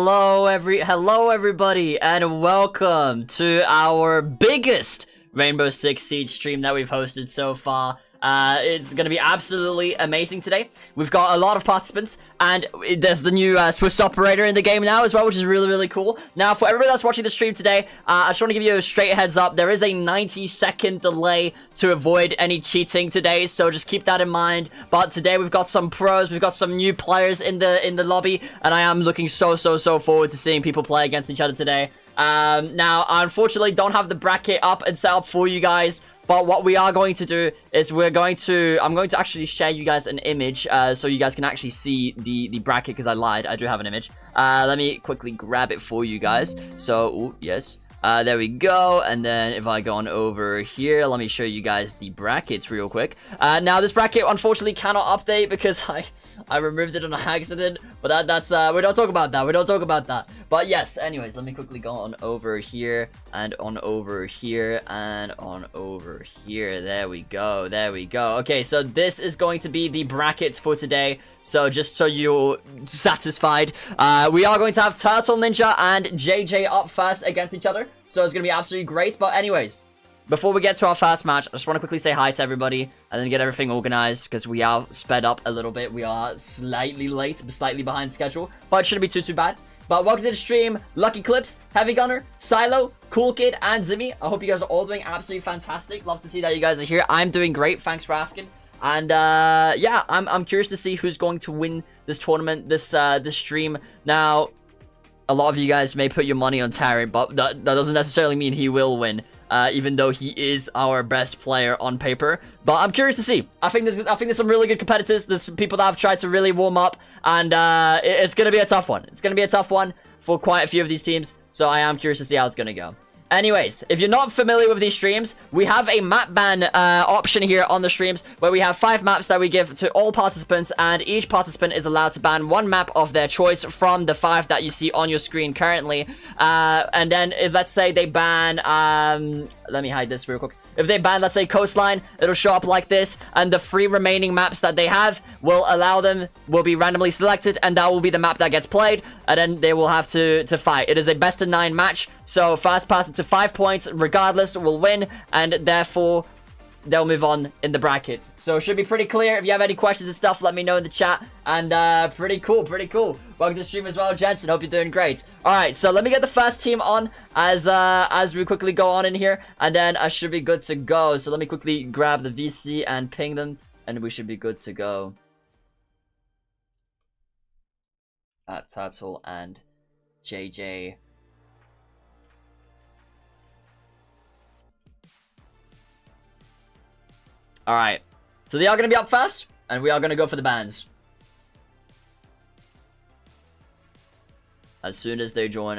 Hello everybody, and welcome to our biggest Rainbow Six Siege stream that we've hosted so far. It's gonna be absolutely amazing today. We've got a lot of participants, and there's the new Swiss operator in the game now as well, which is really cool. Now, for everybody that's watching the stream today, I just want to give you a straight heads up. There is a 90-second delay to avoid any cheating today, so just keep that in mind. But today we've got some pros, we've got some new players in the lobby, and I am looking so forward to seeing people play against each other today. Now, I unfortunately don't have the bracket up and set up for you guys. But what we are going to do is I'm going to actually share you guys an image so you guys can actually see the bracket, because I lied. I do have an image. Let me quickly grab it for you guys. So, ooh, yes. There we go. And then if I go on over here, let me show you guys the brackets real quick. Now, this bracket unfortunately cannot update because I removed it on accident. But that's we don't talk about that. We don't talk about that. But yes, anyways, let me quickly go on over here and on over here and on over here. There we go. There we go. Okay, so this is going to be the brackets for today. So just so you're satisfied, we are going to have Turtle Ninja and JJ up first against each other. So it's going to be absolutely great. But anyways, before we get to our first match, I just want to quickly say hi to everybody and then get everything organized, because we are sped up a little bit. We are slightly late, slightly behind schedule, but it shouldn't be too bad. But welcome to the stream, Lucky Clips, Heavy Gunner, Silo, Cool Kid, and Zimmy. I hope you guys are all doing absolutely fantastic. Love to see that you guys are here. I'm doing great. Thanks for asking. And yeah, I'm curious to see who's going to win this tournament, this stream. Now, a lot of you guys may put your money on Taryn, but that doesn't necessarily mean he will win. Even though he is our best player on paper. But I'm curious to see. I think there's some really good competitors. There's people that have tried to really warm up, and it's gonna be a tough one. It's gonna be a tough one for quite a few of these teams. So I am curious to see how it's gonna go. Anyways, if you're not familiar with these streams, we have a map ban option here on the streams, where we have 5 maps that we give to all participants, and each participant is allowed to ban 1 map of their choice from the 5 that you see on your screen currently. And then if, let's say, they ban, let me hide this real quick. If they ban, let's say, Coastline, it'll show up like this, and the 3 remaining maps that they have will be randomly selected, and that will be the map that gets played, and then they will have to fight. It is a best of 9 match, so first person to 5 points, regardless, will win, and therefore they'll move on in the bracket. So it should be pretty clear. If you have any questions and stuff, let me know in the chat. And pretty cool. Welcome to the stream as well, Jensen. Hope you're doing great. Alright, so let me get the first team on as we quickly go on in here, and then I should be good to go. So let me quickly grab the VC and ping them, and we should be good to go. Turtle and JJ. Alright, so they are going to be up first, and we are going to go for the bans. As soon as they join.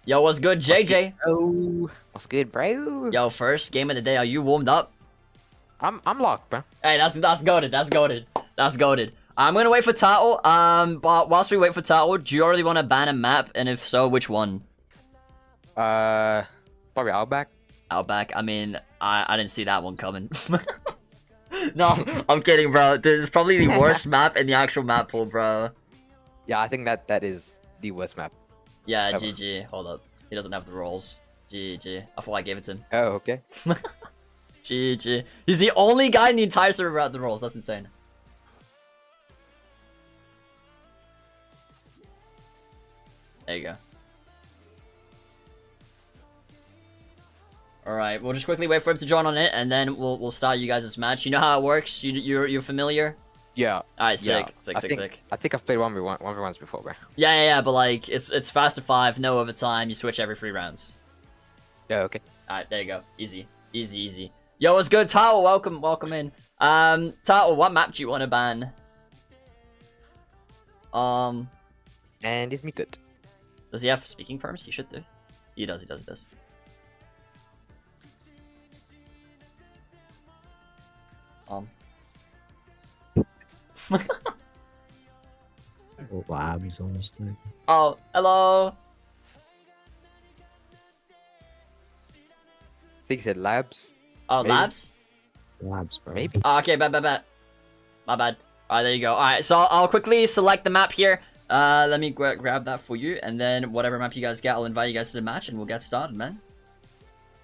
Yo, what's good, JJ? Oh, what's good, bro? Yo, first game of the day, are you warmed up? I'm locked, bro. Hey, that's goated, that's goated. I'm going to wait for Turtle, but whilst we wait for Turtle, do you already want to ban a map, and if so, which one? Probably Outback. Outback, I mean, I didn't see that one coming. No, I'm kidding, bro. This is probably the worst map in the actual map pool, bro. Yeah, I think that is the worst map. Yeah, ever. GG. Hold up. He doesn't have the rolls. GG. I thought I gave it to him. Oh, okay. GG. He's the only guy in the entire server without the rolls. That's insane. There you go. Alright, we'll just quickly wait for him to join on it, and then we'll start you guys' match. You know how it works? You're familiar? Yeah. Alright, sick. Yeah. Sick. I think I've played 1v1s before, bro. Yeah, but like, it's fast to 5, no overtime, you switch every 3 rounds. Yeah, okay. Alright, there you go. Easy. Yo, what's good, Tao? Welcome in. Tao, what map do you want to ban? And is me good. Does he have speaking perms? He should do. He does. Oh, wow, he's almost there. Oh, hello. I think he said labs. Oh, Maybe. labs? Labs, bro. Maybe. Oh, okay, bet. My bad. Alright, there you go. Alright, so I'll quickly select the map here. Let me grab that for you, and then whatever map you guys get, I'll invite you guys to the match, and we'll get started, man.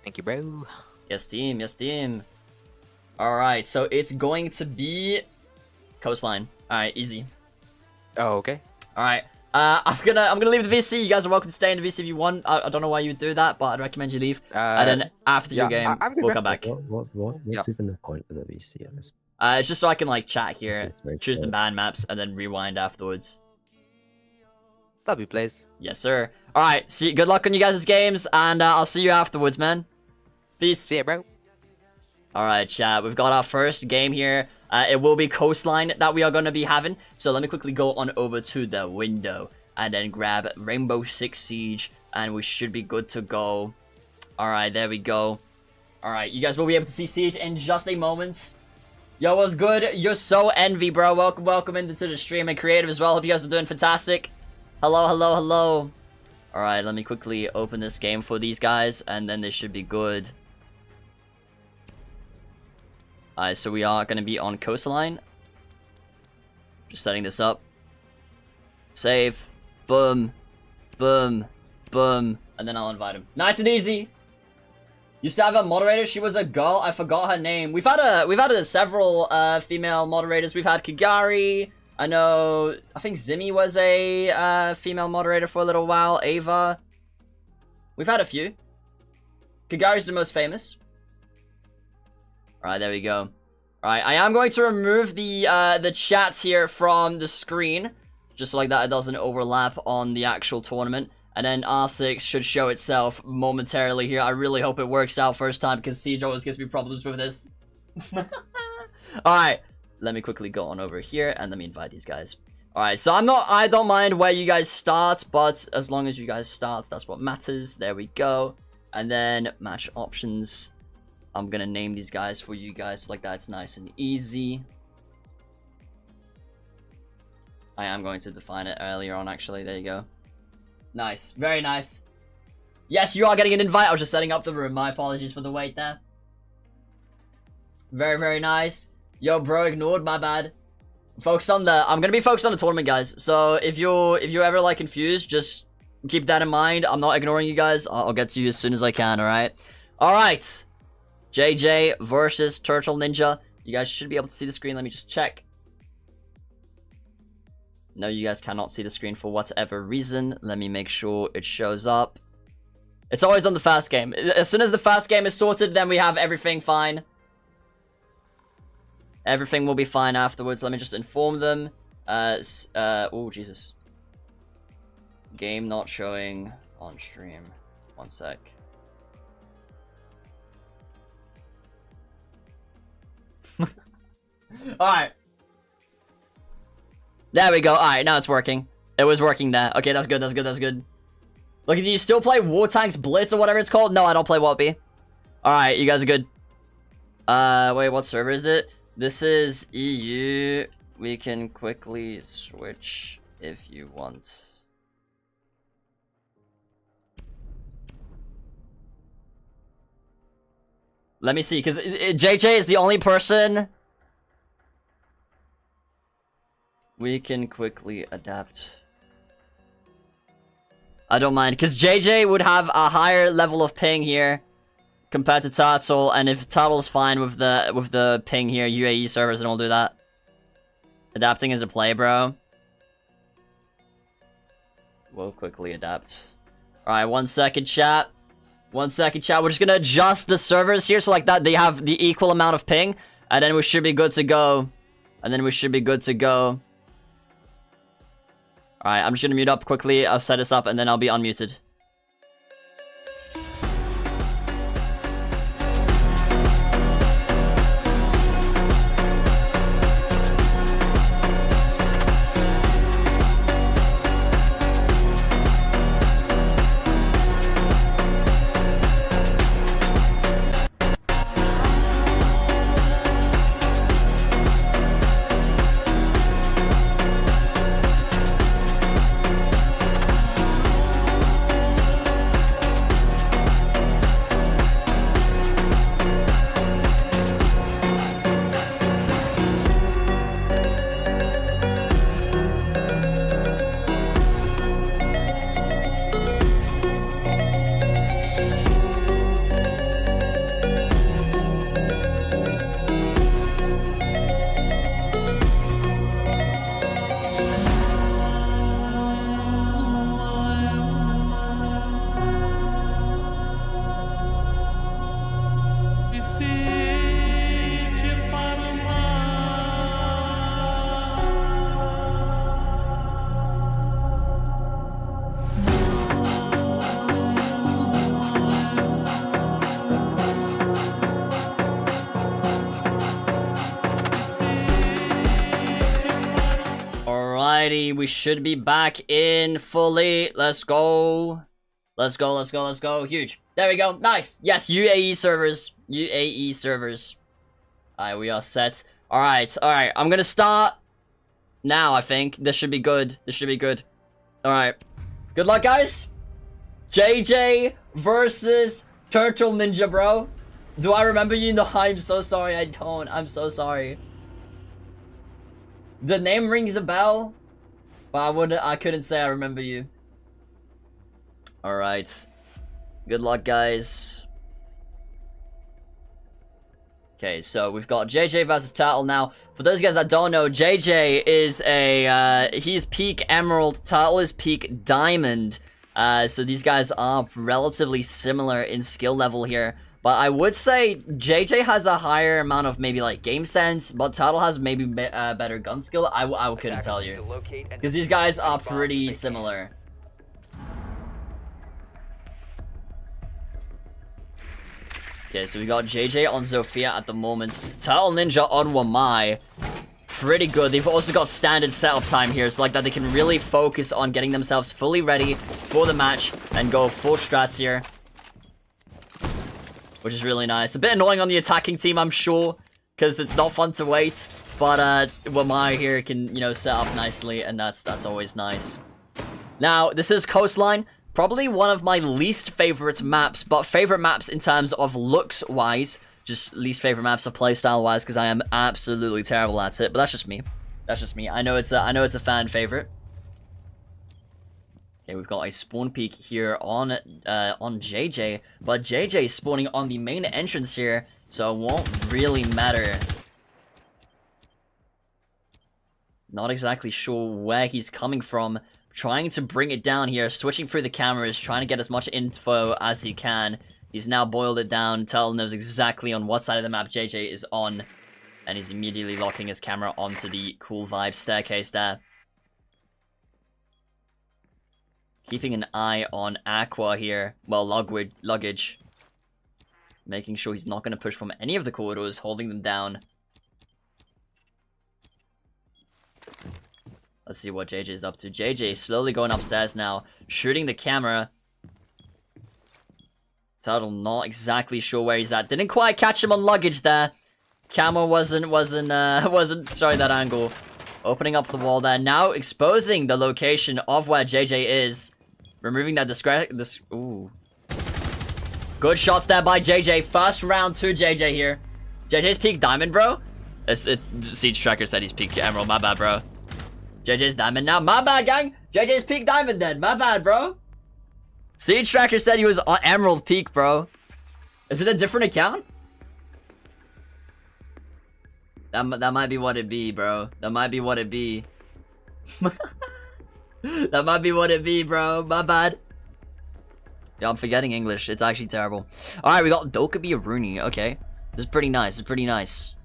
Thank you, bro. Yes, team. Yes, team. All right, so it's going to be coastline. All right, easy. Oh, okay. All right. I'm gonna leave the VC. You guys are welcome to stay in the VC if you want. I don't know why you would do that, but I'd recommend you leave. And then after your game, I'm good, we'll bro. come back. What's even the point of the VC on this? It's just so I can like chat here, It's very choose the cool. band maps, and then rewind afterwards. That'll be plays. Yes, sir. All right. See. Good luck on you guys' games, and I'll see you afterwards, man. Peace. See ya, bro. All right, chat. We've got our first game here. It will be coastline that we are going to be having. So let me quickly go on over to the window and then grab Rainbow Six Siege, and we should be good to go. All right, there we go. All right, you guys will be able to see Siege in just a moment. Yo, what's good? You're so envy, bro. Welcome into the stream, and creative as well. Hope you guys are doing fantastic. Hello. All right, let me quickly open this game for these guys, and then they should be good. Alright, so we are going to be on coastline. Just setting this up. Save. Boom. Boom. Boom. And then I'll invite him. Nice and easy. Used to have a moderator. She was a girl. I forgot her name. We've had several female moderators. We've had Kagari. I think Zimmy was a female moderator for a little while. Ava. We've had a few. Kagari's the most famous. Alright, there we go. Alright, I am going to remove the chats here from the screen, just so like that it doesn't overlap on the actual tournament. And then R6 should show itself momentarily here. I really hope it works out first time, because Siege always gives me problems with this. Alright, let me quickly go on over here, and let me invite these guys. Alright, so I don't mind where you guys start, but as long as you guys start, that's what matters. There we go. And then match options. I'm gonna name these guys for you guys so like that it's nice and easy. I am going to define it earlier on, actually. There you go. Nice. Very nice. Yes, you are getting an invite. I was just setting up the room. My apologies for the wait there. Very, very nice. Yo, bro, ignored. My bad. I'm gonna be focused on the tournament, guys. So if you're ever like confused, just keep that in mind. I'm not ignoring you guys. I'll get to you as soon as I can, alright? Alright. JJ versus Turtle Ninja. You guys should be able to see the screen. Let me just check. No, you guys cannot see the screen for whatever reason. Let me make sure it shows up. It's always on the fast game. As soon as the fast game is sorted, then we have everything fine. Everything will be fine afterwards. Let me just inform them. Oh, Jesus. Game not showing on stream. One sec. Alright. There we go. Alright, now it's working. It was working there. Okay, that's good, that's good, that's good. Look, do you still play War Tanks Blitz or whatever it's called? No, I don't play Whoppy. Alright, you guys are good. Wait, what server is it? This is EU. We can quickly switch if you want. Let me see, because JJ is the only person. We can quickly adapt. I don't mind, because JJ would have a higher level of ping here compared to Turtle, and if Turtle's fine with the ping here, UAE servers, then we'll do that. Adapting is a play, bro. We'll quickly adapt. Alright, 1 second, chat. 1 second, chat. We're just gonna adjust the servers here so like that they have the equal amount of ping, and then we should be good to go. Alright, I'm just gonna mute up quickly. I'll set this up and then I'll be unmuted. Alrighty, we should be back in fully. Let's go. Let's go, let's go, let's go. Huge. There we go. Nice. Yes, UAE servers. UAE servers. Alright, we are set. Alright, alright. I'm gonna start now, I think. This should be good. This should be good. Alright. Good luck, guys. JJ versus Turtle Ninja, bro. Do I remember you? No, I'm so sorry. I don't. I'm so sorry. The name rings a bell, but I couldn't say I remember you. Alright. Good luck, guys. Okay, so we've got JJ versus Turtle now. For those guys that don't know, JJ is he's peak Emerald, Turtle is peak Diamond. So these guys are relatively similar in skill level here. But I would say JJ has a higher amount of maybe like game sense, but Turtle has maybe better gun skill. I couldn't tell you. Because these guys are pretty similar. Okay, so we got JJ on Zofia at the moment. Turtle Ninja on Wamai. Pretty good. They've also got standard setup time here, so like that they can really focus on getting themselves fully ready for the match and go full strats here. Which is really nice. A bit annoying on the attacking team, I'm sure, because it's not fun to wait. But Wamai here can, you know, set up nicely, and that's always nice. Now, this is Coastline. Probably one of my least favorite maps, but favorite maps in terms of looks-wise. Just least favorite maps of playstyle-wise, because I am absolutely terrible at it. But that's just me. That's just me. I know it's a fan favorite. Okay, we've got a spawn peak here on JJ, but JJ is spawning on the main entrance here, so it won't really matter. Not exactly sure where he's coming from. Trying to bring it down here, switching through the cameras, trying to get as much info as he can. He's now boiled it down. Turtle knows exactly on what side of the map JJ is on, and he's immediately locking his camera onto the cool vibe staircase there. Keeping an eye on Aqua here. Well, luggage. Making sure he's not going to push from any of the corridors, holding them down. Let's see what JJ is up to. JJ slowly going upstairs now, shooting the camera. Turtle not exactly sure where he's at. Didn't quite catch him on luggage there. Camera wasn't showing that angle. Opening up the wall there. Now exposing the location of where JJ is. Removing that ooh. Good shots there by JJ. First round to JJ here. JJ's peak Diamond, bro. Siege Tracker said he's peak Emerald. My bad, bro. JJ's Diamond now. My bad, gang. JJ's peak Diamond then. My bad, bro. Siege Tracker said he was on Emerald peak, bro. Is it a different account? That might be what it be, bro. That might be what it be. That might be what it be, bro. My bad. Yeah, I'm forgetting English. It's actually terrible. Alright, we got Dokkaebi Rooney. Okay. This is pretty nice. This is pretty nice.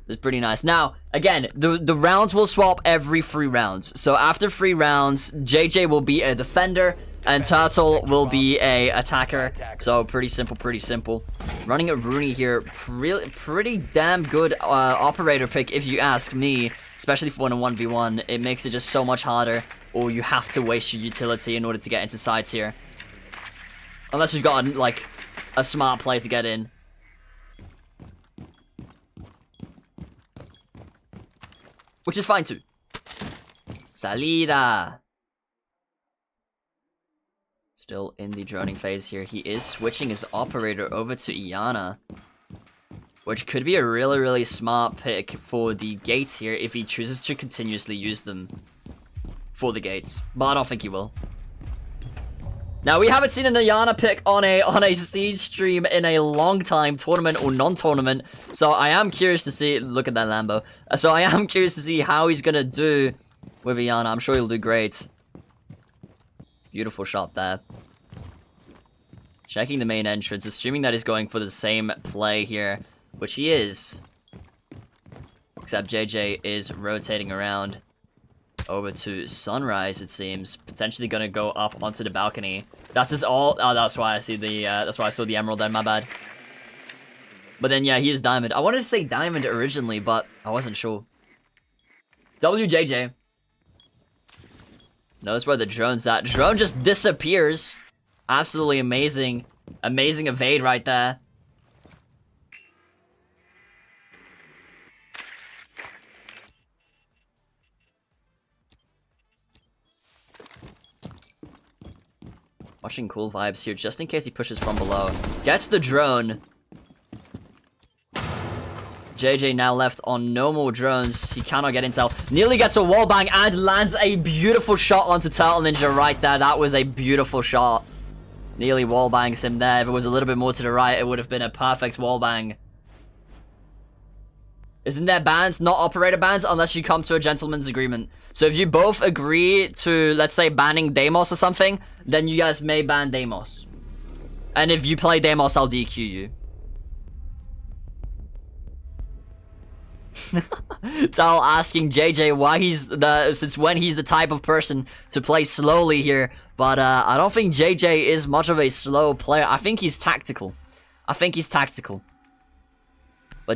This is pretty nice. Now, again, the rounds will swap every 3 rounds. So after 3 rounds, JJ will be a defender, and Turtle will be a attacker. So pretty simple, pretty simple. Running a Rooney here, pretty damn good operator pick if you ask me. Especially for 1v1, it makes it just so much harder. Or you have to waste your utility in order to get into sides here. Unless you've got, like, a smart play to get in. Which is fine too. Salida. Still in the droning phase here. He is switching his operator over to Iana. Which could be a really, really smart pick for the gates here if he chooses to continuously use them for the gates. But I don't think he will. Now, we haven't seen an Iana pick on a Siege stream in a long time, tournament or non-tournament. So I am curious to see... Look at that Lambo. So I am curious to see how he's going to do with Iana. I'm sure he'll do great. Beautiful shot there. Checking the main entrance, assuming that he's going for the same play here, which he is. Except JJ is rotating around over to Sunrise, it seems. Potentially gonna go up onto the balcony. That's his all. Oh, that's why I see the. That's why I saw the emerald then. My bad. But then yeah, he is Diamond. I wanted to say Diamond originally, but I wasn't sure. WJJ. Knows where the drone's at. Drone just disappears. Absolutely amazing. Amazing evade right there. Watching cool vibes here, just in case he pushes from below. Gets the drone. JJ now left on no more drones. He cannot get intel. Nearly gets a wallbang and lands a beautiful shot onto Turtle Ninja right there. That was a beautiful shot. Nearly wallbangs him there. If it was a little bit more to the right, it would have been a perfect wallbang. Isn't there bans? Not operator bans unless you come to a gentleman's agreement. So if you both agree to, let's say, banning Deimos or something, then you guys may ban Deimos. And if you play Deimos, I'll DQ you. Tal asking JJ why since when he's the type of person to play slowly here. But I don't think JJ is much of a slow player. I think he's tactical. But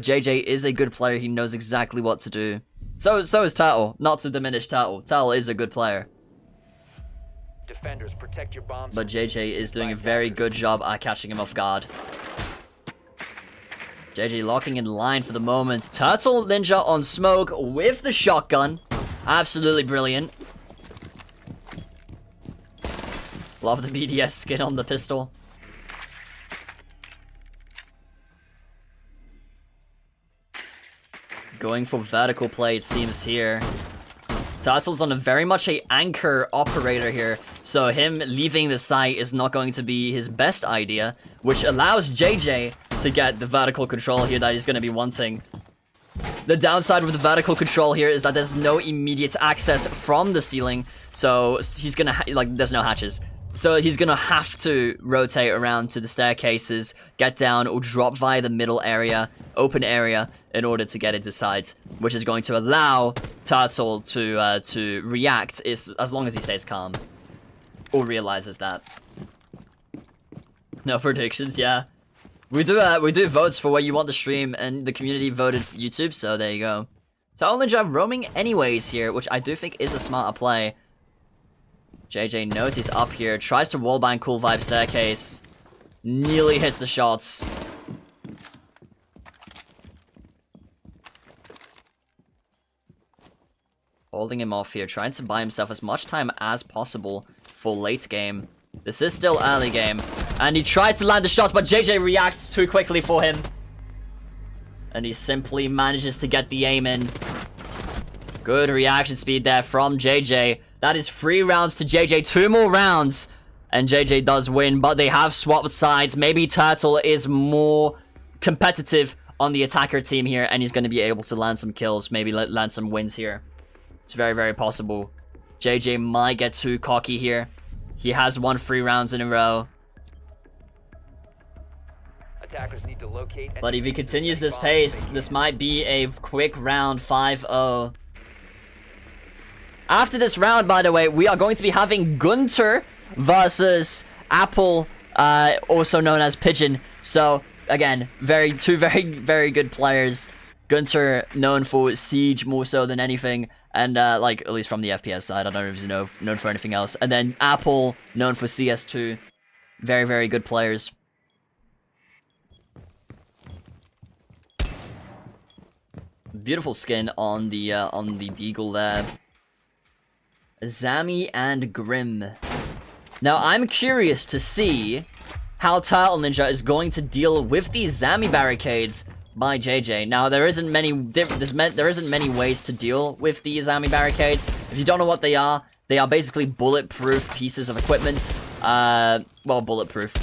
JJ is a good player. He knows exactly what to do. So is Turtle. Not to diminish Turtle. Turtle is a good player. Defenders, protect your bombs. But JJ is doing a very good job at catching him off guard. JJ locking in line for the moment. Turtle Ninja on smoke with the shotgun. Absolutely brilliant. Love the BDS skin on the pistol. Going for vertical play, it seems here. Turtle's on a very much a anchor operator here, so him leaving the site is not going to be his best idea, which allows JJ to get the vertical control here that he's going to be wanting. The downside with the vertical control here is that there's no immediate access from the ceiling, so he's gonna there's no hatches. So he's gonna have to rotate around to the staircases, get down, or drop via the middle area, open area, in order to get into sight, which is going to allow Turtle to react as long as he stays calm, or realizes that. No predictions, yeah. We do votes for where you want the stream, and the community voted for YouTube, so there you go. Turtle Ninja roaming anyways here, which I do think is a smarter play. JJ knows he's up here, tries to wallbang cool vibe staircase, nearly hits the shots. Holding him off here, trying to buy himself as much time as possible for late game. This is still early game, and he tries to land the shots, but JJ reacts too quickly for him. And he simply manages to get the aim in. Good reaction speed there from JJ. That is 3 rounds to JJ, 2 more rounds, and JJ does win, but they have swapped sides. Maybe Turtle is more competitive on the attacker team here, and he's going to be able to land some kills, maybe land some wins here. It's very, very possible. JJ might get too cocky here. He has won 3 rounds in a row. Attackers need to locate. But if he continues this pace, this might be a quick round 5-0. After this round, by the way, we are going to be having Gunter versus Apple, also known as Pigeon. So, again, two very good players. Gunter known for Siege more so than anything, and at least from the FPS side. I don't know if he's known for anything else. And then Apple, known for CS2. Very good players. Beautiful skin on the Deagle there. Zami and Grim. Now, I'm curious to see how Turtle Ninja is going to deal with these Zami barricades by JJ. Now, there isn't many ways to deal with these Zami barricades. If you don't know what they are basically bulletproof pieces of equipment. Well, bulletproof.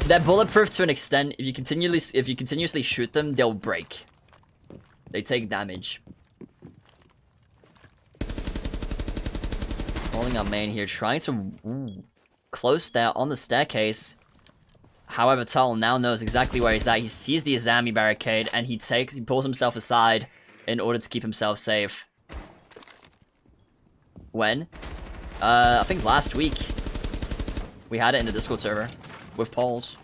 They're bulletproof to an extent. If you continuously shoot them, they'll break. They take damage. Holding up main here, trying to close there on the staircase. However, Turtle now knows exactly where he's at. He sees the Azami barricade, and he pulls himself aside in order to keep himself safe. When? I think last week. We had it in the Discord server with polls.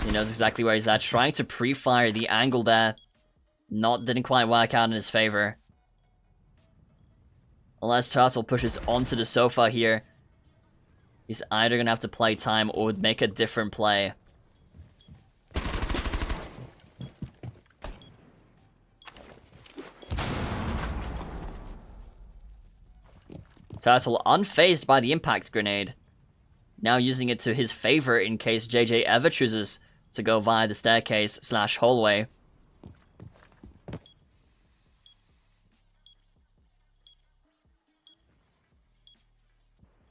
He knows exactly where he's at, trying to pre-fire the angle there. Didn't quite work out in his favor. Unless Turtle pushes onto the sofa here, he's either gonna have to play time or make a different play. Turtle unfazed by the impact grenade. Now using it to his favor in case JJ ever chooses to go via the staircase / hallway.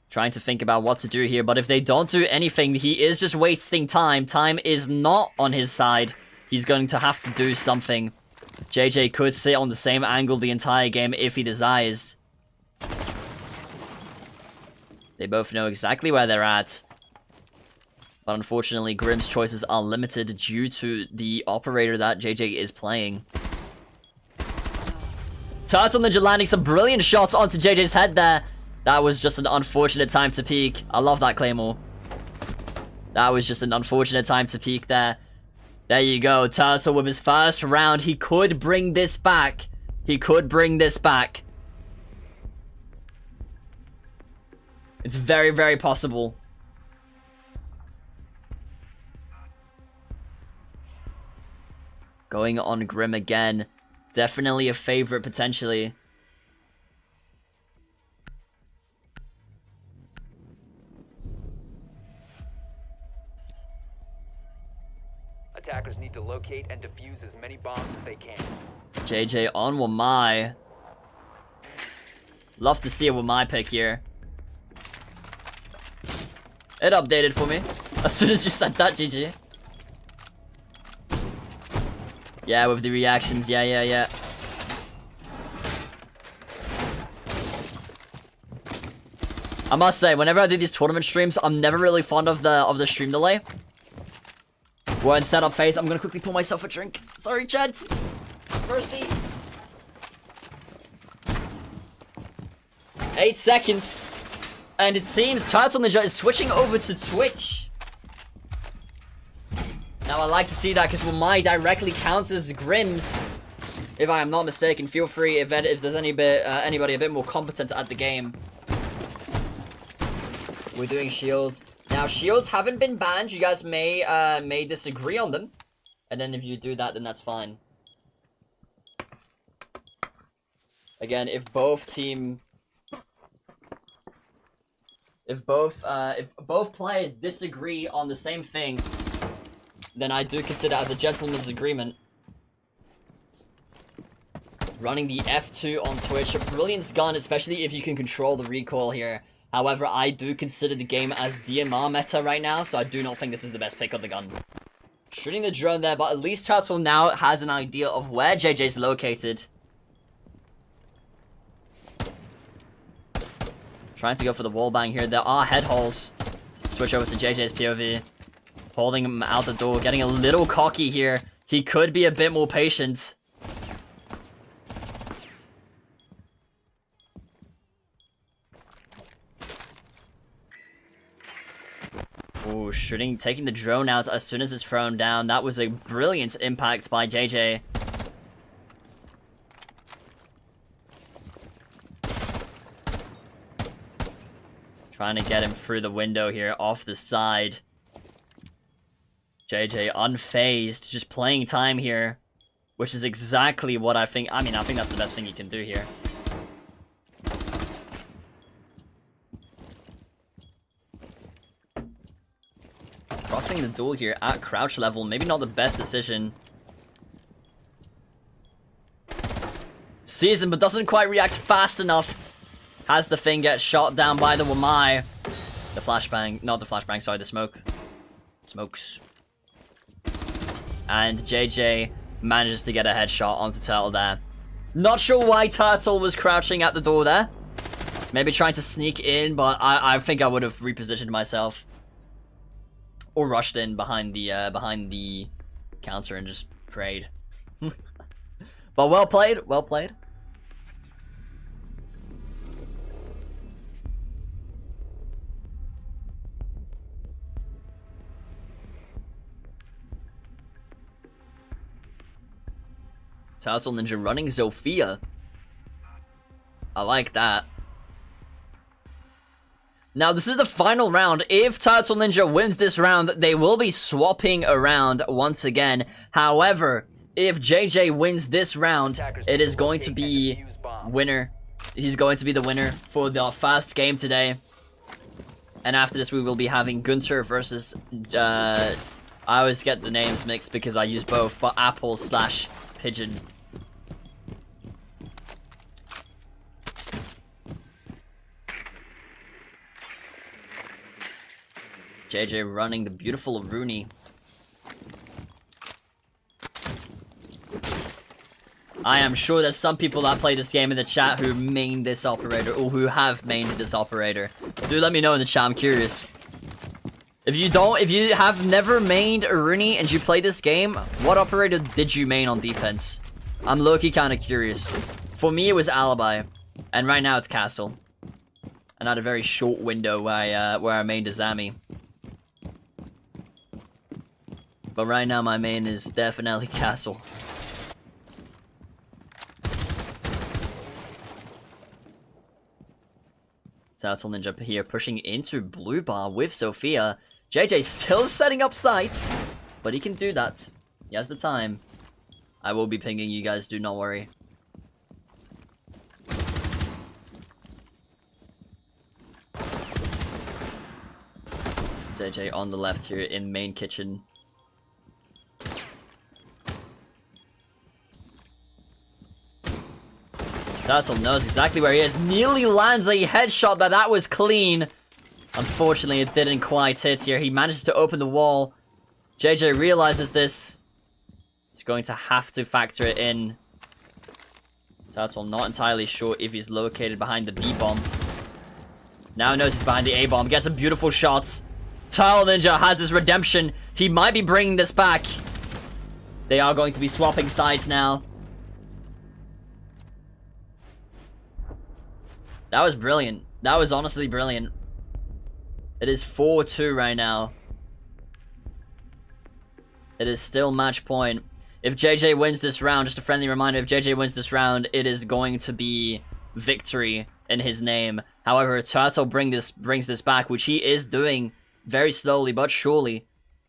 Trying to think about what to do here, but if they don't do anything, he is just wasting time. Time is not on his side. He's going to have to do something. JJ could sit on the same angle the entire game if he desires. They both know exactly where they're at. But unfortunately, Grimm's choices are limited due to the operator that JJ is playing. Turtle Ninja landing some brilliant shots onto JJ's head there. That was just an unfortunate time to peek. I love that Claymore. That was just an unfortunate time to peek there. There you go. Turtle with his first round. He could bring this back. He could bring this back. It's very, very possible. Going on Grimm again. Definitely a favorite, potentially. Attackers need to locate and defuse as many bombs as they can. JJ on Wamai. Love to see a Wamai pick here. It updated for me. As soon as you said that, GG. Yeah, with the reactions. Yeah. I must say, whenever I do these tournament streams, I'm never really fond of the stream delay. We're in setup phase. I'm gonna quickly pour myself a drink. Sorry, chat. Thirsty. 8 seconds. And it seems Turtle Ninja is switching over to Twitch. Now, I like to see that because Wamai directly counters Grimm's. If I am not mistaken, feel free if there's anybody a bit more competent at the game. We're doing shields. Now, shields haven't been banned. You guys may disagree on them. And then if you do that, then that's fine. Again, if both players disagree on the same thing, then I do consider as a gentleman's agreement. Running the F2 on Twitch, a brilliant gun, especially if you can control the recoil here. However, I do consider the game as DMR meta right now, so I do not think this is the best pick of the gun. Shooting the drone there, but at least Turtle now has an idea of where JJ's located. Trying to go for the wall bang here. There are head holes. Switch over to JJ's POV. Holding him out the door. Getting a little cocky here. He could be a bit more patient. Ooh, taking the drone out as soon as it's thrown down. That was a brilliant impact by JJ. Trying to get him through the window here, off the side. JJ unfazed, just playing time here. Which is exactly what I think. I mean, I think that's the best thing you can do here. Crossing the door here at crouch level, maybe not the best decision. Sees him, but doesn't quite react fast enough. Has the thing get shot down by the Wamai. The flashbang, not the flashbang, sorry, the smoke. Smokes. And JJ manages to get a headshot onto Turtle there. Not sure why Turtle was crouching at the door there. Maybe trying to sneak in, but I think I would have repositioned myself. Or rushed in behind the counter and just prayed. But well played, well played. Turtle Ninja running Zofia. I like that. Now, this is the final round. If Turtle Ninja wins this round, they will be swapping around once again. However, if JJ wins this round, it is going to be winner. He's going to be the winner for the first game today. And after this, we will be having Gunter versus... I always get the names mixed because I use both, but Apple/Pigeon. JJ running the beautiful Rooney. I am sure there's some people that play this game in the chat who main this operator, or who have mained this operator. Do let me know in the chat, I'm curious. If you have never mained a Rooney and you play this game, what operator did you main on defense? I'm low-key kind of curious. For me, it was Alibi, and right now it's Castle. And I had a very short window where I mained a Zami. But right now, my main is definitely Castle. Turtle Ninja here pushing into blue bar with Sophia. JJ still setting up sights, but he can do that. He has the time. I will be pinging you guys, do not worry. JJ on the left here in main kitchen. Turtle knows exactly where he is. Nearly lands a headshot, that was clean. Unfortunately, it didn't quite hit here. He manages to open the wall. JJ realizes this. He's going to have to factor it in. Turtle not entirely sure if he's located behind the B-bomb. Now knows he's behind the A-bomb. Gets some beautiful shots. Turtle Ninja has his redemption. He might be bringing this back. They are going to be swapping sides now. That was brilliant. That was honestly brilliant. It is 4-2 right now. It is still match point. If JJ wins this round, just a friendly reminder, if JJ wins this round, it is going to be victory in his name. However, Turtle brings this back, which he is doing very slowly but surely.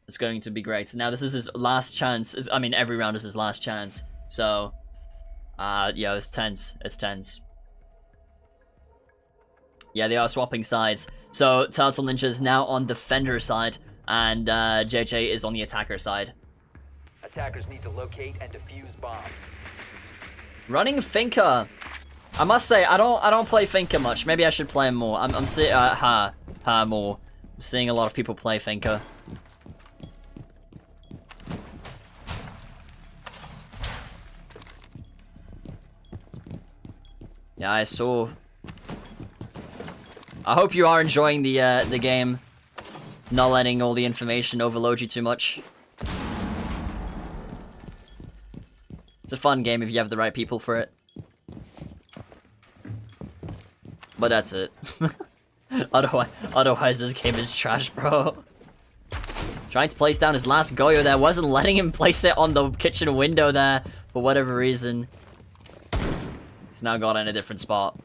It's going to be great. Now, this is his last chance. I mean, every round is his last chance. So, yeah, it's tense. It's tense. Yeah, they are swapping sides. So, Turtle Ninja is now on defender side, and JJ is on the attacker side. Attackers need to locate and defuse bombs. Running Finka. I must say, I don't play Finka much. Maybe I should play him more. I'm seeing more. I'm seeing a lot of people play Finka. Yeah, I saw. I hope you are enjoying the game. Not letting all the information overload you too much. It's a fun game if you have the right people for it. But that's it. Otherwise this game is trash, bro. Trying to place down his last Goyo there. Wasn't letting him place it on the kitchen window there for whatever reason. He's now got in a different spot.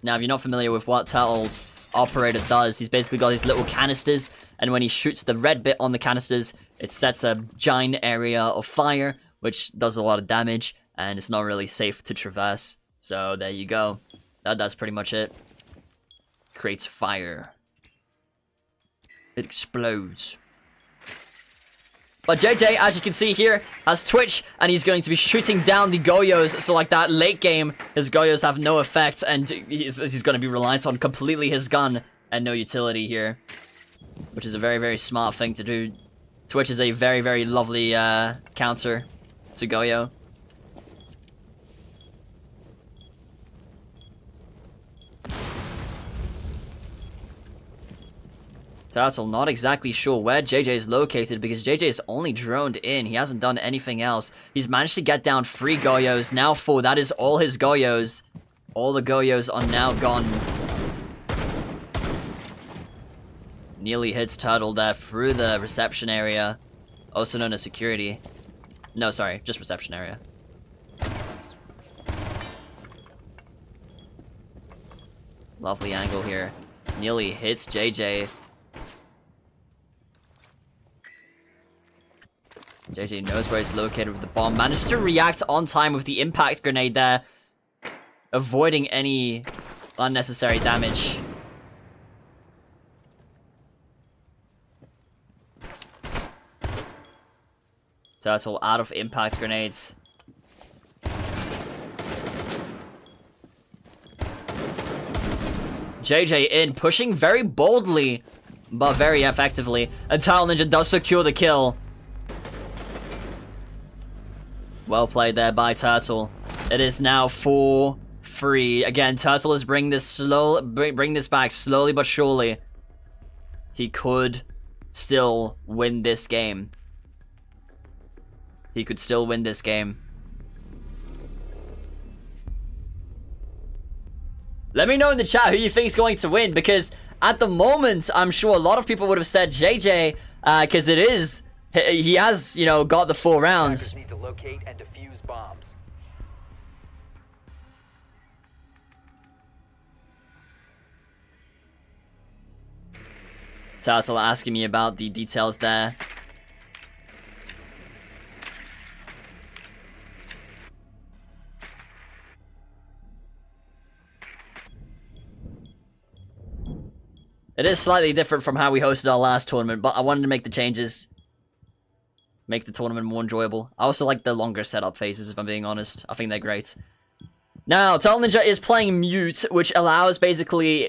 Now, if you're not familiar with what Turtle's operator does, he's basically got these little canisters, and when he shoots the red bit on the canisters, it sets a giant area of fire, which does a lot of damage, and it's not really safe to traverse. So, there you go. That's pretty much it. Creates fire. It explodes. But JJ, as you can see here, has Twitch, and he's going to be shooting down the Goyos. So like that late game, his Goyos have no effect, and he's going to be reliant on completely his gun and no utility here. Which is a very, very smart thing to do. Twitch is a very, very lovely counter to Goyo. Turtle not exactly sure where JJ is located because JJ is only droned in. He hasn't done anything else. He's managed to get down 3 Goyos, now 4. That is all his Goyos. All the Goyos are now gone. Nearly hits Turtle there through the reception area, also known as security. No, sorry, just reception area. Lovely angle here. Nearly hits JJ. JJ knows where he's located with the bomb. Managed to react on time with the impact grenade there. Avoiding any unnecessary damage. Turtle out of impact grenades. JJ in, pushing very boldly, but very effectively. And Tile Ninja does secure the kill. Well played there by Turtle. It is now 4-3. Again, Turtle is bring this back slowly but surely. He could still win this game. He could still win this game. Let me know in the chat who you think is going to win, because at the moment, I'm sure a lot of people would have said JJ, because he has, you know, got the 4 rounds. Need to locate and defuse bombs. Turtle asking me about the details there. It is slightly different from how we hosted our last tournament, but I wanted to make the changes. Make the tournament more enjoyable. I also like the longer setup phases, if I'm being honest. I think they're great. Now, Tile Ninja is playing Mute, which allows basically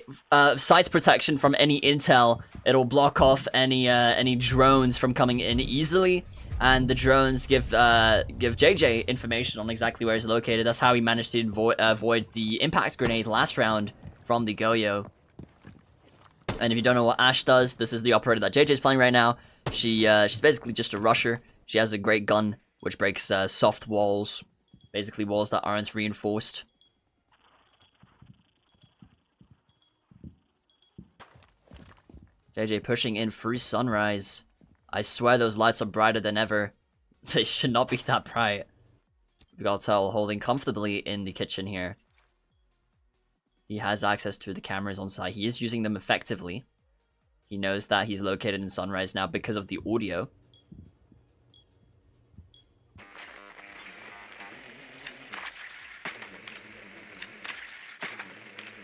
sight protection from any intel. It'll block off any drones from coming in easily, and the drones give JJ information on exactly where he's located. That's how he managed to avoid the impact grenade last round from the Goyo. And if you don't know what Ash does, this is the operator that JJ's playing right now. She's basically just a rusher. She has a great gun, which breaks soft walls. Basically walls that aren't reinforced. JJ pushing in through Sunrise. I swear those lights are brighter than ever. They should not be that bright. We got Tell holding comfortably in the kitchen here. He has access to the cameras on site. He is using them effectively. He knows that he's located in Sunrise now because of the audio.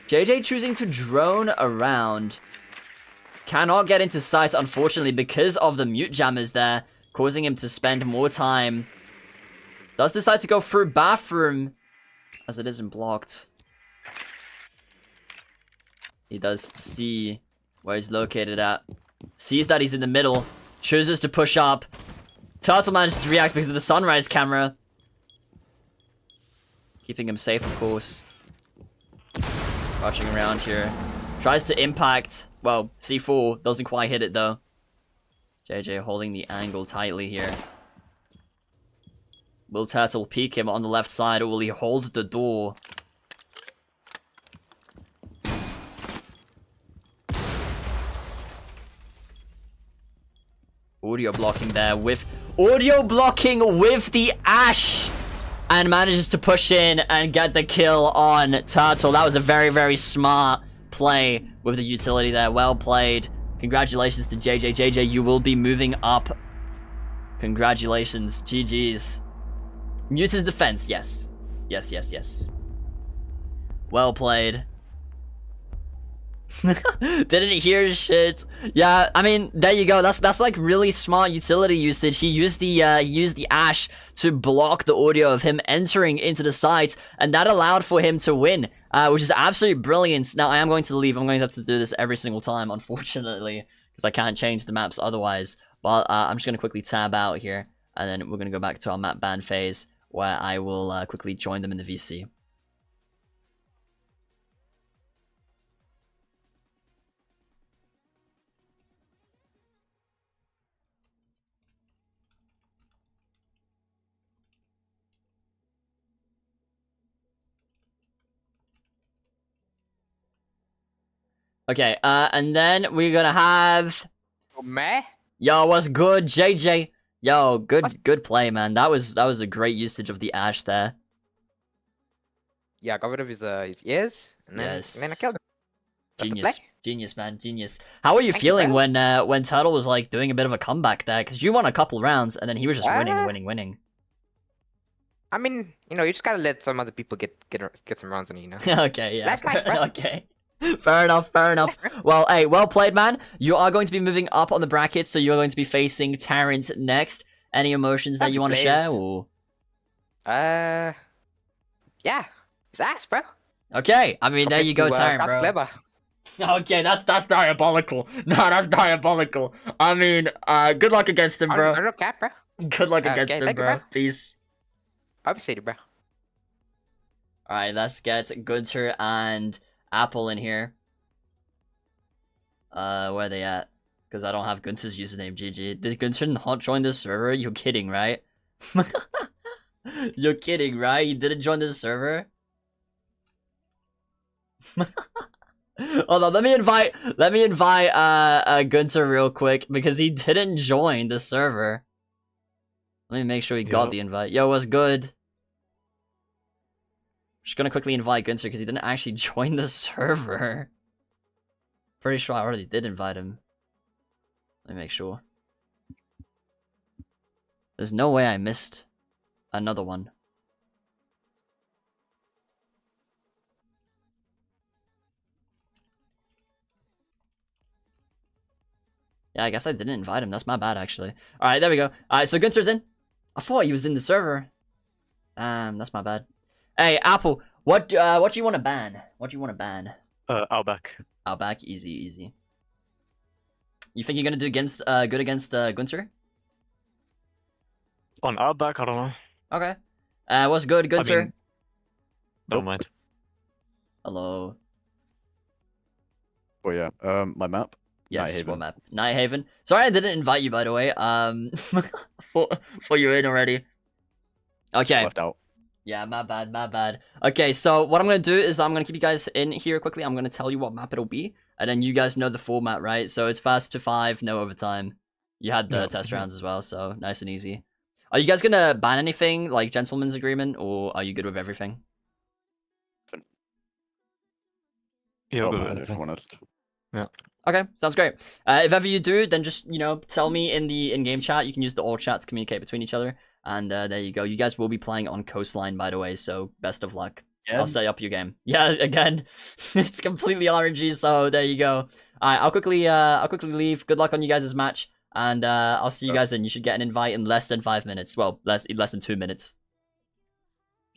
JJ choosing to drone around. Cannot get into sight, unfortunately, because of the mute jammers there, causing him to spend more time. Does decide to go through bathroom, as it isn't blocked. He does see where he's located at. Sees that he's in the middle. Chooses to push up. Turtle manages to react because of the Sunrise camera. Keeping him safe, of course. Rushing around here. Tries to impact. Well, C4 doesn't quite hit it, though. JJ holding the angle tightly here. Will Turtle peek him on the left side, or will he hold the door? Audio blocking there with... Audio blocking with the Ash! And manages to push in and get the kill on Turtle. That was a very, very smart play with the utility there. Well played. Congratulations to JJ. JJ, you will be moving up. Congratulations. GG's. Mute his defense. Yes. Yes, yes, yes. Well played. Didn't hear shit. Yeah, I mean, there you go. That's like really smart utility usage. He used the Ash to block the audio of him entering into the site, and that allowed for him to win, which is absolutely brilliant. Now, I am going to leave. I'm going to have to do this every single time, unfortunately, because I can't change the maps otherwise. But I'm just going to quickly tab out here, and then we're going to go back to our map ban phase, where I will quickly join them in the VC. Okay, and then we're gonna have... Meh? Yo, what's good, JJ? Yo, good play, man. That was a great usage of the Ash there. Yeah, I got rid of his ears, and then I killed him. That's the Genius, play. genius, man, genius. How were you Thank you, feeling bro. when Turtle was like doing a bit of a comeback there? Because you won a couple rounds and then he was just winning. I mean, you just gotta let some other people get some rounds on you, Okay, yeah. That's life, bro. Okay. Fair enough, fair enough. Well, hey, well played, man. You are going to be moving up on the bracket, so you are going to be facing Tarrant next. Any emotions that you want to share? Or... yeah. It's ass, bro. Okay, I mean, there you go, Tarrant, bro. Clever. Okay, that's diabolical. No, that's diabolical. I mean, good luck against him, bro. I don't cap, bro. Good luck against him, thank you, bro. bro. Peace. Obviously, bro. Alright, let's get Gunter and Apple in here. Where are they at? Because I don't have Gunter's username, GG. Did Gunter not join the server? You're kidding, right? You're kidding, right? You didn't join the server? Hold on, let me invite Gunter real quick because he didn't join the server. Let me make sure he got the invite. Yo, what's good? Just gonna quickly invite Gunter because he didn't actually join the server. Pretty sure I already did invite him. Let me make sure. There's no way I missed another one. Yeah, I guess I didn't invite him. That's my bad, actually. Alright, there we go. Alright, so Gunter's in. I thought he was in the server. That's my bad. Hey, Apple, what do you want to ban? What do you want to ban? Outback. Outback, easy. You think you're gonna do good against Gunter? On Outback, I don't know. Okay. What's good, Gunter? I mean, don't mind. Hello. Oh yeah. My map. Yes, Nighthaven. what map? Nighthaven. Sorry, I didn't invite you, by the way. For you're in already. Okay. Left out. Yeah, my bad. Okay, so what I'm gonna do is I'm gonna keep you guys in here quickly. I'm gonna tell you what map it'll be, and then you guys know the format, right? So it's fast to 5, no overtime. You had the test rounds as well, so nice and easy. Are you guys gonna ban anything, like gentleman's agreement, or are you good with everything? Yeah, Oh, good man, with if I'm everything. honest. Yeah. Okay, sounds great. If ever you do, then just, tell me in the in-game chat. You can use the all chat to communicate between each other. And there you go. You guys will be playing on Coastline, by the way, so best of luck. Again? I'll set up your game. Yeah, again. It's completely RNG, so there you go. Alright, I'll quickly leave. Good luck on you guys' match. And I'll see you guys in. You should get an invite in less than 5 minutes. Well, less than 2 minutes.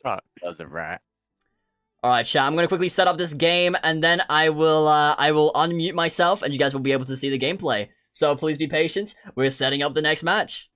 That's it, right. Alright, chat, I'm gonna quickly set up this game, and then I will unmute myself, and you guys will be able to see the gameplay. So please be patient. We're setting up the next match.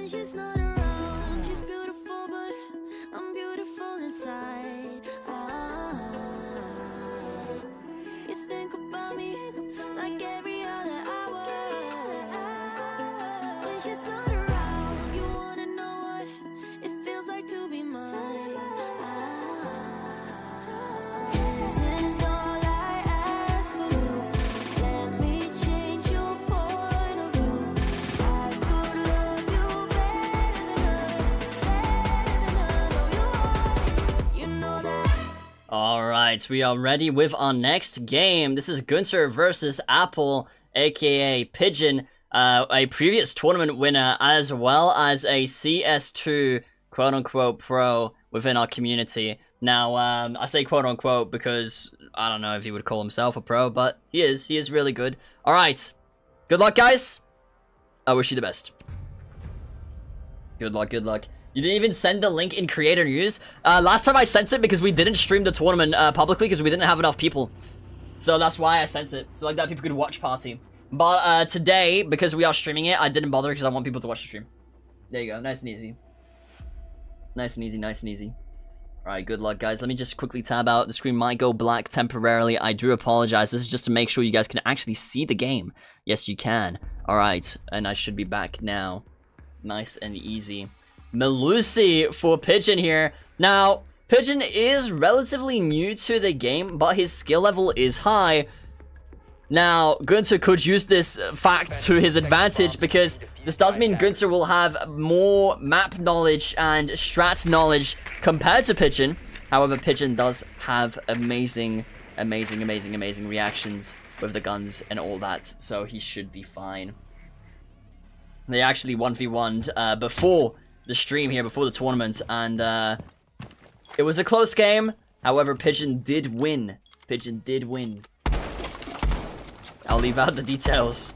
She's not around, she's beautiful, but I'm beautiful inside. You think about me like every other hour. When she's not around, you wanna know what it feels like to be mine. This is all I ask of you. Let me change your point of view. I could love you Alright, we are ready with our next game. This is Gunter versus Apple, aka Pigeon, a previous tournament winner, as well as a CS2 quote-unquote pro within our community. Now, I say quote-unquote because I don't know if he would call himself a pro, but he is really good. Alright, good luck, guys. I wish you the best. Good luck, good luck. You didn't even send the link in creator news. Last time I sent it because we didn't stream the tournament publicly because we didn't have enough people. So that's why I sent it. So like that people could watch party. But today, because we are streaming it, I didn't bother because I want people to watch the stream. There you go. Nice and easy. Nice and easy, nice and easy. Alright, good luck, guys. Let me just quickly tab out. The screen might go black temporarily. I do apologize. This is just to make sure you guys can actually see the game. Yes, you can. Alright, and I should be back now. Nice and easy. Melusi for Pigeon here. Now, Pigeon is relatively new to the game, but his skill level is high. Now, Gunther could use this fact to his advantage because this does mean Gunther will have more map knowledge and strat knowledge compared to Pigeon. However, Pigeon does have amazing reactions with the guns and all that, so he should be fine. They actually 1v1'd before the stream here, before the tournament, and it was a close game. However, Pigeon did win. Pigeon did win. I'll leave out the details.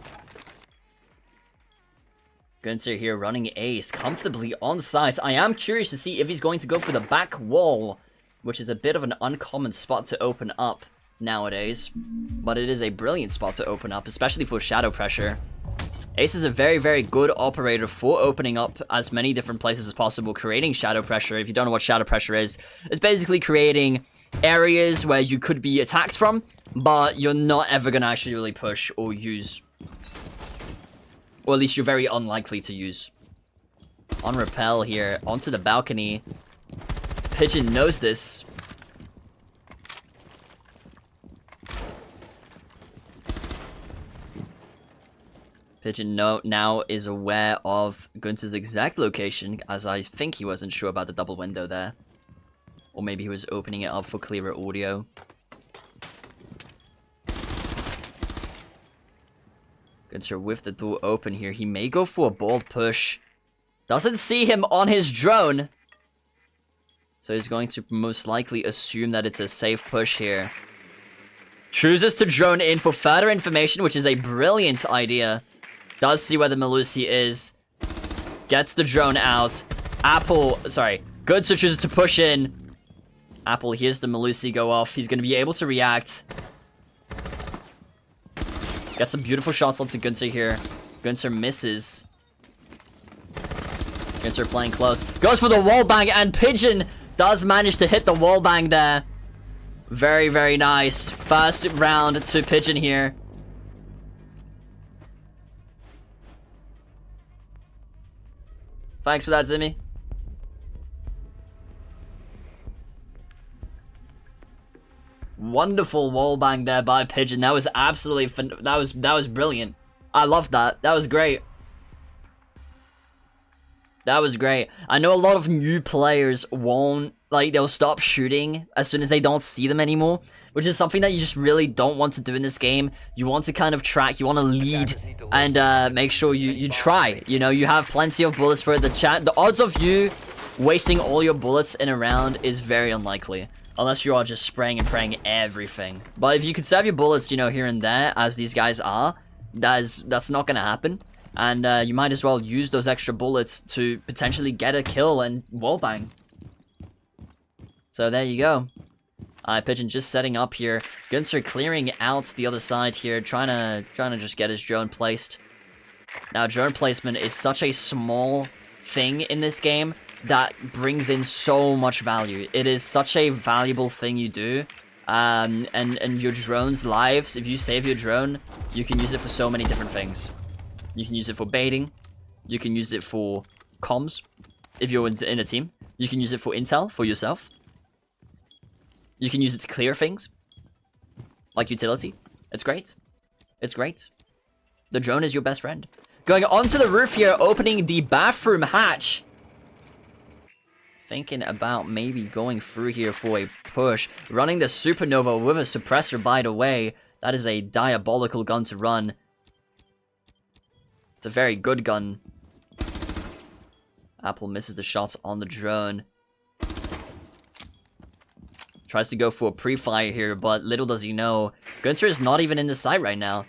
Gunther here running ace comfortably on site. I am curious to see if he's going to go for the back wall, which is a bit of an uncommon spot to open up nowadays. But it is a brilliant spot to open up, especially for shadow pressure. Ace is a very good operator for opening up as many different places as possible, creating shadow pressure. If you don't know what shadow pressure is, it's basically creating areas where you could be attacked from, but you're not ever going to actually really push or use. Or at least you're very unlikely to use. On rappel here, onto the balcony. Pigeon knows this. Pigeon now is aware of Gunther's exact location, as I think he wasn't sure about the double window there. Or maybe he was opening it up for clearer audio. Gunther with the door open here. He may go for a bold push. Doesn't see him on his drone. So he's going to most likely assume that it's a safe push here. Chooses to drone in for further information, which is a brilliant idea. Does see where the Melusi is. Gets the drone out. Gunther chooses to push in. Apple hears the Melusi go off. He's going to be able to react. Got some beautiful shots onto Gunther here. Gunther misses. Gunther playing close. Goes for the wallbang, and Pigeon does manage to hit the wallbang there. Very nice. First round to Pigeon here. Thanks for that, Zimmy. Wonderful wallbang there by Pigeon. That was absolutely that was brilliant. I loved that. That was great. That was great. I know a lot of new players won't, like, they'll stop shooting as soon as they don't see them anymore, which is something that you just really don't want to do in this game. You want to kind of track, you want to lead, and make sure you try. You know, you have plenty of bullets for it. The odds of you wasting all your bullets in a round is very unlikely, unless you are just spraying and praying everything. But if you could save your bullets, you know, here and there, as these guys are, that's not gonna happen. And you might as well use those extra bullets to potentially get a kill and wallbang. So there you go. Pigeon just setting up here. Gunther clearing out the other side here, trying to just get his drone placed. Now, drone placement is such a small thing in this game that brings in so much value. It is such a valuable thing you do. And your drone's lives, if you save your drone, you can use it for so many different things. You can use it for baiting. You can use it for comms, if you're in a team. You can use it for intel, for yourself. You can use it to clear things, like utility. It's great. It's great. The drone is your best friend. Going onto the roof here, opening the bathroom hatch. Thinking about maybe going through here for a push. Running the supernova with a suppressor, by the way. That is a diabolical gun to run. It's a very good gun. Apple misses the shots on the drone. Tries to go for a pre-fire here, but little does he know, Gunther is not even in the site right now.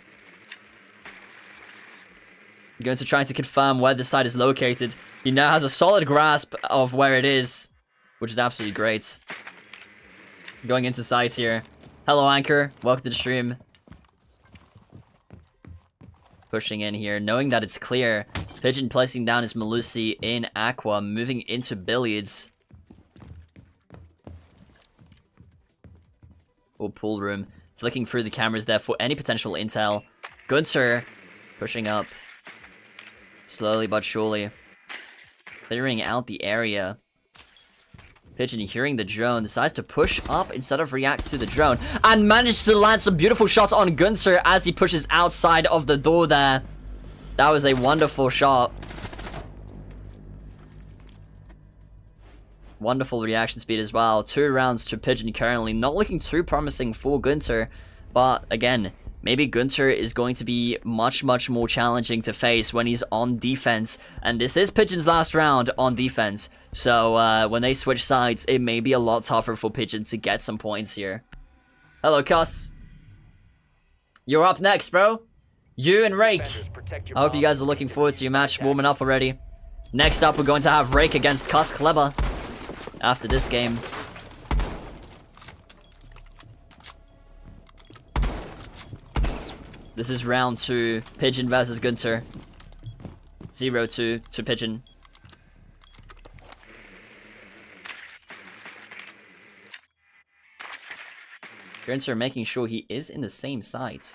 Going to try to confirm where this site is located. He now has a solid grasp of where it is, which is absolutely great. Going into sites here. Hello, Anchor. Welcome to the stream. Pushing in here, knowing that it's clear. Pigeon placing down his Melusi in Aqua, moving into Billiards. Or pool room. Flicking through the cameras there for any potential intel. Gunter pushing up. Slowly but surely. Clearing out the area. Pigeon hearing the drone, decides to push up instead of react to the drone. And manages to land some beautiful shots on Gunter as he pushes outside of the door there. That was a wonderful shot. Wonderful reaction speed as well. 2 rounds to Pigeon currently. Not looking too promising for Gunter. But again, maybe Gunter is going to be much more challenging to face when he's on defense. And this is Pigeon's last round on defense. So when they switch sides, it may be a lot tougher for Pigeon to get some points here. Hello, Cuss. You're up next, bro. You and Rake. I hope you guys are looking forward to your match, warming up already. Next up, we're going to have Rake against Cuss Kleber after this game. This is round 2. Pigeon versus Gunter. 0-2 to Pigeon. Gunter making sure he is in the same site.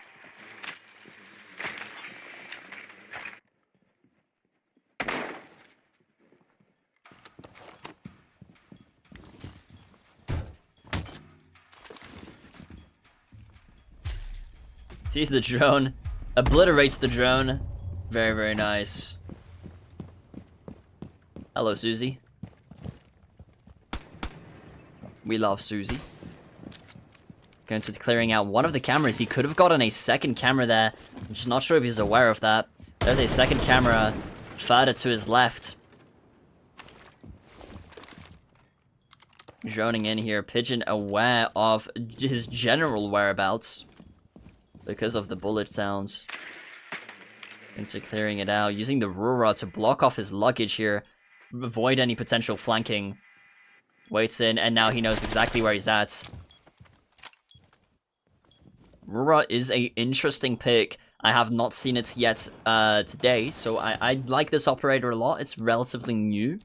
Sees the drone, obliterates the drone. Very nice. Hello, Susie. We love Susie. Going to clearing out one of the cameras. He could have gotten a second camera there. I'm just not sure if he's aware of that. There's a second camera further to his left. Droning in here. Pigeon aware of his general whereabouts because of the bullet sounds. Into clearing it out. Using the Rura to block off his luggage here. Avoid any potential flanking. Waits in, and now he knows exactly where he's at. Rura is a interesting pick. I have not seen it yet today, so I like this operator a lot. It's relatively new,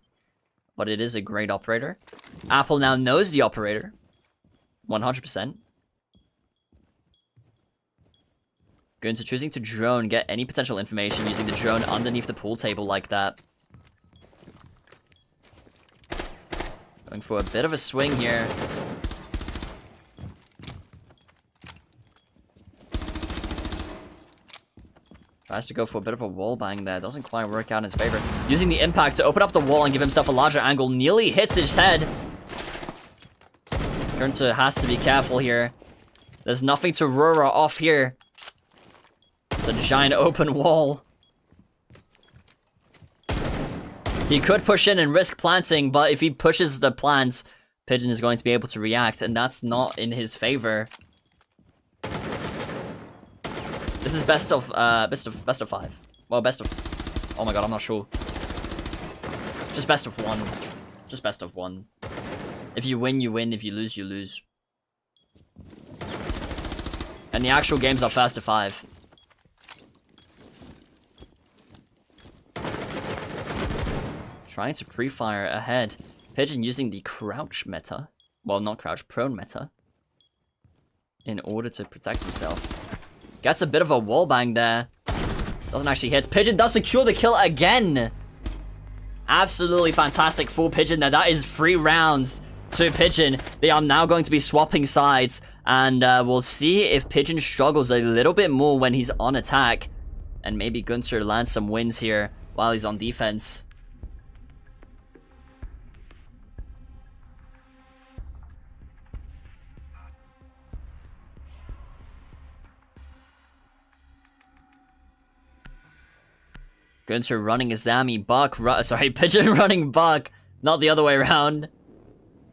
but it is a great operator. Apple now knows the operator. 100%. Going to choosing to drone, get any potential information using the drone underneath the pool table like that. Going for a bit of a swing here. Tries to go for a bit of a wall bang there. Doesn't quite work out in his favor. Using the impact to open up the wall and give himself a larger angle. Nearly hits his head. Gunter has to be careful here. There's nothing to Rura off here. It's a giant open wall. He could push in and risk planting, but if he pushes the plants, Pigeon is going to be able to react, and that's not in his favor. This is best of 5. Well, best of... Oh my god, I'm not sure. Just best of 1. Just best of 1. If you win, you win. If you lose, you lose. And the actual games are fast to 5. Trying to pre-fire ahead. Pigeon using the crouch meta. Well, not crouch, prone meta. In order to protect himself. Gets a bit of a wall bang there. Doesn't actually hit. Pigeon does secure the kill again. Absolutely fantastic for Pigeon there. That is 3 rounds to Pigeon. They are now going to be swapping sides. And we'll see if Pigeon struggles a little bit more when he's on attack. And maybe Gunter lands some wins here while he's on defense. Gunter running a Zami, Buck, sorry, Pigeon running Buck, not the other way around.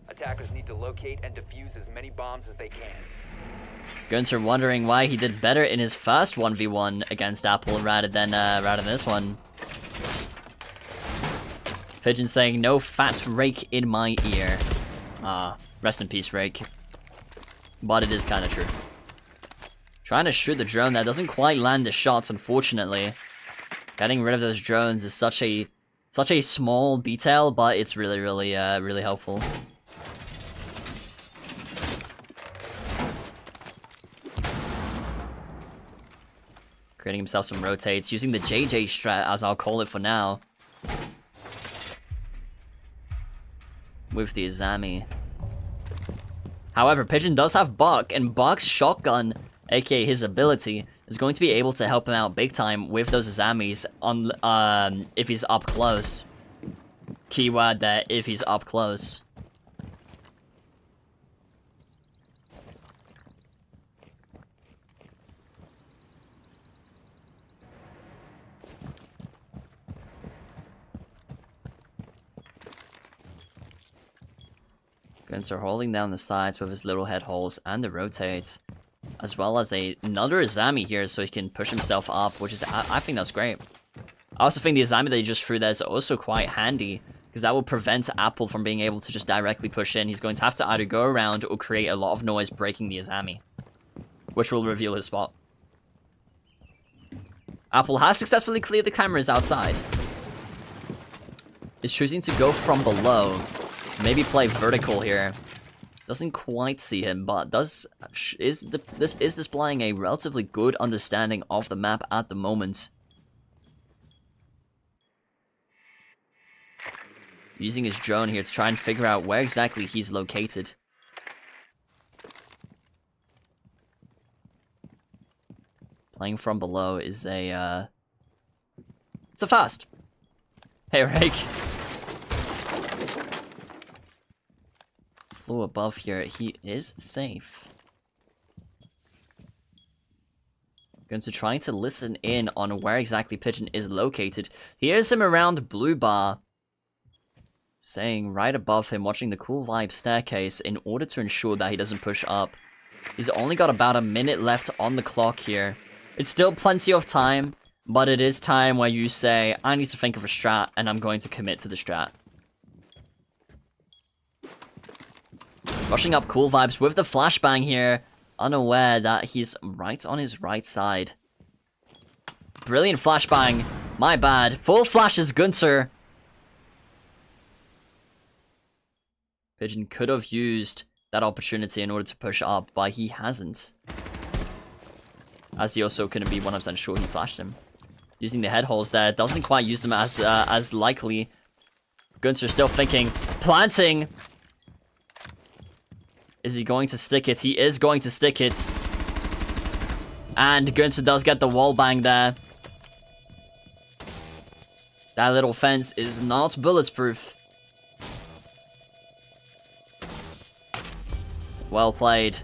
Attackers need to locate and defuse as many bombs as they can. Gunther wondering why he did better in his first 1v1 against Apple rather than this one. Pigeon saying, no fat rake in my ear. Ah, rest in peace, rake. But it is kind of true. Trying to shoot the drone that doesn't quite land the shots, unfortunately. Getting rid of those drones is such a small detail, but it's really, really helpful. Creating himself some rotates, using the JJ strat, as I'll call it for now. With the Azami. However, Pigeon does have Buck, and Buck's shotgun, aka his ability, is going to be able to help him out big time with those Azamis on if he's up close. Keyword there, if he's up close. Gunther holding down the sides with his little head holes and the rotates, as well as another Azami here so he can push himself up, which is, I think that's great. I also think the Azami that he just threw there is also quite handy, because that will prevent Apple from being able to just directly push in. He's going to have to either go around or create a lot of noise breaking the Azami, which will reveal his spot. Apple has successfully cleared the cameras outside. Is choosing to go from below. Maybe play vertical here. Doesn't quite see him, but is displaying a relatively good understanding of the map at the moment. Using his drone here to try and figure out where exactly he's located. Playing from below is it's a fast. Hey, Rake. Floor above here, he is safe. Going to try to listen in on where exactly Pigeon is located. He hears him around Blue Bar. Saying right above him, watching the cool vibe staircase in order to ensure that he doesn't push up. He's only got about a minute left on the clock here. It's still plenty of time, but it is time where you say, I need to think of a strat, and I'm going to commit to the strat. Rushing up cool vibes with the flashbang here, unaware that he's right on his right side. Brilliant flashbang. My bad. Full flashes Gunther. Pigeon could have used that opportunity in order to push up, but he hasn't. As he also couldn't be 100% sure he flashed him. Using the head holes there, doesn't quite use them as likely. Gunther still thinking, planting. Is he going to stick it? He is going to stick it. And Gunther does get the wall bang there. That little fence is not bulletproof. Well played.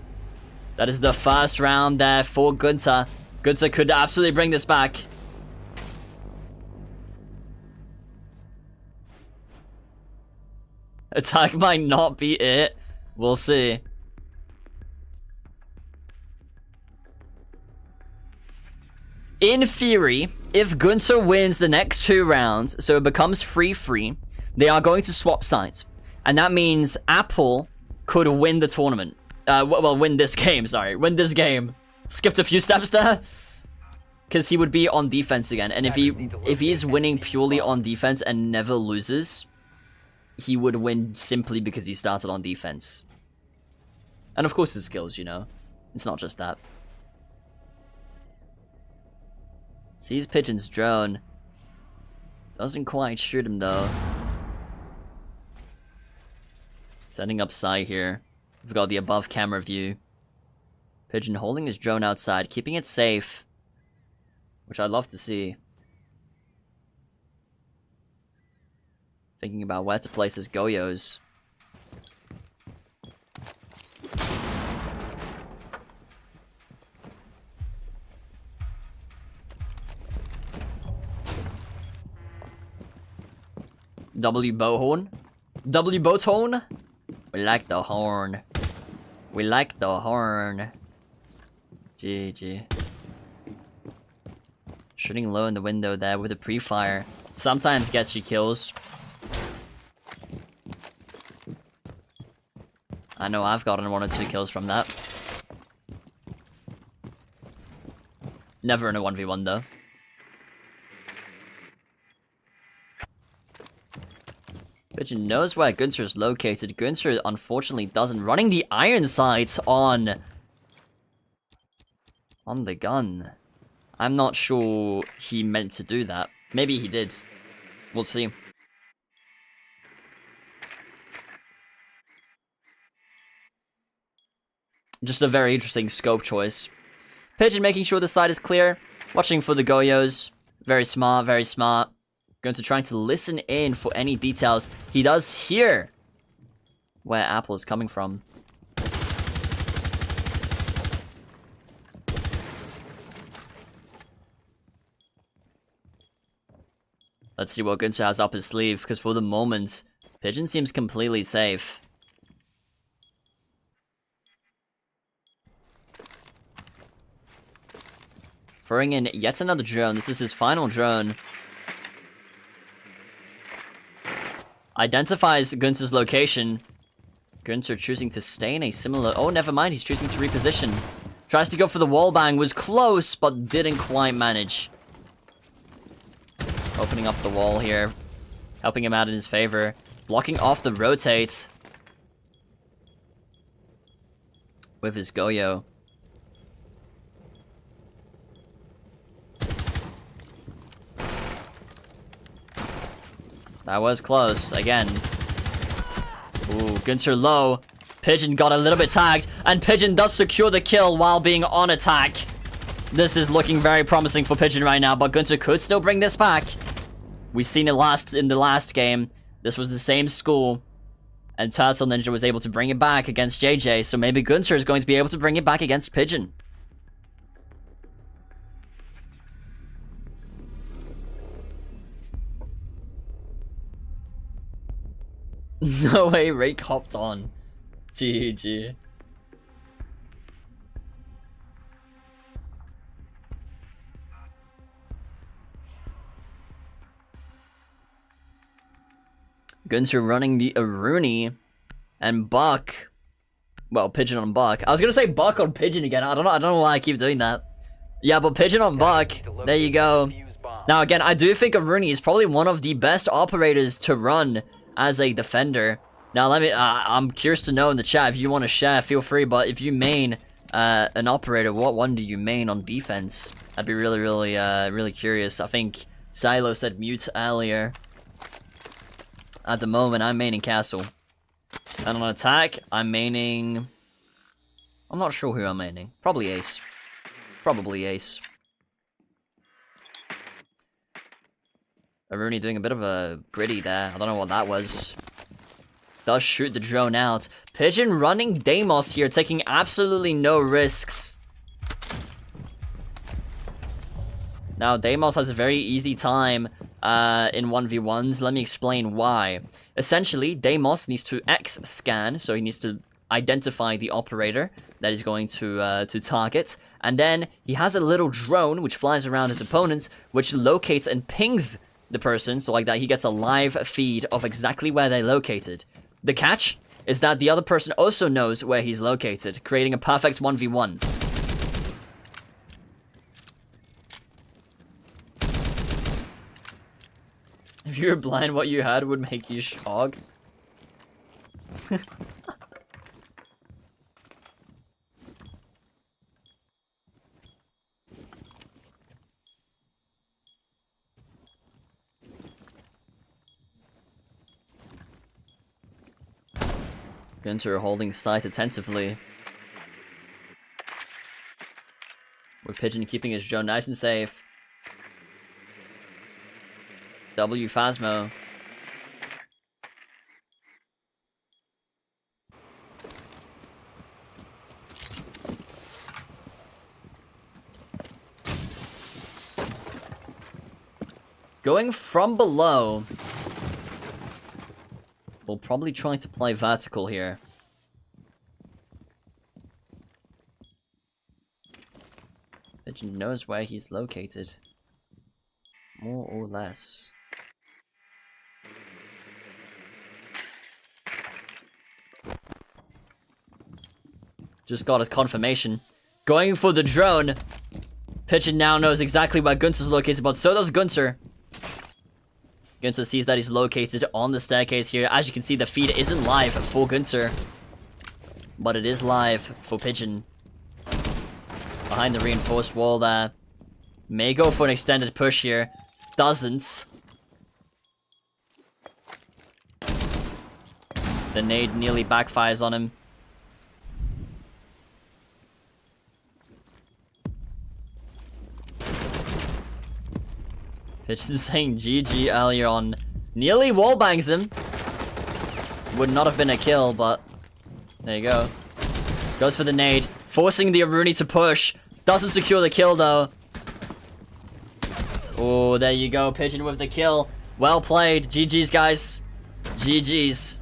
That is the first round there for Gunther. Gunther could absolutely bring this back. Attack might not be it. We'll see. In theory, if Gunther wins the next 2 rounds, so it becomes 3-3, they are going to swap sides. And that means Apple could win the tournament. Well, win this game, sorry. Win this game. Skipped a few steps there. Because he would be on defense again. And if he's winning purely on defense and never loses, he would win simply because he started on defense. And of course his skills, you know. It's not just that. Sees Pigeon's drone. Doesn't quite shoot him though. Setting up Psy here. We've got the above camera view. Pigeon holding his drone outside, keeping it safe. Which I'd love to see. Thinking about where to place his Goyos. W Bowhorn? W Bowtone? We like the horn. We like the horn. GG. Shooting low in the window there with a pre-fire. Sometimes gets you kills. I know I've gotten 1 or 2 kills from that. Never in a 1v1 though. Pigeon knows where Gunther is located. Gunther unfortunately doesn't. Running the iron sights on the gun. I'm not sure he meant to do that. Maybe he did. We'll see. Just a very interesting scope choice. Pigeon making sure the side is clear. Watching for the Goyos. Very smart, very smart. Going to trying to listen in for any details. He does hear where Apple is coming from. Let's see what Gunther has up his sleeve, because for the moment, Pigeon seems completely safe. Throwing in yet another drone. This is his final drone. Identifies Gunther's location. Gunther choosing to stay in a similar... Oh, never mind. He's choosing to reposition. Tries to go for the wallbang. Was close, but didn't quite manage. Opening up the wall here. Helping him out in his favor. Blocking off the rotate. With his Goyo. That was close, again. Ooh, Gunther low. Pigeon got a little bit tagged, and Pigeon does secure the kill while being on attack. This is looking very promising for Pigeon right now, but Gunther could still bring this back. We've seen it in the last game. This was the same school, and Turtle Ninja was able to bring it back against JJ, so maybe Gunther is going to be able to bring it back against Pigeon. No way, Rake hopped on. GG. Gunther running the Aruni. And Buck. Well, Pigeon on Buck. I was gonna say Buck on Pigeon again. I don't know why I keep doing that. Yeah, but Pigeon on Buck. There you go. Now again, I do think Aruni is probably one of the best operators to run as a defender. Now I'm curious to know in the chat if you want to share, feel free, but if you main an operator, what one do you main on defense? I'd be really curious. I think Silo said mute earlier. At the moment, I'm maining Castle. And on attack, I'm maining... I'm not sure who I'm maining. Probably Ace. Probably Ace. Aruni doing a bit of a gritty there. I don't know what that was. Does shoot the drone out. Pigeon running Deimos here, taking absolutely no risks. Now, Deimos has a very easy time in 1v1s. Let me explain why. Essentially, Deimos needs to X-scan, so he needs to identify the operator that is going to target. And then he has a little drone which flies around his opponents, which locates and pings the person, so like that he gets a live feed of exactly where they're located. The catch is that the other person also knows where he's located, creating a perfect 1v1. If you were blind, what you had would make you shocked. Gunther holding sight attentively. With Pigeon keeping his drone nice and safe. W Phasmo. Going from below will probably trying to play vertical here. Pigeon knows where he's located. More or less. Just got his confirmation. Going for the drone. Pigeon now knows exactly where Gunther's located, but so does Gunther. Gunther sees that he's located on the staircase here. As you can see, the feed isn't live for Gunther, but it is live for Pigeon. Behind the reinforced wall there. May go for an extended push here. Doesn't. The nade nearly backfires on him. Pigeon saying GG earlier on. Nearly wallbangs him. Would not have been a kill, but there you go. Goes for the nade, forcing the Aruni to push. Doesn't secure the kill though. Oh, there you go. Pigeon with the kill. Well played. GG's, guys. GG's.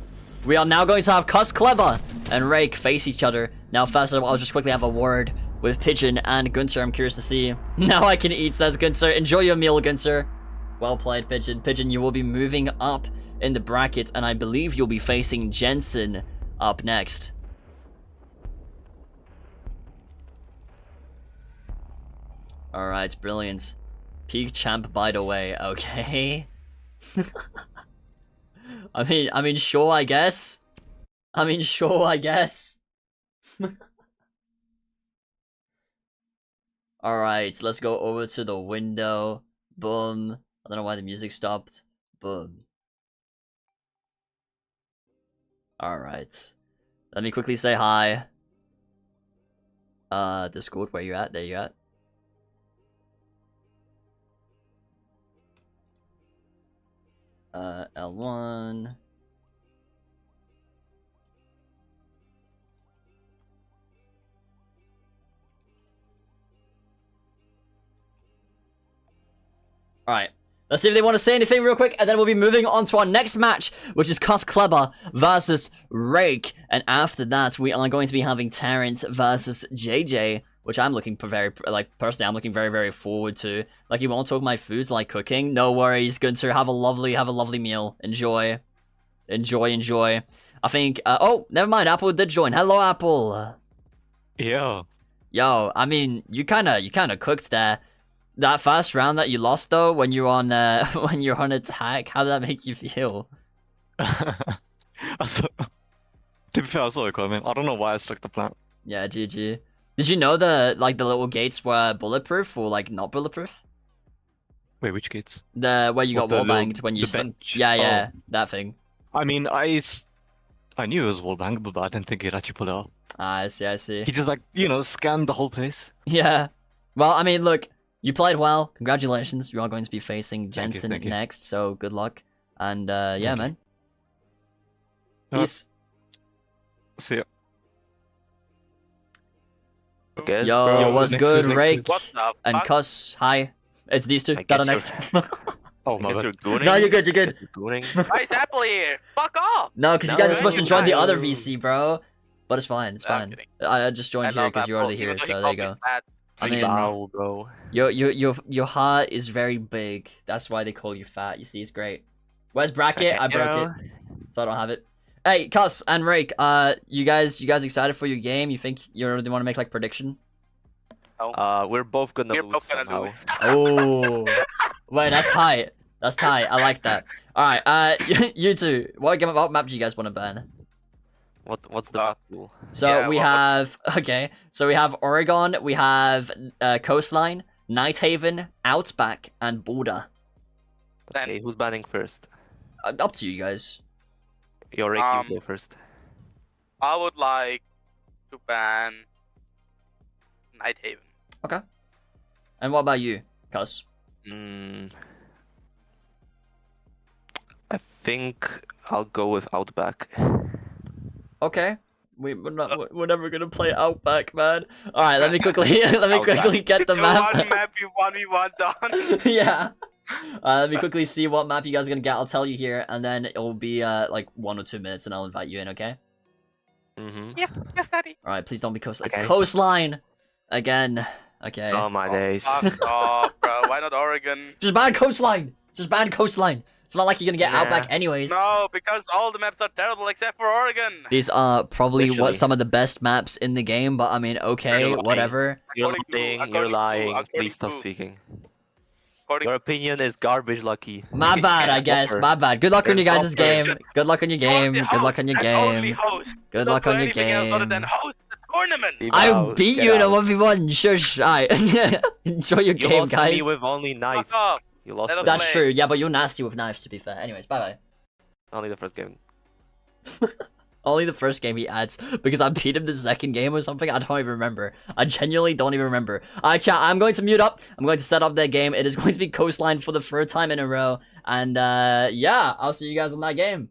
We are now going to have Cuss Clever and Rake face each other. Now, first of all, I'll just quickly have a word with Pigeon and Gunther. I'm curious to see. Now I can eat, says Gunther. Enjoy your meal, Gunther. Well played, Pigeon. Pigeon, you will be moving up in the bracket, and I believe you'll be facing Jensen up next. Alright, brilliant. Peak champ, by the way. Okay. I mean, sure, I guess. Alright, let's go over to the window. Boom. I don't know why the music stopped. Boom. Alright. Let me quickly say hi. Discord, where you at? There you at. L1. Alright, let's see if they want to say anything real quick, and then we'll be moving on to our next match, which is Cuss Clever versus Rake. And after that, we are going to be having Terrence versus JJ, which I'm looking for personally, I'm looking very, very forward to. Like, you won't talk my foods like cooking? No worries, Gunther. Have a lovely meal. Enjoy. Enjoy. I think, oh, never mind, Apple did join. Hello, Apple. Yo. Yo, I mean, you kinda cooked there. That first round that you lost though, when you're on when you're on attack, how did that make you feel? To be fair, I saw it coming. I don't know why I stuck the plant. Yeah, GG. Did you know the little gates were bulletproof or like not bulletproof? Wait, which gates? The where you got wall banged when you the bench. Yeah, Oh. that thing. I mean, I knew it was wall bangable, but I didn't think he'd actually pull it off. I see. He just scanned the whole place. Yeah. Well, I mean, look, you played well. Congratulations. You are going to be facing Jensen thank you. next, so good luck. And yeah, Thank you. man. Alright. Peace. See ya. Guess, Yo, bro. what's next good, who's next Rake? is- What the And fuck? Cuss, hi. It's these two I that are guess next. Oh my Guess god. you're gooning? No, you're good. Gooning? Why is Apple here? Fuck off! No, because you No, guys are supposed to you join the guys- other VC, bro. But it's fine, it's No, I'm fine. kidding. I just joined here love because you're Apple, already here, even though so he there you called go. me fat. I mean, Bow, bro. your heart is very big. That's why they call you fat. You see, it's great. Where's bracket? Okay, I broke it, so I don't have it. Hey, Cuss and Rake, you guys excited for your game? You think you really want to make like prediction? We're both gonna We're lose both gonna somehow. lose. Oh, wait, that's tight. That's tight. I like that. All right, you two, what map do you guys want to ban? What's the battle? So Yeah, we well, have So we have Oregon, we have Coastline, Night Haven, Outback, and Border. Then- Okay, who's banning first? Up to you guys. Your Rick, you go first. I would like to ban Night Haven. And what about you, Cuss? I think I'll go with Outback. Okay. We're never gonna play Outback, man. All right, let me quickly get the The map. one map you 1v1 done. Yeah. Let me quickly see what map you guys are gonna get. I'll tell you here, and then it will be like 1 or 2 minutes, and I'll invite you in. Okay? Mm-hmm. Yes, daddy. All right. Please don't be coastline. Okay. It's coastline again. Okay. Oh my days. Fuck off, bro. Why not Oregon? Just ban coastline. Just ban coastline. It's not like you're gonna get Yeah. Outback anyways. No, because all the maps are terrible except for Oregon. These are probably Literally. what some of the best maps in the game, but I mean, okay, You're lying. whatever. You're According to- lying. You're according to- lying. according Please stop to- speaking. According Your opinion is garbage, Lucky. My bad, I guess. Proper. My bad. Good luck on your You're guys' proper. game. Good luck on your game. Good luck on your Only game. host. Good Don't luck do on your anything else other than game. host the tournament. I Wow, beat get you in a out. 1v1. Shush. Alright. Enjoy your You game, lost to guys. me with only knives. Fuck off. You lost Let with us That's play. true. Yeah, but you're nasty with knives, to be fair. Anyways, bye-bye. only the first game. Only the first game he adds because I beat him the second game or something. I don't even remember. I genuinely don't even remember. Alright, chat. I'm going to mute up. I'm going to set up their game. It is going to be coastline for the third time in a row. And yeah, I'll see you guys on that game.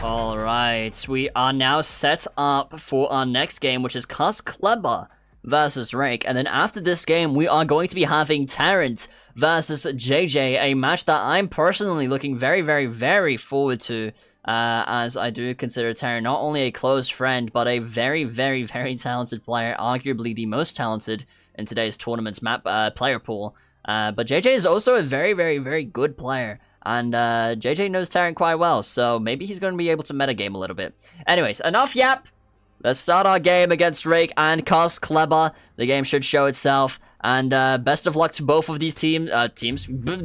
Alright, we are now set up for our next game, which is Cus Kleber versus Rake. And then after this game, we are going to be having Tarrant versus JJ, a match that I'm personally looking very, very, very forward to, as I do consider Tarrant not only a close friend, but a very, very, very talented player, arguably the most talented in today's tournament's map player pool. But JJ is also a very, very, very good player. And JJ knows Tarrant quite well, so maybe he's going to be able to metagame a little bit. Anyways, enough yap! Let's start our game against Rake and Cus Kleber. The game should show itself. And best of luck to both of these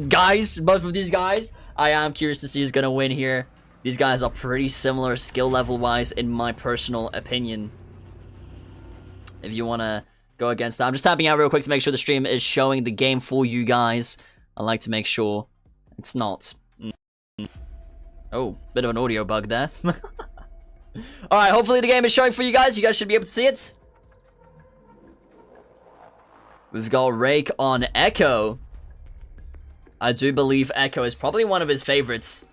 guys, both of these guys. I am curious to see who's going to win here. These guys are pretty similar skill level-wise, in my personal opinion. If you want to go against that. I'm just tapping out real quick to make sure the stream is showing the game for you guys. I like to make sure it's not. Oh, bit of an audio bug there. Alright, hopefully the game is showing for you guys. You guys should be able to see it. We've got Rake on Echo. I do believe Echo is probably one of his favorites.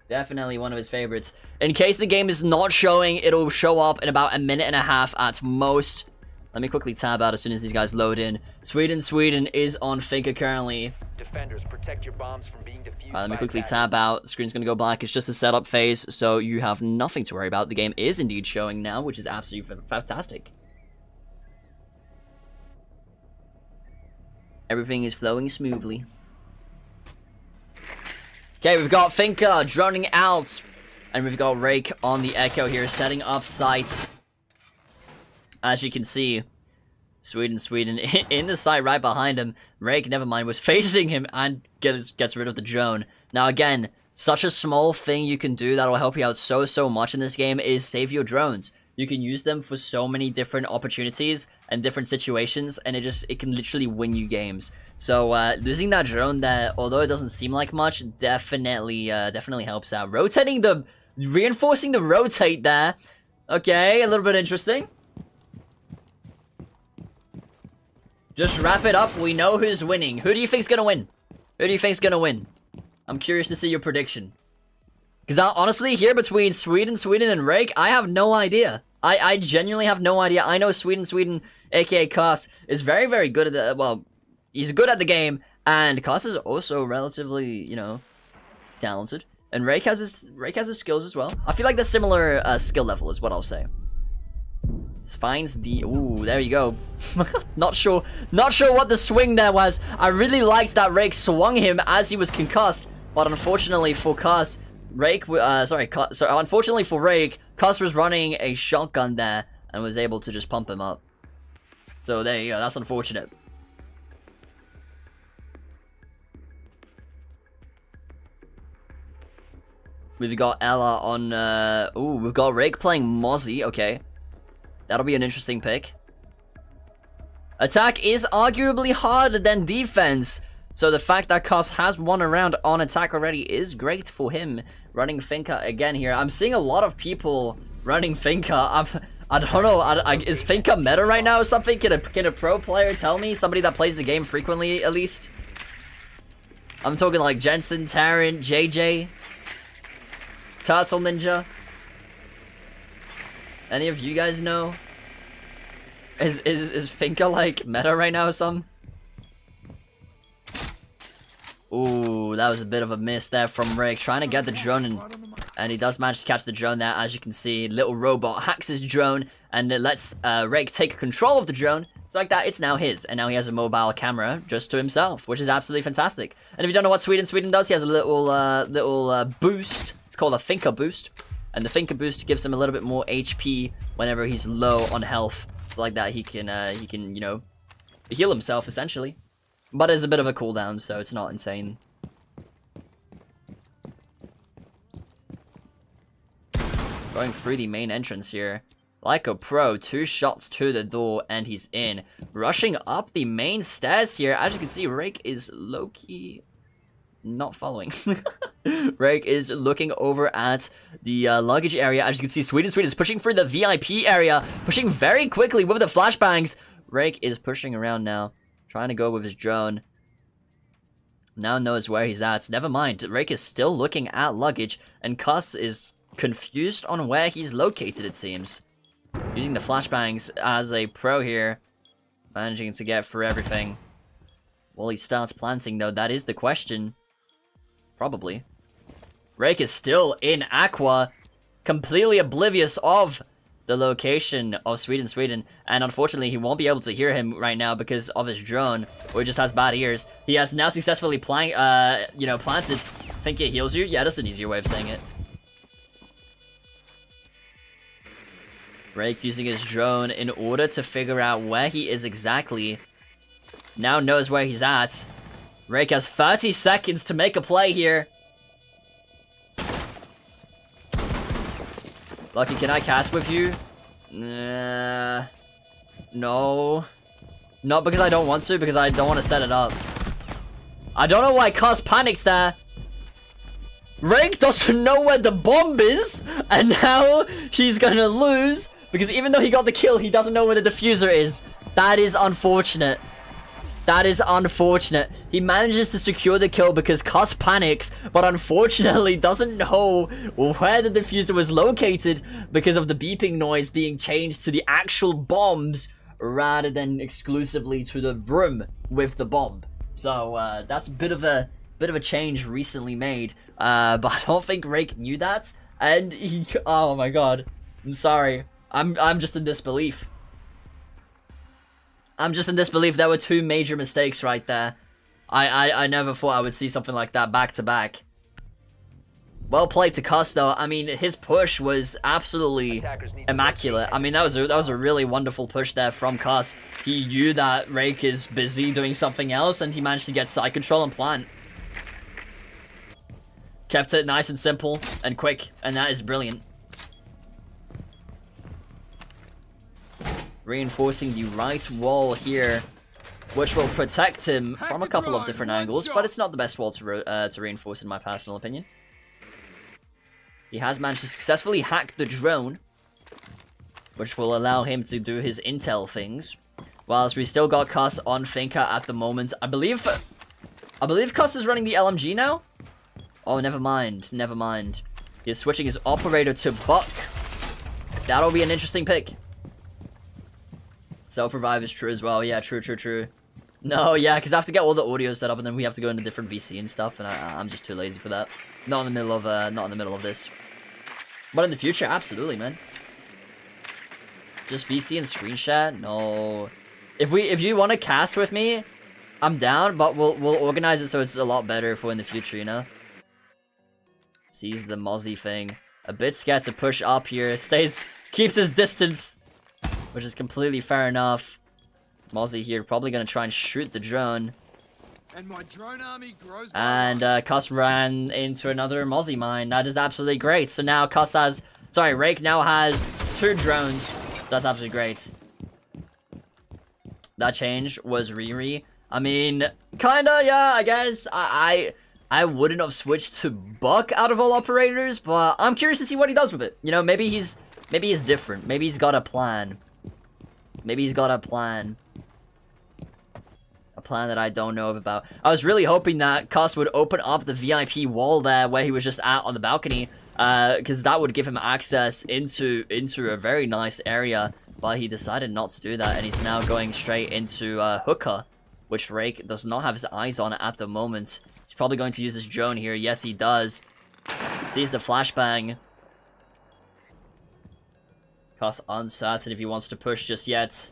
Definitely one of his favorites. In case the game is not showing, it'll show up in about a minute and a half at most. Let me quickly tab out as soon as these guys load in. Sweden is on Finca currently. Defenders, protect your bombs from being defused. Let me by quickly attackers. tab out. Screen's gonna go black. It's just a setup phase, so you have nothing to worry about. The game is indeed showing now, which is absolutely fantastic. Everything is flowing smoothly. Okay, we've got Finca droning out, and we've got Rake on the Echo here, setting up sight. As you can see, Sweden in the site right behind him. Rake, never mind, was facing him and gets rid of the drone. Now again, such a small thing you can do that'll help you out so much in this game is save your drones. You can use them for so many different opportunities and different situations, and it can literally win you games. So losing that drone there, although it doesn't seem like much, definitely helps out. Reinforcing the rotate there. Okay, a little bit interesting. Just wrap it up. We know who's winning. Who do you think's gonna win? Who do you think's gonna win? I'm curious to see your prediction. Because honestly, here between Sweden and Rake, I have no idea. I genuinely have no idea. I know Sweden, aka Cus, is very, very good at the... Well, he's good at the game, And Cuss is also relatively, you know, talented. And Rake has his skills as well. I feel like they're similar skill level is what I'll say. Finds the... Ooh, there you go. Not sure what the swing there was. I really liked that Rake swung him as he was concussed. But unfortunately for Cuss, unfortunately for Rake, Cuss was running a shotgun there and was able to just pump him up. So there you go, that's unfortunate. We've got Ella on, ooh, we've got Rake playing Mozzie, okay. That'll be an interesting pick. Attack is arguably harder than defense. So the fact that Cuss has won a round on attack already is great for him. Running Finka again here. I'm seeing a lot of people running Finka. I don't know. Is Finka meta right now or something? Can a pro player tell me? Somebody that plays the game frequently, at least? I'm talking like Jensen, Tarrant, JJ, Turtle Ninja. Any of you guys know? Is Finka like meta right now or something? Ooh, that was a bit of a miss there from Rick. Trying to get the drone in, and he does manage to catch the drone there. As you can see, little robot hacks his drone, and it lets Rick take control of the drone. So like that, it's now his, and now he has a mobile camera just to himself, which is absolutely fantastic. And if you don't know what Sweden does, he has a little boost. It's called a Finka boost, and the Finka boost gives him a little bit more HP whenever he's low on health. So like that, he can you know, heal himself essentially. But it's a bit of a cooldown, so it's not insane. Going through the main entrance here. Like a pro, 2 shots to the door, and he's in. Rushing up the main stairs here. As you can see, Rake is low-key not following. Rake is looking over at the luggage area. As you can see, Sweden is pushing through the VIP area. Pushing very quickly with the flashbangs. Rake is pushing around now. Trying to go with his drone. Now knows where he's at. Never mind. Rake is still looking at luggage. And Cuss is confused on where he's located, it seems. Using the flashbangs as a pro here. Managing to get through everything. Will he start planting, though? That is the question. Probably. Rake is still in Aqua. Completely oblivious of the location of Sweden, and unfortunately he won't be able to hear him right now because of his drone, or he just has bad ears. He has now successfully planted. Think it heals you? Yeah, that's an easier way of saying it. Rake using his drone in order to figure out where he is exactly. Now knows where he's at. Rake has 30 seconds to make a play here. Lucky, can I cast with you? No. Not because I don't want to, because I don't want to set it up. I don't know why Cuss panics there. Rake doesn't know where the bomb is, and now he's gonna lose, because even though he got the kill, he doesn't know where the diffuser is. That is unfortunate. That is unfortunate. He manages to secure the kill because Cuss panics, but unfortunately doesn't know where the diffuser was located because of the beeping noise being changed to the actual bombs rather than exclusively to the room with the bomb. So that's a bit of a change recently made, but I don't think Rake knew that, and he, oh my god, I'm sorry. I'm just in disbelief. I'm just in disbelief. There were 2 major mistakes right there. I never thought I would see something like that back to back. Well played to Cuss though. I mean, his push was absolutely immaculate. I mean, that was a really wonderful push there from Cuss. He knew that Rake is busy doing something else, and he managed to get side control and plant. Kept it nice and simple and quick, and that is brilliant. Reinforcing the right wall here, which will protect him from a couple of different angles, but it's not the best wall to reinforce in my personal opinion. He has managed to successfully hack the drone, which will allow him to do his intel things, whilst we still got Cuss on Finka at the moment. I believe Cuss is running the LMG now? Oh, never mind. He's switching his operator to Buck. That'll be an interesting pick. Self-revive is true as well. Yeah, true. No, yeah, because I have to get all the audio set up, and then we have to go into different VC and stuff, and I'm just too lazy for that. Not in the middle of this. But in the future, absolutely, man. Just VC and screen chat? No. If you want to cast with me, I'm down, but we'll organize it so it's a lot better for in the future, you know? Sees the Mozzie thing. A bit scared to push up here. Keeps his distance, which is completely fair enough. Mozzie here probably gonna try and shoot the drone. And my drone army grows. And Cuss ran into another Mozzie mine. That is absolutely great. So now Rake now has 2 drones. That's absolutely great. That change was Riri. I mean, kinda, yeah, I guess. I wouldn't have switched to Buck out of all operators, but I'm curious to see what he does with it. You know, maybe he's different. Maybe he's got a plan. Maybe he's got a plan. A plan that I don't know about. I was really hoping that Cuss would open up the VIP wall there where he was just at on the balcony, because that would give him access into a very nice area, but he decided not to do that, and he's now going straight into Hookah, which Rake does not have his eyes on at the moment. He's probably going to use his drone here. Yes, he does. Sees the flashbang. Cuss uncertain if he wants to push just yet.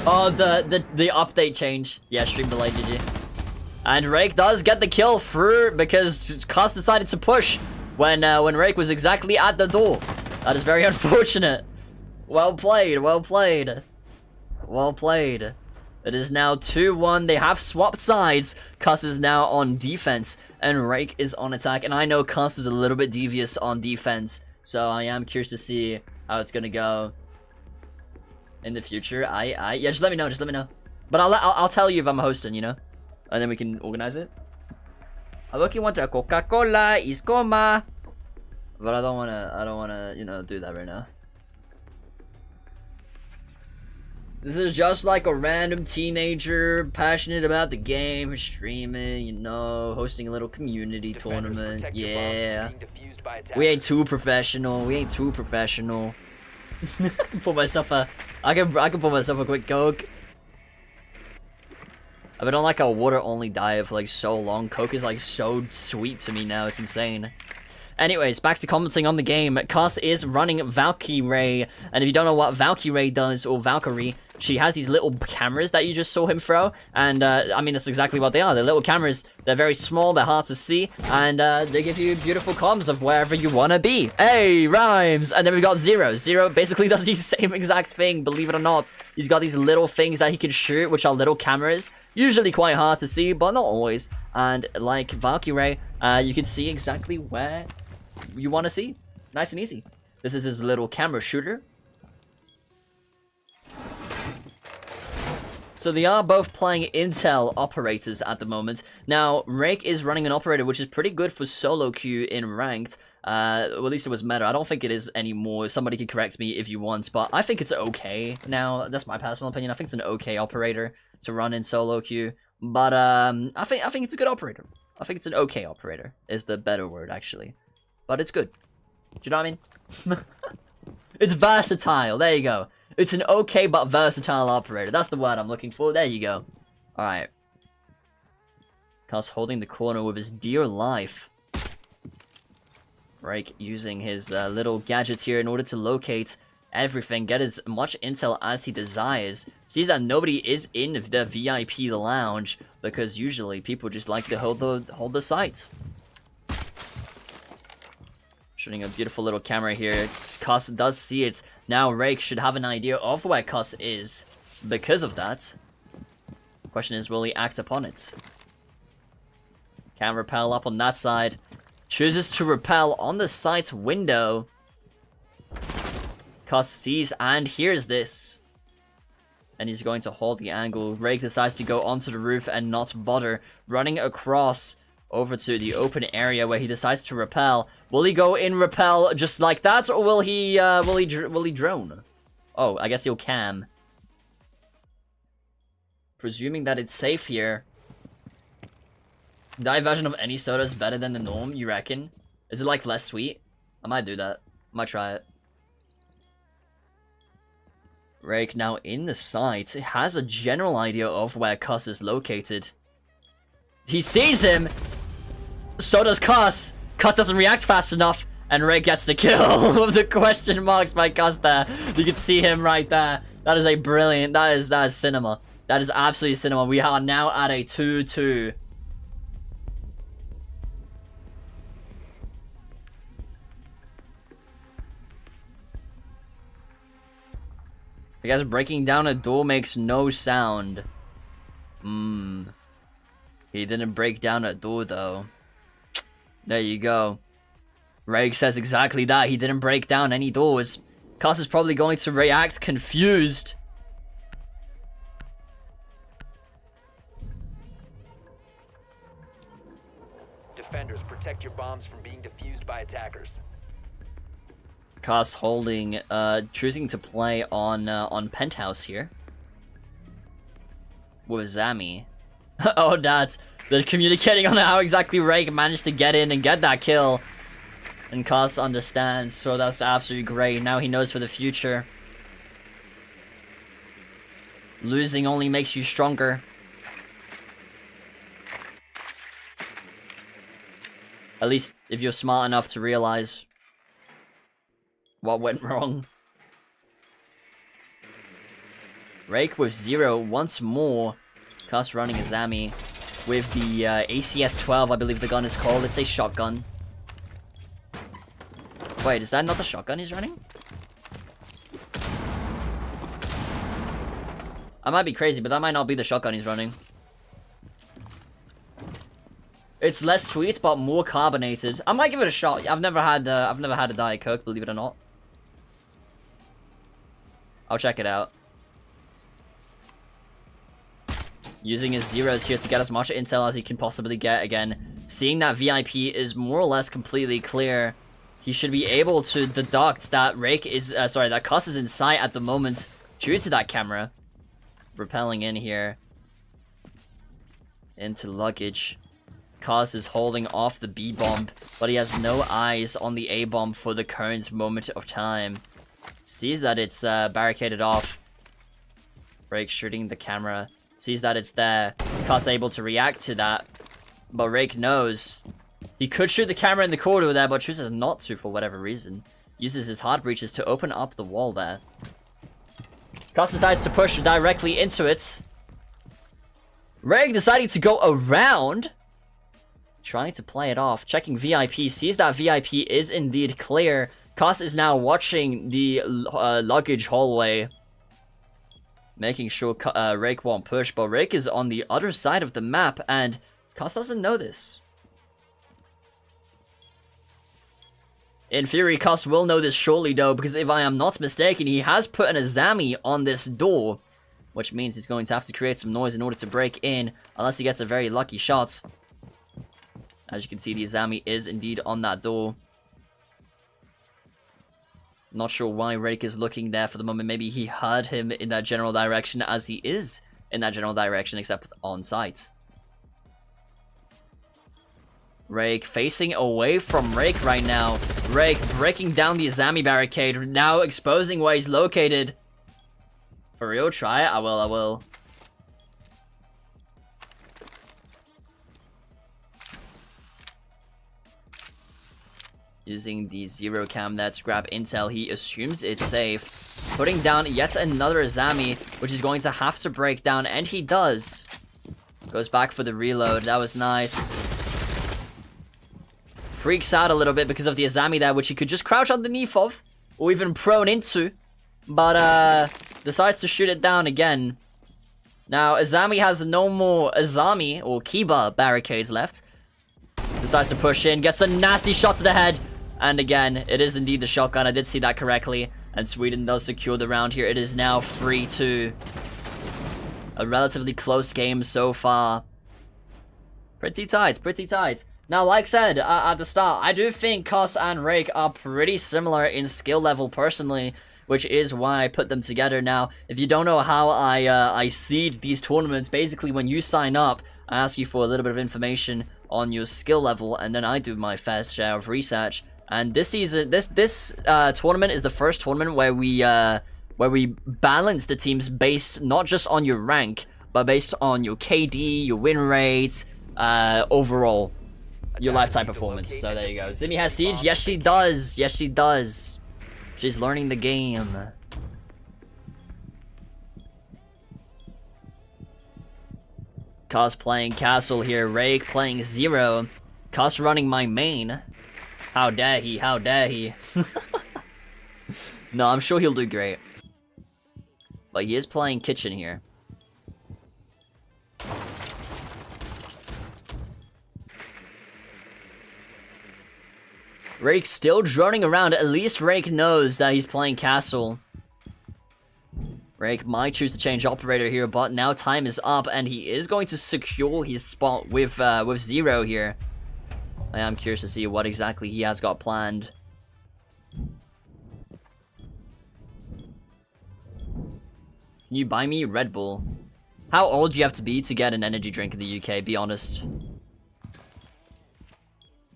Oh, the update change. Yeah, stream delay, GG. And Rake does get the kill through because Cuss decided to push when Rake was exactly at the door. That is very unfortunate. Well played, well played. Well played. It is now 2-1. They have swapped sides. Cuss is now on defense, and Rake is on attack. And I know Cuss is a little bit devious on defense, so I am curious to see how it's gonna go in the future. Yeah, just let me know. But I'll tell you if I'm hosting, you know, and then we can organize it. I look, you want a Coca-Cola, Iscoma, but I don't wanna, you know, do that right now. This is just like a random teenager passionate about the game, streaming, you know, hosting a little community tournament. Yeah. We ain't too professional. I can pour myself a quick Coke. I've been on like a water-only diet for like so long. Coke is like so sweet to me now. It's insane. Anyways, back to commenting on the game. Cuss is running Valkyrie, and if you don't know what Valkyrie does, or Valkyrie, she has these little cameras that you just saw him throw, and I mean, that's exactly what they are. They're little cameras. They're very small, they're hard to see, and they give you beautiful comms of wherever you want to be. Hey, rhymes! And then we've got Zero. Zero basically does the same exact thing, believe it or not. He's got these little things that he can shoot, which are little cameras. Usually quite hard to see, but not always. And like Valkyrie, you can see exactly where you want to see. Nice and easy. This is his little camera shooter. So they are both playing Intel operators at the moment. Now, Rake is running an operator, which is pretty good for solo queue in ranked. Well, at least it was meta. I don't think it is anymore. Somebody can correct me if you want, but I think it's okay now. That's my personal opinion. I think it's an okay operator to run in solo queue. But I think it's a good operator. I think it's an okay operator is the better word, actually. But it's good. Do you know what I mean? It's versatile. There you go. It's an okay but versatile operator. That's the word I'm looking for. There you go. Alright. Cuss holding the corner with his dear life. Rake using his little gadgets here in order to locate everything. Get as much intel as he desires. Sees that nobody is in the VIP lounge, because usually people just like to hold the site. Shooting a beautiful little camera here. Cuss does see it. Now Rake should have an idea of where Cuss is because of that. Question is, will he act upon it? Can repel up on that side. Chooses to repel on the site window. Cuss sees and hears this. And he's going to hold the angle. Rake decides to go onto the roof and not bother. Running across over to the open area where he decides to repel. Will he go in repel just like that, or will he drone? Oh, I guess he'll cam. Presuming that it's safe here. Diet version of any soda is better than the norm, you reckon? Is it like less sweet? I might do that. I might try it. Rake now in the site has a general idea of where Cuss is located. He sees him. So does Cuss. Cuss doesn't react fast enough, and Rake gets the kill with the question marks by Cuss there. You can see him right there. That is a brilliant. That is cinema. That is absolutely cinema. We are now at a 2-2. I guess breaking down a door makes no sound. He didn't break down a door though. There you go. Rake says exactly that. He didn't break down any doors. Cuss is probably going to react confused. Defenders, protect your bombs from being defused by attackers. Cuss holding, choosing to play on Penthouse here. With Zami. Oh, that's... They're communicating on how exactly Rake managed to get in and get that kill. And Cuss understands, so that's absolutely great. Now he knows for the future. Losing only makes you stronger. At least if you're smart enough to realize what went wrong. Rake with 0 once more. Cuss running a Zami with the ACS-12, I believe the gun is called. It's a shotgun. Wait, is that not the shotgun he's running? I might be crazy, but that might not be the shotgun he's running. It's less sweet, but more carbonated. I might give it a shot. I've never had a Diet Coke, believe it or not. I'll check it out. Using his zeros here to get as much intel as he can possibly get again. Seeing that VIP is more or less completely clear, he should be able to deduct that Rake is, that Cuss is in sight at the moment due to that camera. Repelling in here. Into luggage. Cuss is holding off the B bomb, but he has no eyes on the A bomb for the current moment of time. Sees that it's barricaded off. Rake shooting the camera. Sees that it's there. Cuss able to react to that. But Rake knows. He could shoot the camera in the corridor there, but chooses not to for whatever reason. Uses his heart breaches to open up the wall there. Cuss decides to push directly into it. Rake deciding to go around. Trying to play it off. Checking VIP. Sees that VIP is indeed clear. Cuss is now watching the luggage hallway. Making sure Rake won't push, but Rake is on the other side of the map, and Cuss doesn't know this. In theory, Cuss will know this shortly, though, because if I am not mistaken, he has put in a Zami on this door, which means he's going to have to create some noise in order to break in, unless he gets a very lucky shot. As you can see, the Zami is indeed on that door. Not sure why Rake is looking there for the moment. Maybe he heard him in that general direction, as he is in that general direction, except on site. Rake facing away from Rake right now. Rake breaking down the Zami barricade, now exposing where he's located. For real, try it? I will. Using the zero cam there to grab intel, he assumes it's safe. Putting down yet another Zami, which is going to have to break down, and he does. Goes back for the reload, that was nice. Freaks out a little bit because of the Azami there, which he could just crouch underneath of, or even prone into. But, decides to shoot it down again. Now, Azami has no more Azami, or Kiba, barricades left. Decides to push in, gets a nasty shot to the head. And again, it is indeed the shotgun. I did see that correctly. And Sweden does secure the round here. It is now 3-2. A relatively close game so far. Pretty tight, pretty tight. Now, like said at the start, I do think Cuss and Rake are pretty similar in skill level personally, which is why I put them together. Now, if you don't know how I seed these tournaments, basically when you sign up, I ask you for a little bit of information on your skill level, and then I do my fair share of research. And this season, this tournament is the first tournament where where we balance the teams based not just on your rank, but based on your KD, your win rates, overall, your lifetime performance. So there you go. Zimmy has Siege? Yes, she does. Yes, she does. She's learning the game. Cos playing Castle here. Rake playing Zero. Cos running my main. How dare he? How dare he? No, I'm sure he'll do great. But he is playing Kitchen here. Rake still droning around. At least Rake knows that he's playing Castle. Rake might choose to change operator here, but now time is up, and he is going to secure his spot with Zero here. I am curious to see what exactly he has got planned. Can you buy me Red Bull? How old do you have to be to get an energy drink in the UK? Be honest.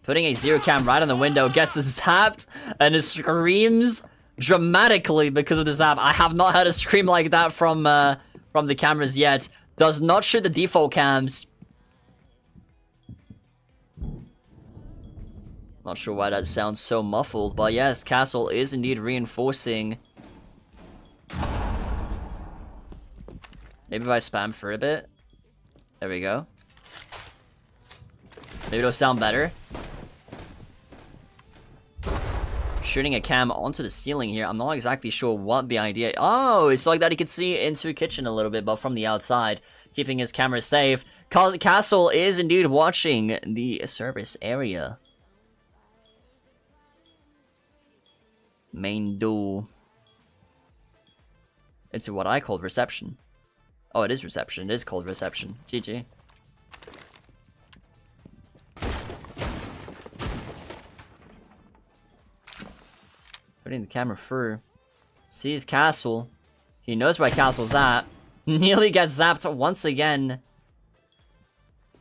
Putting a Zero cam right on the window gets us zapped, and it screams dramatically because of the zap. I have not heard a scream like that from the cameras yet. Does not shoot the default cams. Not sure why that sounds so muffled, but yes, Castle is indeed reinforcing. Maybe if I spam for a bit. There we go. Maybe it'll sound better. Shooting a cam onto the ceiling here. I'm not exactly sure what the idea. Oh, it's like that he could see into Kitchen a little bit, but from the outside, keeping his camera safe. Castle is indeed watching the service area. Main door. Into what I called reception. Oh, it is reception. It is called reception. GG. Putting the camera through. Sees Castle. He knows where Castle's at. Nearly gets zapped once again.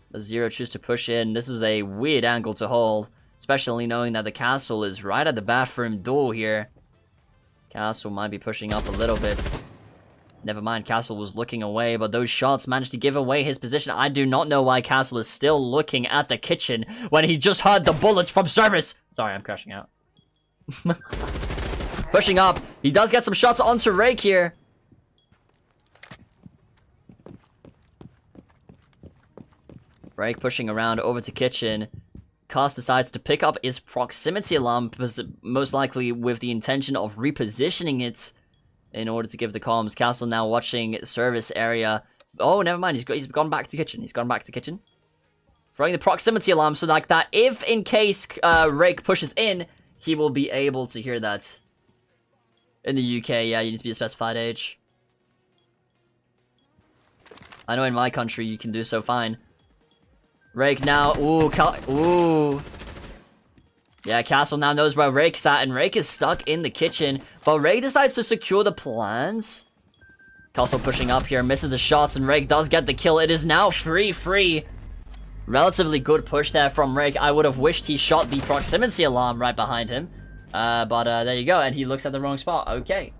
The Zero chooses to push in. This is a weird angle to hold. Especially knowing that the Castle is right at the bathroom door here. Castle might be pushing up a little bit. Never mind, Castle was looking away, but those shots managed to give away his position. I do not know why Castle is still looking at the kitchen when he just heard the bullets from service. Sorry, I'm crashing out. Pushing up. He does get some shots onto Rake here. Rake pushing around over to kitchen. Cos decides to pick up his proximity alarm, most likely with the intention of repositioning it in order to give the comms. Castle now watching service area. Oh, never mind. He's gone back to kitchen. He's gone back to kitchen. Throwing the proximity alarm so like that if in case Rake pushes in, he will be able to hear that. In the UK, yeah, you need to be a specified age. I know in my country you can do so fine. Rake now, ooh. Yeah, Castle now knows where Rake's at, and Rake is stuck in the kitchen. But Rake decides to secure the plans. Castle pushing up here, misses the shots, and Rake does get the kill. It is now free. Relatively good push there from Rake. I would have wished he shot the proximity alarm right behind him. But there you go, and he looks at the wrong spot. Okay.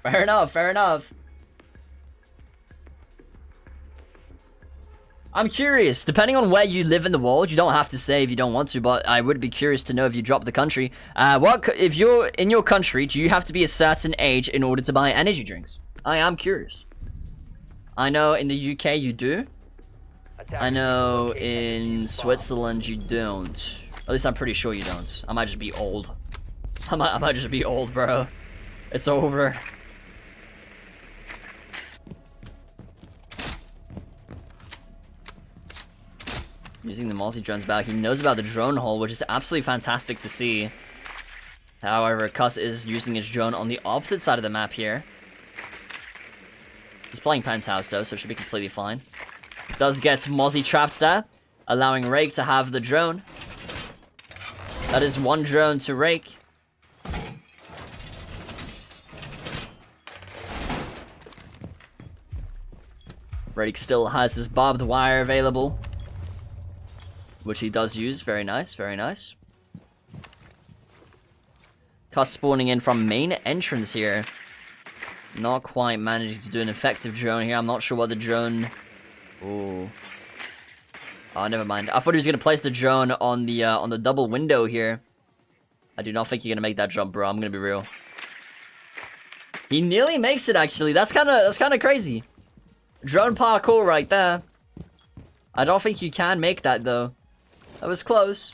Fair enough. I'm curious, depending on where you live in the world, you don't have to say if you don't want to, but I would be curious to know if you drop the country. If you're in your country, do you have to be a certain age in order to buy energy drinks? I am curious. I know in the UK you do. I know in Switzerland you don't. At least I'm pretty sure you don't. I might just be old. I might just be old, bro. It's over. Using the multi-drones back. He knows about the drone hole, which is absolutely fantastic to see. However, Cuss is using his drone on the opposite side of the map here. He's playing Penthouse though, so it should be completely fine. Does get Mozzie trapped there, allowing Rake to have the drone. That is one drone to Rake. Rake still has his barbed wire available. which he does use. Very nice, very nice. Cuss spawning in from main entrance here. Not quite managing to do an effective drone here. I'm not sure what the drone... Ooh. Oh, never mind. I thought he was gonna place the drone on the double window here. I do not think you're gonna make that jump, bro. I'm gonna be real. He nearly makes it, actually. That's kind of crazy. Drone parkour right there. I don't think you can make that, though. That was close.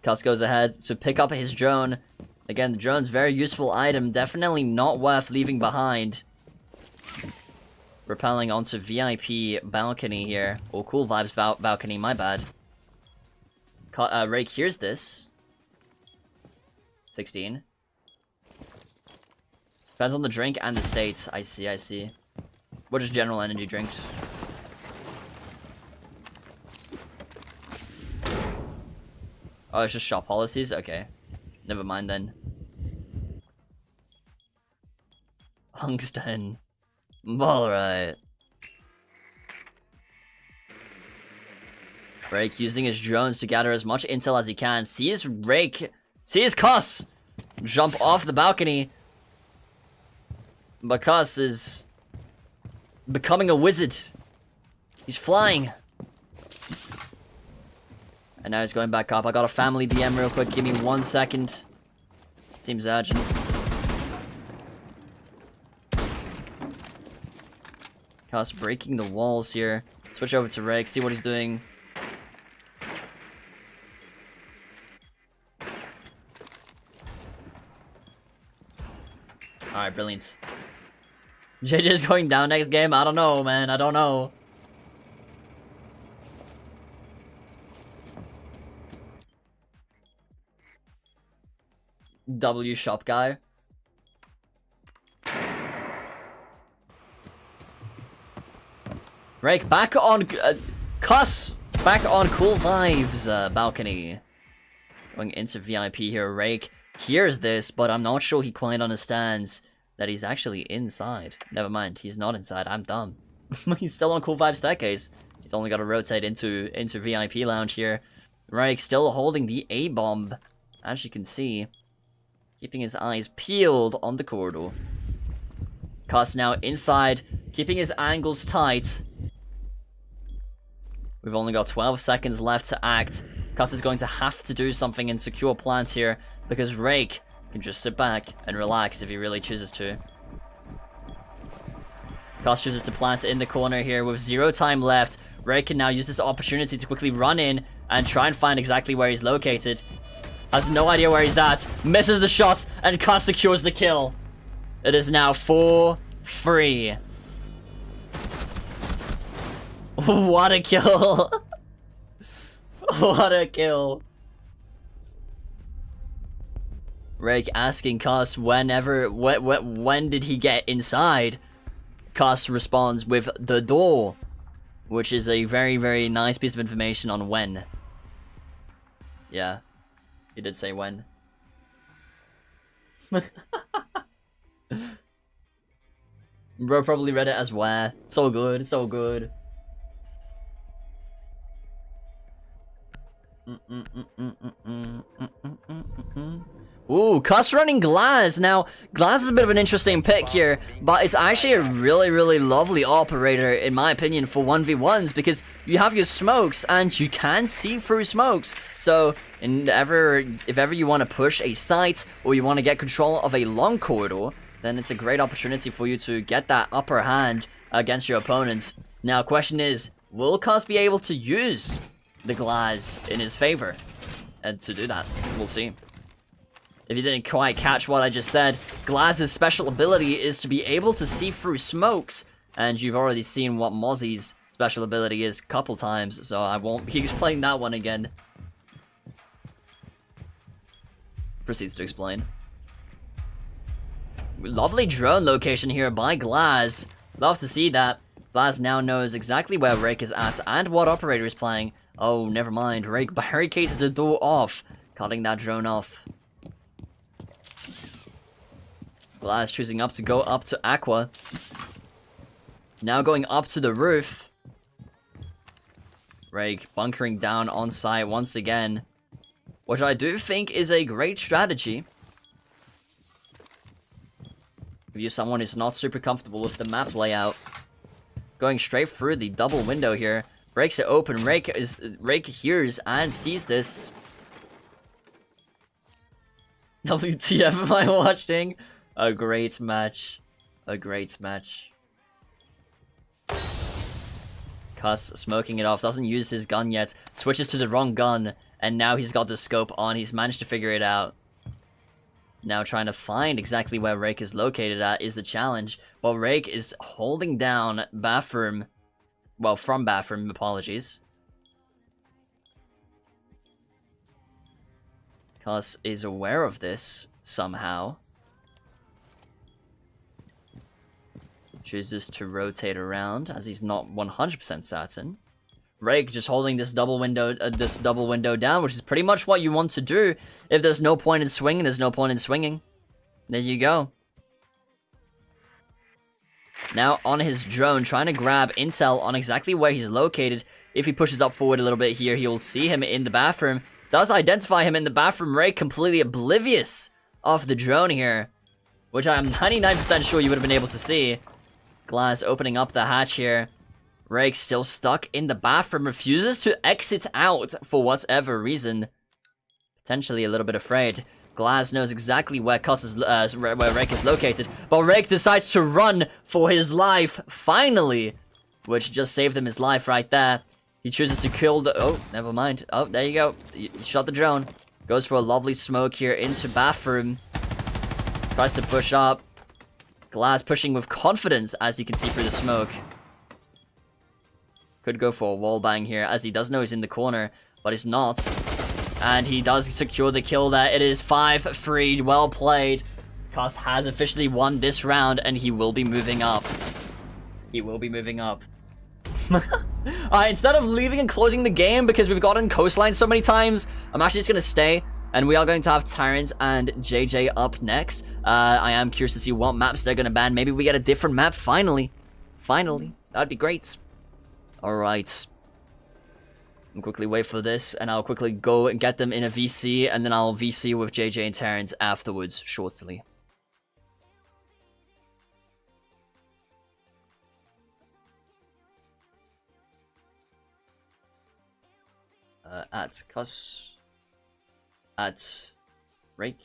Cuss goes ahead to pick up his drone. Again, the drone's very useful item. Definitely not worth leaving behind. Rappelling onto VIP balcony here. Or Cool Vibes balcony, my bad. Rake hears this. 16. Depends on the drink and the state. I see, I see. What is general energy drinks? Oh, it's just shop policies? Okay. Never mind then. Tungsten. Alright. Rake using his drones to gather as much intel as he can. Sees Cuss jump off the balcony. But Cuss is becoming a wizard. He's flying. And now he's going back up. I got a family DM real quick. Give me 1 second. Seems urgent. Cuss breaking the walls here. Switch over to Rake. See what he's doing. Alright, brilliant. JJ's going down next game? I don't know, man. I don't know. W shop guy. Rake back on Cuss back on Cool Vibes balcony. Going into VIP here. Rake hears this, but I'm not sure he quite understands that he's actually inside. Never mind, he's not inside. I'm dumb. He's still on Cool Vibes staircase. He's only got to rotate into VIP lounge here. Rake still holding the A bomb, as you can see. Keeping his eyes peeled on the corridor. Cuss now inside, keeping his angles tight. We've only got 12 seconds left to act. Cuss is going to have to do something and secure plants here, because Rake can just sit back and relax if he really chooses to. Cuss chooses to plant in the corner here with 0 time left. Rake can now use this opportunity to quickly run in and try and find exactly where he's located. Has no idea where he's at. Misses the shot, and Cuss secures the kill. It is now 4-3. What a kill. What a kill. Rake asking Cuss when did he get inside? Cuss responds with the door, which is a very, very nice piece of information on when. Yeah, he did say when. Bro probably read it as where. So good, so good. Ooh, Cuss running Glass. Now, Glass is a bit of an interesting pick here, but it's actually a really, really lovely operator, in my opinion, for 1v1s, because you have your smokes, and you can see through smokes. So, if ever you want to push a site, or you want to get control of a long corridor, then it's a great opportunity for you to get that upper hand against your opponents. Now, question is, will Cuss be able to use the Glass in his favor? And to do that, we'll see. If you didn't quite catch what I just said, Glass's special ability is to be able to see through smokes, and you've already seen what Mozzie's special ability is a couple times, so I won't be explaining that one again. Proceeds to explain. Lovely drone location here by Glass. Love to see that. Glass now knows exactly where Rake is at and what operator is playing. Oh, never mind. Rake barricades the door off, cutting that drone off. Glass choosing to go up to Aqua. Now going up to the roof. Rake bunkering down on site once again, which I do think is a great strategy. If you're someone who's not super comfortable with the map layout, going straight through the double window here, breaks it open. Rake hears and sees this. WTF am I watching? A great match. A great match. Cuss smoking it off, doesn't use his gun yet, switches to the wrong gun, and now he's got the scope on. He's managed to figure it out. Now trying to find exactly where Rake is located at is the challenge. But Rake is holding down Bathroom. Well, from Bathroom, apologies. Cuss is aware of this somehow. Chooses to rotate around as he's not 100% certain. Rake just holding this double window down, which is pretty much what you want to do. If there's no point in swinging, there's no point in swinging. There you go. Now on his drone, trying to grab intel on exactly where he's located. If he pushes up forward a little bit here, he'll see him in the bathroom. Does identify him in the bathroom. Rake completely oblivious of the drone here, which I'm 99% sure you would have been able to see. Glass opening up the hatch here. Rake still stuck in the bathroom, refuses to exit out for whatever reason. Potentially a little bit afraid. Glass knows exactly where where Rake is located, but Rake decides to run for his life, finally, which just saved him his life right there. He chooses to kill the... Oh, never mind. Oh, there you go. He shot the drone. Goes for a lovely smoke here into bathroom. Tries to push up. Glass pushing with confidence as he can see through the smoke. Could go for a wall bang here as he does know he's in the corner, but he's not. And he does secure the kill there. It is 5-3. Well played. Cuss has officially won this round and he will be moving up. He will be moving up. Alright, instead of leaving and closing the game because we've gotten coastline so many times, I'm actually just going to stay. And we are going to have Terrence and JJ up next. I am curious to see what maps they're going to ban. Maybe we get a different map finally. Finally. That'd be great. Alright. I'll quickly wait for this, and I'll quickly go and get them in a VC, and then I'll VC with JJ and Terrence afterwards, shortly. At Cuss. At Rake.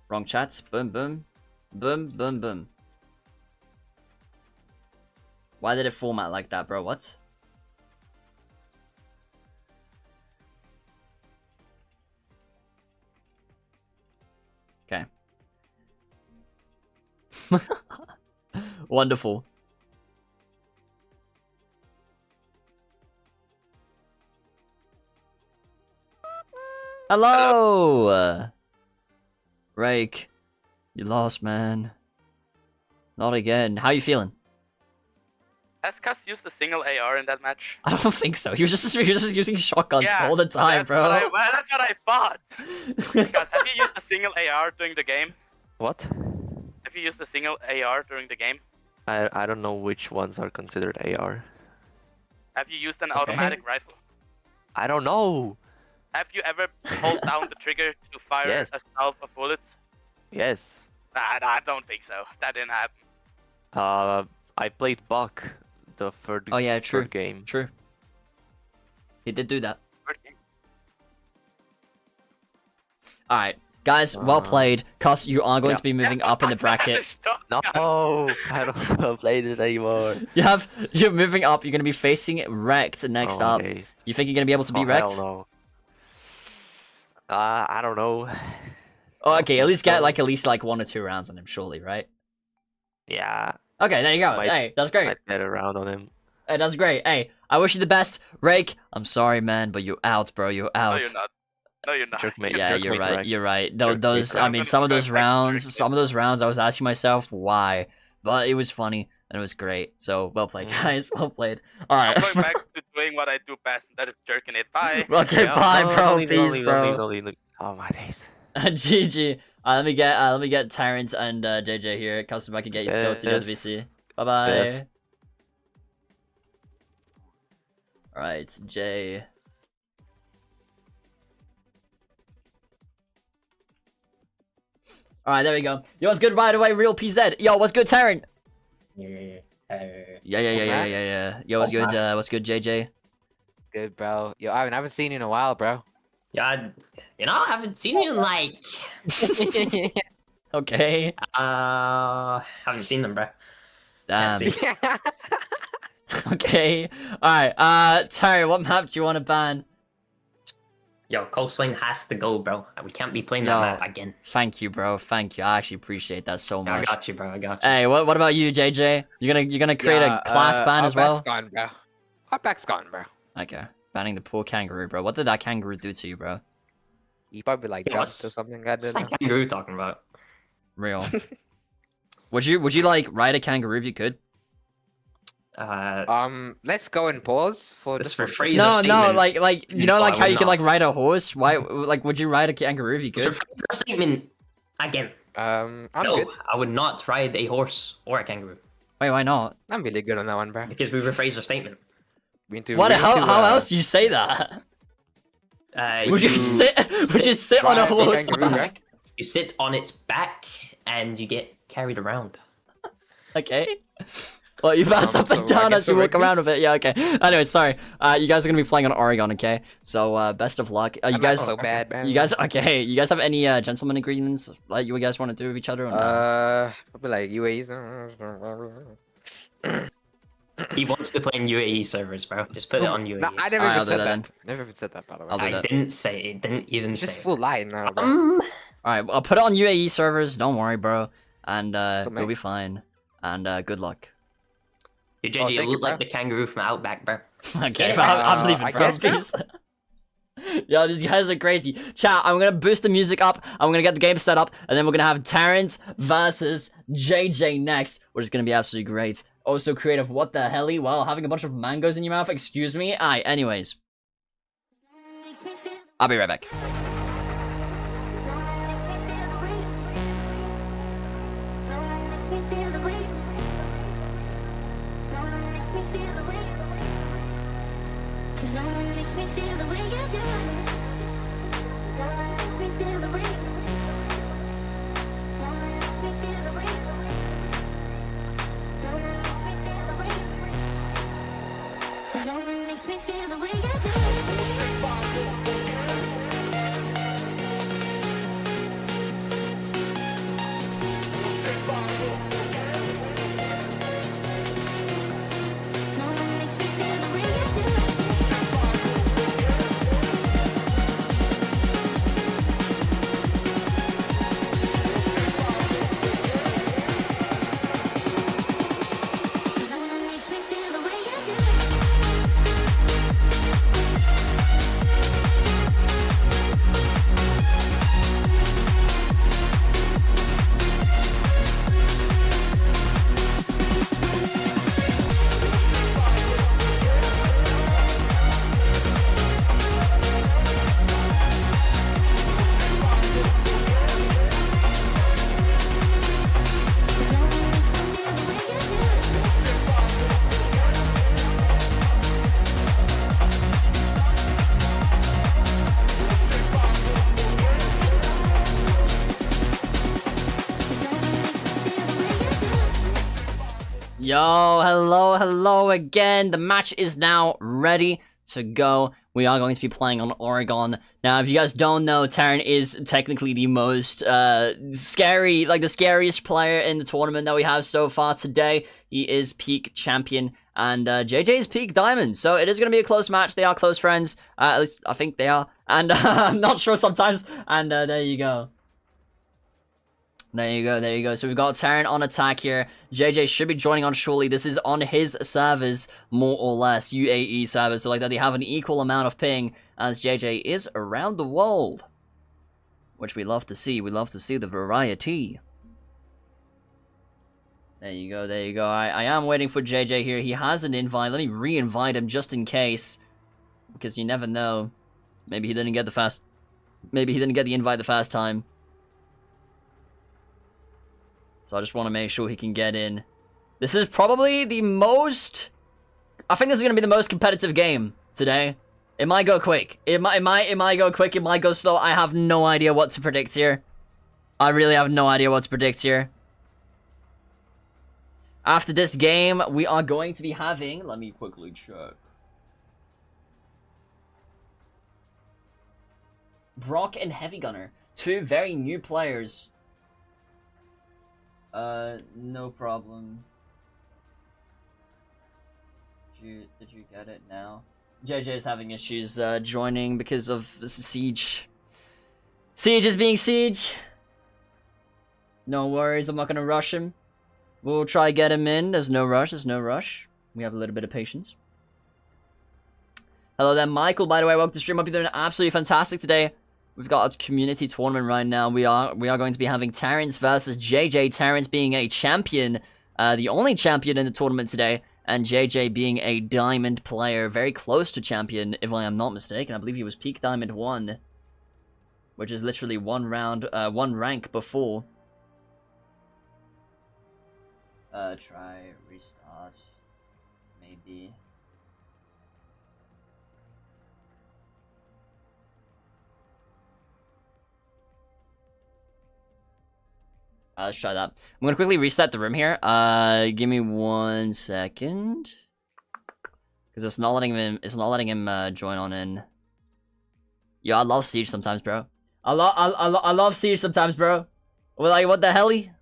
Wrong chats. Boom, boom. Boom, boom, boom. Why did it format like that, bro? What? Okay. Wonderful. Hello! Rake. You lost, man. Not again. How you feeling? Has Cuss used the single AR in that match? I don't think so. He was just using shotguns all the time, bro. That's what I thought. Cuss, have you used the single AR during the game? What? Have you used the single AR during the game? I don't know which ones are considered AR. Have you used an automatic rifle? I don't know. Have you ever pulled down the trigger to fire a salve of bullets? Yes. I don't think so. That didn't happen. I played Buck the third game. True. He did do that. Alright, guys, well played. Cuss, you are going to be moving up in the bracket. No, I don't want to play this anymore. You're moving up. You're going to be facing Wrecked next up. You think you're going to be able to beat Wrecked? Hell no. I don't know. Oh, okay, at least get at least 1 or 2 rounds on him, surely, right? Yeah. Okay, there you go. Hey, that's great. Might get a round on him. Hey, that's great. Hey, I wish you the best. Rake, I'm sorry, man, but you're out, bro. You're out. No, you're not. No, you're not. Jerkmate, Yeah, jerkmate, you're right. right? You're right. Jerkmate, Those, right? I mean, some of those rounds, I was asking myself why, but it was funny and it was great. So well played, guys. Well played. All right. I'm going back to doing what I do best, and that is jerking it. Bye. Okay, bye, bro. Peace, bro. Oh my days. GG. Let me get Terrence and JJ here. Custom, I can get you to go to the VC. Bye-bye. Yes. Alright, Jay. Alright, there we go. Yo, what's good right away, Real PZ? Yo, what's good, Taryn? Yeah. Yo, what's good, JJ? Good, bro. Yo, I haven't seen you in a while, bro. Yeah, I haven't seen you in like. Okay. Haven't seen them, bro. Damn. Can't see. Okay. Alright, Taryn, what map do you want to ban? Yo, Coastline has to go, bro. We can't be playing Yo. that map again. Thank you, bro. Thank you. I actually appreciate that so I much. got you, bro. I got you. Hey, what about you, JJ? You're gonna create a class ban as well? Our back's gone, bro. Our back's gone, bro. Okay. Banning the poor kangaroo, bro. What did that kangaroo do to you, bro? He probably like Yo, jumped or what's- something. I What's don't that know. kangaroo talking about? Real. Would you like ride a kangaroo if you could? Let's go and pause for This this for one. phrase No, of no, statement. like you know, No, like I how would you can not. like ride a horse. Why, like, would you ride a kangaroo if you For could? phrase of statement again. I'm No, good. I would not ride a horse or a kangaroo Wait, why not? I'm really good on that one, bro. because we rephrased our statement. We need to, What? we need How to, else do you say that? Would you sit? Would you sit on a ride a horse kangaroo, right? back? You sit on its back and you get carried around. Okay. Well, you bounce up and so I down guess as you we're walk good. around with it. Yeah, okay. Anyway, sorry. You guys are gonna be playing on Oregon, okay? So, best of luck. You I'm not guys, so bad, man. you guys, okay? You guys have any gentleman agreements like you guys want to do with each other? Or no? Probably like UAEs. He wants to play in UAE servers, bro. Just put it on UAE. No, I never Alright, even I'll do said that that. then. Never even said that, by the way. I'll do I that. didn't say it. Didn't even Just say full lie now, it. bro. All right, I'll put it on UAE servers. Don't worry, bro. And Good, you'll mate. be fine. And good luck. You Oh, JJ, you thank look you, like bro. the kangaroo from Outback, bro. Okay, it, I'm leaving, I bro. guess, bro. Peace. Yo, these guys are crazy. Chat, I'm gonna boost the music up. I'm gonna get the game set up, and then we're gonna have Terrence versus JJ next, which is gonna be absolutely great. Also creative. What the helly? Wow, having a bunch of mangoes in your mouth. Excuse me. Aye. Anyways, I'll be right back. Cause no one makes me feel the way you do. No one makes me feel the way. No one makes me feel the way. No one makes me feel the way. No one makes me feel the way you do. No one makes me feel the way you do. No one makes me feel the way you do. Cause no one makes me feel the way you do. Cause no one makes me feel the way you do. Yo, hello again. The match is now ready to go. We are going to be playing on Oregon. Now, if you guys don't know, Taryn is technically the most scary, like the scariest player in the tournament that we have so far today. He is peak champion, and JJ is peak diamond. So it is going to be a close match. They are close friends. At least I think they are. And I'm not sure sometimes. And there you go. There you go. So we've got Taryn on attack here. JJ should be joining on shortly. This is on his servers, more or less, UAE servers. So like that, they have an equal amount of ping as JJ is around the world. Which we love to see. We love to see the variety. There you go. I am waiting for JJ here. He has an invite. Let me re-invite him just in case. Because you never know. Maybe he didn't get the invite the first time. So I just want to make sure he can get in. This is probably the most... I think this is going to be the most competitive game today. It might go quick. It might go quick. It might go slow. I have no idea what to predict here. I really have no idea what to predict here. After this game, we are going to be having... Let me quickly check. Brock and Heavy Gunner. Two very new players. No problem. Did you get it now? JJ is having issues joining because of Siege. Siege is being Siege. No worries, I'm not gonna rush him. We'll try get him in. There's no rush, there's no rush. We have a little bit of patience. Hello there, Michael. By the way, welcome to the stream. Hope you're doing absolutely fantastic today. We've got a community tournament right now. We are going to be having Terrence versus JJ. Terrence being a champion, the only champion in the tournament today. And JJ being a diamond player, very close to champion, if I am not mistaken. I believe he was peak diamond 1, which is literally one rank before. Try restart, maybe. Let's try that. I'm gonna quickly reset the room here. Give me 1 second, because it's not letting him. It's not letting him join on in. Yo, I love Siege sometimes, bro. I love Siege sometimes, bro. Well, like, what the helly?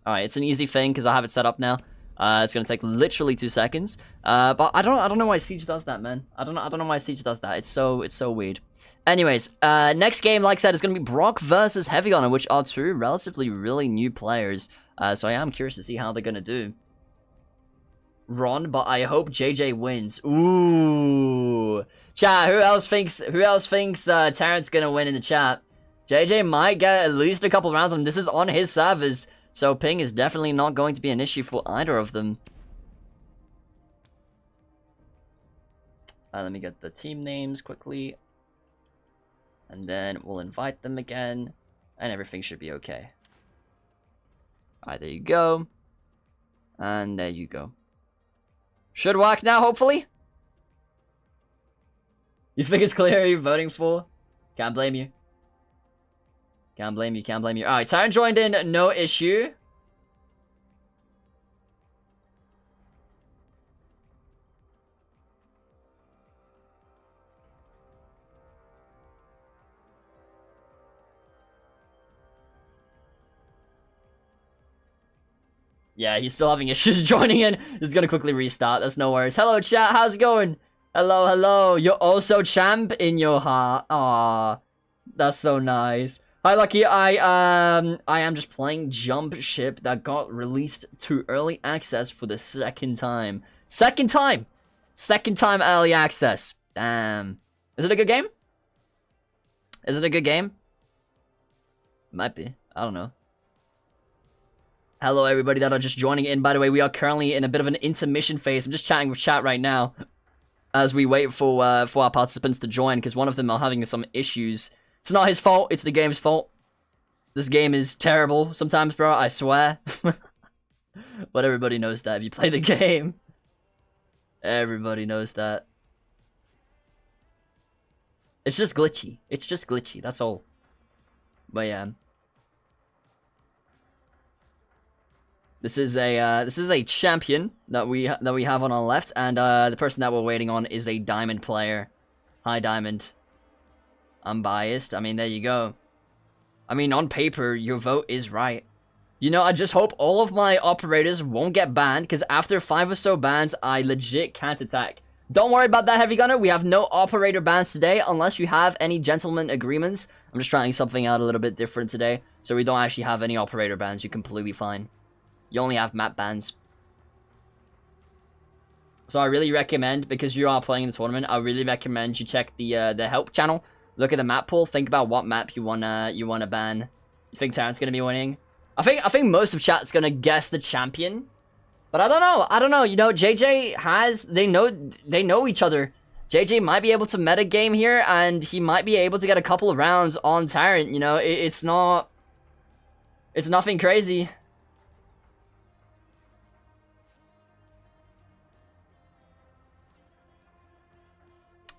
All right, it's an easy thing because I have it set up now. It's gonna take literally 2 seconds. But I don't know why Siege does that, man. I don't know why Siege does that. It's so weird. Anyways, next game, like I said, is gonna be Brock versus Heavy Gunner, which are two relatively really new players. So I am curious to see how they're gonna do. Ron, but I hope JJ wins. Ooh, chat. Who else thinks Terrence gonna win in the chat? JJ might get at least a couple rounds on him. This is on his servers, so ping is definitely not going to be an issue for either of them. Let me get the team names quickly. And then we'll invite them again. And everything should be okay. Alright, there you go. And there you go. Should work now, hopefully. You think it's clear who you're voting for? Can't blame you. Can't blame you, can't blame you. Alright, Tyron joined in, no issue. Yeah, he's still having issues joining in. He's gonna quickly restart. That's no worries. Hello, chat. How's it going? Hello, hello. You're also champ in your heart. Aww, that's so nice. Hi, Lucky. I am just playing Jump Ship that got released to early access for the second time. Second time early access. Damn. Is it a good game? Is it a good game? Might be. I don't know. Hello, everybody that are just joining in. By the way, we are currently in a bit of an intermission phase. I'm just chatting with chat right now as we wait for our participants to join, because one of them are having some issues. It's not his fault. It's the game's fault. This game is terrible sometimes, bro. I swear. But everybody knows that if you play the game. Everybody knows that. It's just glitchy. It's just glitchy. That's all. But yeah. This is a champion that we have on our left, and the person that we're waiting on is a diamond player. Hi, diamond. I'm biased. I mean, there you go. I mean, on paper, your vote is right. You know, I just hope all of my operators won't get banned, because after 5 or so bans, I legit can't attack. Don't worry about that, Heavy Gunner. We have no operator bans today, unless you have any gentleman agreements. I'm just trying something out a little bit different today, so we don't actually have any operator bans. You're completely fine. You only have map bans. So I really recommend, because you are playing in the tournament, I really recommend you check the help channel. Look at the map pool. Think about what map you wanna ban. You think Terrence gonna be winning? I think most of chat's gonna guess the champion. But I don't know. You know, JJ has they know each other. JJ might be able to meta game here, and he might be able to get a couple of rounds on Tyrant. You know, it's nothing crazy.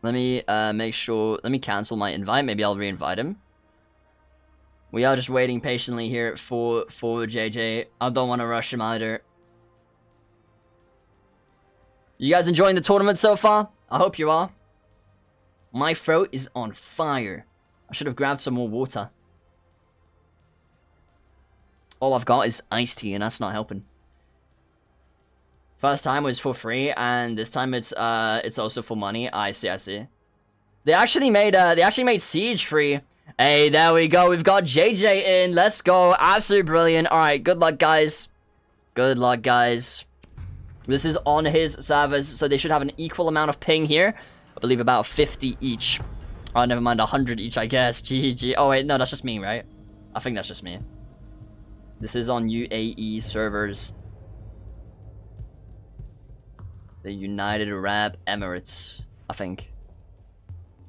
Let me make sure. Let me cancel my invite. Maybe I'll re-invite him. We are just waiting patiently here for JJ. I don't want to rush him either. You guys enjoying the tournament so far? I hope you are. My throat is on fire. I should have grabbed some more water. All I've got is iced tea, and that's not helping. First time was for free, and this time it's also for money. I see. They actually made Siege free. Hey, there we go. We've got JJ in. Let's go. Absolutely brilliant. All right, good luck, guys. Good luck, guys. This is on his servers, so they should have an equal amount of ping here. I believe about 50 each. Oh, never mind, 100 each, I guess. GG. Oh, wait, no, that's just me, right? I think that's just me. This is on UAE servers. The United Arab Emirates, I think.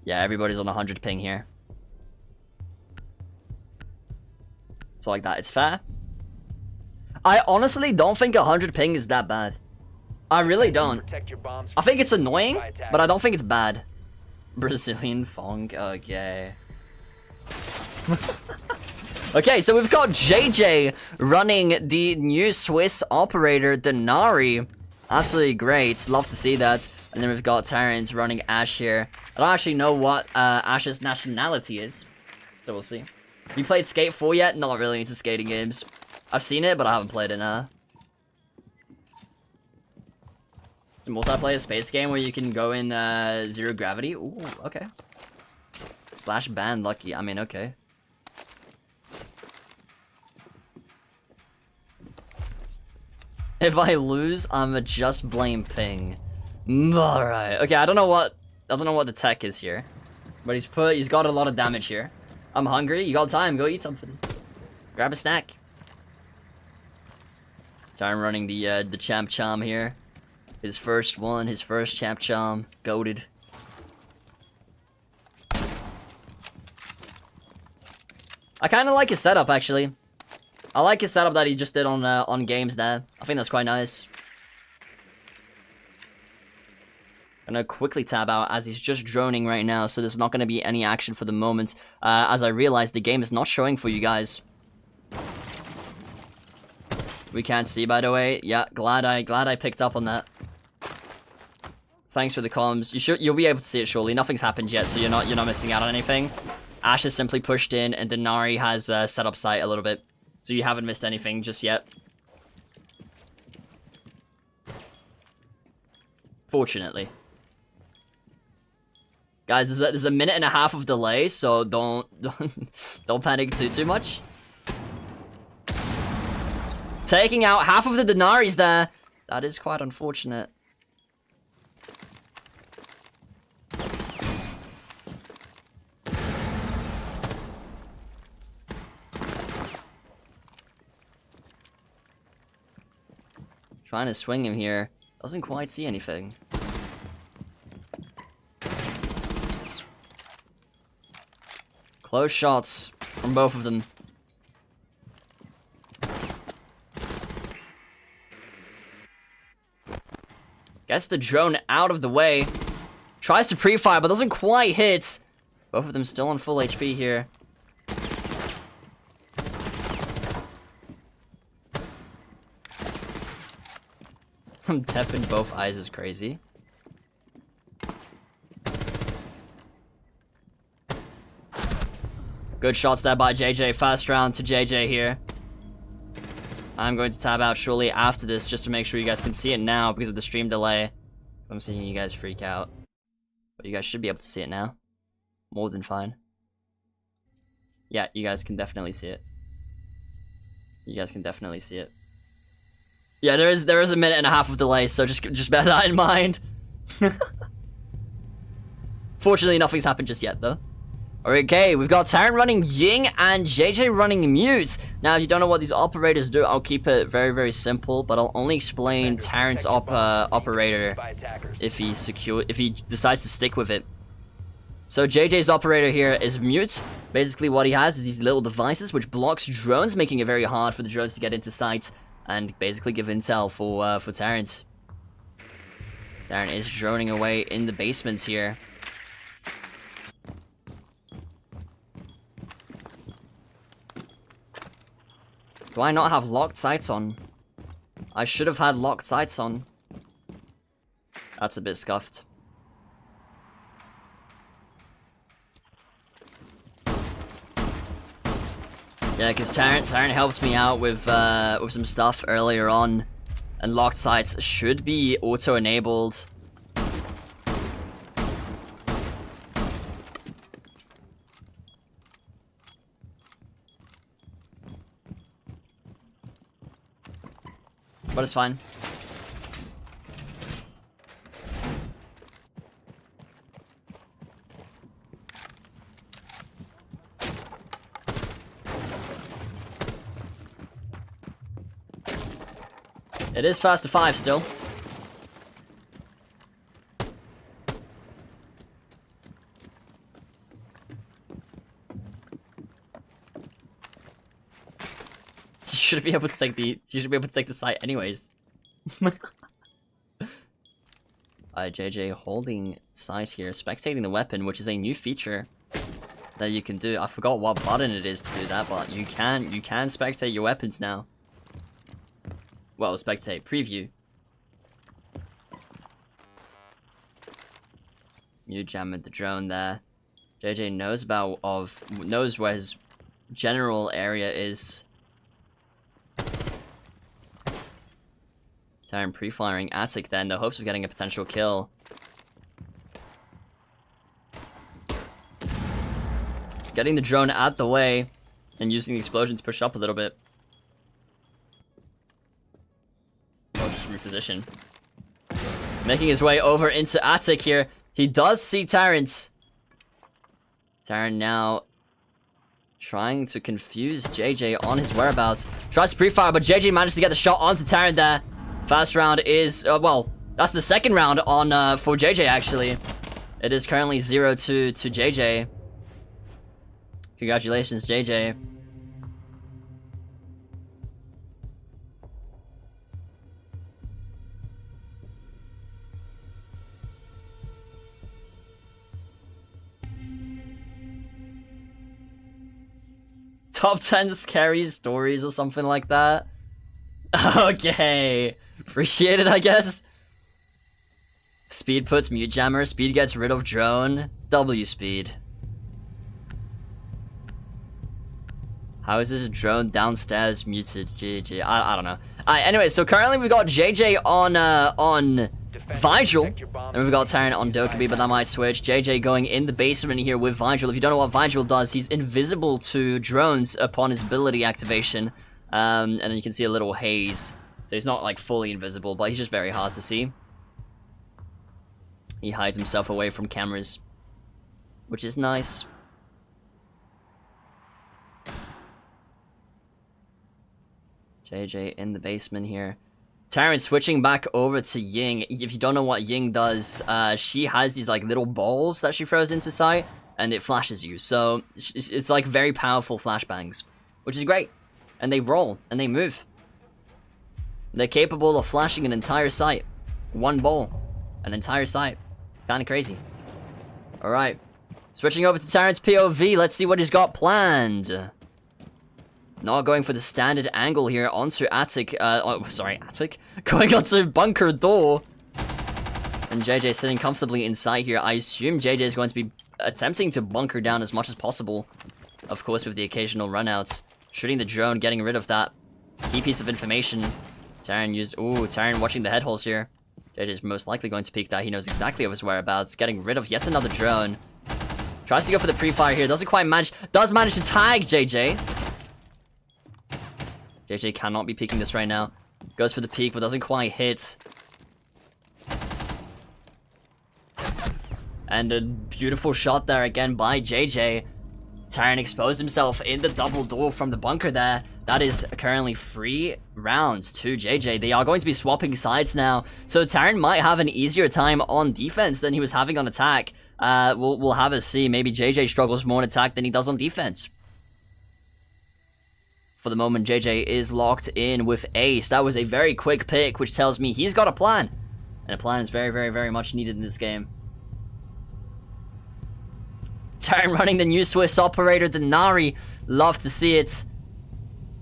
Yeah, everybody's on 100 ping here. So like that, it's fair. I honestly don't think 100 ping is that bad. I really don't. I think it's annoying, but I don't think it's bad. Brazilian funk, okay. Okay, so we've got JJ running the new Swiss operator, Denari. Absolutely great, love to see that. And then we've got Terrence running Ash here. I don't actually know what Ash's nationality is, so we'll see. You played Skate 4 yet? Not really into skating games. I've seen it, but I haven't played it now. It's a multiplayer space game where you can go in zero gravity. Ooh, okay. Slash ban lucky. I mean, okay. If I lose, I'ma just blame ping. Alright. Okay, I don't know what the tech is here. But he's got a lot of damage here. I'm hungry. You got time, go eat something. Grab a snack. So I'm running the champ charm here. His first one, his first champ charm. Goated. I kinda like his setup actually. I like his setup that he just did on games there. I think that's quite nice. Gonna quickly tab out as he's just droning right now, so there's not gonna be any action for the moment. As I realize the game is not showing for you guys. We can't see, by the way. Yeah, glad I picked up on that. Thanks for the comms. You'll be able to see it surely. Nothing's happened yet, so you're not missing out on anything. Ash is simply pushed in, and Denari has set up site a little bit. So you haven't missed anything just yet. Fortunately. Guys, there's a minute and a half of delay, so don't panic too much. Taking out half of the Denaris there. That is quite unfortunate. Trying to swing him here. Doesn't quite see anything. Close shots from both of them. Gets the drone out of the way. Tries to pre-fire, but doesn't quite hit. Both of them still on full HP here. Deaf in both eyes is crazy. Good shots there by JJ. First round to JJ here. I'm going to tab out shortly after this just to make sure you guys can see it now because of the stream delay. I'm seeing you guys freak out. But you guys should be able to see it now. More than fine. Yeah, you guys can definitely see it. You guys can definitely see it. Yeah, there is a minute and a half of delay, so just bear that in mind. Fortunately, nothing's happened just yet, though. Okay, we've got Taryn running Ying and JJ running Mute. Now, if you don't know what these operators do, I'll keep it very, very simple, but I'll only explain Taryn's operator if he decides to stick with it. So JJ's operator here is Mute. Basically, what he has is these little devices which blocks drones, making it very hard for the drones to get into sight and basically give intel for Terrence. Taryn is droning away in the basements here. Do I not have locked sights on? I should have had locked sights on. That's a bit scuffed. Yeah, because Tarrant helps me out with some stuff earlier on, and locked sights should be auto-enabled. But it's fine. It is fast to 5 still. You should be able to take the site anyways. JJ holding sight here, spectating the weapon, which is a new feature that you can do. I forgot what button it is to do that, but you can spectate your weapons now. Well, spectate, preview. You jammed the drone there. JJ knows where his general area is. Terran pre-firing Attic then, the hopes of getting a potential kill. Getting the drone out the way and using the explosion to push up a little bit. Oh, just reposition. Making his way over into Attic here. He does see Terrence. Terran now trying to confuse JJ on his whereabouts. Tries to pre-fire, but JJ managed to get the shot onto Terran there. First round is, well, that's the second round on for JJ actually. It is currently 0-2 to JJ. Congratulations, JJ. Top 10 scary stories or something like that. Okay. Appreciate it, I guess. Speed puts mute jammer. Speed gets rid of drone. W speed. How is this drone downstairs muted? GG. I don't know. Anyway, so currently we got JJ on Vigil, and we've got Terran on Dokkaebi, but that might switch. JJ going in the basement here with Vigil. If you don't know what Vigil does, he's invisible to drones upon his ability activation. And then you can see a little haze. So he's not like fully invisible, but he's just very hard to see. He hides himself away from cameras, which is nice. JJ in the basement here. Terran switching back over to Ying. If you don't know what Ying does, she has these like little balls that she throws into sight, and it flashes you. So it's like very powerful flashbangs, which is great. And they roll, and they move. They're capable of flashing an entire site. One ball. An entire site. Kinda crazy. Alright. Switching over to Terran's POV, let's see what he's got planned. Not going for the standard angle here onto Attic, Attic? Going onto bunker door. And JJ sitting comfortably inside here. I assume JJ is going to be attempting to bunker down as much as possible. Of course, with the occasional runouts. Shooting the drone, getting rid of that key piece of information. Terran Terran watching the head holes here. JJ's most likely going to peek that. He knows exactly of his whereabouts. Getting rid of yet another drone. Tries to go for the pre-fire here. Doesn't quite manage. Does manage to tag JJ. JJ cannot be peeking this right now. Goes for the peek, but doesn't quite hit. And a beautiful shot there again by JJ. Terran exposed himself in the double door from the bunker there. That is currently 3 rounds to JJ. They are going to be swapping sides now. So Terran might have an easier time on defense than he was having on attack. We'll have us see. Maybe JJ struggles more on attack than he does on defense. For the moment, JJ is locked in with Ace. That was a very quick pick, which tells me he's got a plan. And a plan is very, very, very much needed in this game. Terran running the new Swiss operator, Denari. Love to see it.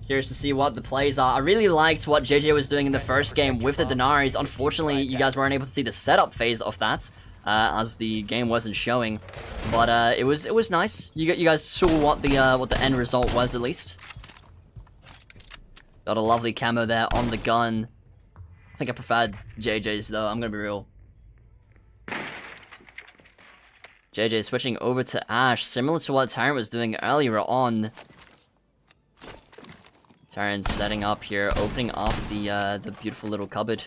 Curious to see what the plays are. I really liked what JJ was doing in the first game with the Denaris. Unfortunately, you guys weren't able to see the setup phase of that, as the game wasn't showing. But it was nice. You guys saw what the end result was at least. Got a lovely camo there on the gun. I think I preferred JJ's though. I'm gonna be real. JJ switching over to Ash, similar to what Tyrant was doing earlier on. Tyrant setting up here, opening up the beautiful little cupboard.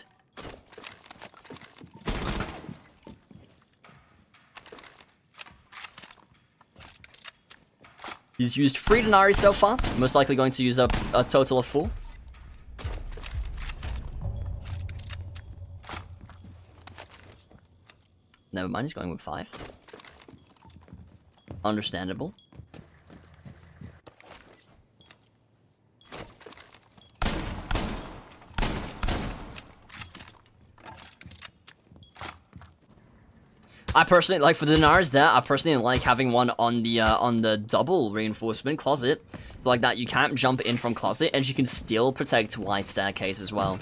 He's used 3 Denari so far. Most likely going to use up a total of 4. Never mind, he's going with 5. Understandable. I personally like for the Denars there. I personally like having one on the double reinforcement closet, so like that you can't jump in from closet, and you can still protect wide staircase as well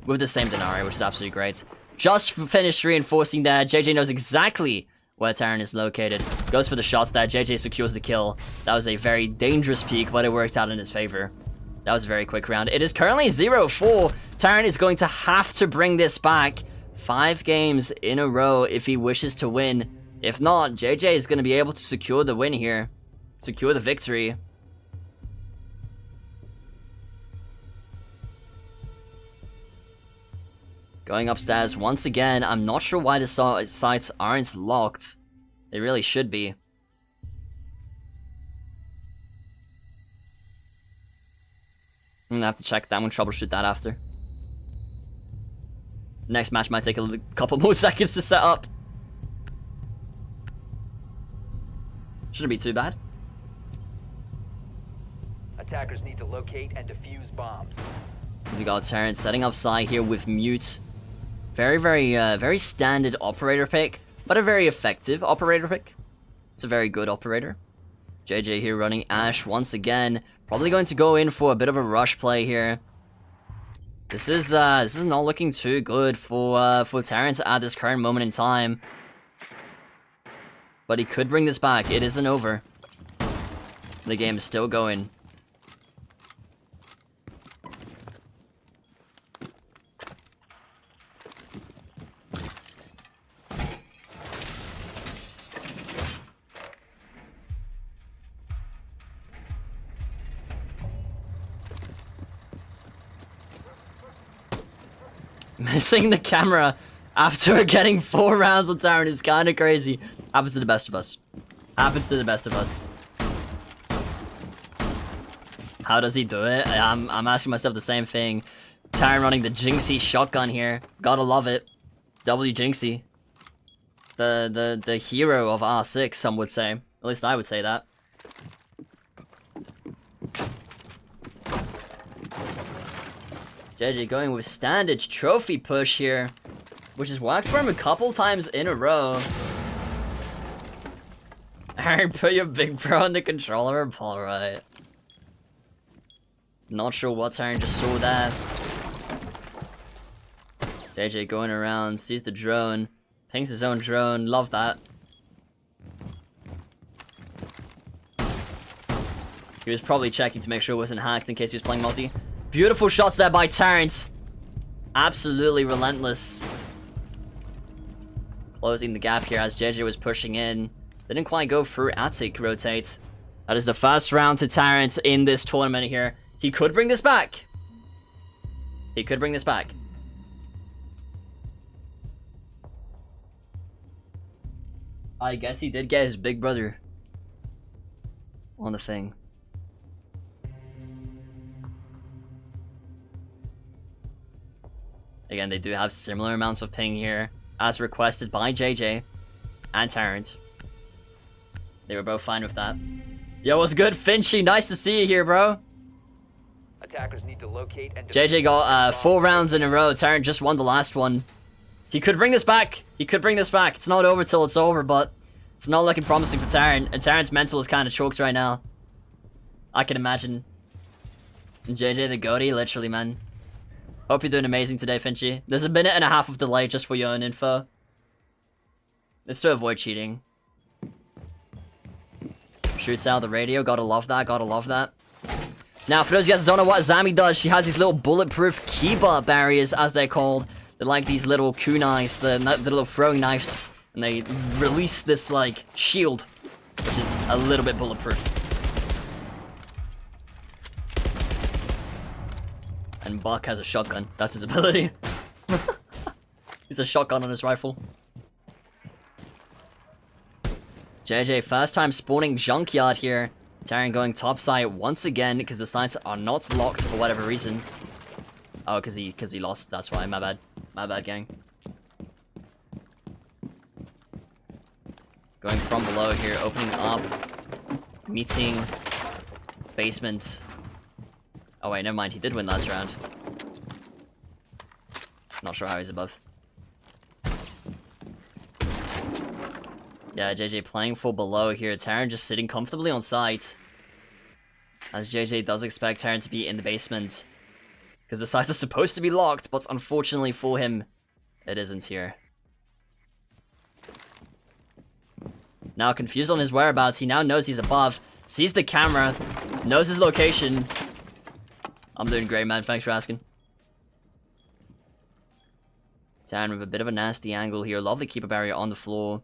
with the same Denari, which is absolutely great. Just finished reinforcing there. JJ knows exactly where Terran is located. Goes for the shots there. JJ secures the kill. That was a very dangerous peek, but it worked out in his favor. That was a very quick round. It is currently 0-4. Terran is going to have to bring this back. 5 games in a row if he wishes to win. If not, JJ is going to be able to secure the win here. Secure the victory. Going upstairs once again. I'm not sure why the sites aren't locked. They really should be. I'm gonna have to check that one, troubleshoot that after. Next match might take a couple more seconds to set up. Shouldn't be too bad. Attackers need to locate and defuse bombs. We got Terran setting up side here with Mute. Very standard operator pick, but a very effective operator pick. It's a very good operator. JJ here running Ash once again. Probably going to go in for a bit of a rush play here. This is not looking too good for Terrence at this current moment in time. But he could bring this back. It isn't over. The game is still going. Missing the camera after getting 4 rounds on Tyrant is kind of crazy. Happens to the best of us. Happens to the best of us. How does he do it? I'm asking myself the same thing. Tyrant running the Jinxie shotgun here. Gotta love it. W Jinxie. The hero of R6, some would say. At least I would say that. JJ going with standard trophy push here, which has worked for him a couple times in a row. Aaron, put your big bro on the controller and pull right. Not sure what Aaron just saw there. JJ going around, sees the drone, pings his own drone, love that. He was probably checking to make sure it wasn't hacked in case he was playing multi. Beautiful shots there by Terrence. Absolutely relentless. Closing the gap here as JJ was pushing in. Didn't quite go through Attic rotate. That is the first round to Terrence in this tournament here. He could bring this back. He could bring this back. I guess he did get his big brother on the thing. Again, they do have similar amounts of ping here, as requested by JJ and Terrence. They were both fine with that. Yo, what's good, Finchy? Nice to see you here, bro. Attackers need to locate and JJ got 4 rounds in a row. Terrence just won the last one. He could bring this back. He could bring this back. It's not over till it's over, but it's not looking promising for Terrence. And Terrence's mental is kind of choked right now. I can imagine. JJ the goatee, literally, man. Hope you're doing amazing today, Finchy. There's a minute and a half of delay just for your own info. It's to avoid cheating. Shoots out the radio, gotta love that, gotta love that. Now, for those of you guys who don't know what Zami does, she has these little bulletproof keeper barriers, as they're called. They're like these little kunais, the little throwing knives. And they release this, like, shield, which is a little bit bulletproof. And Buck has a shotgun. That's his ability. He's a shotgun on his rifle. JJ, first time spawning Junkyard here. Terran going topside once again because the sights are not locked for whatever reason. Oh, because he lost. That's why. My bad. My bad, gang. Going from below here, opening up, meeting basement. Oh wait, never mind. He did win last round. Not sure how he's above. Yeah, JJ playing for below here. Terran just sitting comfortably on site. As JJ does expect Terran to be in the basement. Because the sites are supposed to be locked, but unfortunately for him, it isn't here. Now confused on his whereabouts, he now knows he's above. Sees the camera, knows his location. I'm doing great, man. Thanks for asking. Terran with a bit of a nasty angle here. Lovely keeper barrier on the floor.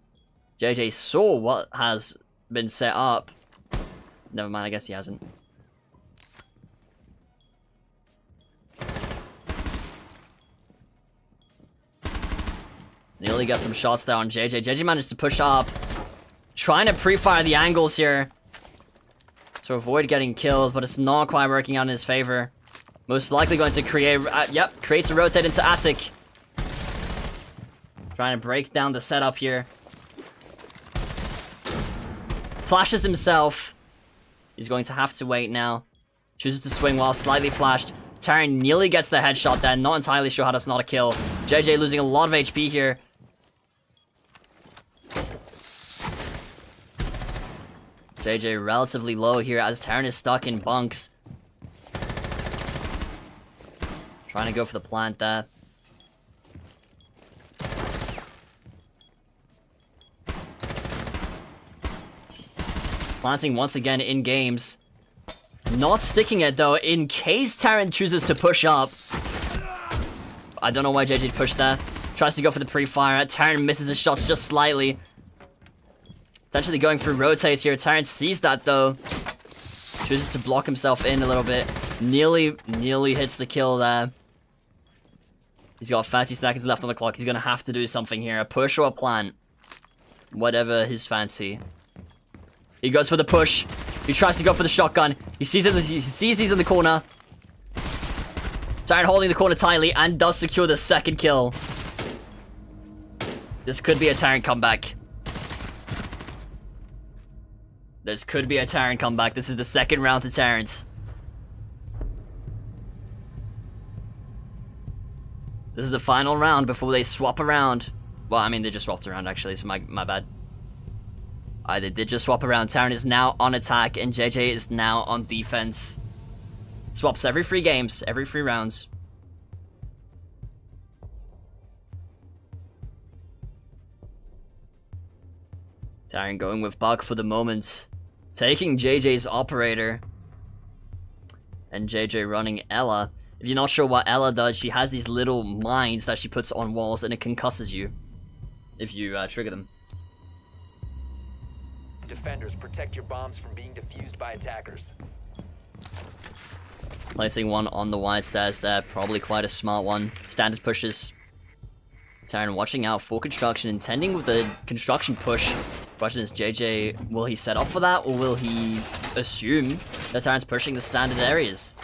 JJ saw what has been set up. Never mind, I guess he hasn't. Nearly got some shots there on JJ. JJ managed to push up. Trying to pre-fire the angles here to avoid getting killed, but it's not quite working out in his favor. Most likely going to create... creates a rotate into attic. Trying to break down the setup here. Flashes himself. He's going to have to wait now. Chooses to swing while slightly flashed. Terran nearly gets the headshot there. Not entirely sure how that's not a kill. JJ losing a lot of HP here. JJ relatively low here as Terran is stuck in bunks. Trying to go for the plant there. Planting once again in games. Not sticking it though, in case Terran chooses to push up. I don't know why JJ pushed there. Tries to go for the pre-fire. Terran misses his shots just slightly. Essentially going through rotates here. Terran sees that though. Chooses to block himself in a little bit. Nearly hits the kill there. He's got 30 seconds left on the clock. He's gonna have to do something here. A push or a plant. Whatever his fancy. He goes for the push. He tries to go for the shotgun. He sees he's in the corner. Terran holding the corner tightly and does secure the second kill. This could be a Terran comeback. This could be a Terran comeback. This is the second round to Terrans. This is the final round before they swap around. Well, I mean, they just swapped around, actually, so my bad. They did just swap around. Terran is now on attack, and JJ is now on defense. Swaps every 3 games, every 3 rounds. Terran going with Buck for the moment. Taking JJ's operator. And JJ running Ella. If you're not sure what Ella does, she has these little mines that she puts on walls and it concusses you if you trigger them. Defenders, protect your bombs from being defused by attackers. Placing one on the wide stairs there, probably quite a smart one. Standard pushes. Terran watching out for construction, intending with the construction push. Question is, JJ, will he set up for that, or will he assume that Terran's pushing the standard areas?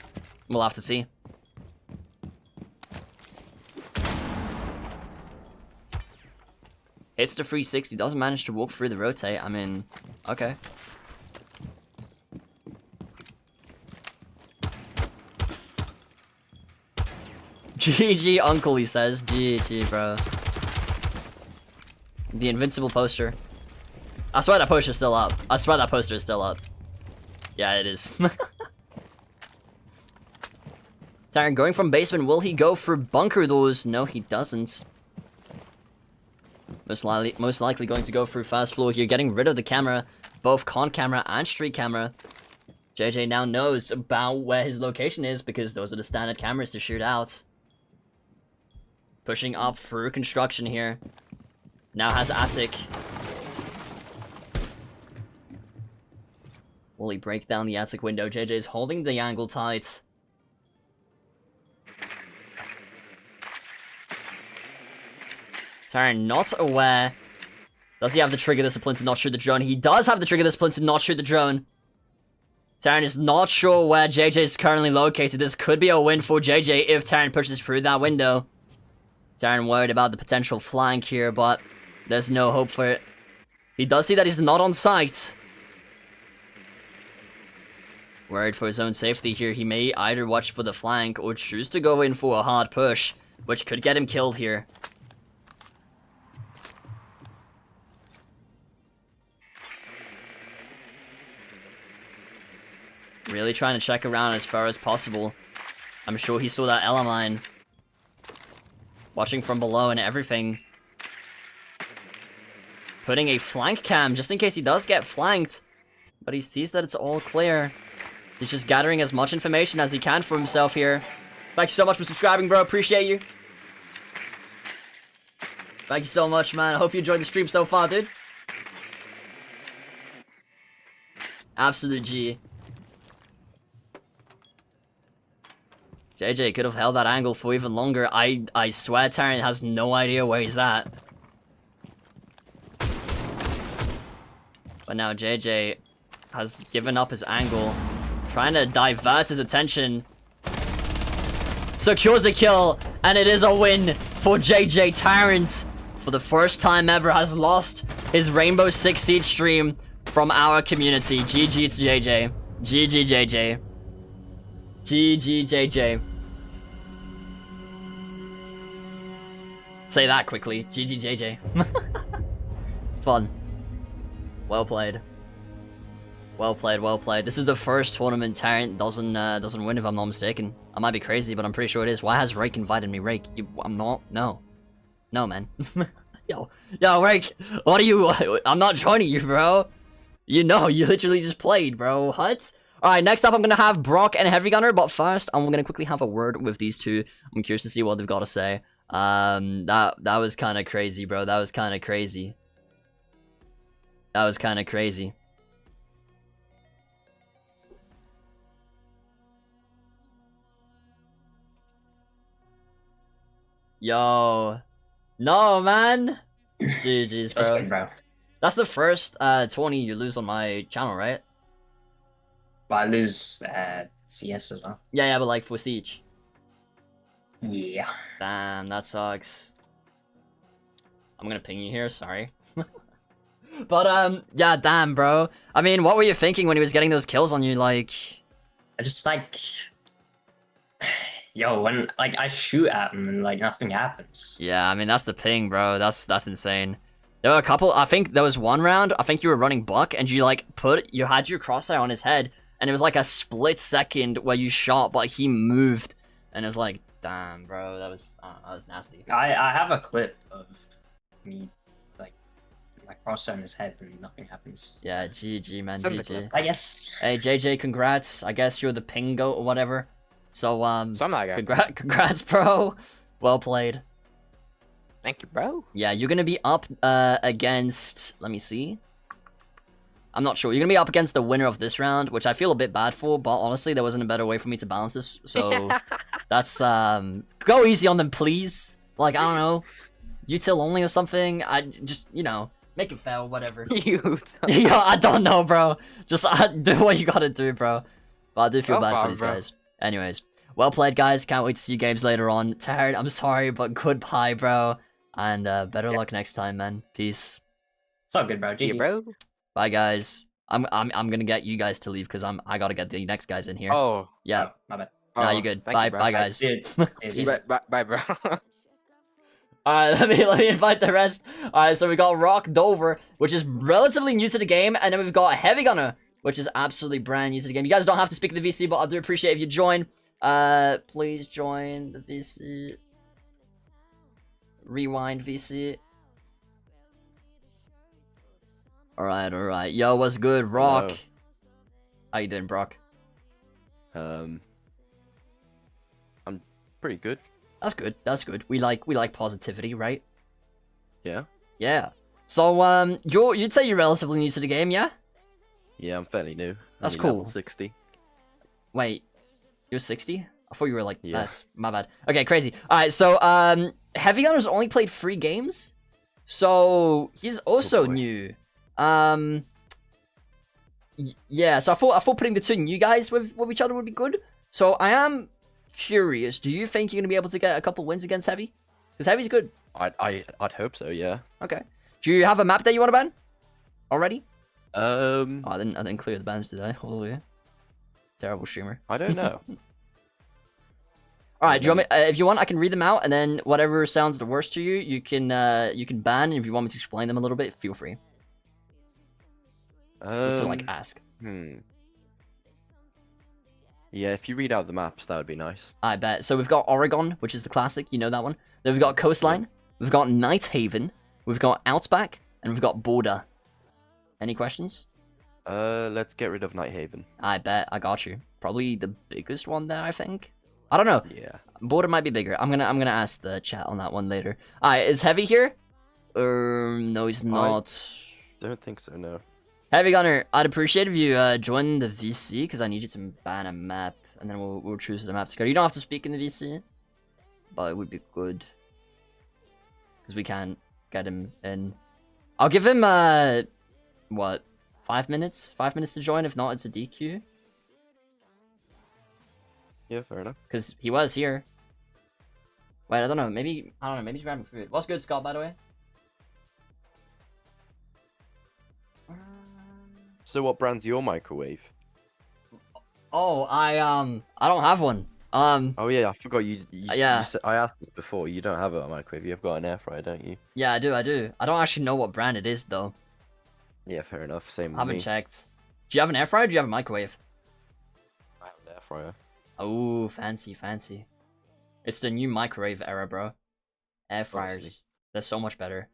We'll have to see. Hits the 360, doesn't manage to walk through the rotate. I mean, okay. GG, uncle, he says. GG, bro. The invincible poster. I swear that poster is still up. I swear that poster is still up. Yeah, it is. Taran going from basement. Will he go for bunker doors? No, he doesn't. Most likely going to go through first floor here, getting rid of the camera, both con camera and street camera. JJ now knows about where his location is because those are the standard cameras to shoot out. Pushing up through construction here. Now has attic. Will he break down the attic window? JJ is holding the angle tight. Taran not aware. Does he have the trigger discipline to not shoot the drone? He does have the trigger discipline to not shoot the drone. Taran is not sure where JJ is currently located. This could be a win for JJ if Taran pushes through that window. Taran worried about the potential flank here, but there's no hope for it. He does see that he's not on site. Worried for his own safety here. He may either watch for the flank or choose to go in for a hard push, which could get him killed here. Really trying to check around as far as possible. I'm sure he saw that Ella mine. Watching from below and everything. Putting a flank cam just in case he does get flanked. But he sees that it's all clear. He's just gathering as much information as he can for himself here. Thank you so much for subscribing, bro. Appreciate you. Thank you so much, man. I hope you enjoyed the stream so far, dude. Absolute G. JJ could have held that angle for even longer. I swear Taran has no idea where he's at. But now JJ has given up his angle. Trying to divert his attention. Secures the kill. And it is a win for JJ. Taran, for the first time ever, has lost his Rainbow Six Siege stream from our community. GG to JJ. GG JJ. GG JJ. Say that quickly. GG JJ. Fun. Well played. Well played, well played. This is the first tournament Taran doesn't win if I'm not mistaken. I might be crazy, but I'm pretty sure it is. Why has Rake invited me? Rake, I'm not. No. No, man. Yo, Rake, what are you? I'm not joining you, bro. You know, you literally just played, bro. What? Alright, next up I'm gonna have Brock and Heavy Gunner, but first I'm gonna quickly have a word with these two. I'm curious to see what they've got to say. That was kind of crazy, bro. That was kind of crazy. That was kind of crazy. Yo. No, man. GG's, bro. That's good, bro. That's the first 20 you lose on my channel, right? But I lose CS as well. Yeah, but like for Siege. Yeah. Damn, that sucks. I'm gonna ping you here, sorry. But, yeah, damn, bro. I mean, what were you thinking when he was getting those kills on you, like... I just, like... Yo, when, like, I shoot at him and, like, nothing happens. Yeah, I mean, that's the ping, bro. That's insane. There were a couple... I think there was one round, I think you were running Buck, and you, like, you had your crosshair on his head, and it was, like, a split second where you shot, but he moved. And it was like, damn, bro, that was nasty. I have a clip of me, like, my crosshair on his head and nothing happens. Yeah, GG, man, Send the GG. clip. I guess. Hey, JJ, congrats. I guess you're the ping goat or whatever. So, Something like that. congrats, bro. Well played. Thank you, bro. Yeah, you're gonna be up against... Let me see. I'm not sure. You're gonna be up against the winner of this round, which I feel a bit bad for, but honestly, there wasn't a better way for me to balance this. So, that's... Go easy on them, please. Like, I don't know. Util only or something. I just, you know, make it fair or whatever. Yeah, I don't know, bro. Just do what you gotta do, bro. But I do feel bad for these guys. Anyways, well played, guys. Can't wait to see you games later on. Taran, I'm sorry, but goodbye, bro. And better luck next time, man. Peace. It's all good, bro. See you, bro. Bye, guys. I'm gonna get you guys to leave because I gotta get the next guys in here. Oh. Yeah. Oh, my bad. Nah, you're good. Thank Bye, you, bro. bye, guys. Bye, bro. Alright, let me invite the rest. Alright, so we got Rock Dover, which is relatively new to the game, and then we've got Heavy Gunner, which is absolutely brand new to the game. You guys don't have to speak to the VC, but I do appreciate if you join. Please join the VC. Rewind VC. Alright. Yo, what's good, Rock? Hello. How you doing, Brock? I'm pretty good. That's good. We like positivity, right? Yeah. Yeah. So, you'd say you're relatively new to the game, yeah? Yeah, I'm fairly new. That's Only level cool. 60. Wait, you're 60? I thought you were like Yeah. less. My bad. Okay, crazy. Alright, so, Heavy Gunner's only played 3 games? So, he's also boy. new. Yeah, so I thought putting the two new guys with each other would be good. So, I am curious, do you think you're going to be able to get a couple wins against Heavy? Because Heavy's good. I'd hope so, yeah. Okay. Do you have a map that you want to ban? Already? Oh, I didn't clear the bans, did I? All the way. Terrible streamer. I don't know. All right, do you want me, if you want, I can read them out, and then whatever sounds the worst to you, you can ban. And if you want me to explain them a little bit, feel free. To like ask. Yeah, if you read out the maps, that would be nice. I bet. So we've got Oregon, which is the classic. You know that one. Then we've got Coastline. We've got Night Haven. We've got Outback, and we've got Border. Any questions? Let's get rid of Night Haven. I bet. I got you. Probably the biggest one there, I think. I don't know. Yeah. Border might be bigger. I'm gonna ask the chat on that one later. Alright, is Heavy here? No, he's not. Don't think so, no. Heavy Gunner, I'd appreciate if you join the VC because I need you to ban a map, and then we'll choose the map together. You don't have to speak in the VC, but it would be good because we can't get him in. I'll give him what, 5 minutes? 5 minutes to join. If not, it's a DQ. Yeah, fair enough. Because he was here. Wait, I don't know. Maybe he's grabbing food. What's good, Scott? By the way. So what brand's your microwave? Oh, I don't have one. Oh yeah, I forgot you Yeah. you said, I asked this before. You don't have a microwave. You've got an air fryer, don't you? Yeah, I do. I don't actually know what brand it is though. Yeah, fair enough. Same I with haven't me. checked. Do you have an air fryer or do you have a microwave? I have an air fryer. Oh, fancy. It's the new microwave era, bro. Air fryers. Honestly. They're so much better.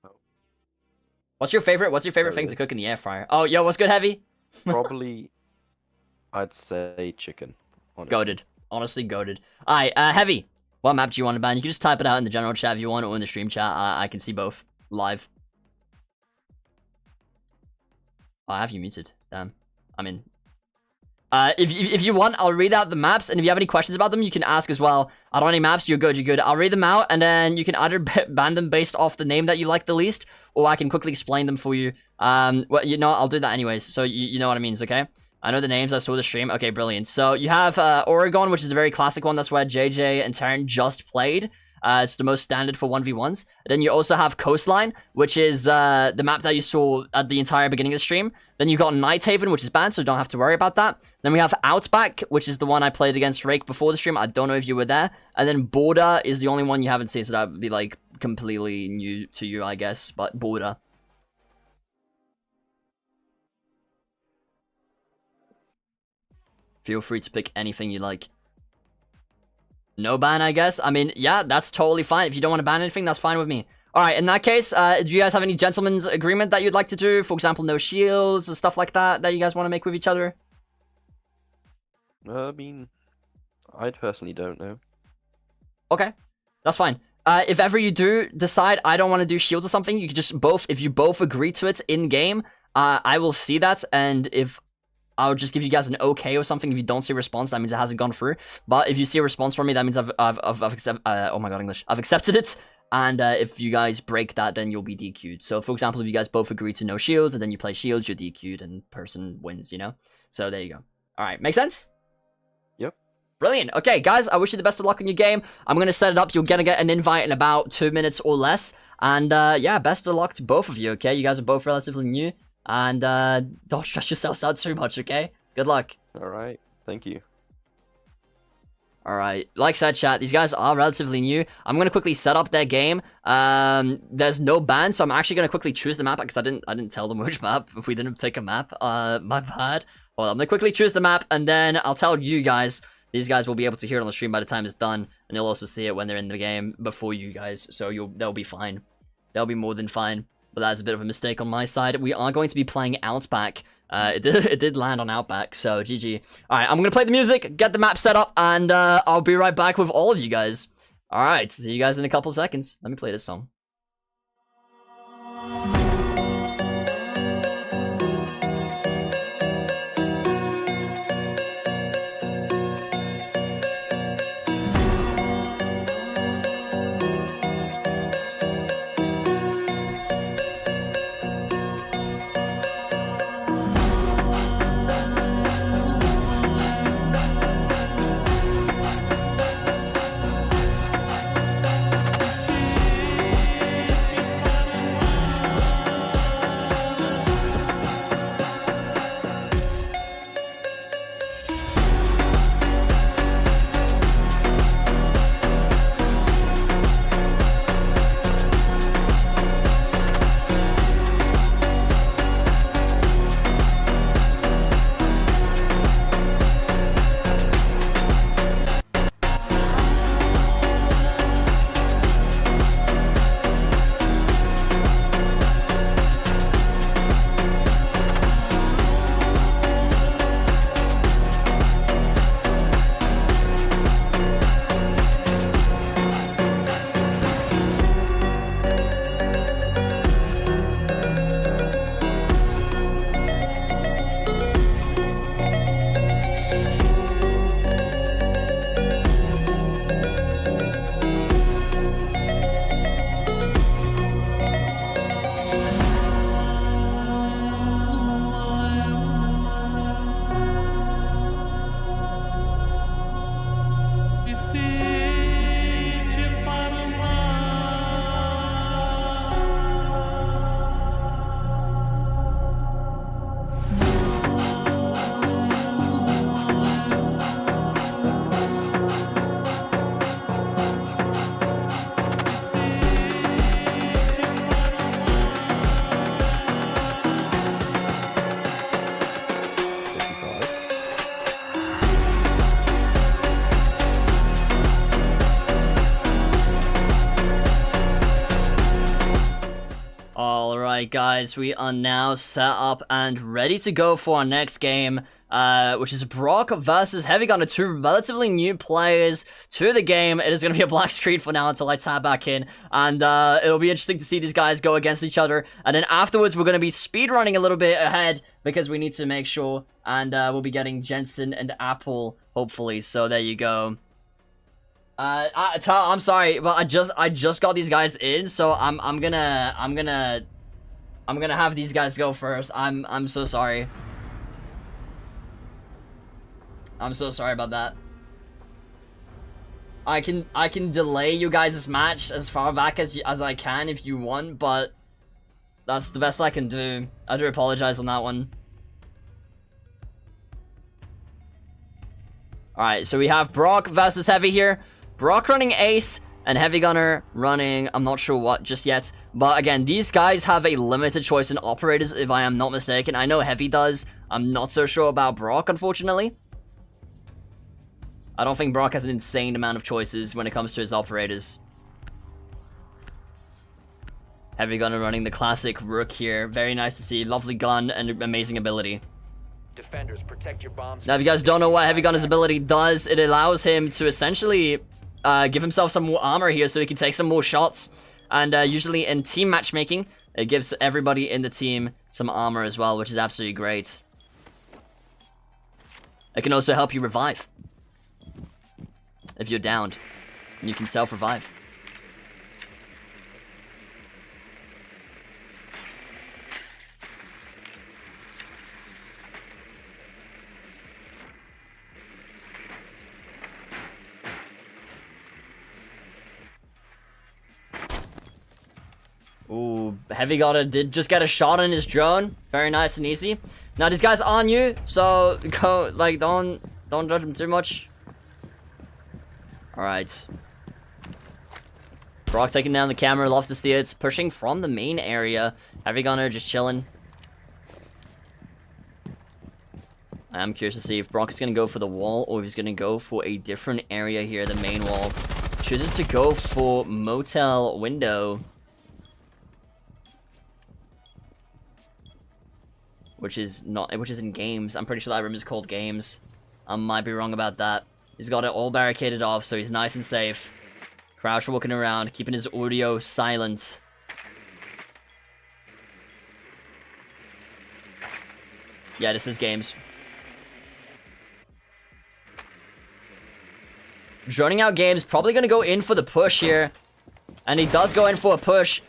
Oh. What's your favorite thing really? to cook in the air fryer? Oh, yo, what's good, Heavy? Probably, I'd say chicken. Honestly. Goated. Honestly, goated. Alright, Heavy. What map do you want to ban? You can just type it out in the general chat if you want, or in the stream chat. I can see both live. Oh, I have you muted. Damn. I mean, if you want, I'll read out the maps, and if you have any questions about them, you can ask as well. I don't have any maps. You're good. I'll read them out, and then you can either ban them based off the name that you like the least, or I can quickly explain them for you. Well, you know, I'll do that anyways, so you know what I mean, okay? I know the names. I saw the stream. Okay, brilliant. So you have Oregon, which is a very classic one. That's where JJ and Taryn just played. It's the most standard for 1v1s. Then you also have Coastline, which is the map that you saw at the entire beginning of the stream. Then you got Night Haven, which is banned, so don't have to worry about that. Then we have Outback, which is the one I played against Rake before the stream. I don't know if you were there. And then Border is the only one you haven't seen, so that would be like completely new to you, I guess. But Border. Feel free to pick anything you like. No ban, I guess. I mean, yeah, that's totally fine. If you don't want to ban anything, that's fine with me. Alright, in that case, do you guys have any gentleman's agreement that you'd like to do? For example, no shields or stuff like that you guys want to make with each other? I mean, I personally don't know. Okay, that's fine. If ever you do decide I don't want to do shields or something, you can just if you both agree to it in-game, I will see that, and if I'll just give you guys an okay or something. If you don't see a response, that means it hasn't gone through. But if you see a response from me, that means I've accepted. Oh my god, English! I've accepted it. And if you guys break that, then you'll be DQ'd. So, for example, if you guys both agree to no shields, and then you play shields, you're DQ'd, and person wins. You know. So there you go. All right, make sense? Yep. Brilliant. Okay, guys, I wish you the best of luck in your game. I'm gonna set it up. You're gonna get an invite in about 2 minutes or less. And yeah, best of luck to both of you. Okay, you guys are both relatively new. And don't stress yourselves out too much, okay? Good luck. Alright, thank you. Alright, like I said, chat, these guys are relatively new. I'm gonna quickly set up their game. There's no ban, so I'm actually gonna quickly choose the map because I didn't tell them which map if we didn't pick a map. My bad. Well, I'm gonna quickly choose the map, and then I'll tell you guys these guys will be able to hear it on the stream by the time it's done, and you'll also see it when they're in the game before you guys, so they'll be fine. They'll be more than fine. But that's a bit of a mistake on my side. We are going to be playing Outback. It did land on Outback, so GG. Alright, I'm gonna play the music, get the map set up, and I'll be right back with all of you guys. Alright, see you guys in a couple seconds. Let me play this song. Alright guys, we are now set up and ready to go for our next game, which is Brock versus Heavy Gunner, two relatively new players to the game. It is going to be a black screen for now until I tab back in, and it'll be interesting to see these guys go against each other, and then afterwards we're going to be speedrunning a little bit ahead, because we need to make sure, and we'll be getting Jensen and Apple, hopefully, so there you go. I'm sorry, but I just got these guys in, so I'm gonna have these guys go first. I'm so sorry. I'm so sorry about that. I can delay you guys' match as far back as I can if you want, but that's the best I can do. I do apologize on that one. Alright, so we have Brock versus Heavy here. Brock running Ace, and Heavy Gunner running, I'm not sure what just yet. But again, these guys have a limited choice in operators, if I am not mistaken. I know Heavy does. I'm not so sure about Brock, unfortunately. I don't think Brock has an insane amount of choices when it comes to his operators. Heavy Gunner running the classic Rook here. Very nice to see. Lovely gun and amazing ability. Defenders, protect your bombs. Now, if you guys don't know what Heavy Gunner's ability does, it allows him to essentially give himself some more armor here so he can take some more shots. And usually in team matchmaking, it gives everybody in the team some armor as well, which is absolutely great. It can also help you revive if you're downed, and you can self-revive. Ooh, Heavy Gunner did just get a shot on his drone. Very nice and easy. Now these guys are on you, so go, like, don't judge them too much. Alright. Brock taking down the camera, loves to see it. It's pushing from the main area. Heavy Gunner just chilling. I'm curious to see if Brock is going to go for the wall or if he's going to go for a different area here, the main wall. Chooses to go for motel window. Which is in games. I'm pretty sure that room is called games. I might be wrong about that. He's got it all barricaded off, so he's nice and safe. Crouch walking around, keeping his audio silent. Yeah, this is games. Droning out games, probably gonna go in for the push here. And he does go in for a push.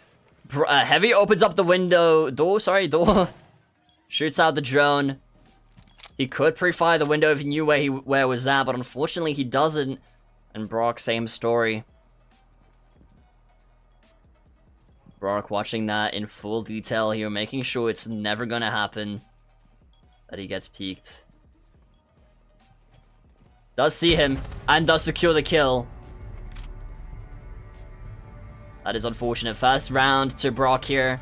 Heavy opens up the window. Door. Shoots out the drone. He could pre-fire the window if he knew where it was at, but unfortunately he doesn't. And Brock, same story. Brock watching that in full detail here, making sure it's never gonna happen that he gets peeked. Does see him, and does secure the kill. That is unfortunate. First round to Brock here.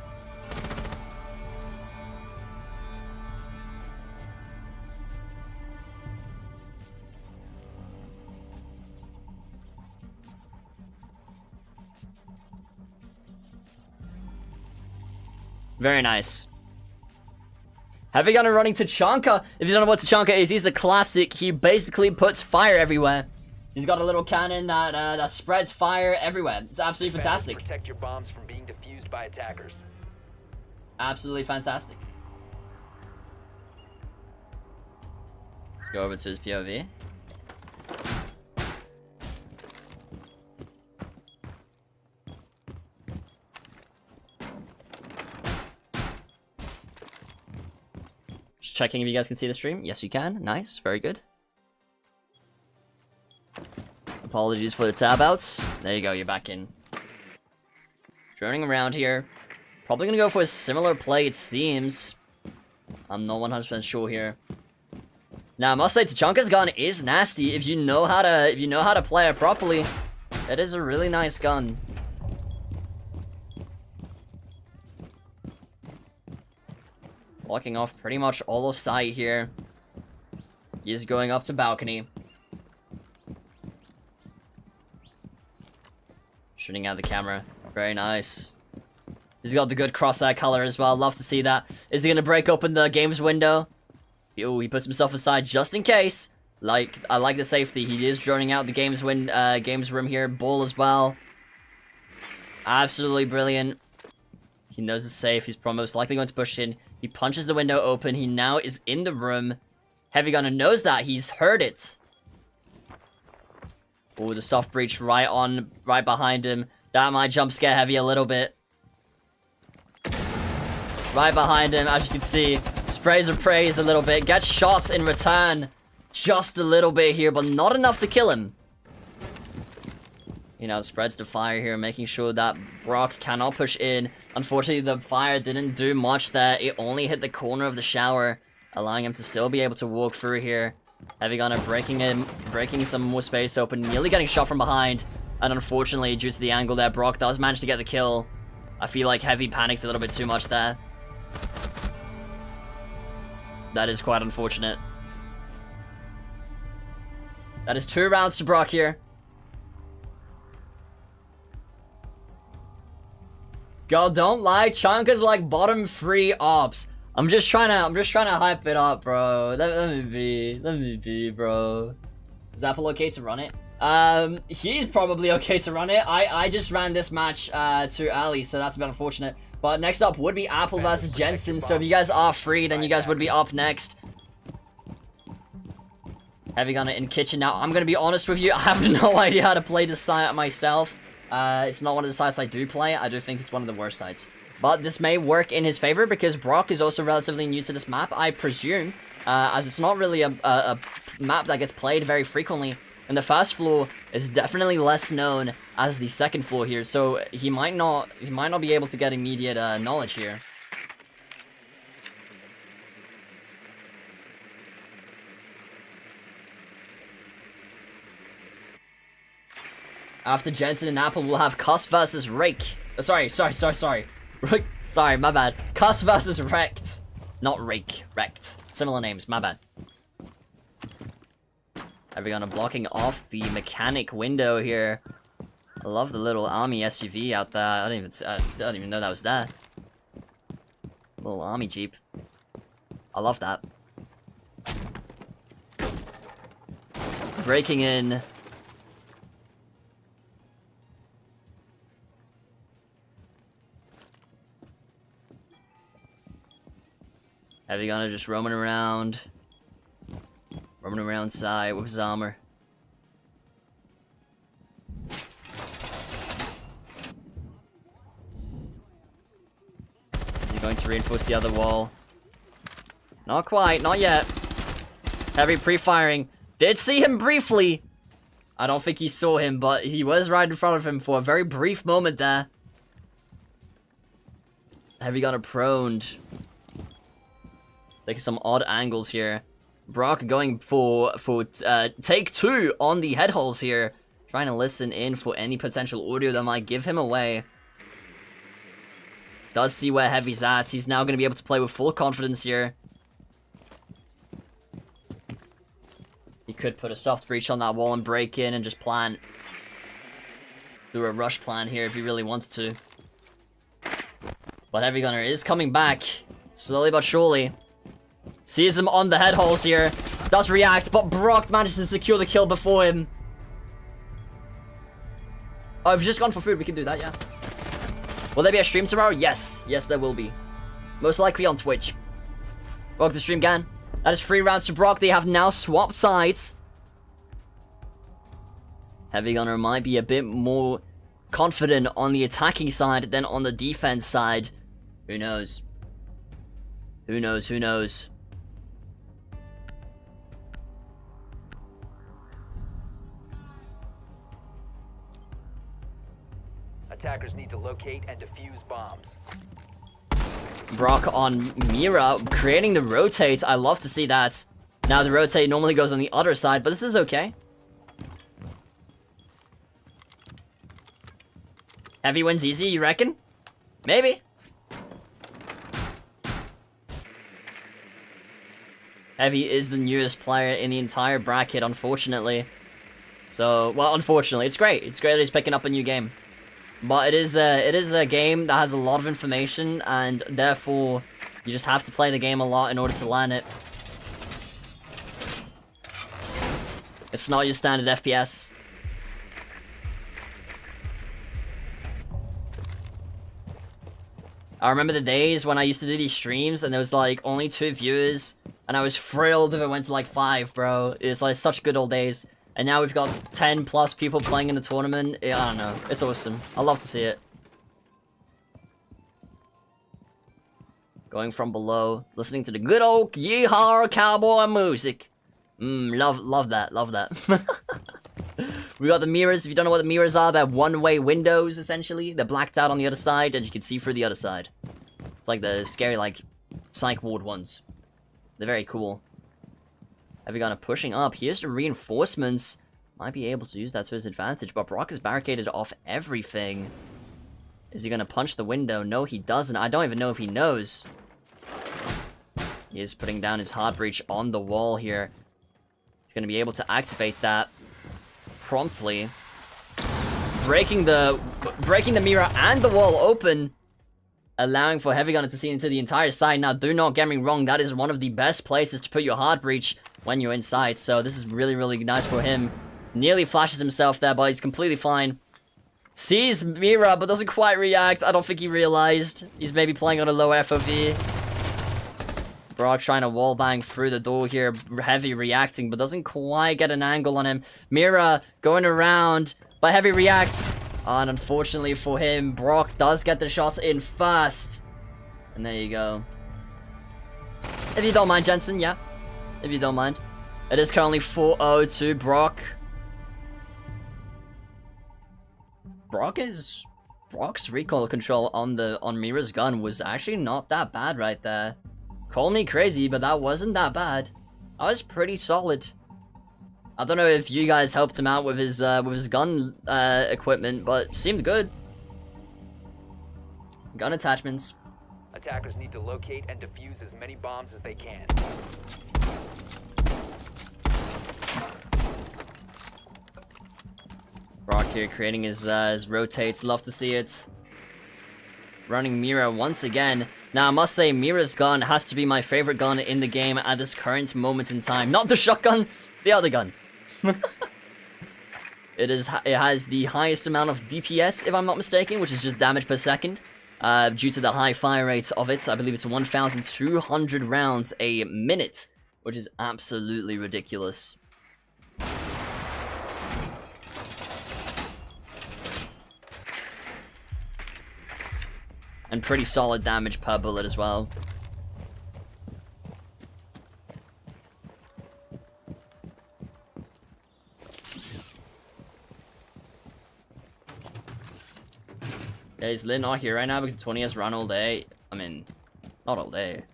Very nice. Heavy Gunner running Tachanka. If you don't know what Tachanka is, he's a classic. He basically puts fire everywhere. He's got a little cannon that spreads fire everywhere. It's absolutely fantastic. Protect your bombs from being defused by attackers. Absolutely fantastic. Let's go over to his POV. Just checking if you guys can see the stream. Yes, you can. Nice. Very good. Apologies for the tab outs. There you go. You're back in. Droning around here. Probably gonna go for a similar play, it seems. I'm not 100% sure here. Now, I must say, Tachanka's gun is nasty. If you know how to play it properly, it is a really nice gun. Blocking off pretty much all of sight here. He is going up to balcony. Shooting out the camera. Very nice. He's got the good crosshair color as well. Love to see that. Is he going to break open the game's window? Oh, he puts himself aside just in case. I like the safety. He is droning out the game's room here. Ball as well. Absolutely brilliant. He knows it's safe. He's most likely going to push in. He punches the window open. He now is in the room. Heavy Gunner knows that. He's heard it. Oh, the soft breach right behind him. That might jump scare Heavy a little bit. Right behind him, as you can see. Sprays and prays a little bit. Gets shots in return. Just a little bit here, but not enough to kill him. You know, spreads the fire here, making sure that Brock cannot push in. Unfortunately, the fire didn't do much there. It only hit the corner of the shower, allowing him to still be able to walk through here. Heavy Gunner breaking some more space open, nearly getting shot from behind. And unfortunately, due to the angle there, Brock does manage to get the kill. I feel like Heavy panics a little bit too much there. That is quite unfortunate. That is 2 rounds to Brock here. God, don't lie. Chanka's like bottom 3 ops. I'm just trying to hype it up, bro. Let me be, bro. Is Apple okay to run it? He's probably okay to run it. I just ran this match too early, so that's a bit unfortunate. But next up would be Apple versus Jensen. So if you guys are free, then you guys would be up next. Heavy Gunner in kitchen now. I'm gonna be honest with you. I have no idea how to play this site myself. It's not one of the sites I do play. I do think it's one of the worst sites. But this may work in his favor because Brock is also relatively new to this map, I presume. As it's not really a map that gets played very frequently. And the first floor is definitely less known as the second floor here, so he might not be able to get immediate knowledge here. After Jensen and Apple, we'll have Cuss versus Rake. Oh, sorry. Sorry, my bad. Cuss versus Wrecked. Not Rake, Wrecked. Similar names, my bad. Heavy Gunner blocking off the mechanic window here. I love the little army SUV out there. I don't even know that was there. Little army jeep. I love that. Breaking in. Heavy Gunner just roaming around. Roaming around side with his armor. Is he going to reinforce the other wall? Not quite, not yet. Heavy pre-firing. Did see him briefly. I don't think he saw him, but he was right in front of him for a very brief moment there. Heavy Gunner proned. Taking some odd angles here. Brock going for take 2 on the head holes here. Trying to listen in for any potential audio that might give him away. Does see where Heavy's at. He's now going to be able to play with full confidence here. He could put a soft breach on that wall and break in and just plan. Do a rush plan here if he really wants to. But Heavy Gunner is coming back. Slowly but surely. Sees him on the head holes here. Does react, but Brock manages to secure the kill before him. Oh, if he's just gone for food, we can do that, yeah. Will there be a stream tomorrow? Yes. Yes, there will be. Most likely on Twitch. Welcome to stream, Gan. That is 3 rounds to Brock. They have now swapped sides. Heavy Gunner might be a bit more confident on the attacking side than on the defense side. Who knows? Who knows? Who knows? Attackers need to locate and defuse bombs. Brock on Mira, creating the rotate. I love to see that. Now the rotate normally goes on the other side, but this is okay. Heavy wins easy, you reckon? Maybe. Heavy is the newest player in the entire bracket, unfortunately. So, well, unfortunately, it's great. It's great that he's picking up a new game. But it is a game that has a lot of information, and therefore, you just have to play the game a lot in order to learn it. It's not your standard FPS. I remember the days when I used to do these streams, and there was like only 2 viewers, and I was thrilled if it went to like 5, bro. It's like such good old days. And now we've got 10 plus people playing in the tournament. I don't know. It's awesome. I love to see it. Going from below, listening to the good old yeehaw cowboy music. Love that. Love that. We got the mirrors. If you don't know what the mirrors are, they're one-way windows, essentially. They're blacked out on the other side, and you can see through the other side. It's like the scary, like, psych ward ones. They're very cool. Heavy Gunner pushing up. Here's the reinforcements. Might be able to use that to his advantage, but Brock is barricaded off everything. Is he going to punch the window? No, he doesn't. I don't even know if he knows. He is putting down his hard breach on the wall here. He's going to be able to activate that promptly. Breaking the mirror and the wall open. Allowing for Heavy Gunner to see into the entire side. Now, do not get me wrong. That is one of the best places to put your hard breach when you're inside. So this is really, really nice for him. Nearly flashes himself there, but he's completely fine. Sees Mira, but doesn't quite react. I don't think he realized. He's maybe playing on a low FOV. Brock trying to wallbang through the door here. Heavy reacting, but doesn't quite get an angle on him. Mira going around, but Heavy reacts. And unfortunately for him, Brock does get the shots in first. And there you go. If you don't mind, Jensen, yeah. If you don't mind. It is currently 4-0 to Brock. Brock's recoil control on Mira's gun was actually not that bad right there. Call me crazy, but that wasn't that bad. That was pretty solid. I don't know if you guys helped him out with his gun equipment, but seemed good. Gun attachments. Attackers need to locate and defuse as many bombs as they can. Brock here creating his rotates. Love to see it. Running Mira once again. Now, I must say, Mira's gun has to be my favorite gun in the game at this current moment in time. Not the shotgun, the other gun. It has the highest amount of DPS, if I'm not mistaken, which is just damage per second. Due to the high fire rates of it, I believe it's 1,200 rounds a minute, which is absolutely ridiculous. And pretty solid damage per bullet as well. Yeah, he's lit not here right now because 20 has run all day. I mean, not all day.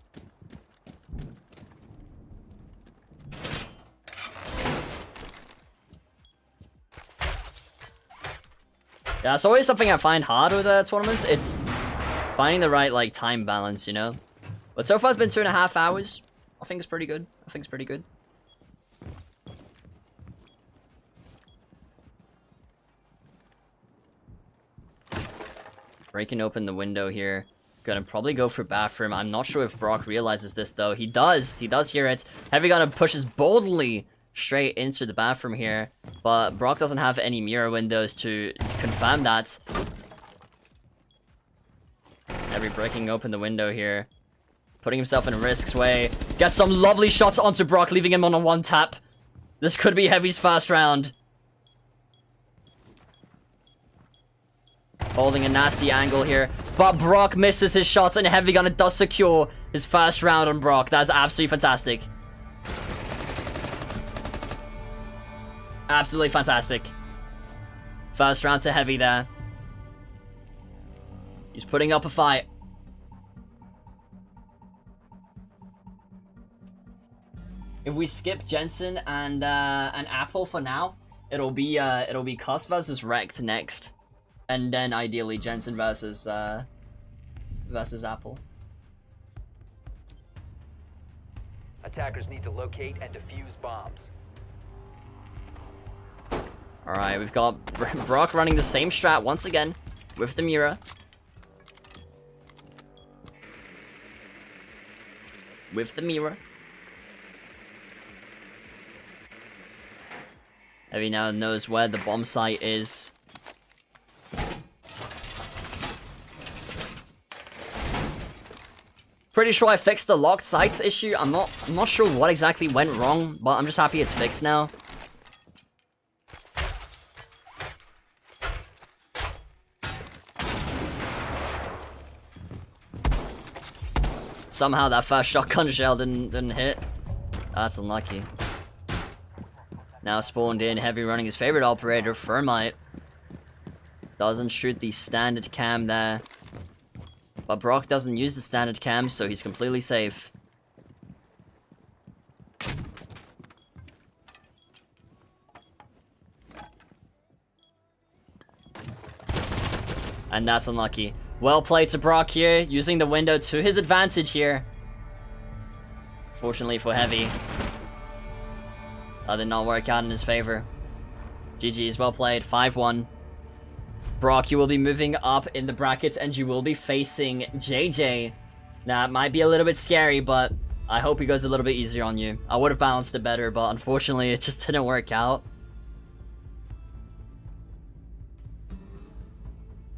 Yeah, it's always something I find hard with tournaments. It's finding the right, like, time balance, you know? But so far it's been 2.5 hours. I think it's pretty good. I think it's pretty good. Breaking open the window here. Gonna probably go for bathroom. I'm not sure if Brock realizes this, though. He does. He does hear it. Heavy Gunner pushes boldly straight into the bathroom here. But Brock doesn't have any mirror windows to confirm that. Heavy breaking open the window here. Putting himself in risk's way. Gets some lovely shots onto Brock, leaving him on a one tap. This could be Heavy's first round. Holding a nasty angle here. But Brock misses his shots and Heavy Gunner does secure his first round on Brock. That's absolutely fantastic. Absolutely fantastic. First round to Heavy there. He's putting up a fight. If we skip Jensen and Apple for now, it'll be Cuss versus Rect next. And then ideally Jensen versus Apple. Attackers need to locate and defuse bombs. Alright, we've got Brock running the same strat once again with the Mira. With the Mira. Heavy now knows where the bomb site is. Pretty sure I fixed the locked sights issue. I'm not sure what exactly went wrong, but I'm just happy it's fixed now. Somehow that first shotgun shell didn't hit. That's unlucky. Now spawned in, Heavy running his favorite operator, Thermite. Doesn't shoot the standard cam there. But Brock doesn't use the standard cam, so he's completely safe. And that's unlucky. Well played to Brock here, using the window to his advantage here. Fortunately for Heavy. That did not work out in his favor. GG's, well played, 5-1. Brock, you will be moving up in the brackets and you will be facing JJ. Now, it might be a little bit scary, but I hope he goes a little bit easier on you. I would have balanced it better, but unfortunately, it just didn't work out.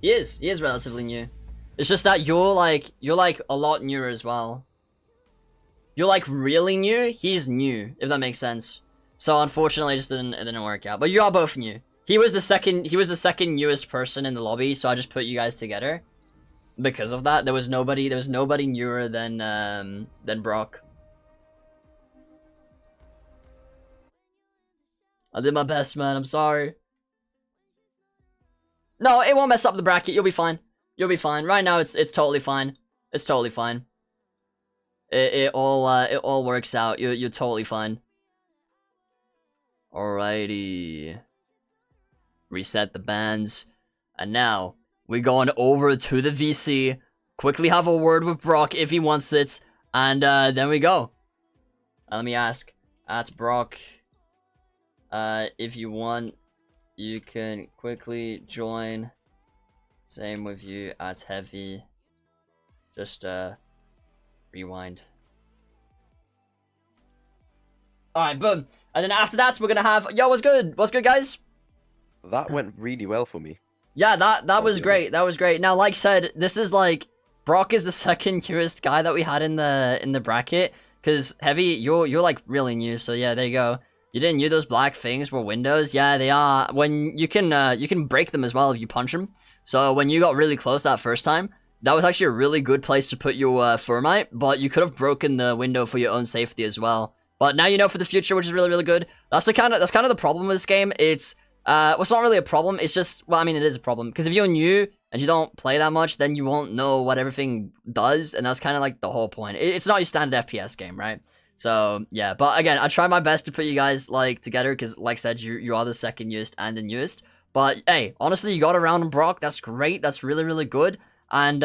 He is relatively new. It's just that you're like a lot newer as well. You're like really new, he's new, if that makes sense. So unfortunately, it didn't work out. But you are both new. He was the second newest person in the lobby, so I just put you guys together. Because of that, there was nobody newer than Brock. I did my best, man. I'm sorry. No, it won't mess up the bracket. You'll be fine. You'll be fine. Right now, it's totally fine. It's totally fine. It all works out. You're totally fine. Alrighty. Reset the bands. And now, we're going over to the VC. Quickly have a word with Brock if he wants it. And then we go. Let me ask. At Brock. If you want You can quickly join. Same with you at heavy. Just rewind. Alright, boom. And then after that, we're gonna have yo, what's good? What's good, guys? That went really well for me. Yeah, that was great. That was great. Now, like said, this is like Brock is the second newest guy that we had in the bracket. Cause Heavy, you're like really new, so yeah, there you go. You didn't knew those black things were windows? Yeah, they are. When you can break them as well if you punch them. So when you got really close that first time, that was actually a really good place to put your Thermite, but you could have broken the window for your own safety as well. But now you know for the future, which is really, really good. That's kind of the problem with this game. It's well, it's not really a problem. It's just, well, I mean, it is a problem because if you're new and you don't play that much, then you won't know what everything does, and that's kind of like the whole point. It's not your standard FPS game, right? So yeah, but again, I try my best to put you guys like together because, like I said, you are the second newest and the newest. But hey, honestly, you got around on Brock. That's great. That's really, really good. And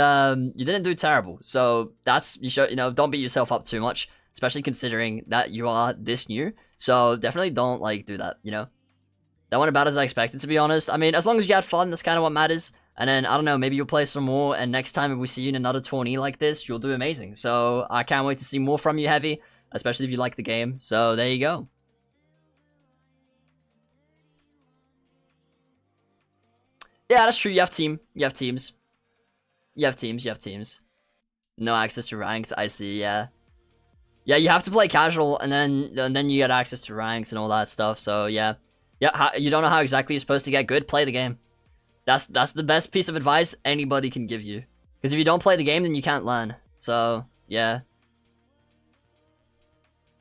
you didn't do terrible. So that's don't beat yourself up too much, especially considering that you are this new. So definitely don't like do that. That went about as I expected, to be honest. I mean, as long as you had fun, that's kind of what matters. And then, I don't know, maybe you'll play some more, and next time if we see you in another tourney like this, you'll do amazing. So, I can't wait to see more from you, Heavy, especially if you like the game. So, there you go. Yeah, that's true. You have team. You have teams. You have teams. You have teams. No access to ranked. I see, yeah. Yeah, you have to play casual, and then you get access to ranks and all that stuff. So, yeah. Yeah, you don't know how exactly you're supposed to get good? Play the game. That's the best piece of advice anybody can give you. Because if you don't play the game, then you can't learn. So, yeah.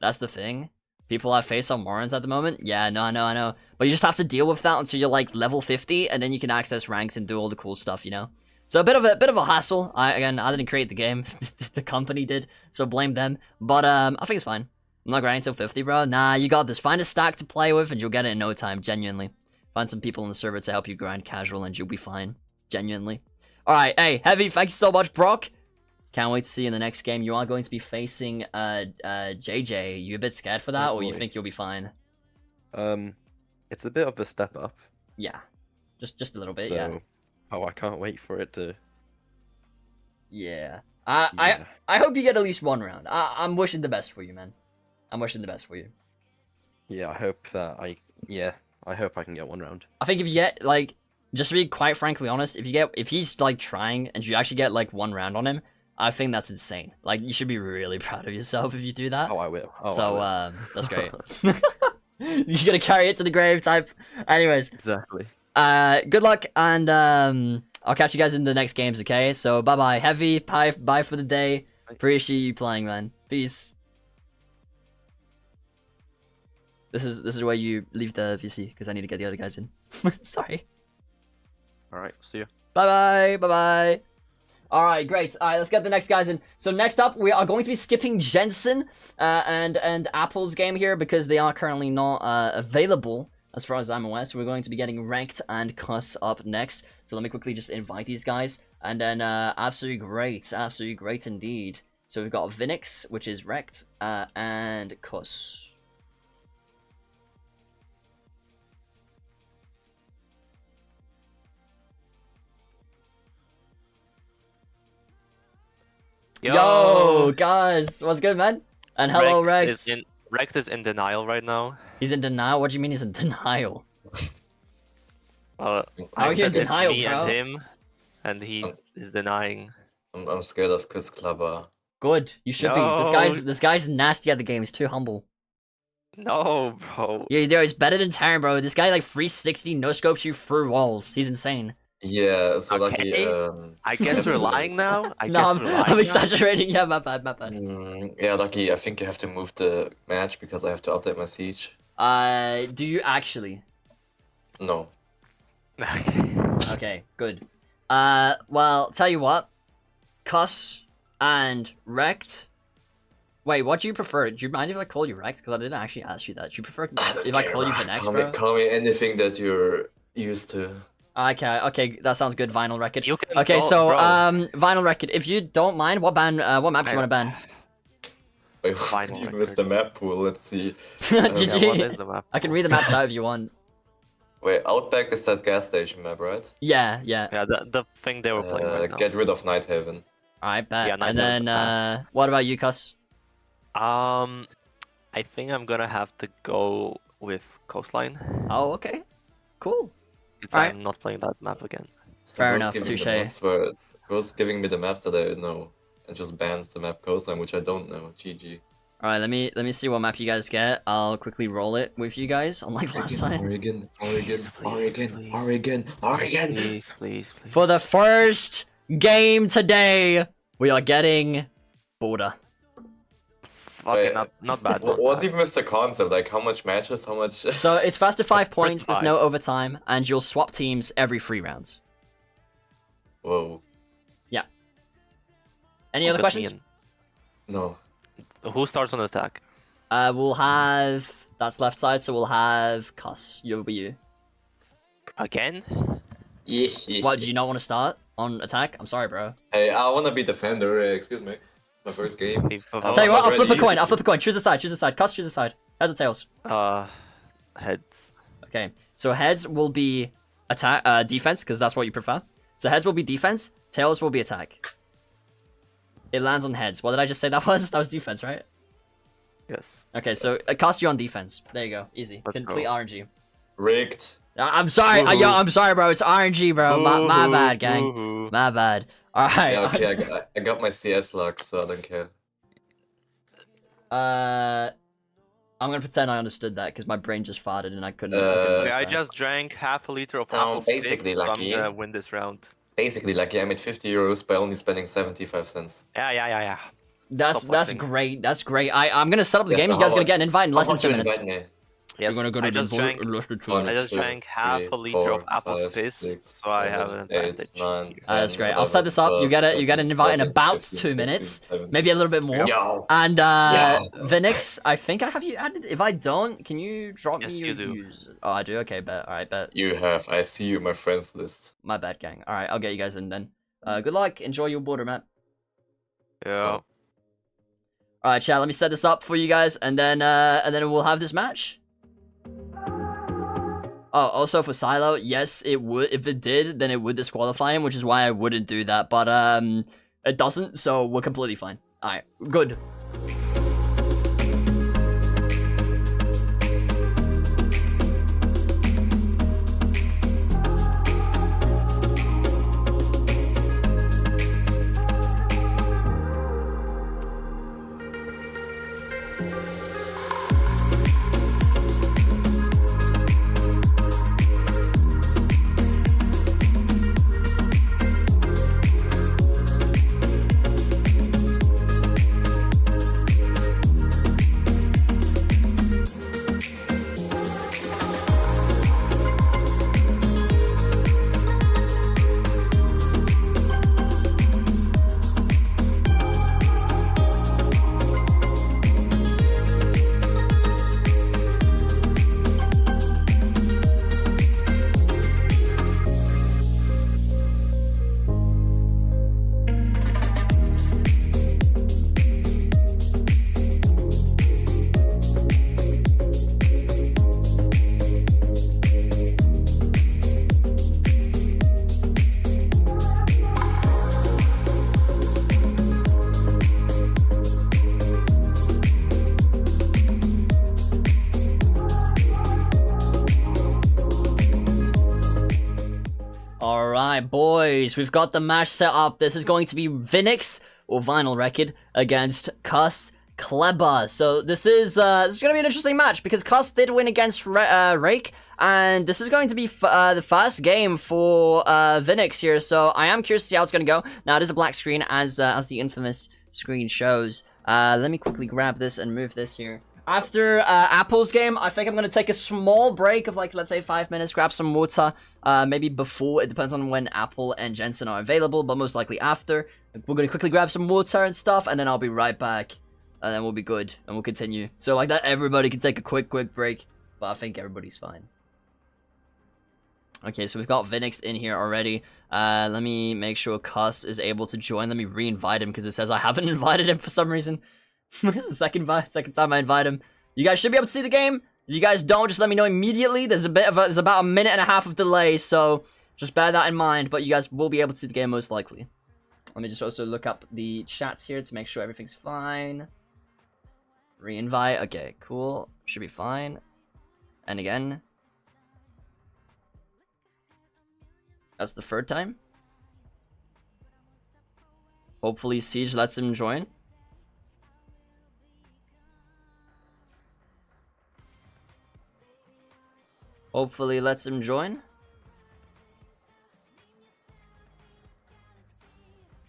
That's the thing. People have face on Warrens at the moment. Yeah, no, I know. But you just have to deal with that until you're like level 50, and then you can access ranks and do all the cool stuff, So a bit of a hassle. I didn't create the game. The company did, so blame them. But I think it's fine. I'm not grinding till 50, bro. Nah, you got this. Find a stack to play with, and you'll get it in no time, genuinely. Find some people on the server to help you grind casual, and you'll be fine. Genuinely. Alright, hey, Heavy, thank you so much, Brock. Can't wait to see you in the next game. You are going to be facing JJ. You a bit scared for that, or you think you'll be fine? It's a bit of a step up. Yeah. Just a little bit, so, yeah. Oh, I can't wait for it to... Yeah. I hope you get at least one round. I'm wishing the best for you, man. I'm wishing the best for you. Yeah, I hope that I hope I can get one round. I think if you get, like, just to be quite frankly honest, if he's, like, trying and you actually get, like, one round on him, I think that's insane. Like, you should be really proud of yourself if you do that. Oh, I will. That's great. You're gonna carry it to the grave type. Anyways. Exactly. Good luck, and, I'll catch you guys in the next games, okay? So, bye-bye. Heavy, bye for the day. Appreciate you playing, man. Peace. This is where you leave the VC, because I need to get the other guys in. Sorry. Alright, see ya. Bye-bye. Alright, great. Alright, let's get the next guys in. So next up, we are going to be skipping Jensen and Apple's game here, because they are currently not available, as far as I'm aware. So we're going to be getting Ranked and Cuss up next. So let me quickly just invite these guys. And then absolutely great indeed. So we've got Vinix, which is Wrecked, and Cuss. Yo, guys, what's good, man? And hello, Rex. Rex is in denial right now. He's in denial? What do you mean he's in denial? How are you in denial, me bro? And him, and he is denying. I'm scared of Chris Clubber. Good, you should be. This guy's nasty at the game. He's too humble. No, bro. Yeah, he's better than Terran, bro. This guy like 360 no scopes you through walls. He's insane. Yeah, so okay. I guess we're lying now. I'm exaggerating. Yeah, my bad. Yeah, Lucky, I think you have to move the match because I have to update my siege. Do you actually? No. Okay, good. Well, tell you what. Cuss and Wrecked. Wait, what do you prefer? Do you mind if I call you Wrecked? Because I didn't actually ask you that. Do you prefer if I call you Vinix, bro? Call me anything that you're used to. Okay, that sounds good. Vinyl Record. Okay, Vinyl Record. If you don't mind, what map do you want to ban? Wait, you missed the map pool. Let's see. GG. Yeah, what is the map I can read the maps out if you want. Wait, Outback is that gas station map, right? Yeah, yeah. Yeah, the thing they were playing right now. Get rid of Nighthaven. Alright, bet. Yeah, and Nighthaven's then, what about you, Cuss? I think I'm gonna have to go with Coastline. Oh, okay. Cool. I'm not playing that map again. Fair Bro's enough, giving me the touche. maps where- Bro's giving me the maps that I know, and just bans the map coastline, which I don't know. GG. Alright, let me see what map you guys get. I'll quickly roll it with you guys, unlike last time. Oregon, Oregon, Please, Oregon, please. Oregon, Oregon. Please, please, please. For the first game today, we are getting Border. Okay, Wait, not bad. What, not what bad. if you missed the concept? Like, how much matches? How much? So it's fast to 5 points, there's five. no overtime, and you'll swap teams every 3 rounds. Whoa. Any Who other got me questions? No. in? Who starts on attack? We'll have... That's left side, so we'll have Cuss. You'll be you. Again? What, do you not want to start on attack? I'm sorry, bro. Hey, I wanna be defender. Excuse me. My first game. I'll tell you what, I'll flip a Already. coin. I'll flip a coin. Choose a side. Choose a side. Cuss, choose a side. Heads or tails? Heads. Okay. So heads will be attack, defense, because that's what you prefer. So heads will be defense. Tails will be attack. It lands on heads. What did I just say that was? That was defense, right? Yes. Okay, so cast you on defense. There you go. Easy. Let's Complete go. RNG. Rigged. I'm sorry. Woohoo. Yo, I'm sorry, bro. It's RNG, bro. My Woohoo, bad, gang. woohoo. My bad. All right. Yeah, okay, I got my CS luck, so I don't care. I'm gonna pretend I understood that because my brain just farted and I couldn't. Okay, I understand. just drank half a liter of So apple basically, so I'm lucky. gonna win this round. Basically, like, I made 50 euros by only spending 75 cents. Yeah. That's Stop watching. great. That's great. I'm gonna set up the Yeah, game. so You guys how gonna much- get an invite in less How than much 2 you minutes. invite me? Yes, You're gonna I just invite drank. in less than 2 One, I minutes. just drank half a liter of apple piss, so I have an advantage. That's great. I'll set this up. You get an invite in about 2 minutes, maybe a little bit more. Yo. And Yeah. Vinix, I think I have you added. If I don't, can you drop Yes, me you your do. user? Oh, I do. Okay, bet. All right, bet. You have. I see you in my friends list. My bad, gang. All right, I'll get you guys in then. Good luck. Enjoy your border map. Yeah. All right, chat. Let me set this up for you guys, and then we'll have this match. Oh, also for Silo, yes, it would. If it did, then it would disqualify him, which is why I wouldn't do that. But it doesn't, so we're completely fine. All right, good. Alright, boys, we've got the match set up. This is going to be Vinix, or Vinyl Record, against Cuss Kleber. So this is going to be an interesting match, because Cuss did win against Rake, and this is going to be the first game for Vinix here, so I am curious to see how it's going to go. Now, it is a black screen, as the infamous screen shows. Let me quickly grab this and move this here. After Apple's game, I think I'm going to take a small break of, like, let's say 5 minutes, grab some water, maybe before. It depends on when Apple and Jensen are available, but most likely after. We're going to quickly grab some water and stuff, and then I'll be right back, and then we'll be good, and we'll continue. So like that, everybody can take a quick break, but I think everybody's fine. Okay, so we've got Vinix in here already. Let me make sure Cuss is able to join. Let me re-invite him, because it says I haven't invited him for some reason. This is the second time I invite him. You guys should be able to see the game. If you guys don't, just let me know immediately. There's about a minute and a half of delay, so just bear that in mind. But you guys will be able to see the game most likely. Let me just also look up the chats here to make sure everything's fine. Re-invite. Okay, cool. Should be fine. And again. That's the third time. Hopefully Siege lets him join. Hopefully lets him join.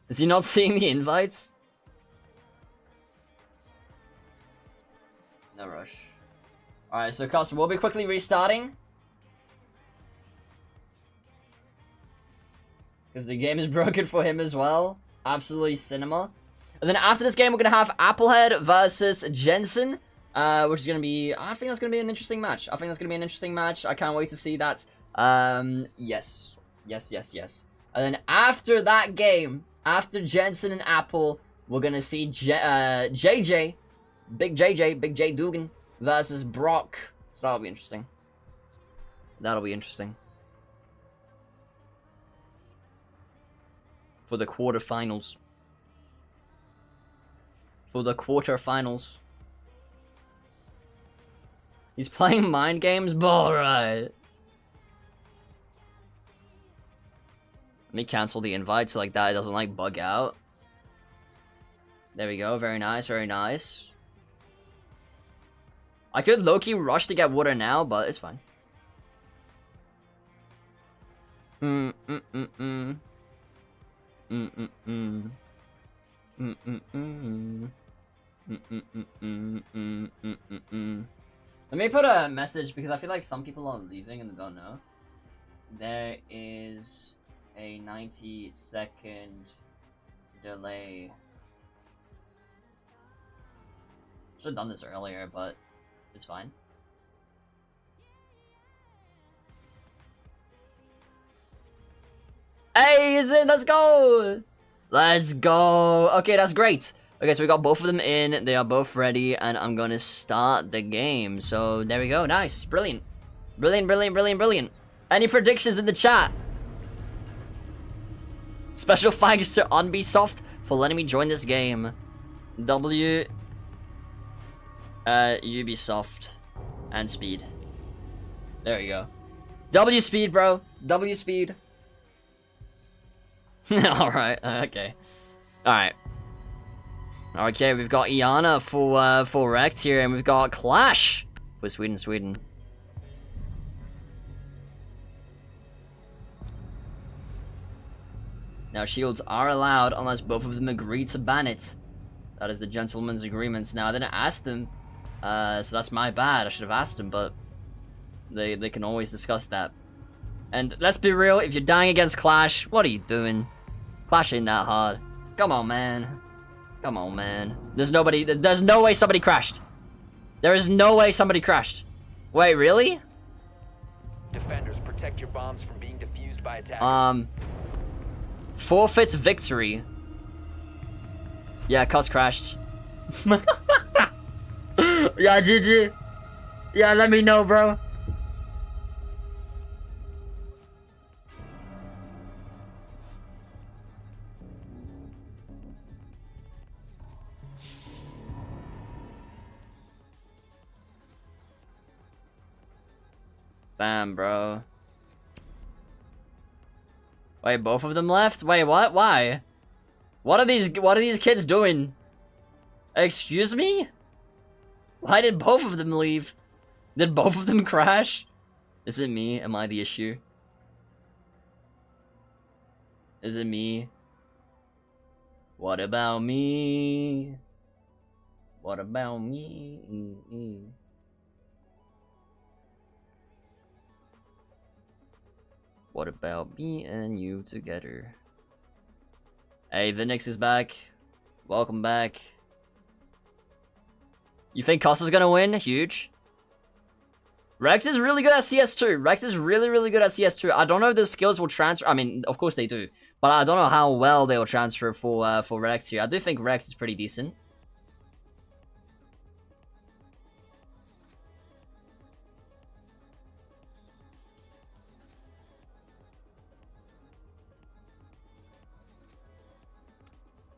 Is he not seeing the invites? No rush. Alright, so Custom, we'll be quickly restarting. Because the game is broken for him as well. Absolutely cinema. And then after this game, we're going to have Applehead versus Jensen. Which is going to be... I think that's going to be an interesting match. I can't wait to see that. Yes. Yes. And then after that game, after Jensen and Apple, we're going to see JJ, Big J Dugan, versus Brock. So that'll be interesting. For the quarterfinals. He's playing mind games? Alright. Let me cancel the invite so like that it doesn't like bug out. There we go. Very nice. I could low-key rush to get water now, but it's fine. Let me put a message because I feel like some people are leaving and they don't know. There is a 90-second delay. Should have done this earlier, but it's fine. Hey, is it? Let's go! Okay, that's great. Okay, so we got both of them in. They are both ready, and I'm gonna start the game. So, there we go. Nice. Brilliant. Brilliant. Any predictions in the chat? Special thanks to Ubisoft for letting me join this game. Ubisoft and speed. There you go. W speed, bro. W speed. Alright, okay. Alright. Okay, we've got Iana for Rect here, and we've got Clash for Sweden. Now, shields are allowed unless both of them agree to ban it. That is the gentleman's agreement. Now, I didn't ask them, so that's my bad. I should have asked them, but they can always discuss that. And let's be real, if you're dying against Clash, what are you doing? Clash ain't that hard. Come on, man. There's no way somebody crashed. There is no way somebody crashed. Wait, really? Defenders, protect your bombs from being defused by attackers. Forfeits victory. Yeah, Cuz crashed. Yeah, GG. Yeah, let me know, bro. Bam, bro. Wait, both of them left? Wait, what? Why? What are these kids doing? Excuse me? Why did both of them leave? Did both of them crash? Is it me? Am I the issue? Is it me? What about me? What about me? What about me and you together? Hey, Vinix is back. Welcome back. You think Costa's gonna win? Huge. Rect is really good at CS2. Rect is really good at CS2. I don't know if the skills will transfer. I mean, of course they do. But I don't know how well they will transfer for Rect here. I do think Rect is pretty decent.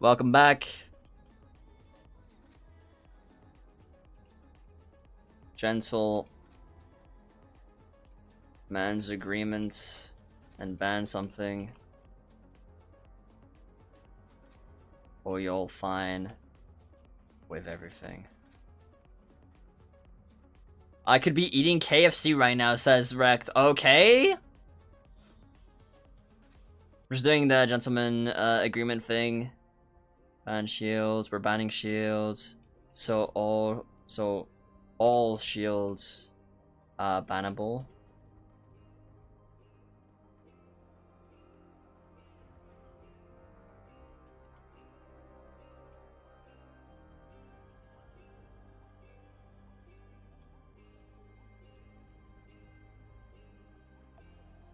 Welcome back. Gentle man's agreement and ban something, or you'll fine with everything. I could be eating KFC right now, says Rect. Okay. We're just doing the gentleman agreement thing. Ban shields. We're banning shields. So all shields are bannable.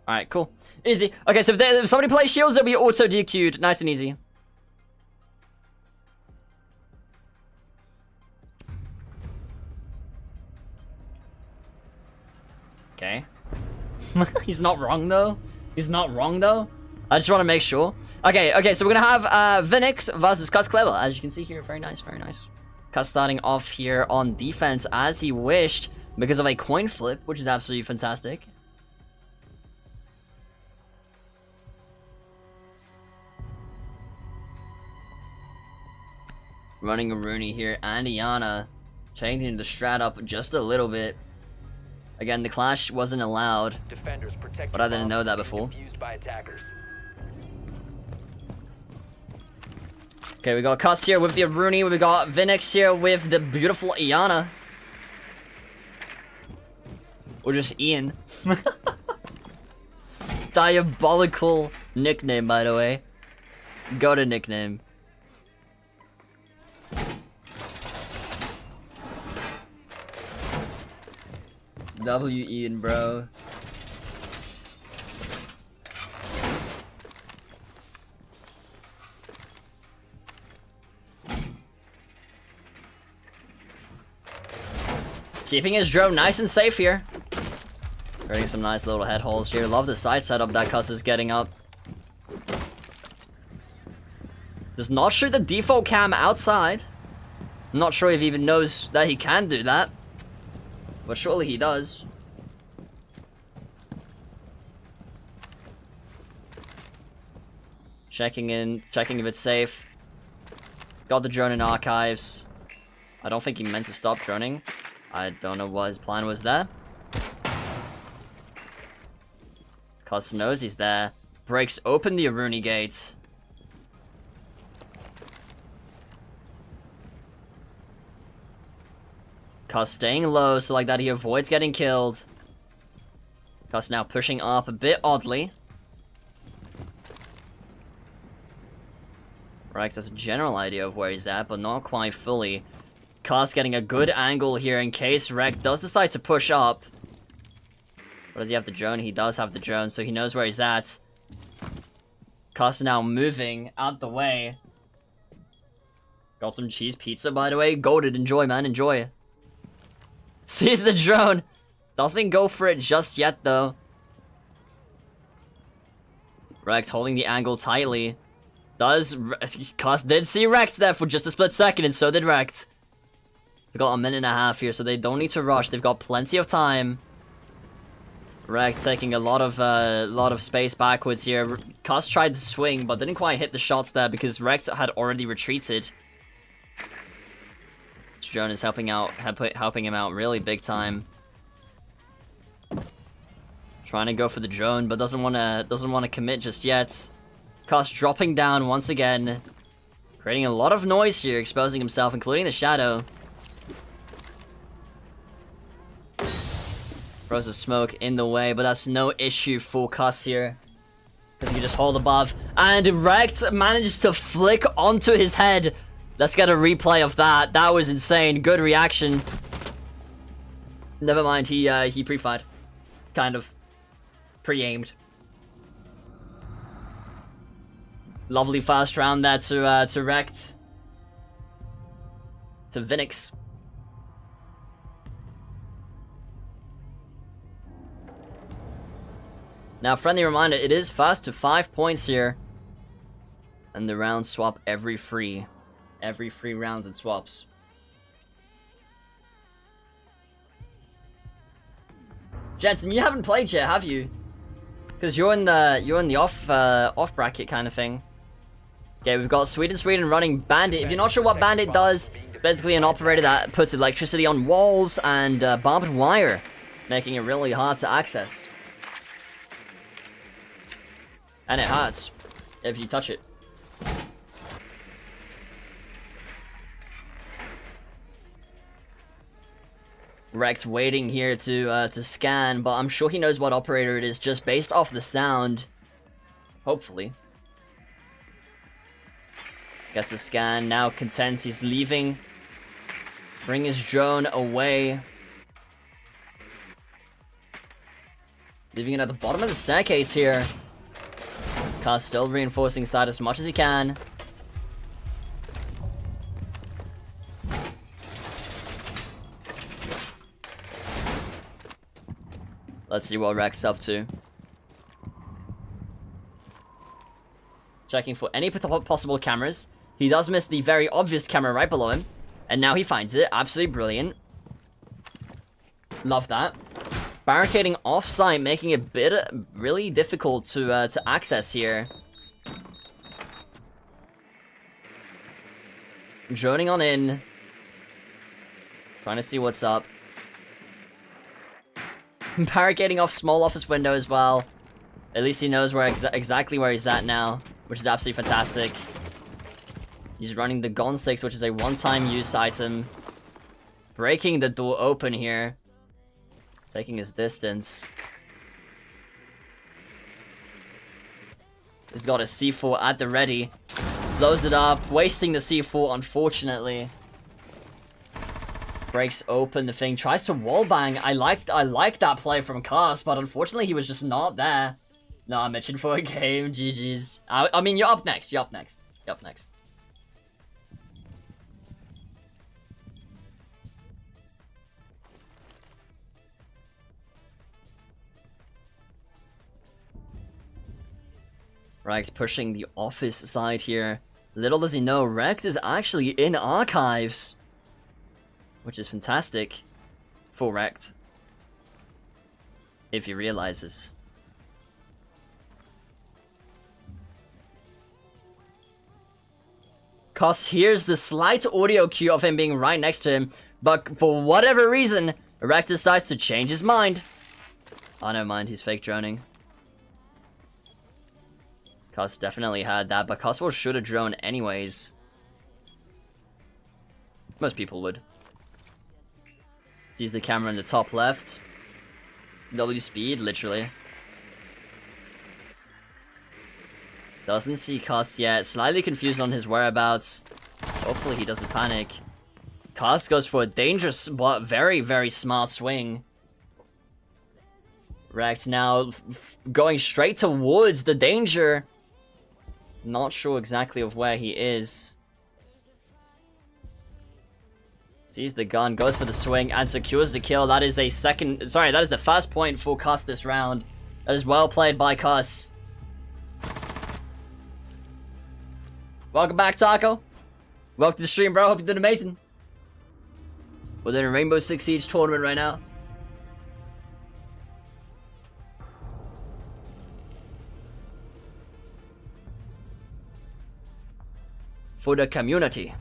Alright, cool. Easy. Okay, so if somebody plays shields, they'll be auto DQ'd. Nice and easy. Okay. He's not wrong, though. He's not wrong, though. I just want to make sure. Okay, so we're going to have Vinix versus Cuss Clever. As you can see here, very nice, very nice. Cuss starting off here on defense as he wished because of a coin flip, which is absolutely fantastic. Running a Rooney here, and Iana changing the strat up just a little bit. Again, the clash wasn't allowed, but I didn't know that before. Okay, we got Cuss here with the Rooney. We got Vinix here with the beautiful Iana. Or just Ian. Diabolical nickname, by the way. Go to nickname. W Ian, bro. Keeping his drone nice and safe here. Creating some nice little head holes here. Love the side setup that Cuss is getting up. Does not shoot the default cam outside. I'm not sure if he even knows that he can do that. But surely he does. Checking if it's safe. Got the drone in archives. I don't think he meant to stop droning. I don't know what his plan was there. Cuss knows he's there. Breaks open the Aruni gates. Cuss staying low, so like that he avoids getting killed. Cuss now pushing up a bit oddly. Rex has a general idea of where he's at, but not quite fully. Cuss getting a good angle here in case Rex does decide to push up. Or does he have the drone? He does have the drone, so he knows where he's at. Cuss now moving out the way. Got some cheese pizza, by the way. Goated, enjoy, man, enjoy. Sees the drone. Doesn't go for it just yet, though. Rex holding the angle tightly. Cuss did see Rex there for just a split second, and so did Rex. We've got a minute and a half here, so they don't need to rush. They've got plenty of time. Rex taking a lot of space backwards here. Cuss tried to swing, but didn't quite hit the shots there because Rex had already retreated. Drone is helping him out really big time. Trying to go for the drone, but doesn't want to commit just yet. Cuss dropping down once again, creating a lot of noise here, exposing himself, including the shadow. Throws a smoke in the way, but that's no issue for Cuss here, because he can just hold above. And Rex manages to flick onto his head. Let's get a replay of that. That was insane. Good reaction. Never mind, he pre-fired. Kind of. Pre-aimed. Lovely fast round there to Rect. To Vinix. Now, friendly reminder, it is fast to 5 points here. And the rounds swap every free rounds it swaps. Jensen, you haven't played yet, have you? Because you're in the off bracket kind of thing. Okay, we've got Sweden running Bandit. If you're not sure what Bandit does, basically an operator that puts electricity on walls and barbed wire, making it really hard to access. And it hurts if you touch it. Rex waiting here to scan, but I'm sure he knows what operator it is just based off the sound. Hopefully. Guess the scan now content. He's leaving. Bring his drone away. Leaving it at the bottom of the staircase here. Car's still reinforcing side as much as he can. Let's see what Rex is up to. Checking for any possible cameras. He does miss the very obvious camera right below him. And now he finds it. Absolutely brilliant. Love that. Barricading off-site, making it really difficult to access here. Droning on in. Trying to see what's up. Barricading off small office window as well. At least he knows where exactly where he's at now, which is absolutely fantastic. He's running the Gon 6, which is a one-time use item. Breaking the door open here. Taking his distance. He's got a C4 at the ready. Blows it up, wasting the C4, unfortunately. Breaks open the thing, tries to wallbang. I liked that play from Cast, but unfortunately he was just not there. No, I'm itching for a game. GG's. I mean, you're up next. You're up next. You're up next. Rex pushing the office side here. Little does he know, Rex is actually in archives. Which is fantastic for Rex. If he realizes. Cos hears the slight audio cue of him being right next to him, but for whatever reason, Rex decides to change his mind. Oh, never mind, he's fake droning. Cos definitely had that, but Cos will shoot a drone anyways. Most people would. Sees the camera in the top left. W speed, literally. Doesn't see Cos yet. Slightly confused on his whereabouts. Hopefully he doesn't panic. Cos goes for a dangerous but very, very smart swing. Rex now going straight towards the danger. Not sure exactly of where he is. Sees the gun, goes for the swing, and secures the kill. That is a second... Sorry, that is the first point for Cuss this round. That is well played by Cuss. Welcome back, Taco. Welcome to the stream, bro. Hope you did amazing. We're doing a Rainbow Six Siege tournament right now. For the community.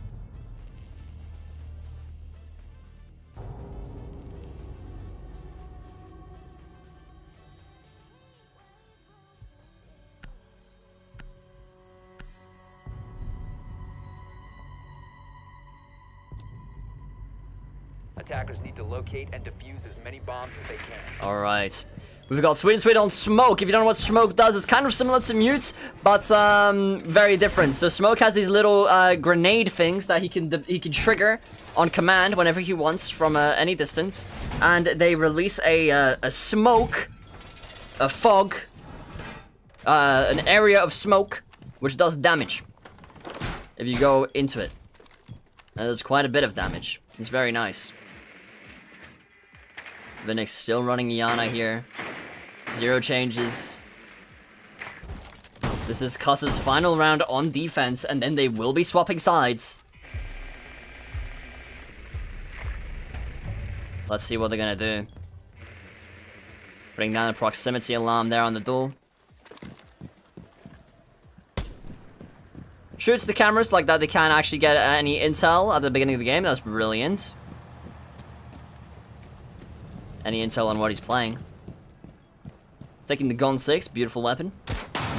Attackers need to locate and defuse as many bombs as they can. Alright. We've got Sweden on Smoke. If you don't know what Smoke does, it's kind of similar to Mute, but very different. So Smoke has these little grenade things that he can trigger on command whenever he wants from any distance. And they release a smoke, a fog, an area of smoke, which does damage if you go into it. And there's quite a bit of damage. It's very nice. Vinix still running Iana here. Zero changes. This is Cuss's final round on defense, and then they will be swapping sides. Let's see what they're gonna do. Putting down a proximity alarm there on the door. Shoots the cameras like that they can't actually get any intel at the beginning of the game. That's brilliant. Any intel on what he's playing. Taking the gun 6, beautiful weapon.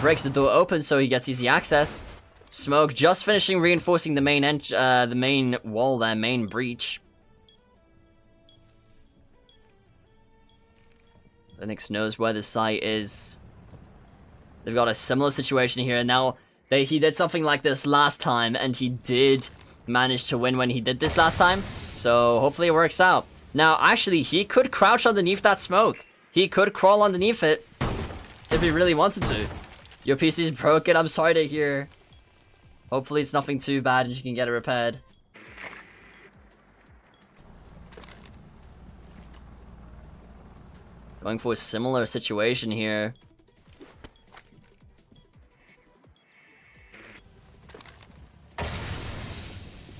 Breaks the door open so he gets easy access. Smoke just finishing reinforcing the main wall there, main breach. Linux knows where the site is. They've got a similar situation here. Now, he did something like this last time, and he did manage to win when he did this last time. So, hopefully it works out. Now, actually, he could crouch underneath that smoke. He could crawl underneath it if he really wanted to. Your PC's broken, I'm sorry to hear. Hopefully it's nothing too bad and you can get it repaired. Going for a similar situation here.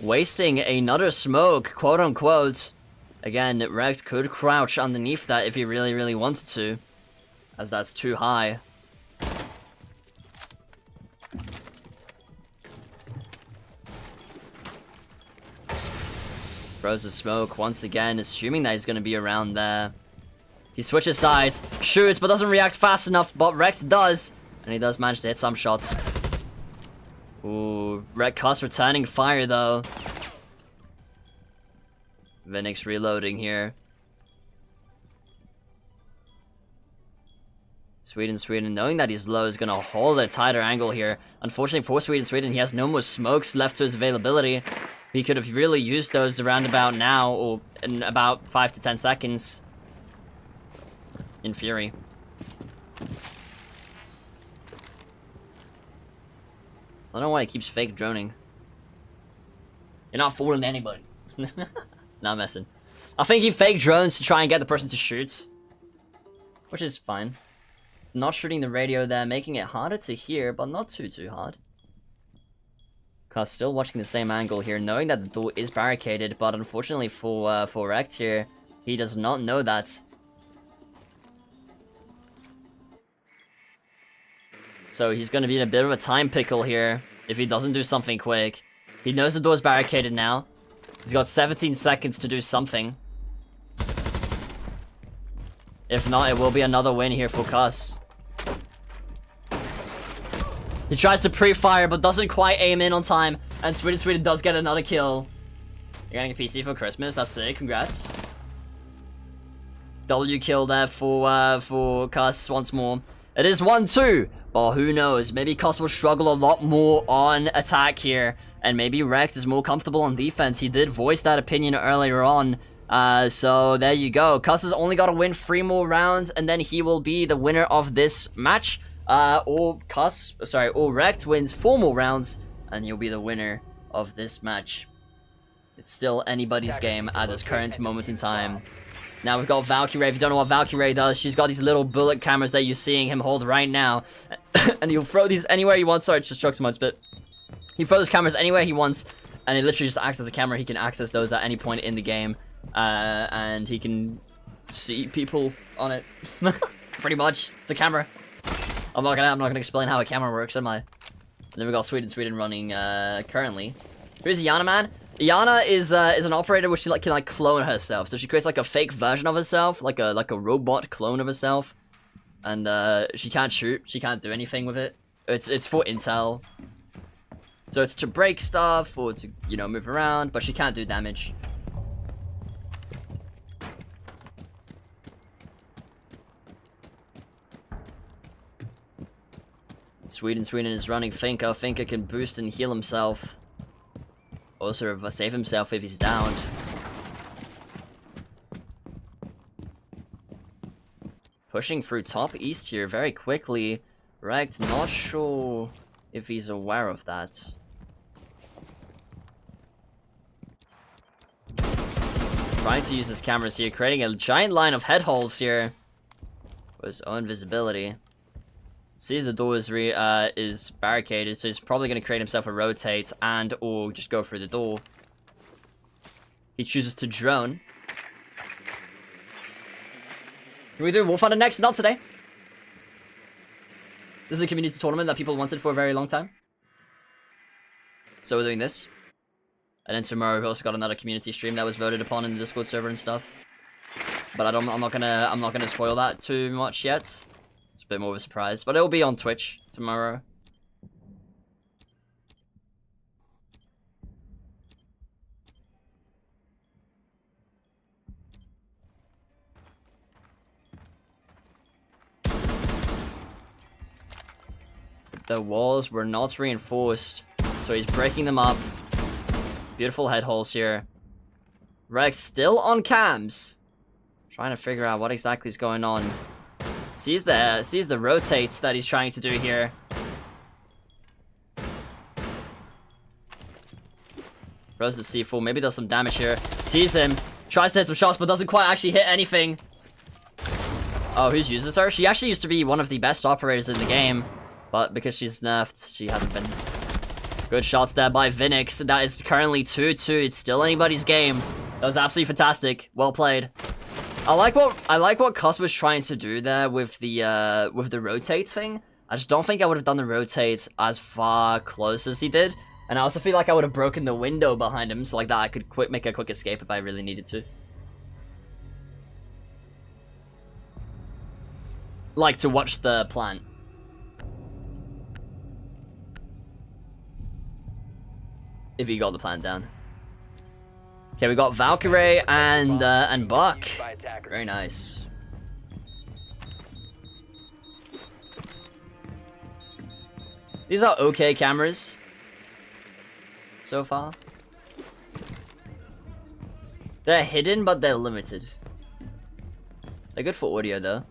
Wasting another smoke, quote unquote. Again, Rex could crouch underneath that if he really, really wanted to, as that's too high. Throws the smoke once again, assuming that he's going to be around there. He switches sides, shoots, but doesn't react fast enough, but Rex does. And he does manage to hit some shots. Ooh, Cuss returning fire though. Vinix reloading here. Sweden, knowing that he's low, is going to hold a tighter angle here. Unfortunately for Sweden, he has no more smokes left to his availability. He could have really used those around about now, or in about 5 to 10 seconds. In Fury. I don't know why he keeps fake droning. You're not fooling anybody. Not messing. I think he fake drones to try and get the person to shoot. Which is fine. Not shooting the radio there, making it harder to hear, but not too hard. Cause still watching the same angle here, knowing that the door is barricaded, but unfortunately for Rect here, he does not know that. So he's going to be in a bit of a time pickle here if he doesn't do something quick. He knows the door's barricaded now. He's got 17 seconds to do something. If not, it will be another win here for Cuss. He tries to pre-fire, but doesn't quite aim in on time. And Sweden does get another kill. You're getting a PC for Christmas. That's sick. Congrats. W kill there for Cuss once more. It is 1-2. But who knows? Maybe Cuss will struggle a lot more on attack here. And maybe Rex is more comfortable on defense. He did voice that opinion earlier on. So there you go. Cuss has only got to win 3 more rounds. And then he will be the winner of this match. Or Rect wins 4 more rounds, and he'll be the winner of this match. It's still anybody's game at this current moment in time. Now we've got Valkyrie. If you don't know what Valkyrie does, she's got these little bullet cameras that you're seeing him hold right now. And he'll throw these anywhere he wants. Sorry, just struck someone's bit. He throws those cameras anywhere he wants, and it literally just acts as a camera. He can access those at any point in the game. And he can see people on it. Pretty much. It's a camera. I'm not gonna explain how a camera works, am I? And then we got Sweden running currently. Here's Iana, man. Iana is an operator where she can clone herself. So she creates like a fake version of herself, like a robot clone of herself. And she can't shoot, she can't do anything with it. It's for intel. So it's to break stuff or to, you know, move around, but she can't do damage. Sweden is running Finka. Finka can boost and heal himself. Also save himself if he's downed. Pushing through top east here very quickly. Rect, not sure if he's aware of that. Trying to use his cameras here, creating a giant line of head holes here. For his own visibility. See, the door is barricaded, so he's probably going to create himself a rotate and or just go through the door. He chooses to drone. Can we do Wolf Hunter next? Not today. This is a community tournament that people wanted for a very long time. So we're doing this. And then tomorrow we've also got another community stream that was voted upon in the Discord server and stuff. But I'm not gonna spoil that too much yet. It's a bit more of a surprise. But it'll be on Twitch tomorrow. The walls were not reinforced, so he's breaking them up. Beautiful head holes here. Rex still on cams. Trying to figure out what exactly is going on. Sees the rotates that he's trying to do here. Throws the C4, maybe does some damage here. Sees him, tries to hit some shots, but doesn't quite actually hit anything. Oh, who's uses her? She actually used to be one of the best operators in the game. But because she's nerfed, she hasn't been. Good shots there by Vinix. That is currently 2-2. It's still anybody's game. That was absolutely fantastic. Well played. I like what Cuss was trying to do there with the rotate thing. I just don't think I would have done the rotate as far close as he did. And I also feel like I would have broken the window behind him, so like that I could make a quick escape if I really needed to. Like to watch the plant. If he got the plant down. Okay, we got Valkyrie and Buck. Very nice. These are okay cameras so far. They're hidden, but they're limited. They're good for audio though.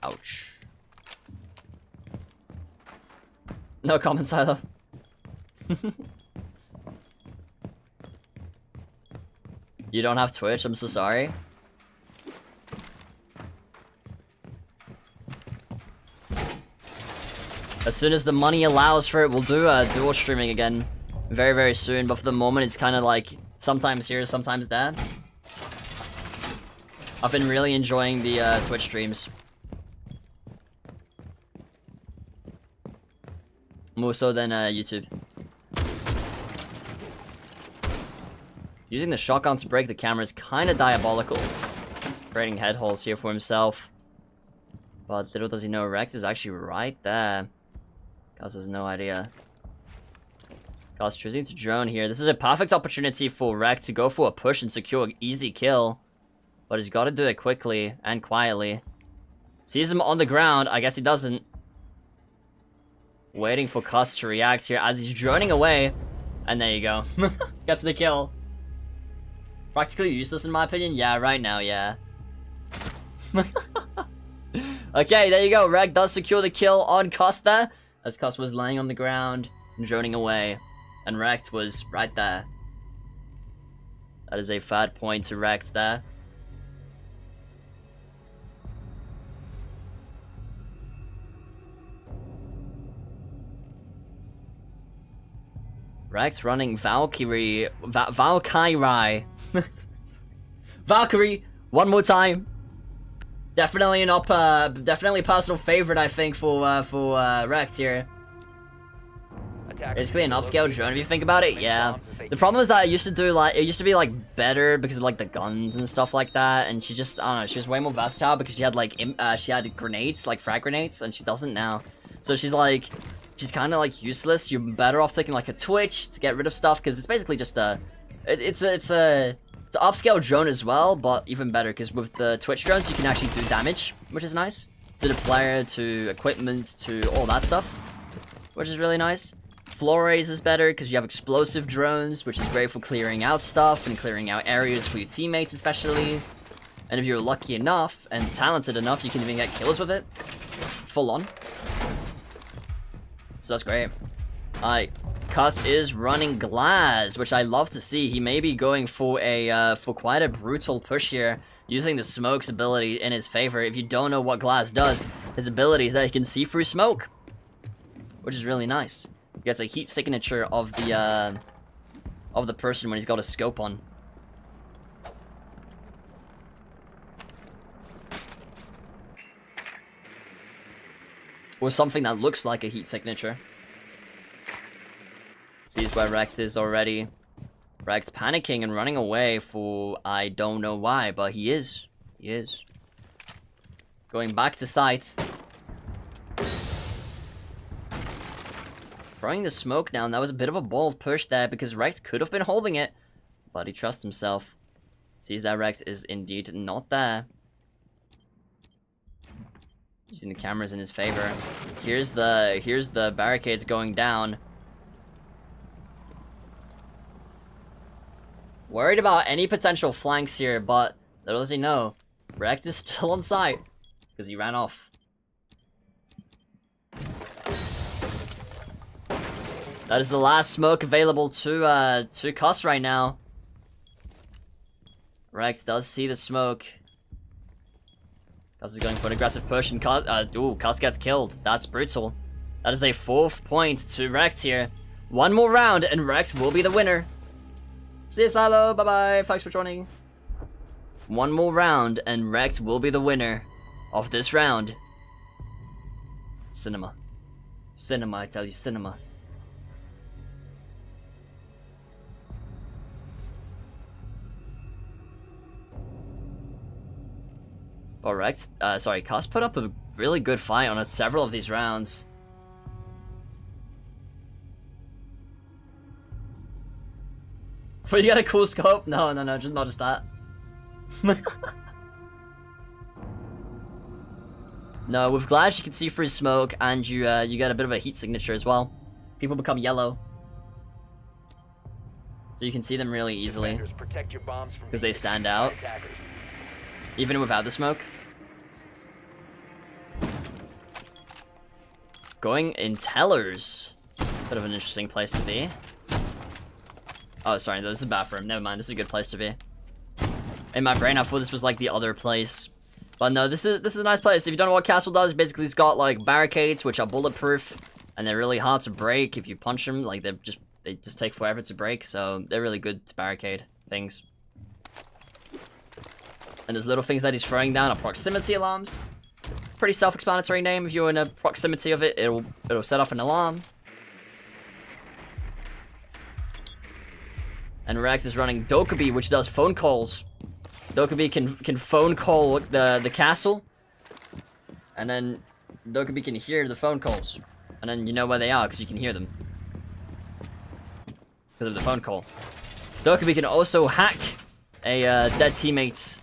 Ouch. No comment, Silo. You don't have Twitch? I'm so sorry. As soon as the money allows for it, we'll do dual streaming again very, very soon. But for the moment, it's kind of like sometimes here, sometimes there. I've been really enjoying the Twitch streams. More so than YouTube. Using the shotgun to break the camera is kind of diabolical. Creating head holes here for himself. But little does he know, Rex is actually right there. Gus has no idea. Gus choosing to drone here. This is a perfect opportunity for Rex to go for a push and secure an easy kill. But he's got to do it quickly and quietly. Sees him on the ground. I guess he doesn't. Waiting for Cuss to react here as he's droning away. And there you go. Gets the kill. Practically useless in my opinion. Yeah, right now, yeah. Okay, there you go. Reg does secure the kill on Cuss there. As Cuss was laying on the ground and droning away. And Rect was right there. That is a third point to Rect there. Rex running Valkyrie. Valkyrie. Valkyrie, one more time. Definitely an definitely a personal favorite, I think, for Rex here. Basically an upscale drone if you think about it, yeah. The problem is that it used to be like better because of like the guns and stuff like that, and she just, I don't know, she was way more versatile because she had like she had grenades, like frag grenades, and she doesn't now. So she's kind of like useless. You're better off taking like a Twitch to get rid of stuff because it's basically just it's an upscale drone as well, but even better because with the Twitch drones you can actually do damage, which is nice to the player, to equipment, to all that stuff, which is really nice. Flores is better because you have explosive drones, which is great for clearing out stuff and clearing out areas for your teammates especially. And if you're lucky enough and talented enough, you can even get kills with it, full on. So that's great. Cuss is running Glass, which I love to see. He may be going for a for quite a brutal push here, using the smoke's ability in his favor. If you don't know what Glass does, his ability is that he can see through smoke, which is really nice. He gets a heat signature of the person when he's got a scope on. Or something that looks like a heat signature. Sees where Rex is already. Rex panicking and running away for I don't know why, but he is. He is. Going back to site. Throwing the smoke down. That was a bit of a bold push there because Rex could have been holding it, but he trusts himself. Sees that Rex is indeed not there. Using the cameras in his favor. Here's the barricades going down. Worried about any potential flanks here, but little does he know, Rex is still on site because he ran off. That is the last smoke available to Cuss right now. Rex does see the smoke. Cuss is going for an aggressive push, and Cuss gets killed. That's brutal. That is a 4th point to Rex here. One more round, and Rex will be the winner. See you, Silo. Bye-bye. Thanks for joining. One more round, and Rex will be the winner of this round. Cinema. Cinema, I tell you, cinema. But Rex, Cuss put up a really good fight on several of these rounds. But you got a cool scope? No, not just that. No, with Glass you can see through smoke, and you get a bit of a heat signature as well. People become yellow, so you can see them really easily because they stand out, even without the smoke. Going in tellers, bit of an interesting place to be. Oh, sorry, this is a bathroom. Never mind, this is a good place to be. In my brain, I thought this was like the other place. But no, this is a nice place. If you don't know what Castle does, basically it's got like barricades which are bulletproof, and they're really hard to break if you punch them. Like they just take forever to break, so they're really good to barricade things. And there's little things that he's throwing down are proximity alarms. Pretty self-explanatory name. If you're in a proximity of it, it'll set off an alarm. And Rex is running Dokubi, which does phone calls. Dokubi can phone call the castle, and then Dokubi can hear the phone calls, and then you know where they are because you can hear them because of the phone call. Dokubi can also hack a dead teammate's,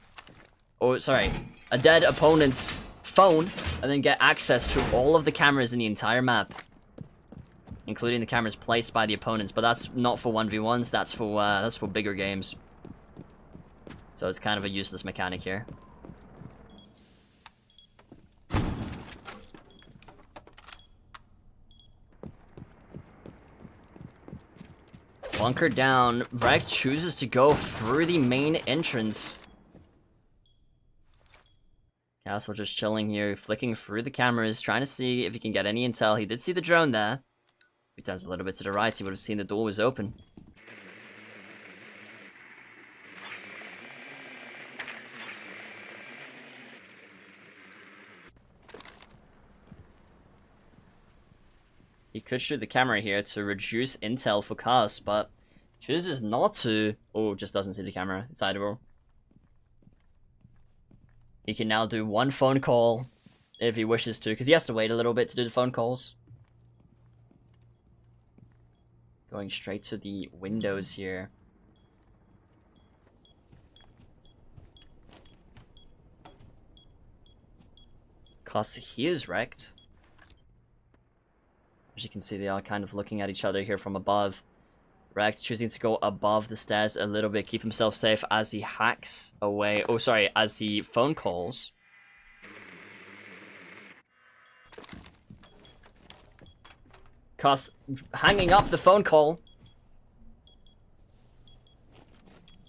or sorry, a dead opponent's phone, and then get access to all of the cameras in the entire map, including the cameras placed by the opponents. But that's not for 1v1s. That's for bigger games. So it's kind of a useless mechanic here. Bunker down. Rex chooses to go through the main entrance. Castle just chilling here, flicking through the cameras, trying to see if he can get any intel. He did see the drone there. If he turns a little bit to the right, he would have seen the door was open. He could shoot the camera here to reduce intel for Cuss, but chooses not to. Oh, just doesn't see the camera. It's hideable. He can now do one phone call if he wishes to, because he has to wait a little bit to do the phone calls. Going straight to the windows here. Cuss, he is wrecked. As you can see, they are kind of looking at each other here from above. Rex choosing to go above the stairs a little bit, keep himself safe as he hacks away. Oh, sorry, as he phone calls. Cuss hanging up the phone call.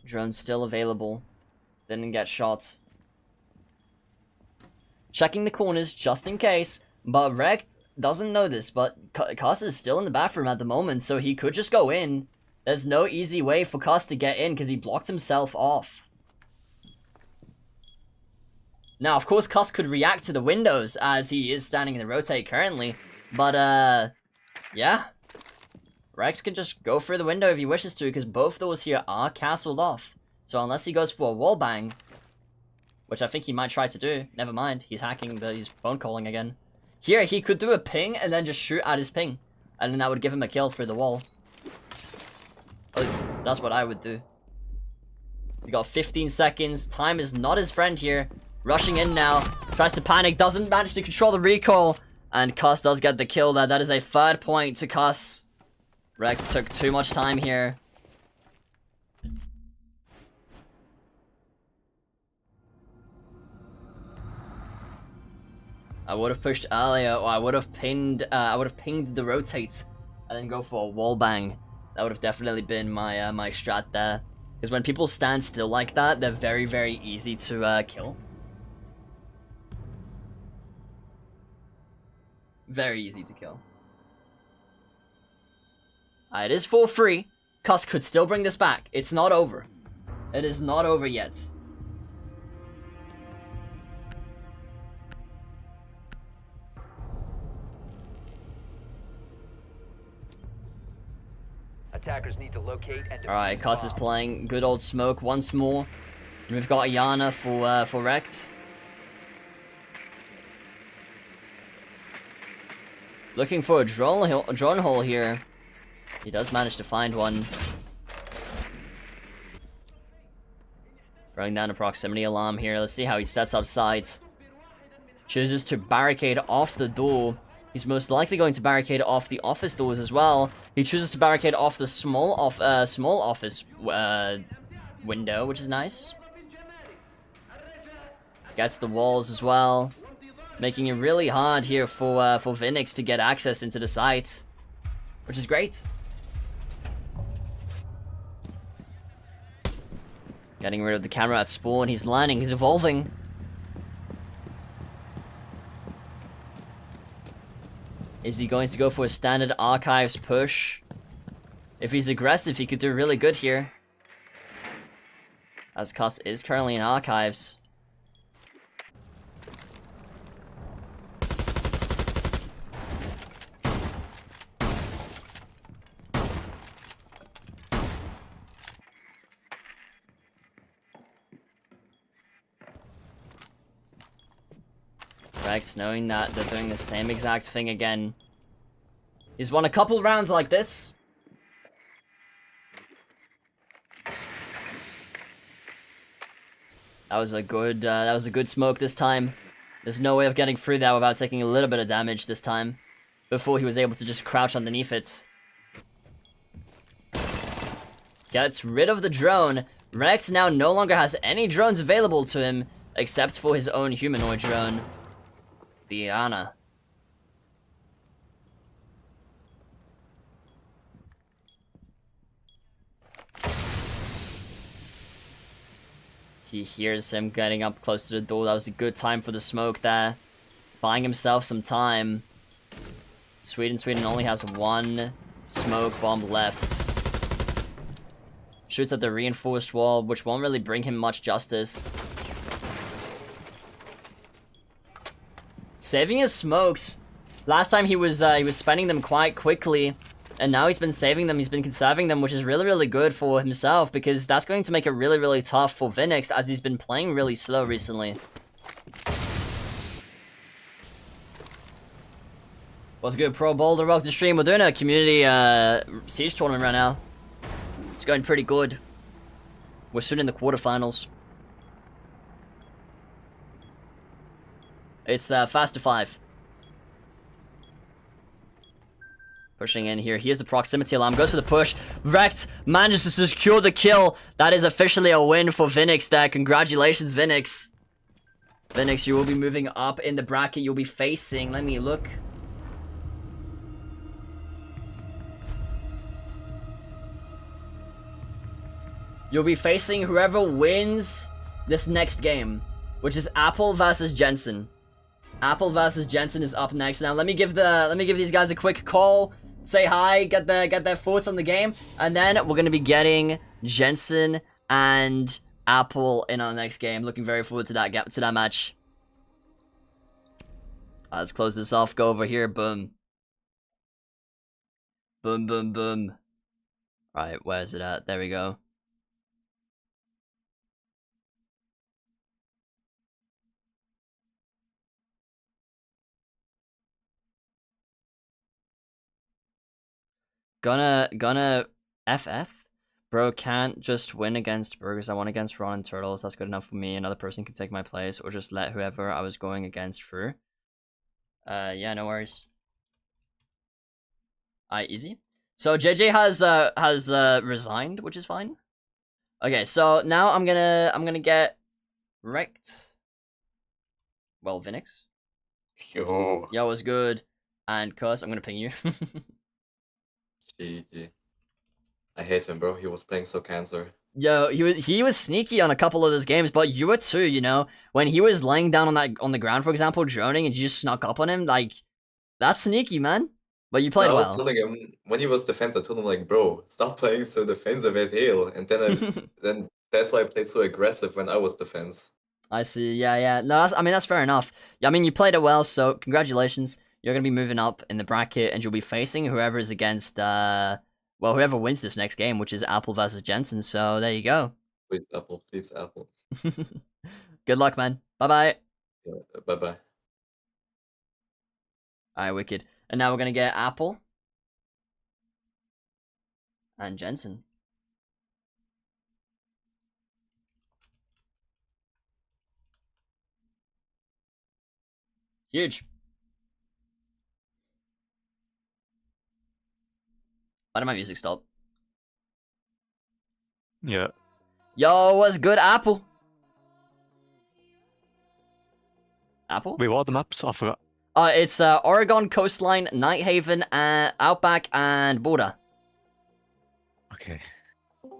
Drone's still available. Didn't get shot. Checking the corners just in case, but Rekt doesn't know this, but Cuss is still in the bathroom at the moment, so he could just go in. There's no easy way for Cuss to get in because he blocked himself off. Now, of course, Cuss could react to the windows as he is standing in the rotate currently, but yeah. Rekt can just go through the window if he wishes to because both doors here are castled off. So unless he goes for a wallbang, which I think he might try to do. Never mind, he's hacking he's phone calling again. Here, he could do a ping and then just shoot at his ping. And then that would give him a kill through the wall. At least, that's what I would do. He's got 15 seconds. Time is not his friend here. Rushing in now. Tries to panic, doesn't manage to control the recoil. And Cuss does get the kill there. That is a 3rd point to Cuss. Rekt took too much time here. I would have pushed earlier, or I would have pinged the rotate, and then go for a wall bang. That would have definitely been my my strat there. Because when people stand still like that, they're very, very easy to kill. Very easy to kill. It is 4-3. Cuss could still bring this back. It's not over. It is not over yet. Attackers need to locate and Alright, Cuss is playing good old smoke once more. And we've got Ayana for Rekt. Looking for a drone hole here. He does manage to find one. Throwing down a proximity alarm here. Let's see how he sets up sights. Chooses to barricade off the door. He's most likely going to barricade off the office doors as well. He chooses to barricade off the small office window, which is nice. Gets the walls as well, making it really hard here for Vinix to get access into the site, which is great. Getting rid of the camera at spawn. He's learning. He's evolving. Is he going to go for a standard archives push? If he's aggressive, he could do really good here. As Cuss is currently in archives. Rekt, knowing that they're doing the same exact thing again. He's won a couple rounds like this. That was a good smoke this time. There's no way of getting through that without taking a little bit of damage this time. Before he was able to just crouch underneath it. Gets rid of the drone. Rekt now no longer has any drones available to him, except for his own humanoid drone. The Ana. He hears him getting up close to the door. That was a good time for the smoke there. Buying himself some time. Sweden only has one smoke bomb left. Shoots at the reinforced wall, which won't really bring him much justice. Saving his smokes. Last time he was spending them quite quickly, and now he's been saving them. He's been conserving them, which is really, really good for himself because that's going to make it really, really tough for Vinix as he's been playing really slow recently. What's good, Pro Boulder? Welcome to stream. We're doing a community siege tournament right now. It's going pretty good. We're soon in the quarterfinals. It's fast to 5. Pushing in here. Here's the proximity alarm. Goes for the push. Rekt manages to secure the kill. That is officially a win for Vinix there. Congratulations, Vinix. Vinix, you will be moving up in the bracket. You'll be facing... Let me look. you'll be facing whoever wins this next game, which is Apple versus Jensen. Apple versus Jensen is up next. Now let me give these guys a quick call, say hi, get their thoughts on the game, and then we're gonna be getting Jensen and Apple in our next game. Looking very forward to that match. Let's close this off. Go over here. Boom. Boom, boom, boom. Right, where's it at? There we go. Gonna FF? Bro, can't just win against Burgers. I won against Ron and Turtles. That's good enough for me. Another person can take my place, or just let whoever I was going against through. Yeah, no worries. Alright, easy. So JJ has resigned, which is fine. Okay, so now I'm gonna get wrecked. Well, Vinix. Yo. Yo, what's good? And Cuss, I'm gonna ping you. GG. I hate him, bro. He was playing so cancer. Yo, he was sneaky on a couple of those games, but you were too, you know? When he was laying down on the ground, for example, droning, and you just snuck up on him, like, that's sneaky, man. But you played I was well. telling him, when he was defense, I told him, like, bro, stop playing so defensive as hell. And then then that's why I played so aggressive when I was defense. I see, yeah. No, that's fair enough. Yeah, I mean, you played it well, so congratulations. You're gonna be moving up in the bracket, and you'll be facing whoever is against, well, whoever wins this next game, which is Apple versus Jensen, so there you go. Please, Apple. Please, Apple. Good luck, man. Bye-bye. Yeah, bye-bye. Alright, wicked. And now we're gonna get Apple. And Jensen. Huge. Why did my music stop? Yeah. Yo, what's good, Apple? Apple? Wait, what are the maps? I forgot. It's Oregon, Coastline, Nighthaven, Outback, and Border. Okay.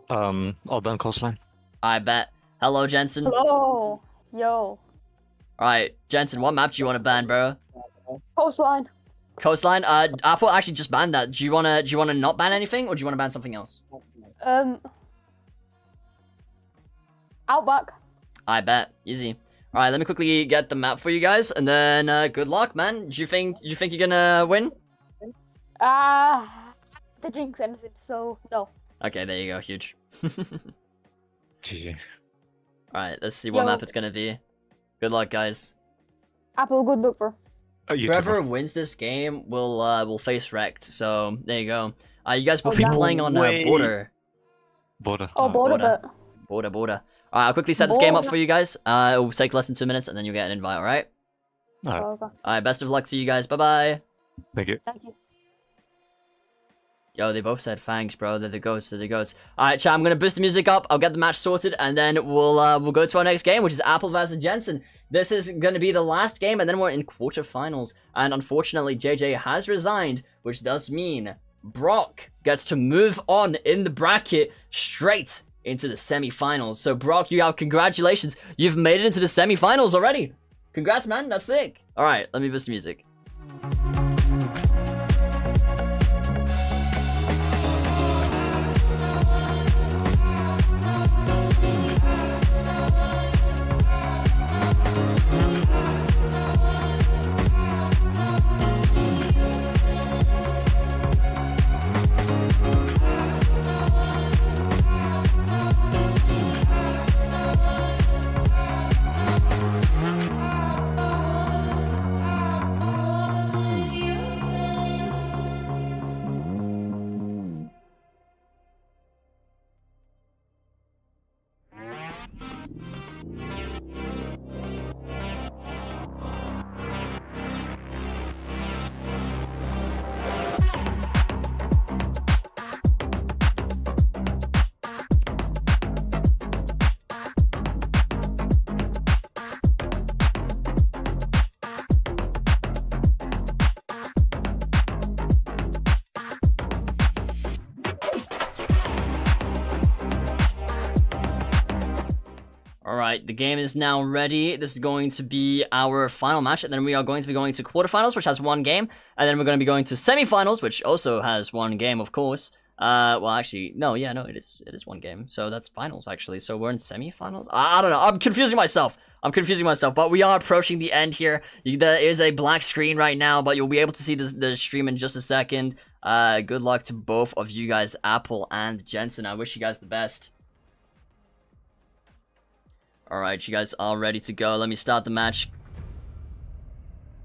I'll ban Coastline. I bet. Hello, Jensen. Hello. Yo. Alright, Jensen, what map do you want to ban, bro? Coastline. Coastline? Apple actually just banned that. Do you wanna not ban anything, or do you wanna ban something else? Outback. I bet. Easy. Alright, let me quickly get the map for you guys, and then good luck, man. Do you think you're gonna win? The jinx anything, so no. Okay, there you go. Huge. GG. Alright, let's see what map it's gonna be. Good luck, guys. Apple, good luck, bro. Whoever wins this game will face wrecked. So there you go. You guys will be playing on Border. Border. Oh, Border. Alright, I'll quickly set this game up for you guys. It will take less than 2 minutes, and then you'll get an invite. All right. Alright, best of luck to you guys. Bye bye. Thank you. Thank you. Yo, they both said thanks, bro. They're the goats. Alright, chat, I'm gonna boost the music up. I'll get the match sorted, and then we'll go to our next game, which is Apple versus Jensen. This is gonna be the last game, and then we're in quarterfinals. And unfortunately, JJ has resigned, which does mean Brock gets to move on in the bracket straight into the semi-finals. So Brock, congratulations. You've made it into the semi-finals already. Congrats, man. That's sick. Alright, let me boost the music. Alright, the game is now ready. This is going to be our final match, and then we are going to be going to quarterfinals, which has 1 game, and then we're going to be going to semifinals, which also has 1 game, of course. Well, actually, no, yeah, no, it is 1 game, so that's finals, actually. So we're in semifinals? I don't know, I'm confusing myself, but we are approaching the end here. There is a black screen right now, but you'll be able to see the stream in just a second. Good luck to both of you guys, Apple and Jensen. I wish you guys the best. Alright, you guys are ready to go. Let me start the match.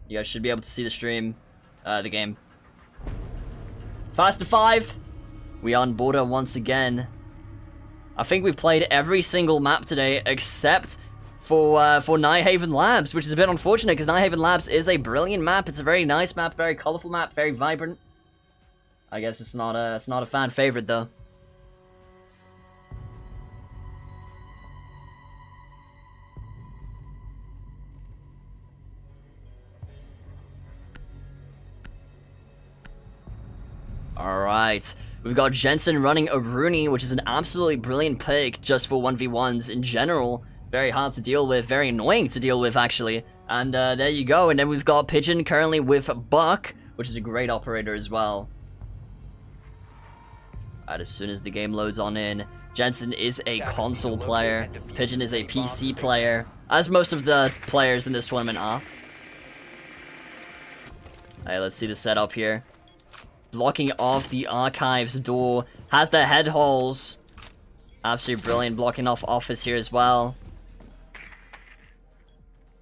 You guys should be able to see the stream, the game. Fast to 5. We are on border once again. I think we've played every single map today except for Nighthaven Labs, which is a bit unfortunate because Nighthaven Labs is a brilliant map. It's a very nice map, very colorful map, very vibrant. I guess it's not a fan favorite though. Alright, we've got Jensen running a Rooney, which is an absolutely brilliant pick just for 1v1s in general. Very hard to deal with, very annoying to deal with actually. And there you go, and then we've got Pigeon currently with Buck, which is a great operator as well. Alright, as soon as the game loads on in, Jensen is a console player, Pigeon is a PC player, as most of the players in this tournament are. Alright, let's see the setup here. Blocking off the archives door. Has the head holes. Absolutely brilliant. Blocking off office here as well.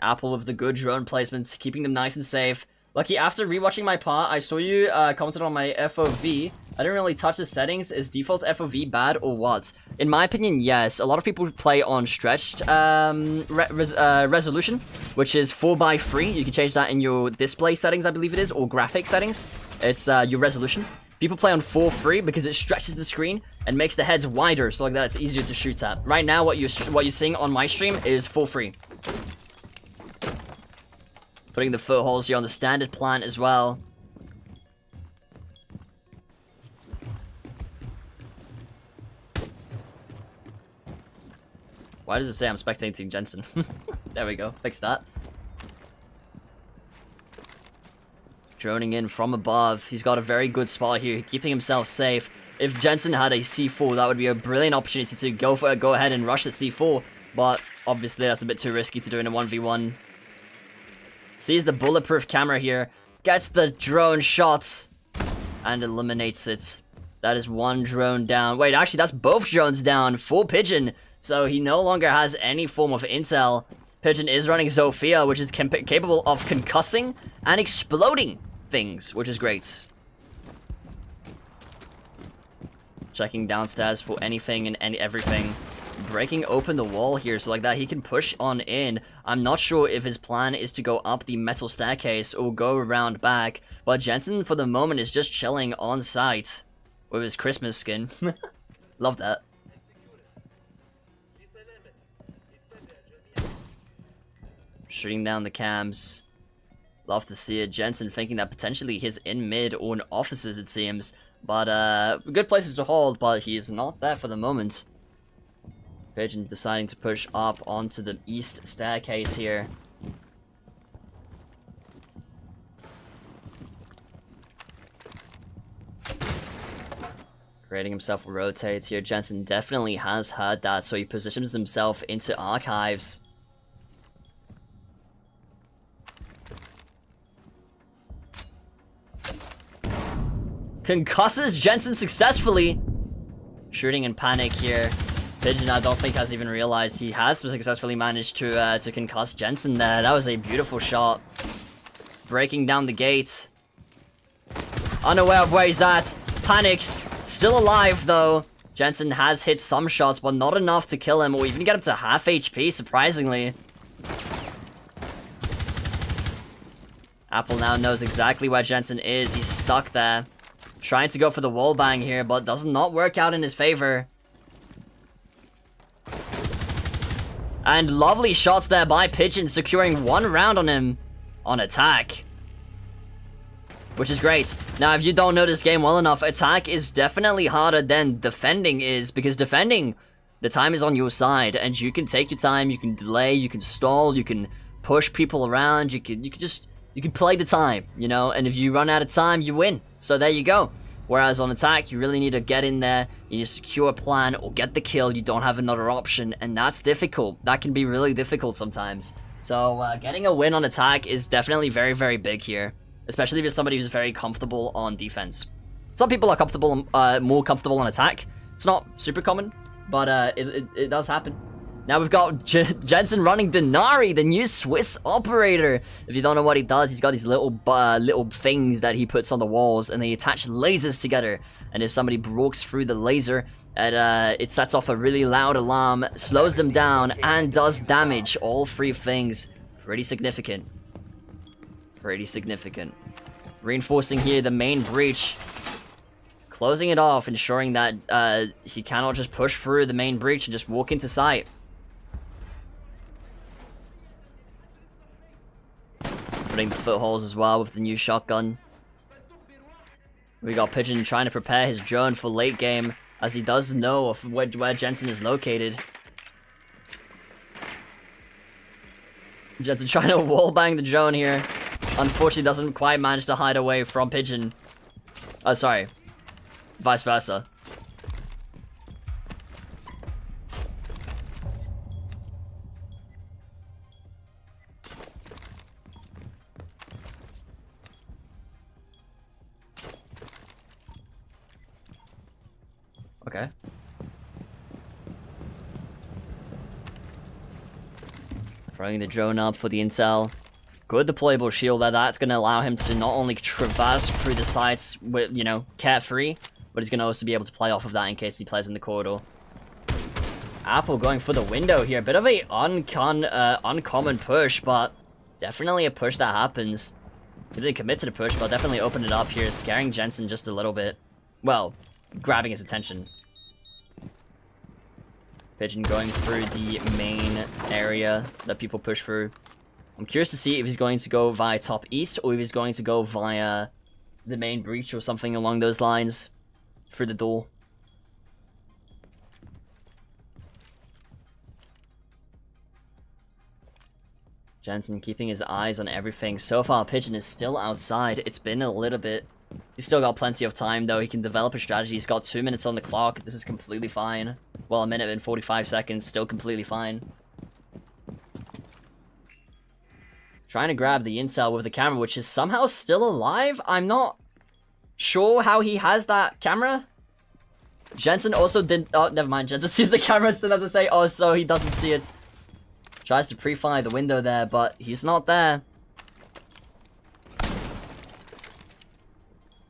Apple with the good drone placements. Keeping them nice and safe. Lucky, after rewatching my part, I saw you commented on my FOV. I didn't really touch the settings. Is default FOV bad or what? In my opinion, yes. A lot of people play on stretched resolution, which is 4:3. You can change that in your display settings, I believe it is, or graphic settings. It's your resolution. People play on 4:3 because it stretches the screen and makes the heads wider, so like that it's easier to shoot at. Right now, what you're seeing on my stream is 4:3. Putting the footholds here on the standard plan as well. Why does it say I'm spectating Jensen? There we go, fix that. Droning in from above. He's got a very good spot here, keeping himself safe. If Jensen had a C4, that would be a brilliant opportunity to go ahead and rush the C4. But obviously that's a bit too risky to do in a 1v1. Sees the bulletproof camera here. Gets the drone shot. And eliminates it. That is 1 drone down. Wait, actually that's both drones down for Pigeon. So he no longer has any form of intel. Pigeon is running Zofia, which is capable of concussing and exploding things, which is great. Checking downstairs for anything and everything. Breaking open the wall here so like that he can push on in. I'm not sure if his plan is to go up the metal staircase or go around back, but Jensen for the moment is just chilling on site with his Christmas skin. Love that. Shooting down the cams. Love to see it. Jensen thinking that potentially he's in mid or in offices, it seems. But good places to hold, but he is not there for the moment. Pigeon deciding to push up onto the east staircase here. Creating himself a rotate here. Jensen definitely has heard that, so he positions himself into archives. Concusses Jensen successfully. Shooting in panic here. Pigeon, I don't think has even realized he has successfully managed to concuss Jensen there. That was a beautiful shot. Breaking down the gate. Unaware of where he's at. Panics. Still alive though. Jensen has hit some shots, but not enough to kill him or even get him to half HP, surprisingly. Apple now knows exactly where Jensen is. He's stuck there. Trying to go for the wall bang here, but does not work out in his favor. And lovely shots there by Pigeon, securing 1 round on him on attack. Which is great. Now, if you don't know this game well enough, attack is definitely harder than defending is, because defending, The time is on your side, and you can take your time, you can delay, you can stall, you can push people around, you can play the time, you know, and if you run out of time, you win. So there you go. Whereas on attack, you really need to get in there, you need to secure a plan or get the kill, you don't have another option, and that's difficult. That can be really difficult sometimes. So getting a win on attack is definitely very, very big here, especially if you're somebody who's very comfortable on defense. Some people are comfortable, more comfortable on attack. It's not super common, but it does happen. Now we've got Jensen running Denari, the new Swiss operator. If you don't know what he does, he's got these little things that he puts on the walls, and they attach lasers together. And if somebody breaks through the laser, it sets off a really loud alarm, slows them down, and does damage. All three things. Pretty significant. Pretty significant. Reinforcing here the main breach. Closing it off, ensuring that he cannot just push through the main breach and just walk into sight. Putting the footholds as well with the new shotgun. We got Pigeon trying to prepare his drone for late game, as he does know of where Jensen is located. Jensen trying to wallbang the drone here. Unfortunately doesn't quite manage to hide away from Pigeon. Oh, sorry. Vice versa. Okay. Throwing the drone up for the intel. Good deployable shield there. That's going to allow him to not only traverse through the sites with, you know, carefree, but he's going to also be able to play off of that in case he plays in the corridor. Apple going for the window here. A bit of a uncommon push, but definitely a push that happens. He didn't commit to the push, but definitely opened it up here, scaring Jensen just a little bit. Well, grabbing his attention. Pigeon going through the main area that people push through. I'm curious to see if he's going to go via top east, or if he's going to go via the main breach or something along those lines through the door. Jensen keeping his eyes on everything. So far, Pigeon is still outside. It's been a little bit. He's still got plenty of time, though. He can develop a strategy. He's got 2 minutes on the clock. This is completely fine. Well, 1 minute and 45 seconds. Still completely fine. Trying to grab the intel with the camera, which is somehow still alive. I'm not sure how he has that camera. Jensen also didn't... Oh, never mind. Jensen sees the camera as soon as I say, oh, so he doesn't see it. Tries to pre-fire the window there, but he's not there.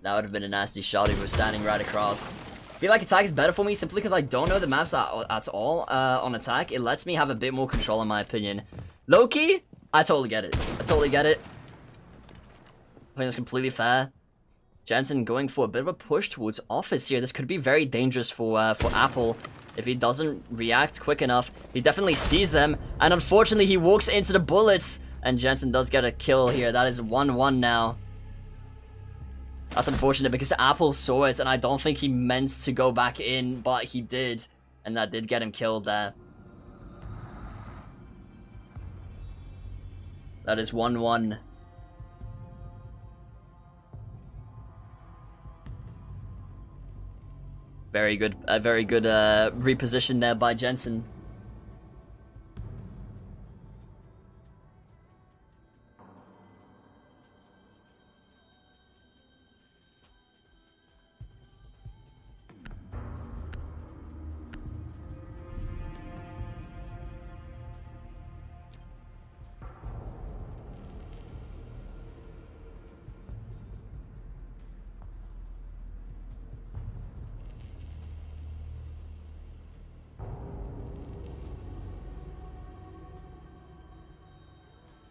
That would have been a nasty shot if he was standing right across. I feel like attack is better for me simply because I don't know the maps at all on attack. It lets me have a bit more control in my opinion. Low-key, I totally get it. I totally get it. I think that's completely fair. Jensen going for a bit of a push towards office here. This could be very dangerous for Apple if he doesn't react quick enough. He definitely sees them, and unfortunately he walks into the bullets, and Jensen does get a kill here. That is 1-1 now. That's unfortunate because Apple saw it, and I don't think he meant to go back in, but he did, and that did get him killed there. That is 1-1. Very good reposition there by Jensen.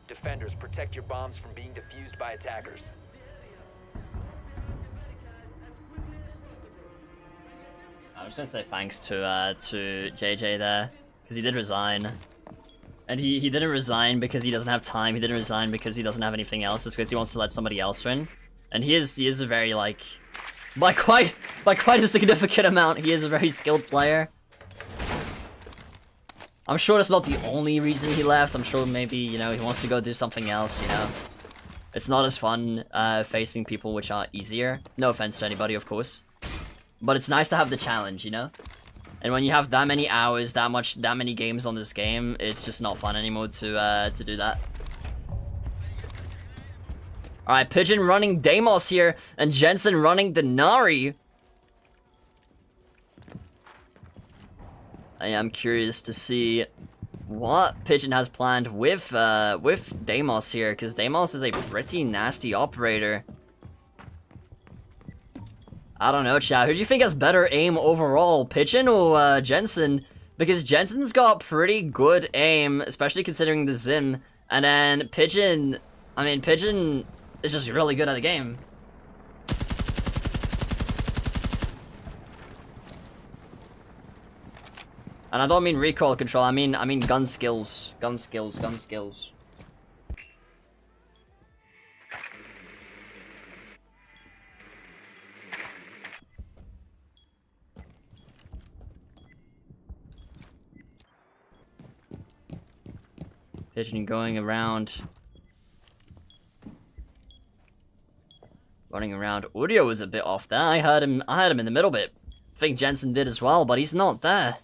Defenders, protect your bombs from being defused by attackers. I'm just gonna say thanks to JJ there, because he did resign. And he didn't resign because he doesn't have time, he didn't resign because he doesn't have anything else, it's because he wants to let somebody else win. And he is a very, like, by quite a significant amount, he is a very skilled player. I'm sure that's not the only reason he left. I'm sure maybe, you know, he wants to go do something else, you know. It's not as fun facing people which are easier. No offense to anybody, of course. But it's nice to have the challenge, you know? And when you have that many hours, that many games on this game, it's just not fun anymore to do that. Alright, Pigeon running Deimos here, and Jensen running Denari. I am curious to see what Pigeon has planned with Deimos here, because Deimos is a pretty nasty operator. I don't know, chat. Who do you think has better aim overall, Pigeon or Jensen? Because Jensen's got pretty good aim, especially considering the Zim. And then Pigeon, I mean, Pigeon is just really good at the game. And I don't mean recoil control, I mean gun skills. Gun skills. Pigeon going around. Running around. Audio was a bit off there. I heard him in the middle bit. I think Jensen did as well, but he's not there.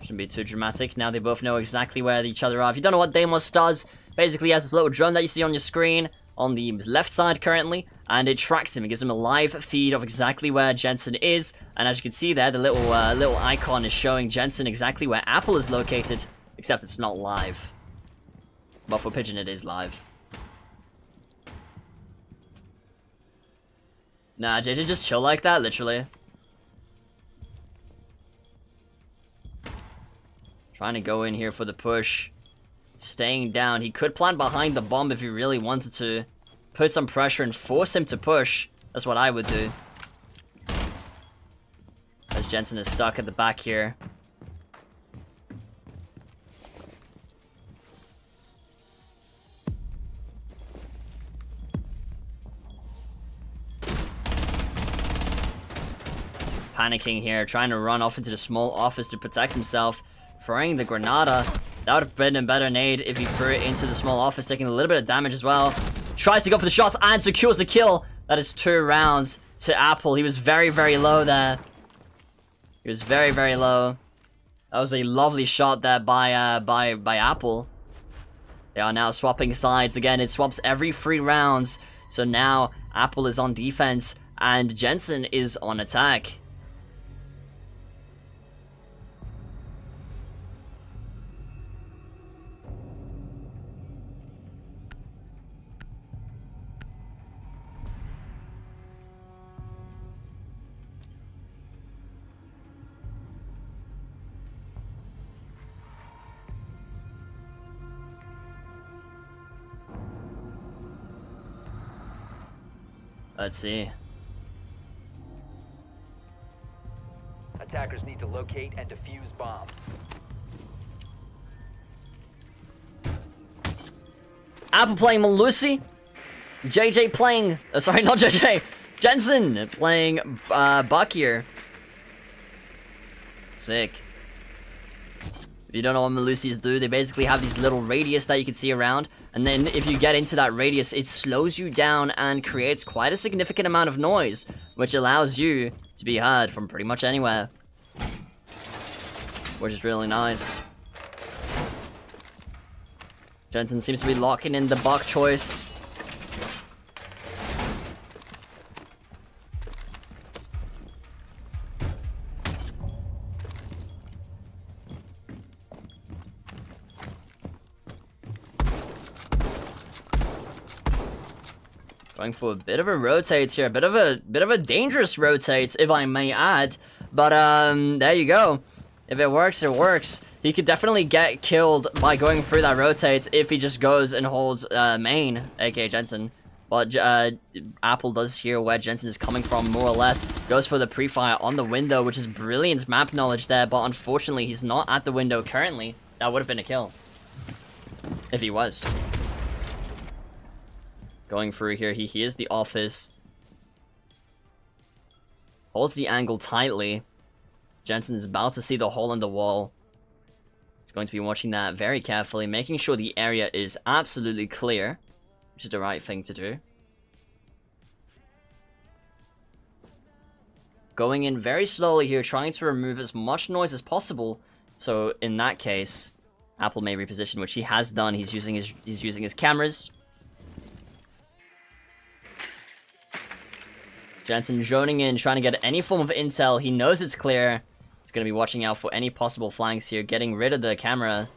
Shouldn't be too dramatic. Now they both know exactly where each other are. If you don't know what Deimos does, basically he has this little drone that you see on your screen on the left side currently, and it tracks him. It gives him a live feed of exactly where Jensen is, and as you can see there, the little icon is showing Jensen exactly where Apple is located, except it's not live. But for Pigeon it is live. Nah, JJ just chill like that, literally. Trying to go in here for the push. Staying down. He could plant behind the bomb if he really wanted to. Put some pressure and force him to push. That's what I would do. As Jensen is stuck at the back here. Panicking here, trying to run off into the small office to protect himself. Throwing the Granada. That would have been a better nade if he threw it into the small office, taking a little bit of damage as well. Tries to go for the shots and secures the kill. That is 2 rounds to Apple. He was very, very low there. He was very, very low. That was a lovely shot there by Apple. They are now swapping sides again. It swaps every 3 rounds. So now Apple is on defense and Jensen is on attack. Let's see. Attackers need to locate and defuse bombs. Apple playing Malusi. JJ playing... sorry, not JJ. Jensen playing Buck here. Sick. If you don't know what Malusi's do, they basically have these little radius that you can see around. And then if you get into that radius, it slows you down and creates quite a significant amount of noise, which allows you to be heard from pretty much anywhere. Which is really nice. Jensen seems to be locking in the Buck choice. Going for a bit of a rotate here, a bit of a dangerous rotate, if I may add. But there you go. If it works, it works. He could definitely get killed by going through that rotate if he just goes and holds main, aka Jensen. But Apple does hear where Jensen is coming from, more or less. Goes for the pre-fire on the window, which is brilliant map knowledge there. But unfortunately, he's not at the window currently. That would have been a kill if he was. Going through here, he hears the office. Holds the angle tightly. Jensen is about to see the hole in the wall. He's going to be watching that very carefully, making sure the area is absolutely clear, which is the right thing to do. Going in very slowly here, trying to remove as much noise as possible. So in that case, Apple may reposition, which he has done. He's using his cameras. Jensen droning in, trying to get any form of intel. He knows it's clear. He's going to be watching out for any possible flanks here, getting rid of the camera.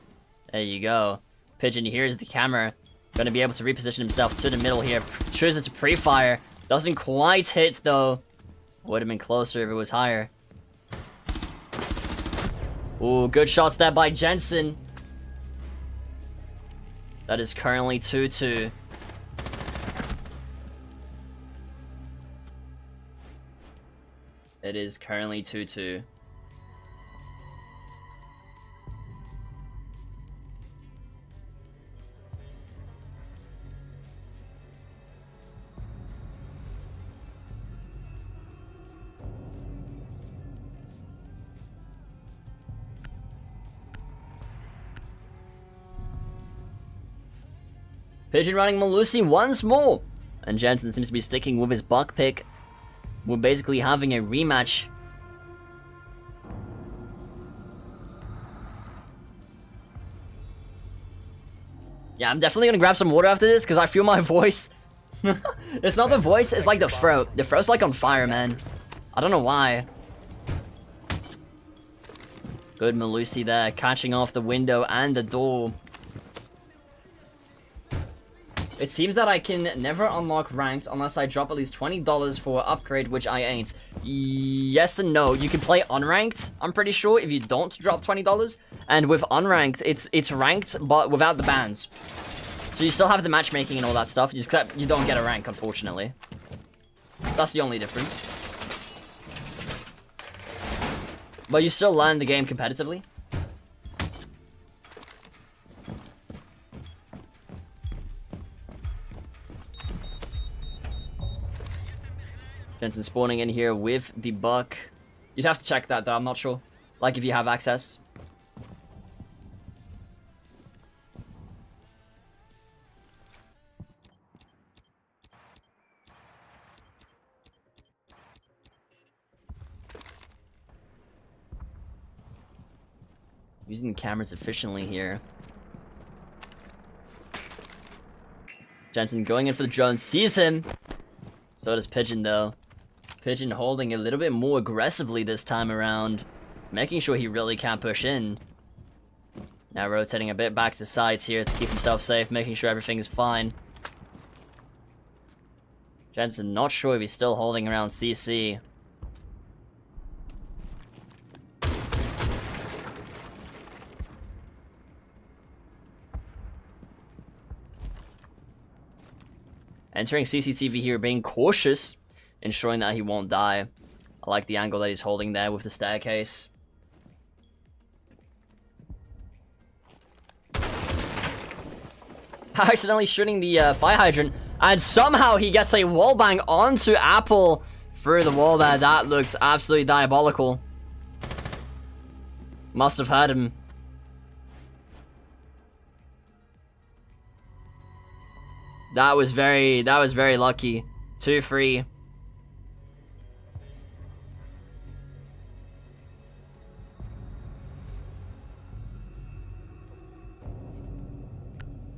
There you go. Pigeon hears the camera. Going to be able to reposition himself to the middle here. Chooses to pre-fire. Doesn't quite hit, though. Would have been closer if it was higher. Ooh, good shots there by Jensen. That is currently 2-2. It is currently 2-2. Pigeon running Malusi once more. And Jensen seems to be sticking with his buck pick. We're basically having a rematch. Yeah, I'm definitely gonna grab some water after this because I feel my voice. It's not the voice, it's like the throat. The throat's like on fire, man. I don't know why. Good Malusi there, catching off the window and the door. It seems that I can never unlock ranked unless I drop at least $20 for upgrade, which I ain't. Yes and no. You can play unranked, I'm pretty sure, if you don't drop $20. And with unranked, it's ranked, but without the bans. So you still have the matchmaking and all that stuff, except you don't get a rank, unfortunately. That's the only difference. But you still learn the game competitively. Jensen spawning in here with the buck. You'd have to check that though, I'm not sure. Like if you have access. Using the cameras efficiently here. Jensen going in for the drone, sees him. So does Pigeon though. Pigeon holding a little bit more aggressively this time around, making sure he really can't push in. Now rotating a bit back to sides here to keep himself safe, making sure everything is fine. Jensen not sure if he's still holding around CC. Entering CCTV here, being cautious, ensuring that he won't die. I like the angle that he's holding there with the staircase. Accidentally shooting the fire hydrant, and somehow he gets a wallbang onto Apple through the wall there. That looks absolutely diabolical. Must have had him. That was very lucky. 2-3.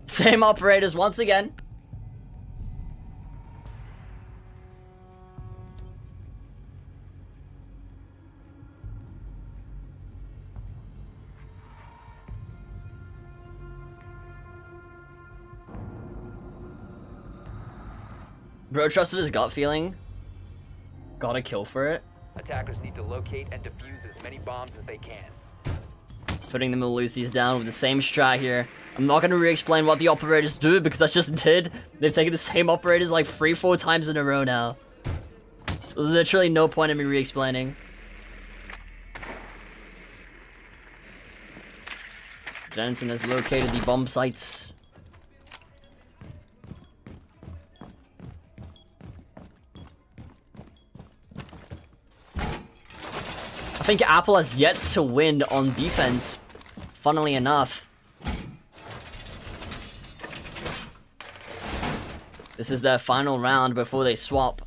Same operators once again. Bro trusted his gut feeling. Got a kill for it. Attackers need to locate and defuse as many bombs as they can. Putting the Malusis down with the same strat here. I'm not going to re-explain what the operators do because I just did. They've taken the same operators like 3-4 times in a row now. Literally no point in me re-explaining. Jensen has located the bomb sites. I think Apple has yet to win on defense, funnily enough. This is their final round before they swap.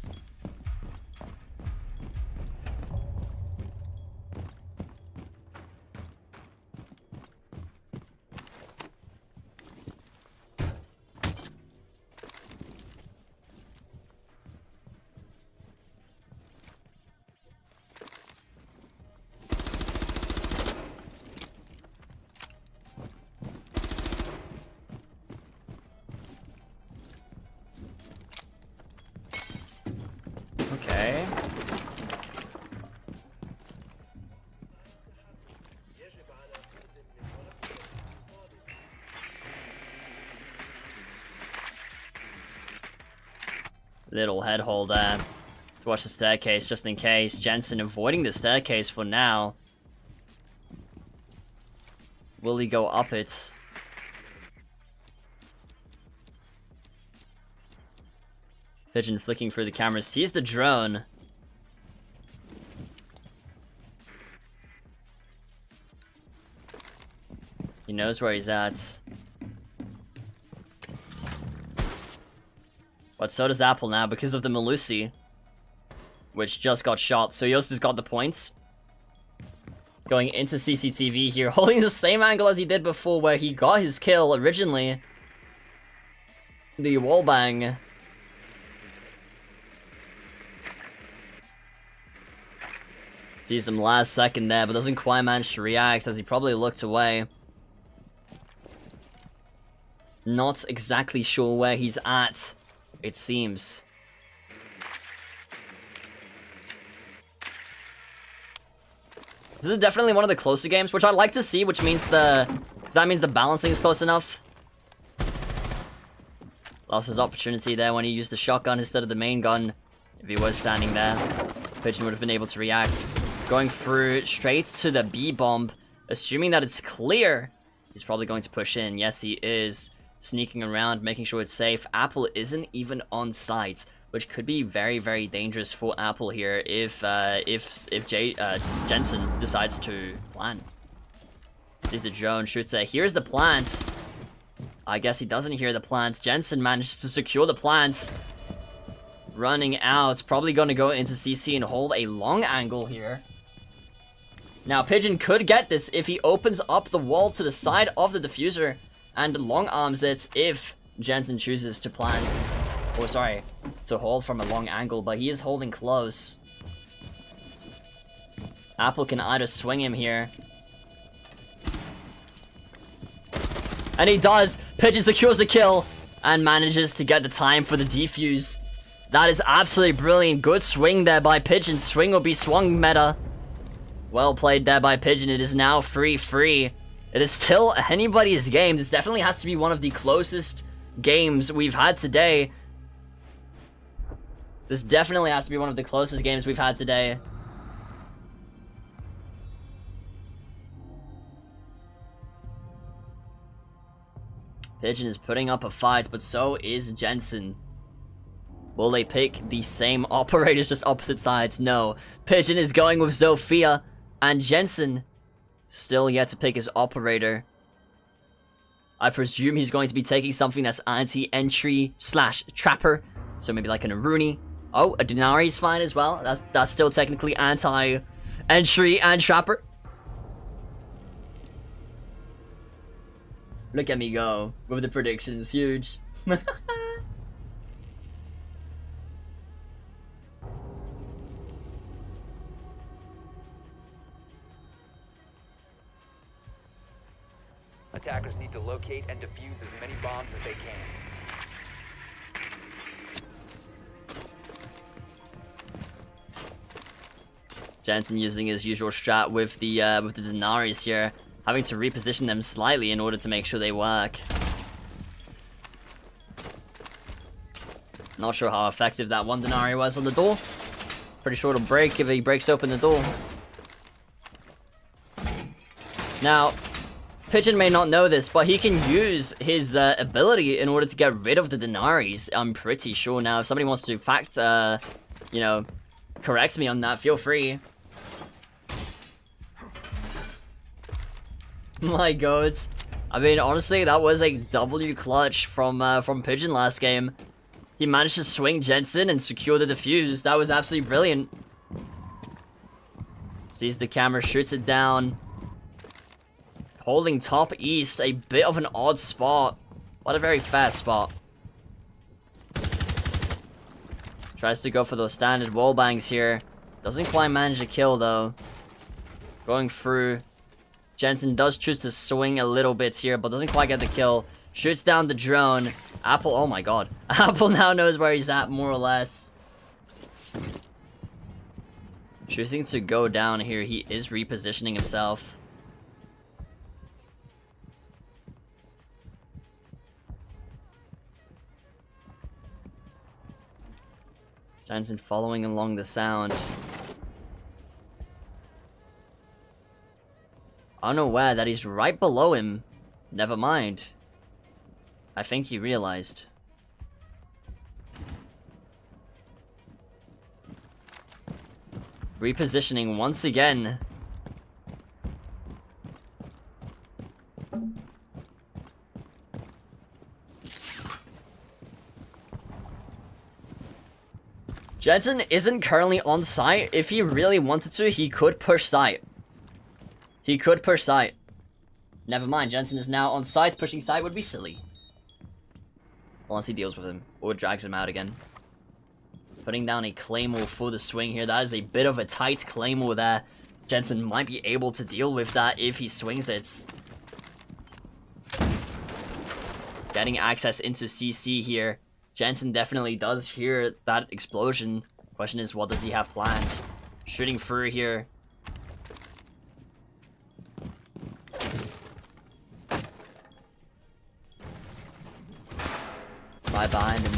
Okay. Little head hold there to watch the staircase just in case. Jensen avoiding the staircase for now. Will he go up it? Pigeon flicking through the camera, sees the drone. He knows where he's at. But so does Apple now because of the Melusi, which just got shot. So he also just got the points. Going into CCTV here, holding the same angle as he did before where he got his kill originally. The wallbang. Sees him last second there, but doesn't quite manage to react as he probably looked away. Not exactly sure where he's at, it seems. This is definitely one of the closer games, which I'd like to see, which means that means the balancing is close enough. Lost his opportunity there when he used the shotgun instead of the main gun. If he was standing there, Pigeon would have been able to react. Going through straight to the B bomb, assuming that it's clear. He's probably going to push in. Yes, he is. Sneaking around, making sure it's safe. Apple isn't even on site, which could be very, very dangerous for Apple here if Jensen decides to plan. Sees the drone, shoots there. Here's the plant. I guess he doesn't hear the plant. Jensen manages to secure the plant. Running out, probably going to go into CC and hold a long angle here. Now, Pigeon could get this if he opens up the wall to the side of the diffuser and long arms it if Jensen chooses to plant. Or sorry, to hold from a long angle, but he is holding close. Apple can either swing him here. And he does! Pigeon secures the kill and manages to get the time for the defuse. That is absolutely brilliant. Good swing there by Pigeon. Swing will be swung meta. Well played there by Pigeon. It is now 3-3. It is still anybody's game. This definitely has to be one of the closest games we've had today. This definitely has to be one of the closest games we've had today. Pigeon is putting up a fight, but so is Jensen. Will they pick the same operators, just opposite sides? No. Pigeon is going with Zofia, and Jensen still yet to pick his operator. I presume he's going to be taking something that's anti-entry / trapper. So maybe like an Aruni. Oh, a Denari is fine as well. That's still technically anti-entry and trapper. Look at me go with the predictions. Huge. Attackers need to locate and defuse as many bombs as they can. Jensen using his usual strat with the Denaris here, having to reposition them slightly in order to make sure they work. Not sure how effective that one Denari was on the door. Pretty sure it'll break if he breaks open the door. Now, Pigeon may not know this, but he can use his ability in order to get rid of the Denaris. I'm pretty sure now. If somebody wants to correct me on that, feel free. My god. I mean, honestly, that was a W clutch from Pigeon last game. He managed to swing Jensen and secure the defuse. That was absolutely brilliant. Sees the camera, shoots it down. Holding top east, a bit of an odd spot. What a very fast spot. Tries to go for those standard wall bangs here. Doesn't quite manage a kill though. Going through. Jensen does choose to swing a little bit here, but doesn't quite get the kill. Shoots down the drone. Apple, oh my god. Apple now knows where he's at, more or less. Choosing to go down here. He is repositioning himself. Jensen following along the sound. Unaware that he's right below him. Never mind. I think he realized. Repositioning once again. Jensen isn't currently on site. If he really wanted to, he could push site. He could push site. Never mind, Jensen is now on site. Pushing site would be silly. Unless he deals with him or drags him out again. Putting down a claymore for the swing here. That is a bit of a tight claymore there. Jensen might be able to deal with that if he swings it. Getting access into CC here. Jensen definitely does hear that explosion. Question is, what does he have planned? Shooting through here. Right behind him.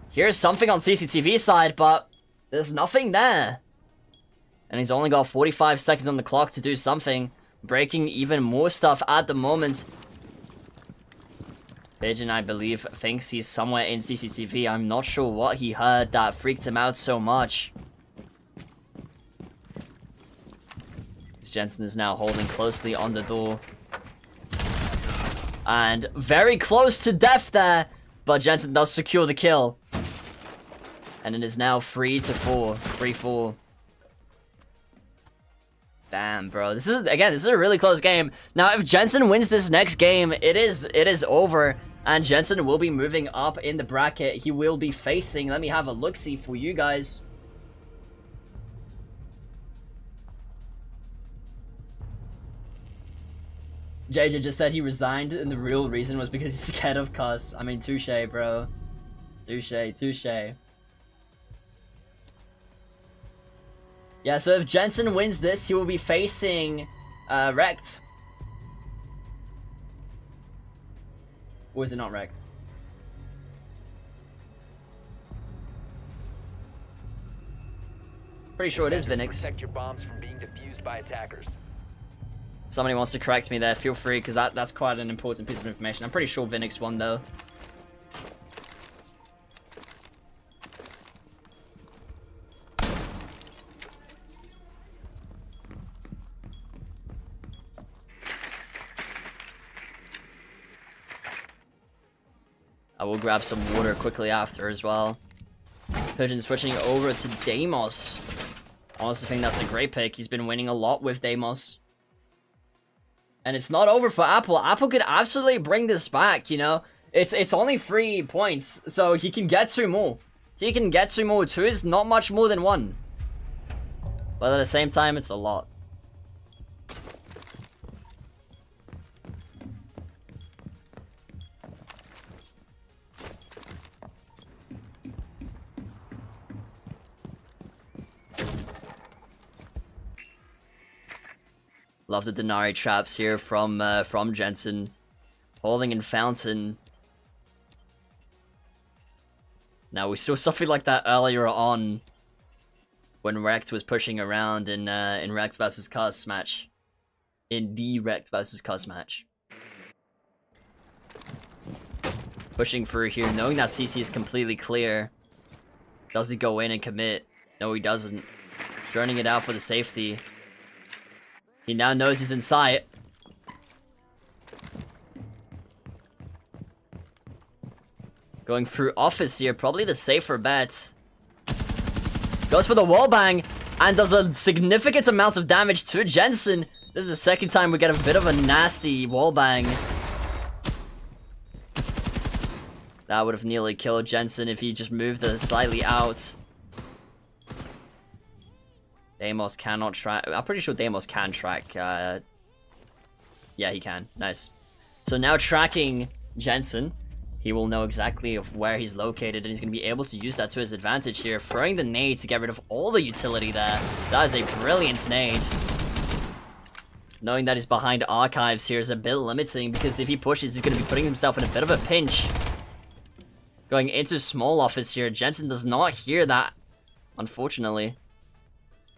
Here's something on CCTV side, but there's nothing there. And he's only got 45 seconds on the clock to do something. Breaking even more stuff at the moment. Pigeon, I believe, thinks he's somewhere in CCTV. I'm not sure what he heard that freaked him out so much. Jensen is now holding closely on the door. And very close to death there. But Jensen does secure the kill. And it is now 3-4. 3-4. Damn, bro. This is a really close game. Now, if Jensen wins this next game, it is over. And Jensen will be moving up in the bracket. He will be facing... Let me have a look-see for you guys. JJ just said he resigned, and the real reason was because he's scared of cuss. I mean, touche, bro. Touche, touche. Yeah, so if Jensen wins this, he will be facing Wrecked. Or is it not Wrecked? Pretty sure it is Vinix. Protect your bombs from being defused by attackers. If somebody wants to correct me there, feel free, because that's quite an important piece of information. I'm pretty sure Vinix won, though. I will grab some water quickly after as well. Pigeon switching over to Deimos. I honestly think that's a great pick. He's been winning a lot with Deimos. And it's not over for Apple. Apple could absolutely bring this back, you know? It's only 3 points, so he can get 2 more. He can get 2 more. 2 is not much more than 1. But at the same time, it's a lot. Love the Denari traps here from Jensen. Holding in Fountain. Now, we saw something like that earlier on when Wrecked was pushing around in Wrecked vs. Cuz match. In the Wrecked vs. Cuz match. Pushing through here, knowing that CC is completely clear. Does he go in and commit? No, he doesn't. Droning it out for the safety. He now knows he's in sight. Going through office here, probably the safer bet. Goes for the wallbang and does a significant amount of damage to Jensen. This is the second time we get a bit of a nasty wallbang. That would have nearly killed Jensen if he just moved it slightly out. Deimos cannot track. I'm pretty sure Deimos can track. Yeah, he can. Nice. So now tracking Jensen, he will know exactly of where he's located, and he's going to be able to use that to his advantage here. Throwing the nade to get rid of all the utility there. That is a brilliant nade. Knowing that he's behind archives here is a bit limiting, because if he pushes, he's going to be putting himself in a bit of a pinch. Going into small office here. Jensen does not hear that, unfortunately.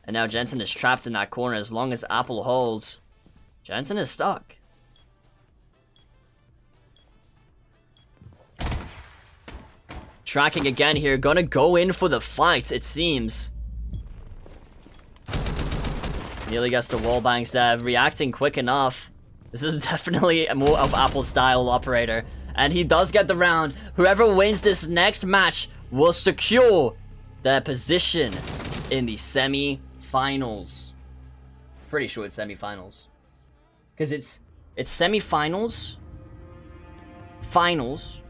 And now Jensen is trapped in that corner. As long as Apple holds, Jensen is stuck. Tracking again here. Gonna go in for the fight, it seems. Nearly gets the wallbangs there. Reacting quick enough. This is definitely a more of Apple's style operator. And he does get the round. Whoever wins this next match will secure their position in the semi-finals. Pretty sure it's semi-finals. Because it's semi-finals. Finals.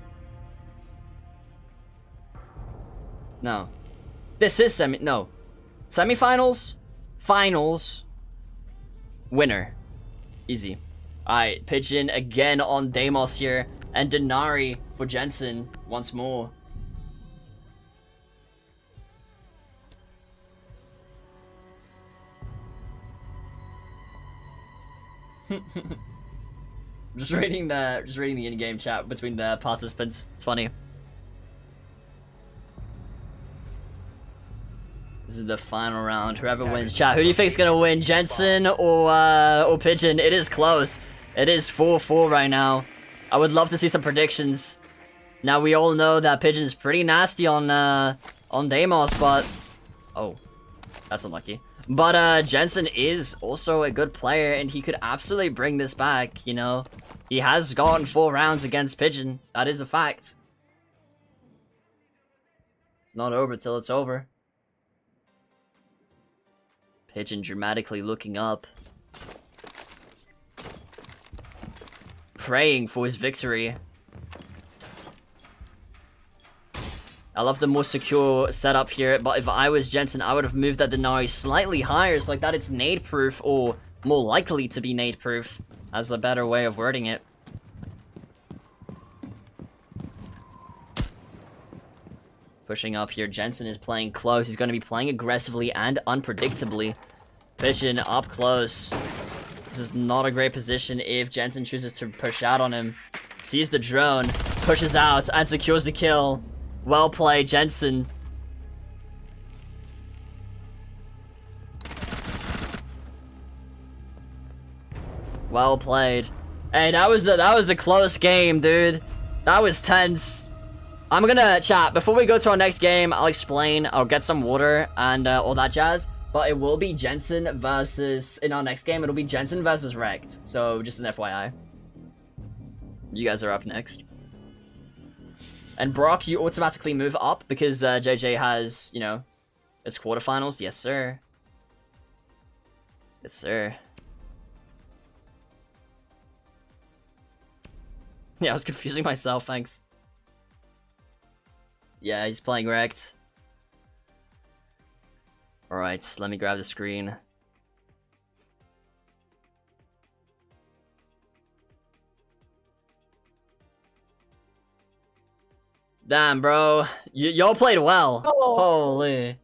No. This is no. Semi-finals. Finals. Winner. Easy. Alright, Pigeon again on Deimos here. And Denari for Jensen once more. just reading the in-game chat between the participants. It's funny. This is the final round. Whoever wins, chat. Who do you think is gonna win, Jensen or Pigeon? It is close. It is 4-4 right now. I would love to see some predictions. Now we all know that Pigeon is pretty nasty on Deimos, but oh, that's unlucky. But Jensen is also a good player, and he could absolutely bring this back. You know, he has gotten 4 rounds against Pigeon. That is a fact. It's not over till it's over. Pigeon dramatically looking up. Praying for his victory. I love the more secure setup here, but if I was Jensen, I would have moved that Denari slightly higher, so like that it's nade-proof, or more likely to be nade-proof, as a better way of wording it. Pushing up here, Jensen is playing close. He's going to be playing aggressively and unpredictably. Pigeon up close. This is not a great position if Jensen chooses to push out on him. Sees the drone, pushes out, and secures the kill. Well played, Jensen. Well played. Hey, that was a close game, dude. That was tense. I'm gonna chat before we go to our next game. I'll explain. I'll get some water and all that jazz. But it will be Jensen versus, in our next game, it'll be Jensen versus Rekt. So, just an FYI. You guys are up next. And Brock, you automatically move up because JJ has, you know, it's quarterfinals. Yes, sir. Yes, sir. Yeah, I was confusing myself, thanks. Yeah, he's playing Rekt. Alright, let me grab the screen. Damn, bro. Y'all played well. Oh. Holy.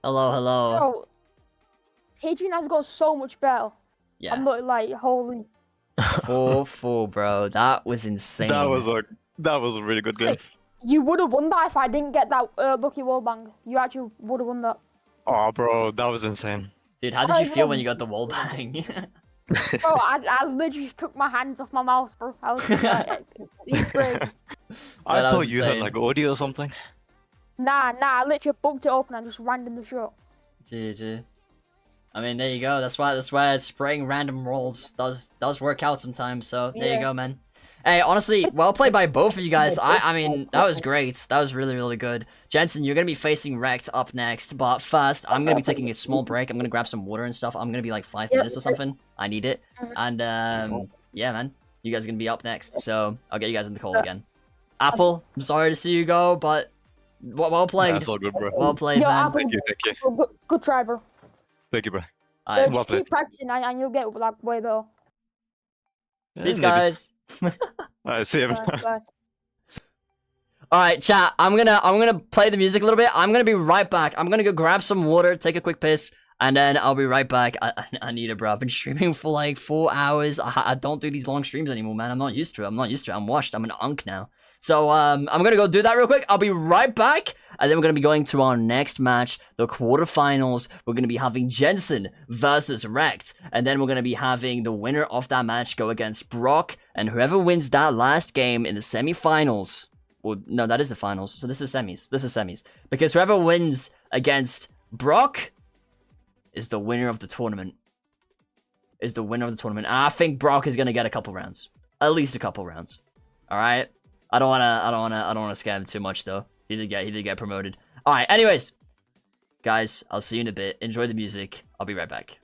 Hello, hello. Bro, Pigeon has got so much better. Yeah. I'm not like, holy. 4-4, bro. That was insane. That was a really good game. Hey, you would have won that if I didn't get that lucky wallbang. You actually would have won that. Oh, bro, that was insane. Dude, how did you feel when you got the wallbang? Bro, I literally just took my hands off my mouse, bro. I was it's crazy. I thought you had like audio or something. Nah, I literally booked it open and just ran in the shot. GG. I mean, there you go. That's why spraying random rolls does work out sometimes. So there you go, man. Hey, honestly, well played by both of you guys. I mean, that was great. That was really, really good. Jensen, you're gonna be facing Rekt up next, but first, I'm gonna be taking a small break. I'm gonna grab some water and stuff. I'm gonna be like 5 minutes or something. I need it. And yeah, man, you guys are gonna be up next. So I'll get you guys in the call again. Apple, I'm sorry to see you go, but well played. That's all good, bro. Well played, Yo, man. Apple, Thank you. good try, bro. Thank you, bro. Alright, well Just played. keep practicing and you'll get like way better. peace, guys. Alright, see you. Bye. Alright, chat, I'm gonna play the music a little bit. I'm gonna be right back. I'm gonna go grab some water, take a quick piss, and then I'll be right back. I need it, bro. I've been streaming for like 4 hours. I don't do these long streams anymore, man. I'm not used to it. I'm washed. I'm an unk now. So, I'm gonna go do that real quick. I'll be right back. And then we're gonna be going to our next match, the quarterfinals. We're gonna be having Jensen versus Rekt. And then we're gonna be having the winner of that match go against Brock. And whoever wins that last game in the semifinals. Well, no, that is the finals. So this is semis. Because whoever wins against Brock is the winner of the tournament. And I think Brock is gonna get a couple rounds. At least a couple rounds. Alright? I don't wanna scare him too much though. He did get promoted. Alright, anyways. Guys, I'll see you in a bit. Enjoy the music. I'll be right back.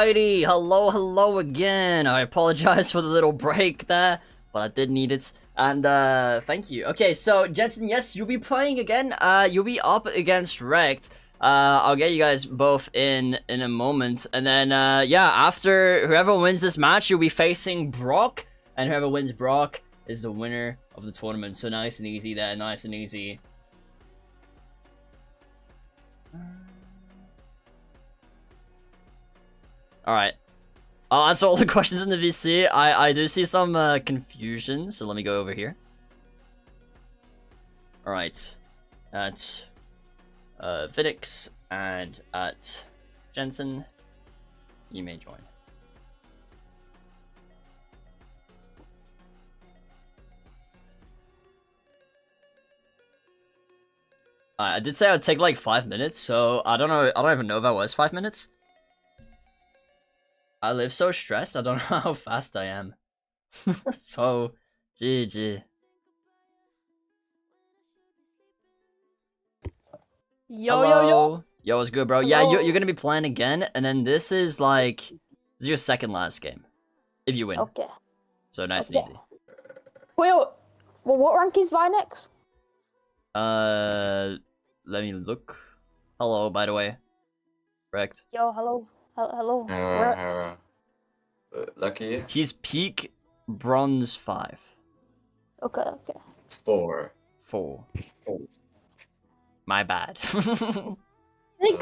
Alrighty, hello again. I apologize for the little break there, but I did need it. And thank you. Okay, so Jensen, yes, you'll be playing again. You'll be up against Wrecked. I'll get you guys both in a moment, and then yeah, after whoever wins this match, you'll be facing Brock, and whoever wins Brock is the winner of the tournament. So nice and easy there, nice and easy. Alright. I'll answer all the questions in the VC. I do see some confusion, so let me go over here. Alright. At Phoenix and at Jensen, you may join. I did say it would take like 5 minutes, so I don't know. I don't even know if that was 5 minutes. I live so stressed. I don't know how fast I am. So, GG. Yo. Yo, what's good, bro? Yeah, you're gonna be playing again, and then this is like, this is your second last game, if you win. Okay. So nice and easy. Wait, well, what rank is Vinex? Let me look. Hello, by the way. Correct. Yo, hello. Hello. Lucky. He's peak bronze 5. Okay. 4. My bad. 6,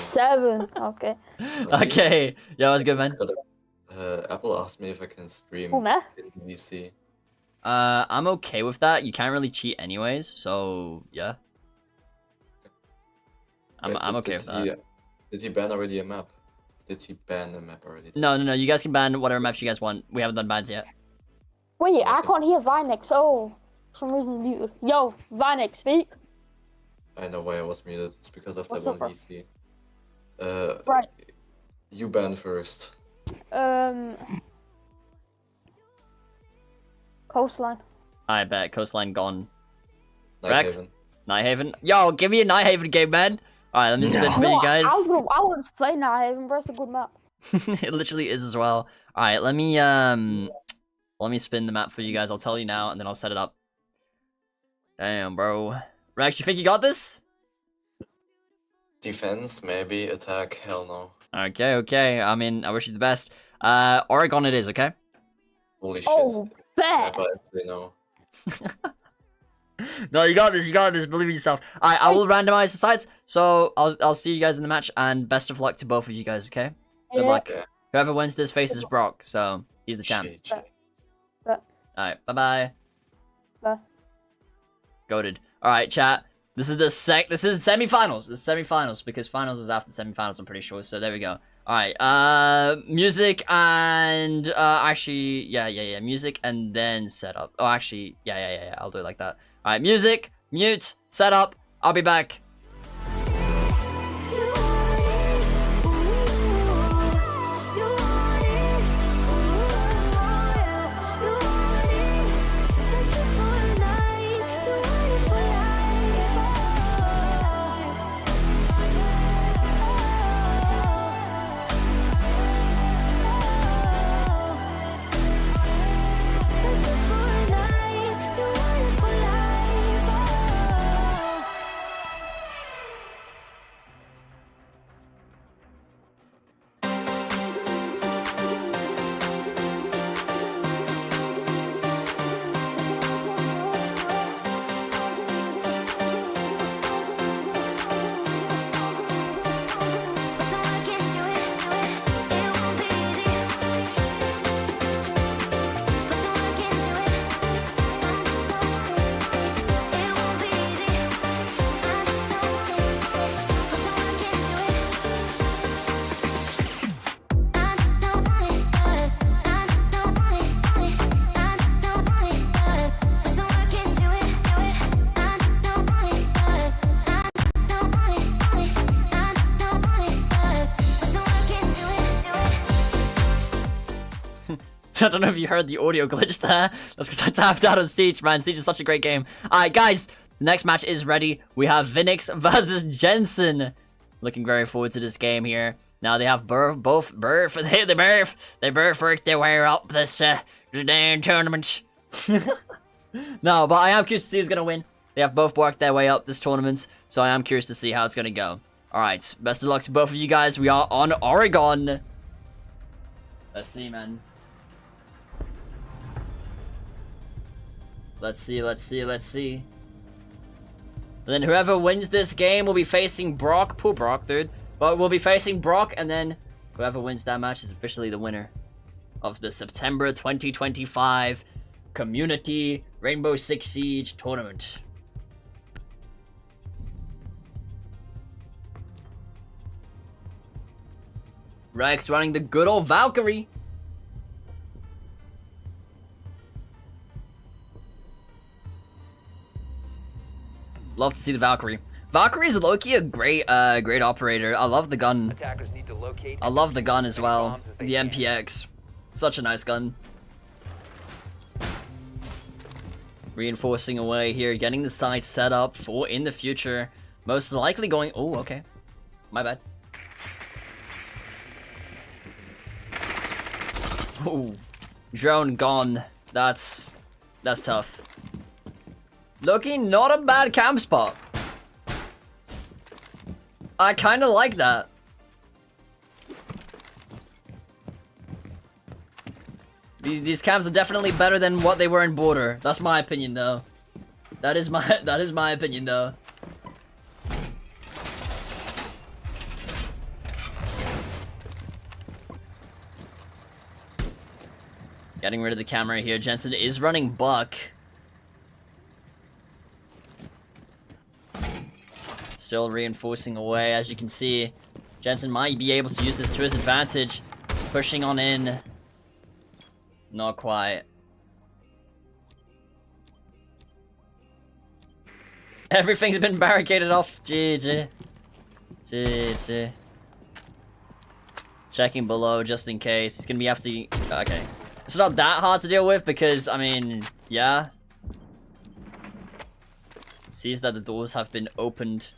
7. Okay. Okay. Yeah, that's good, man. Apple asked me if I can stream Oh, man. in VC. I'm okay with that. You can't really cheat anyways, so yeah. I'm okay with that. Did he ban already a map? Did he ban a map already? No. You guys can ban whatever maps you guys want. We haven't done bans yet. Wait, I can't hear Vinex. Oh, for some reason muted. Yo, Vinex, speak. I know why I was muted. It's because of What's that up, one bro? VC. Right. You ban first. Coastline. I bet Coastline gone. Nighthaven. Nighthaven. Yo, give me a Nighthaven game, man. Alright, let me spin for you guys. I was playing Nighthaven, bro. It's a good map. It literally is as well. Alright, let me spin the map for you guys. I'll tell you now, and then I'll set it up. Damn, bro. Rex, you think you got this? Defense, maybe. Attack, hell no. Okay. I mean, I wish you the best. Oregon it is, okay? Holy shit. Oh, bet. I actually know. No, you got this, believe in yourself. Alright, I will randomize the sides, so I'll see you guys in the match, and best of luck to both of you guys, okay? Good luck. Yeah. Whoever wins this faces Brock, so he's the champ. Alright, bye-bye. Bye. Goated. Alright, chat. This is semifinals. This is semifinals, because finals is after semifinals, I'm pretty sure, so there we go. Alright, music and, actually, yeah, music and then setup. Oh, actually, yeah, I'll do it like that. Alright, music, mute, setup, I'll be back. I don't know if you heard the audio glitch there. That's because I tapped out of Siege, man. Siege is such a great game. Alright, guys. The next match is ready. We have Vinix versus Jensen. Looking very forward to this game here. Now they have both they both worked their way up this damn tournament. No, but I am curious to see who's gonna win. They have both worked their way up this tournament, so I am curious to see how it's gonna go. Alright, best of luck to both of you guys. We are on Oregon. Let's see, man. Let's see. And then whoever wins this game will be facing Brock. Poor Brock, dude. But we'll be facing Brock, and then whoever wins that match is officially the winner of the September 2025 Community Rainbow Six Siege Tournament. Rex running the good old Valkyrie. Love to see the Valkyrie. Valkyrie's low-key a great operator. I love the gun. I love the gun as well. The MPX. Such a nice gun. Reinforcing away here, getting the site set up for in the future. Most likely going... Oh, okay. My bad. Oh, drone gone. That's tough. Looking not a bad camp spot. I kind of like that. These camps are definitely better than what they were in Border. That's my opinion, though. That is my opinion, though. Getting rid of the camera here. Jensen is running Buck. Still reinforcing away, as you can see. Jensen might be able to use this to his advantage. Pushing on in. Not quite. Everything's been barricaded off. GG. GG. Checking below just in case. He's gonna be have to... Okay. It's not that hard to deal with because, I mean, yeah. Sees that the doors have been opened.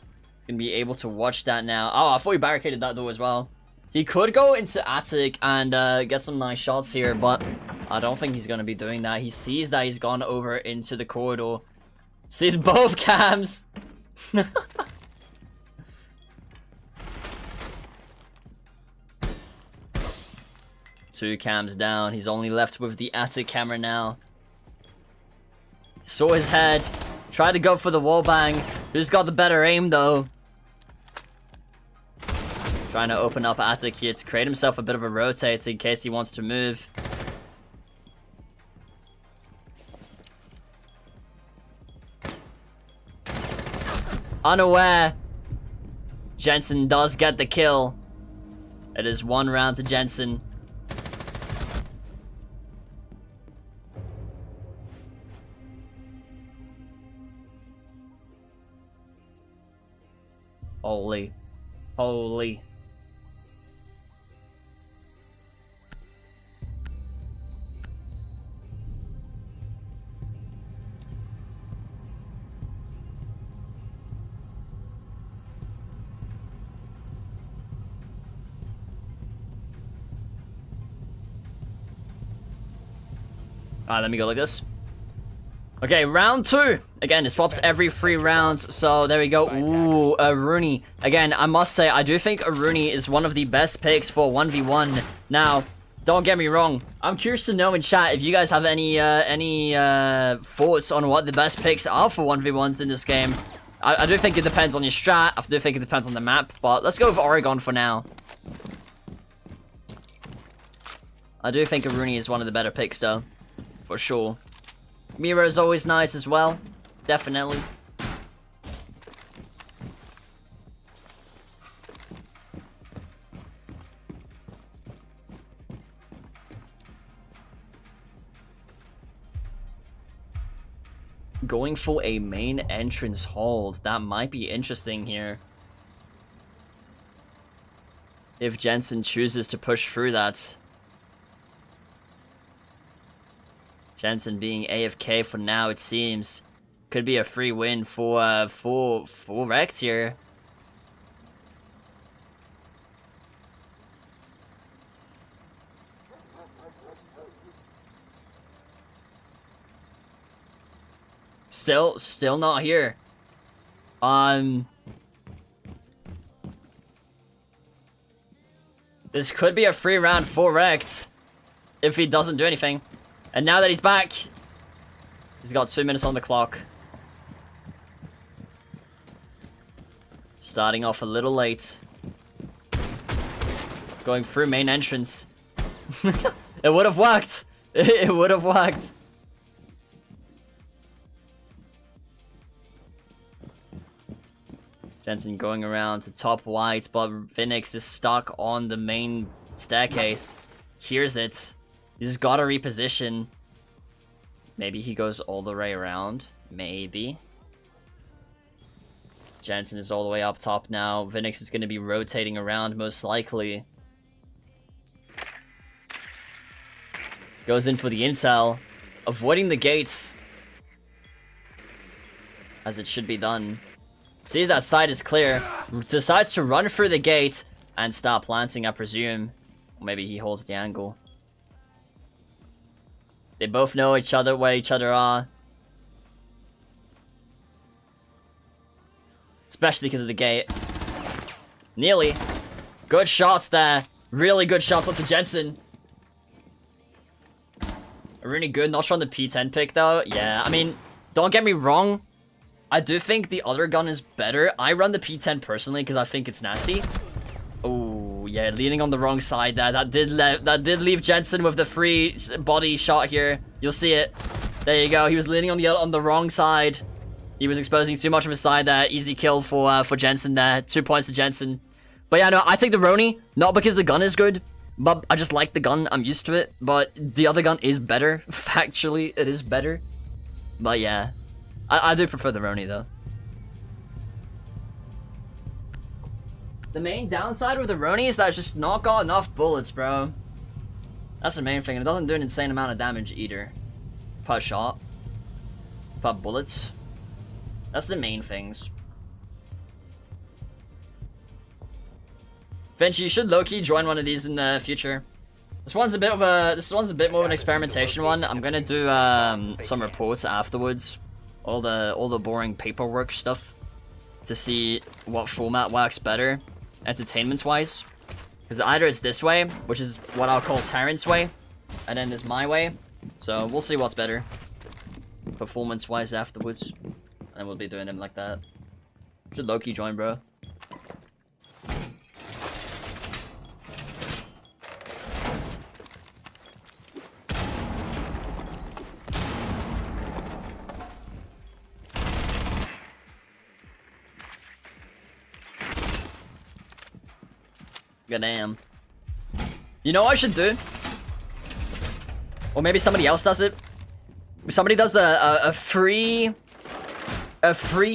Gonna be able to watch that now. Oh, I thought he barricaded that door as well. He could go into attic and get some nice shots here, but I don't think he's gonna be doing that. He sees that he's gone over into the corridor. Sees both cams. Two cams down. He's only left with the attic camera now. Saw his head. Tried to go for the wallbang. Who's got the better aim, though? Trying to open up attic here to create himself a bit of a rotate in case he wants to move. Unaware. Jensen does get the kill. It is 1 round to Jensen. Holy. Holy. Alright, let me go like this. Okay, round 2. Again, it swaps every 3 rounds, so there we go. Ooh, Rooney. Again, I must say, I do think Rooney is one of the best picks for 1v1. Now, don't get me wrong. I'm curious to know in chat if you guys have any thoughts on what the best picks are for 1v1s in this game. I do think it depends on your strat. I do think it depends on the map, but let's go with Oregon for now. I do think Rooney is one of the better picks, though. For sure. Mira is always nice as well. Definitely. Going for a main entrance hold. That might be interesting here. If Jensen chooses to push through that. Jensen being AFK for now, it seems. Could be a free win for Rex here. Still not here. This could be a free round for Rekt if he doesn't do anything. And now that he's back, he's got 2 minutes on the clock. Starting off a little late. Going through main entrance. It would have worked. It would have worked. Jensen going around to top white, but Phoenix is stuck on the main staircase. Hears it. He's got to reposition. Maybe he goes all the way around. Maybe. Jensen is all the way up top now. Phoenix is going to be rotating around most likely. Goes in for the intel. Avoiding the gates. As it should be done. Sees that side is clear. Decides to run through the gate and start planting, I presume. Or maybe he holds the angle. They both know each other, where each other are. Especially because of the gate. Nearly. Good shots there. Really good shots onto Jensen. Really good. Not sure on the P10 pick though. Yeah, I mean, don't get me wrong. I do think the other gun is better. I run the P10 personally because I think it's nasty. Oh, yeah, leaning on the wrong side there. That did leave Jensen with the free body shot here. You'll see it. There you go. He was leaning on the wrong side. He was exposing too much of his side there. Easy kill for Jensen there. 2 points to Jensen. But yeah, no, I take the Roni. Not because the gun is good, but I just like the gun. I'm used to it. But the other gun is better. Factually, it is better. But yeah. I do prefer the Roni, though. The main downside with the Roni is that it's just not got enough bullets, bro. That's the main thing. It doesn't do an insane amount of damage, either. Per shot. Per bullets. That's the main things. Finch, you should low-key join one of these in the future. This one's a bit more of an experimentation one. I'm gonna do some reports afterwards. All the boring paperwork stuff to see what format works better, entertainment-wise. Because either it's this way, which is what I'll call Terrance's way, and then there's my way. So we'll see what's better, performance-wise afterwards, and we'll be doing them like that. Should low-key join, bro. Goddamn. You know what I should do? Or maybe somebody else does it. Somebody does a free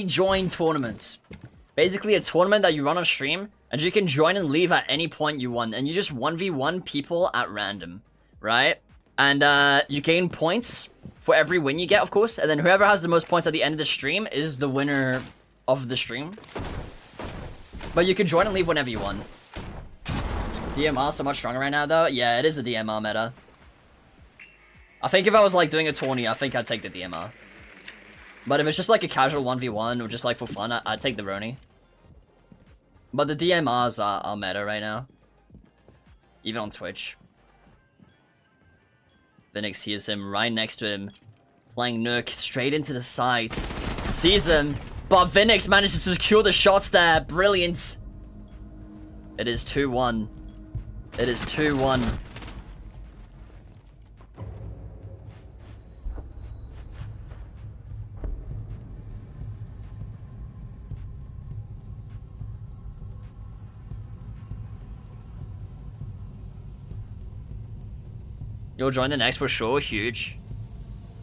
join tournament. Basically a tournament that you run on stream, and you can join and leave at any point you want, and you just 1v1 people at random, right? And you gain points for every win you get, of course, and then whoever has the most points at the end of the stream is the winner of the stream. But you can join and leave whenever you want. DMR so much stronger right now, though? Yeah, it is a DMR meta. I think if I was, like, doing a tourney, I think I'd take the DMR. But if it's just, like, a casual 1v1 or just, like, for fun, I'd take the Roni. But the DMRs are meta right now. Even on Twitch. Phoenix hears him right next to him. Playing Nook straight into the sides. Sees him. But Phoenix manages to secure the shots there. Brilliant. It is 2-1. It is 2-1. You'll join the next for sure, huge.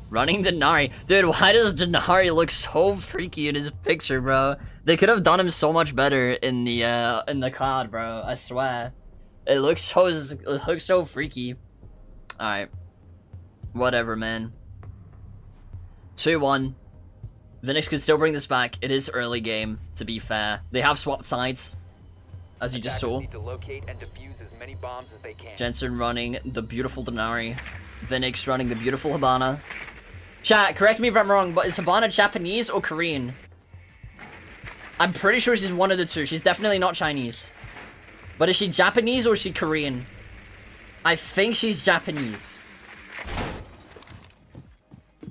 Running Denari. Dude, why does Denari look so freaky in his picture, bro? They could have done him so much better in the card, bro. I swear. It looks so freaky. Alright. Whatever, man. 2-1. Phoenix could still bring this back. It is early game, to be fair. They have swapped sides, as you just saw. Need to locate and defuse as many bombs as they can. Jensen running the beautiful Denari. Phoenix running the beautiful Habana. Chat, correct me if I'm wrong, but is Hibana Japanese or Korean? I'm pretty sure she's one of the two. She's definitely not Chinese. But is she Japanese or is she Korean? I think she's Japanese.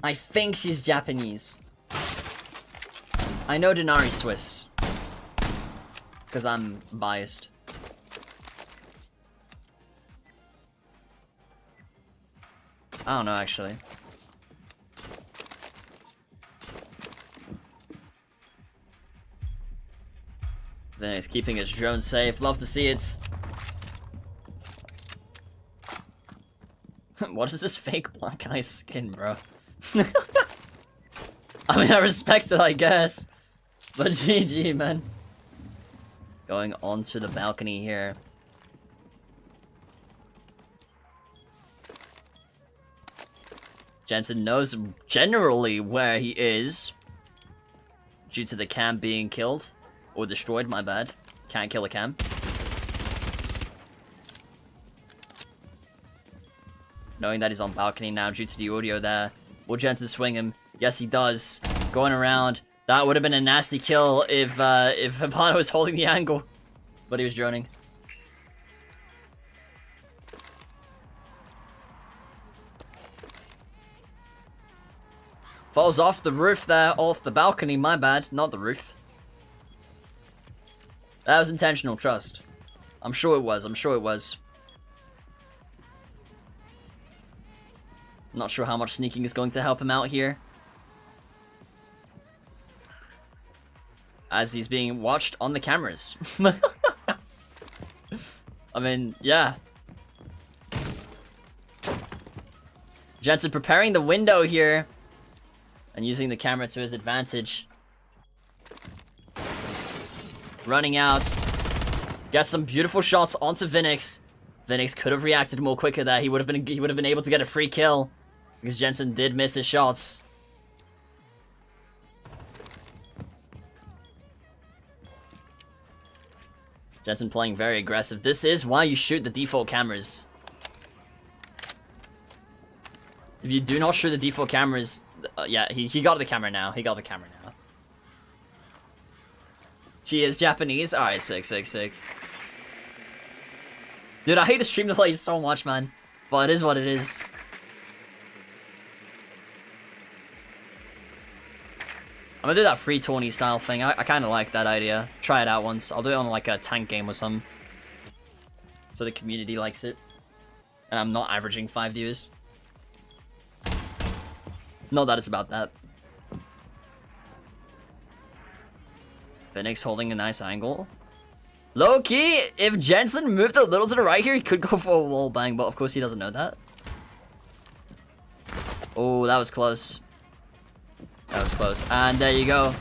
I think she's Japanese. I know Denari's Swiss. Because I'm biased. I don't know, actually. Then he's keeping his drone safe. Love to see it. What is this fake black eye skin, bro? I mean, I respect it, I guess. But GG, man. Going onto the balcony here. Jensen knows generally where he is. Due to the cam being killed. Or destroyed, my bad. Can't kill a cam. Knowing that he's on balcony now due to the audio there. Will Jensen swing him? Yes, he does. Going around. That would have been a nasty kill if Hibana was holding the angle. But he was droning. Falls off the roof there, off the balcony, my bad. Not the roof. That was intentional, trust. I'm sure it was, I'm sure it was. Not sure how much sneaking is going to help him out here. As he's being watched on the cameras. I mean, yeah. Jensen preparing the window here. And using the camera to his advantage. Running out. Got some beautiful shots onto Vinix. Vinix could have reacted more quicker there. He would have been able to get a free kill. Because Jensen did miss his shots. Jensen playing very aggressive. This is why you shoot the default cameras. If you do not shoot the default cameras... yeah, he got the camera now. He got the camera now. She is Japanese? Alright, sick, sick, sick. Dude, I hate the stream delay so much, man. But it is what it is. I'm gonna do that free tourney style thing. I kind of like that idea. Try it out once. I'll do it on like a tank game or something. So the community likes it. And I'm not averaging 5 views. Not that it's about that. Phoenix holding a nice angle. Low-key, if Jensen moved a little to the right here, he could go for a wall bang, but of course he doesn't know that. Oh, that was close. That was close. And there you go.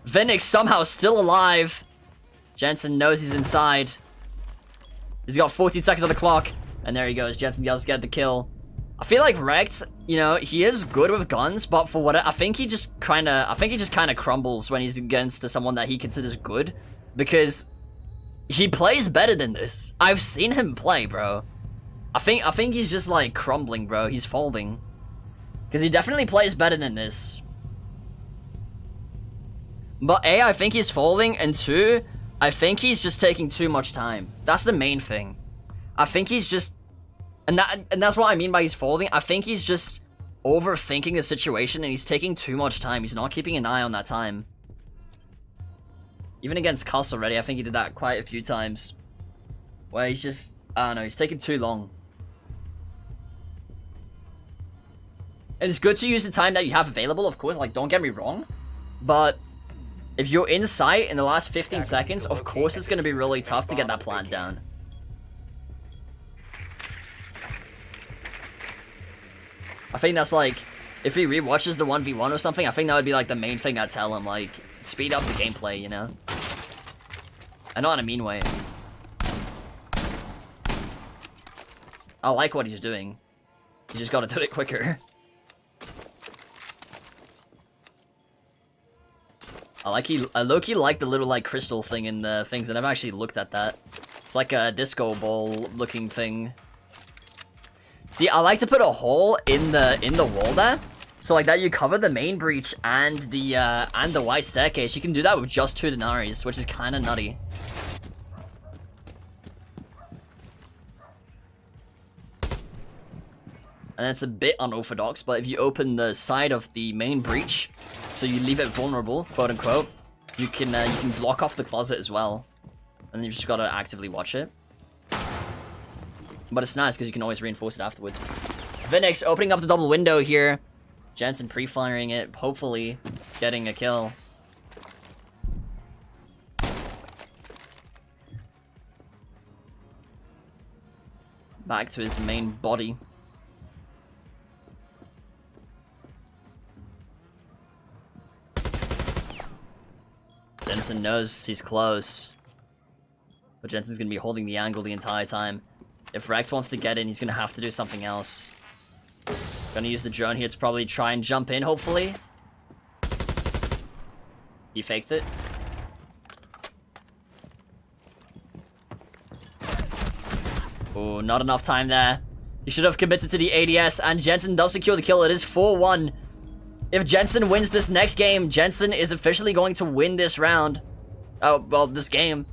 Phoenix somehow still alive. Jensen knows he's inside. He's got 14 seconds on the clock. And there he goes. Jensen does get the kill. I feel like Rekt, you know, he is good with guns, but for what I think he just kind of crumbles when he's against someone that he considers good, because he plays better than this. I've seen him play, bro. I think he's just like crumbling, bro. He's folding, because he definitely plays better than this. But A, I think he's folding, and 2, I think he's just taking too much time. That's the main thing. I think he's just. And that's what I mean by he's folding. I think he's just overthinking the situation and he's taking too much time. He's not keeping an eye on that time. Even against Cuss already, I think he did that quite a few times. Where he's just, I don't know, he's taking too long. And it's good to use the time that you have available, of course, like, don't get me wrong. But if you're in sight in the last 15 seconds, of course it's going to be really tough to get that plant down. I think that's like, if he rewatches the 1v1 or something, I think that would be like the main thing I'd tell him, like, speed up the gameplay, you know? And not in a mean way. I like what he's doing. You just gotta do it quicker. I low-key like the little, like, crystal thing in the things, and I've actually looked at that. It's like a disco ball-looking thing. See, I like to put a hole in the wall there, So like that, you cover the main breach and the white staircase. You can do that with just 2 denaries, which is kind of nutty. And it's a bit unorthodox, but if you open the side of the main breach, so you leave it vulnerable, quote unquote, you can block off the closet as well, and you just gotta actively watch it. But it's nice because you can always reinforce it afterwards. Vinix opening up the double window here. Jensen pre-firing it, hopefully getting a kill. Back to his main body. Jensen knows he's close. But Jensen's gonna be holding the angle the entire time. If Rex wants to get in, he's gonna have to do something else. Gonna use the drone here to probably try and jump in, hopefully. He faked it. Oh, not enough time there. He should have committed to the ADS, and Jensen does secure the kill. It is 4-1. If Jensen wins this next game, Jensen is officially going to win this round. Oh, well, this game.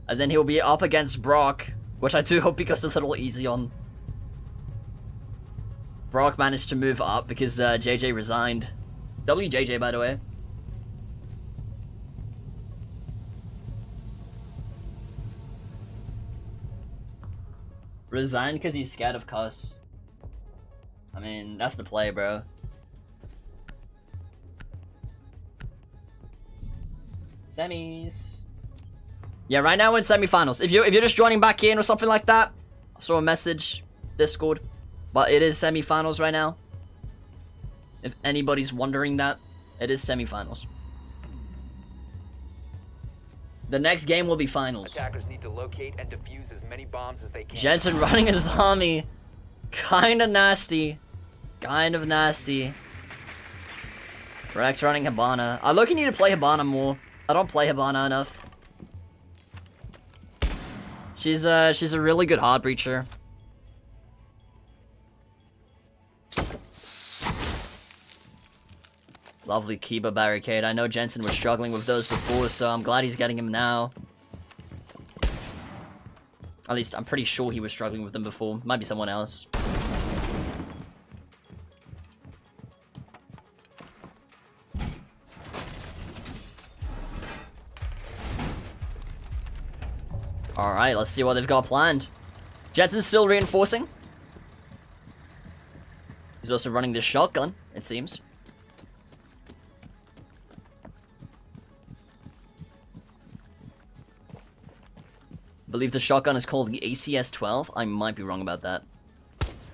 And then he'll be up against Brock, which I do hope he goes a little easy on. Brock managed to move up because JJ resigned. WJJ, by the way. Resigned because he's scared of cuss. I mean, that's the play, bro. Semis. Yeah, right now we're in semifinals. If you're just joining back in or something like that, I saw a message, Discord, but it is semifinals right now. If anybody's wondering that, it is semifinals. The next game will be finals. Attackers need to locate and defuse as many bombs as they can. Jensen running his army. Kinda nasty. Kind of nasty. Rex running Hibana. I look, you need to play Hibana more. I don't play Hibana enough. She's a really good hard breacher. Lovely Kiba barricade. I know Jensen was struggling with those before, so I'm glad he's getting him now. At least I'm pretty sure he was struggling with them before. Might be someone else. Alright, let's see what they've got planned. Jensen's still reinforcing. He's also running this shotgun, it seems. I believe the shotgun is called the ACS-12. I might be wrong about that.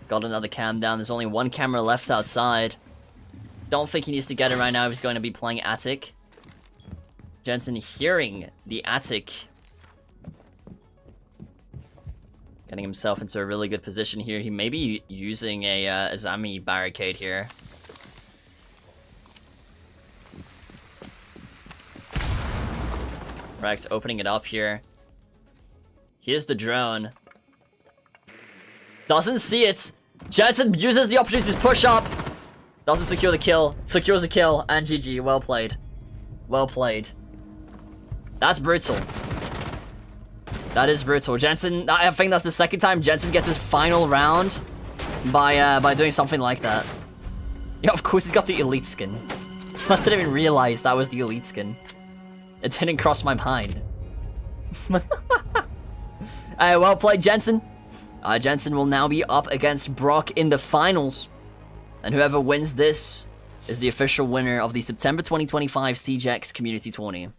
Got another cam down. There's only one camera left outside. Don't think he needs to get it right now if he's going to be playing attic. Jensen hearing the attic. Getting himself into a really good position here. He may be using a Azami barricade here. Rex opening it up here. Here's the drone. Doesn't see it. Jensen uses the opportunity to push up. Doesn't secure the kill. Secures the kill. And GG. Well played. Well played. That's brutal. That is brutal. Jensen, I think that's the second time Jensen gets his final round by doing something like that. Yeah, of course he's got the elite skin. I didn't even realize that was the elite skin. It didn't cross my mind. Well played, Jensen. Jensen will now be up against Brock in the finals. And whoever wins this is the official winner of the September 2025 SiegeX Community Tourney.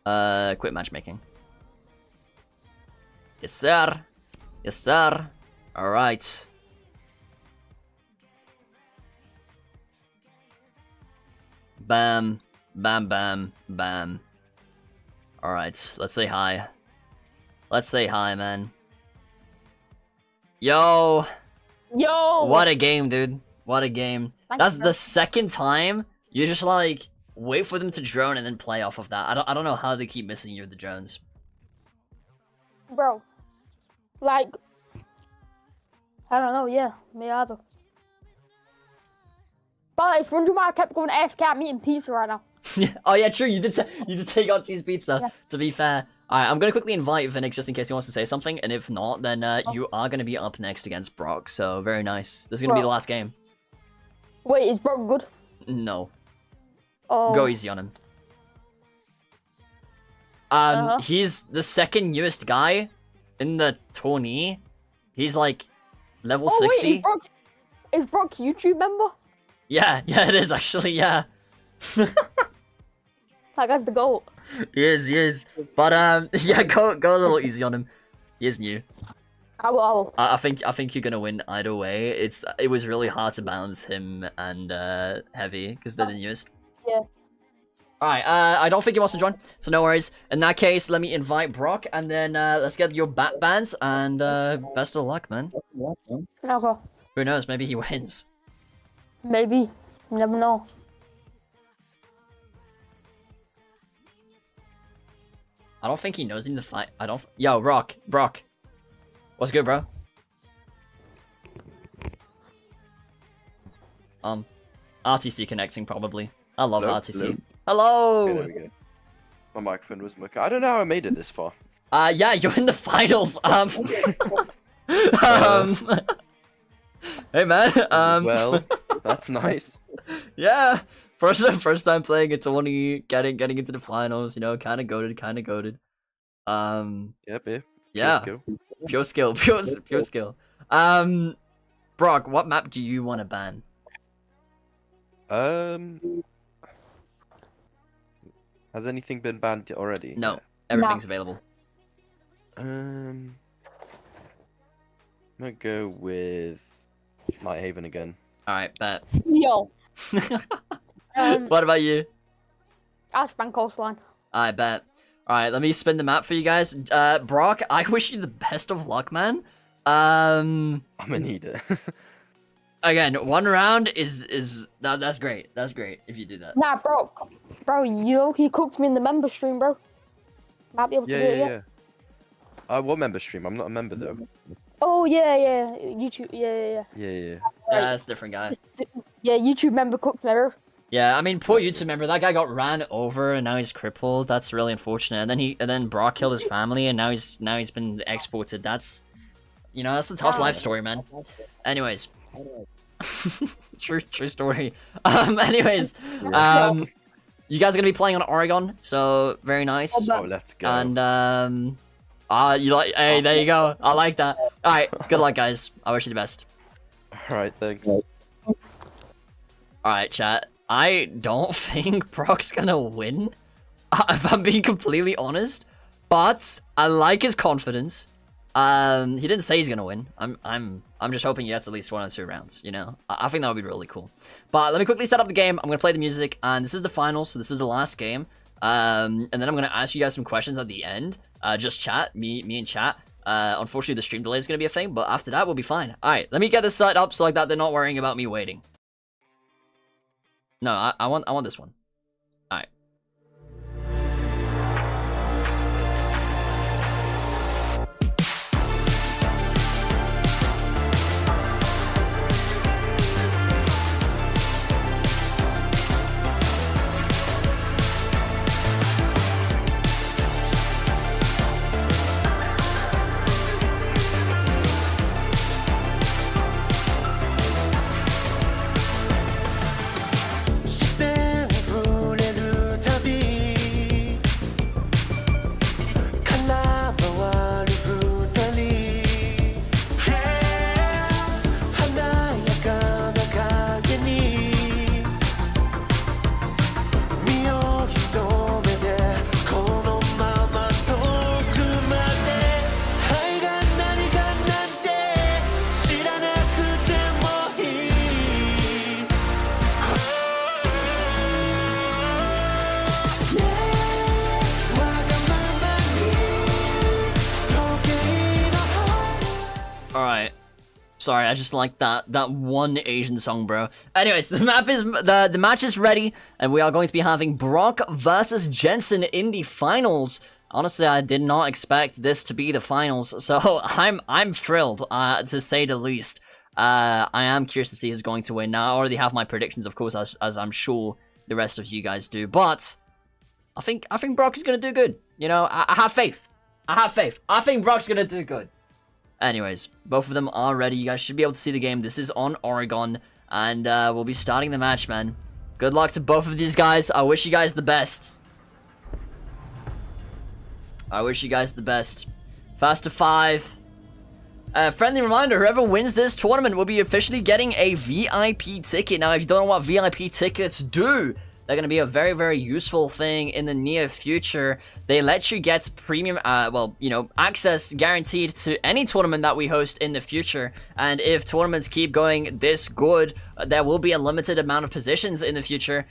Quit matchmaking. Yes, sir. Yes, sir. Alright. Bam. Bam, bam, bam. Alright, let's say hi. Let's say hi, man. Yo! Yo! What a game, dude. What a game. That's the second time you just, like, wait for them to drone and then play off of that. I don't know how they keep missing you with the drones. Bro. Like... I don't know, yeah, me either. But if wondering why I kept going AFK, I'm eating pizza right now. Oh yeah, true. You did take out cheese pizza. Yeah. To be fair, alright, I'm gonna quickly invite Vinix just in case he wants to say something, and if not, then you are gonna be up next against Brock. So very nice. This is gonna be the last game. Wait, is Brock good? No. Oh. Go easy on him. He's the second newest guy in the tourney. He's like level 60. Wait, is Brock YouTube member? Yeah, it is actually, yeah. That guy's the GOAT. He is. But yeah, go a little easy on him. He is new. I will. I think you're gonna win either way. It was really hard to balance him and Heavy because they're the newest. Yeah. Alright, I don't think he wants to join, so no worries. In that case, let me invite Brock, and then let's get your bat bands, and best of luck, man. Okay. Who knows, maybe he wins. Maybe. You never know. I don't think he knows in the fight. Yo, Brock. What's good, bro? RTC connecting, probably. I love RTC. Hello! Okay, there we go. My microphone was mucking. I don't know how I made it this far. Yeah, you're in the finals. Hey, man. Well, that's nice. Yeah. First time playing a tourney, getting into the finals, you know, kinda goated. Yep. Yeah. Pure skill. Brock, what map do you want to ban? Has anything been banned already? No, everything's available. I'm gonna go with Night Haven again. Alright, bet. Yo. What about you? Ashban Coastline. I bet. Alright, let me spin the map for you guys. Brock, I wish you the best of luck, man. I'm gonna need it. Again, one round is that's great. That's great if you do that. Nah, bro, he cooked me in the member stream, bro. Might be able to do it, yeah. What member stream? I'm not a member though. Oh yeah, YouTube, yeah. Yeah. That's different, guys. Yeah, YouTube member cooked me, bro. Yeah, I mean, poor YouTube member. That guy got ran over and now he's crippled. That's really unfortunate. And then Brock killed his family and now he's been exported. That's, you know, that's a tough life story, man. Anyways. true story. Anyways, you guys are gonna be playing on Oregon, so very nice. Oh, let's go. And hey, there you go. I like that. All right, good luck, guys. I wish you the best. All right, thanks. All right, chat. I don't think Brock's gonna win, if I'm being completely honest. But I like his confidence. He didn't say he's gonna win. I'm just hoping he gets at least 1 or 2 rounds, you know? I think that would be really cool. But let me quickly set up the game. I'm gonna play the music, and this is the finals, so this is the last game. And then I'm gonna ask you guys some questions at the end. Just chat, me and chat. Unfortunately, the stream delay is gonna be a thing, but after that, we'll be fine. Alright, let me get this set up so like that they're not worrying about me waiting. No, I want this one. Alright. Alright. Sorry, I just like that one Asian song, bro. Anyways, the match is ready, and we are going to be having Brock versus Jensen in the finals. Honestly, I did not expect this to be the finals, so I'm thrilled, to say the least. I am curious to see who's going to win. Now, I already have my predictions, of course, as I'm sure the rest of you guys do, but I think Brock is gonna do good. You know, I have faith. I have faith. I think Brock's gonna do good. Anyways, both of them are ready. You guys should be able to see the game. This is on Oregon, and we'll be starting the match, man. Good luck to both of these guys. I wish you guys the best. I wish you guys the best. Fast to 5. Friendly reminder, whoever wins this tournament will be officially getting a VIP ticket. Now, if you don't know what VIP tickets do, they're going to be a very, very useful thing in the near future. They let you get premium, well, you know, access guaranteed to any tournament that we host in the future. And if tournaments keep going this good, there will be a limited amount of positions in the future.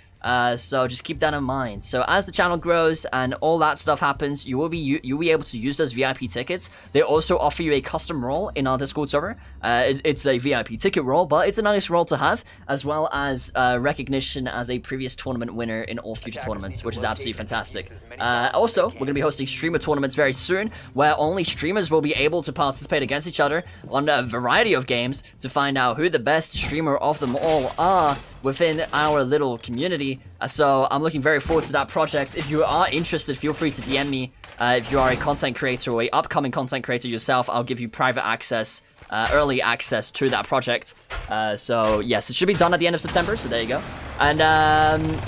So just keep that in mind. So as the channel grows and all that stuff happens, you'll be able to use those VIP tickets. They also offer you a custom role in our Discord server. It's a VIP ticket role, but it's a nice role to have, as well as recognition as a previous tournament winner in all future tournaments, which is absolutely fantastic. Also, we're going to be hosting streamer tournaments very soon, where only streamers will be able to participate against each other on a variety of games to find out who the best streamer of them all are within our little community. So I'm looking very forward to that project. If you are interested, feel free to DM me. If you are a content creator or a upcoming content creator yourself, I'll give you private access, early access to that project. So yes, it should be done at the end of September, so there you go. And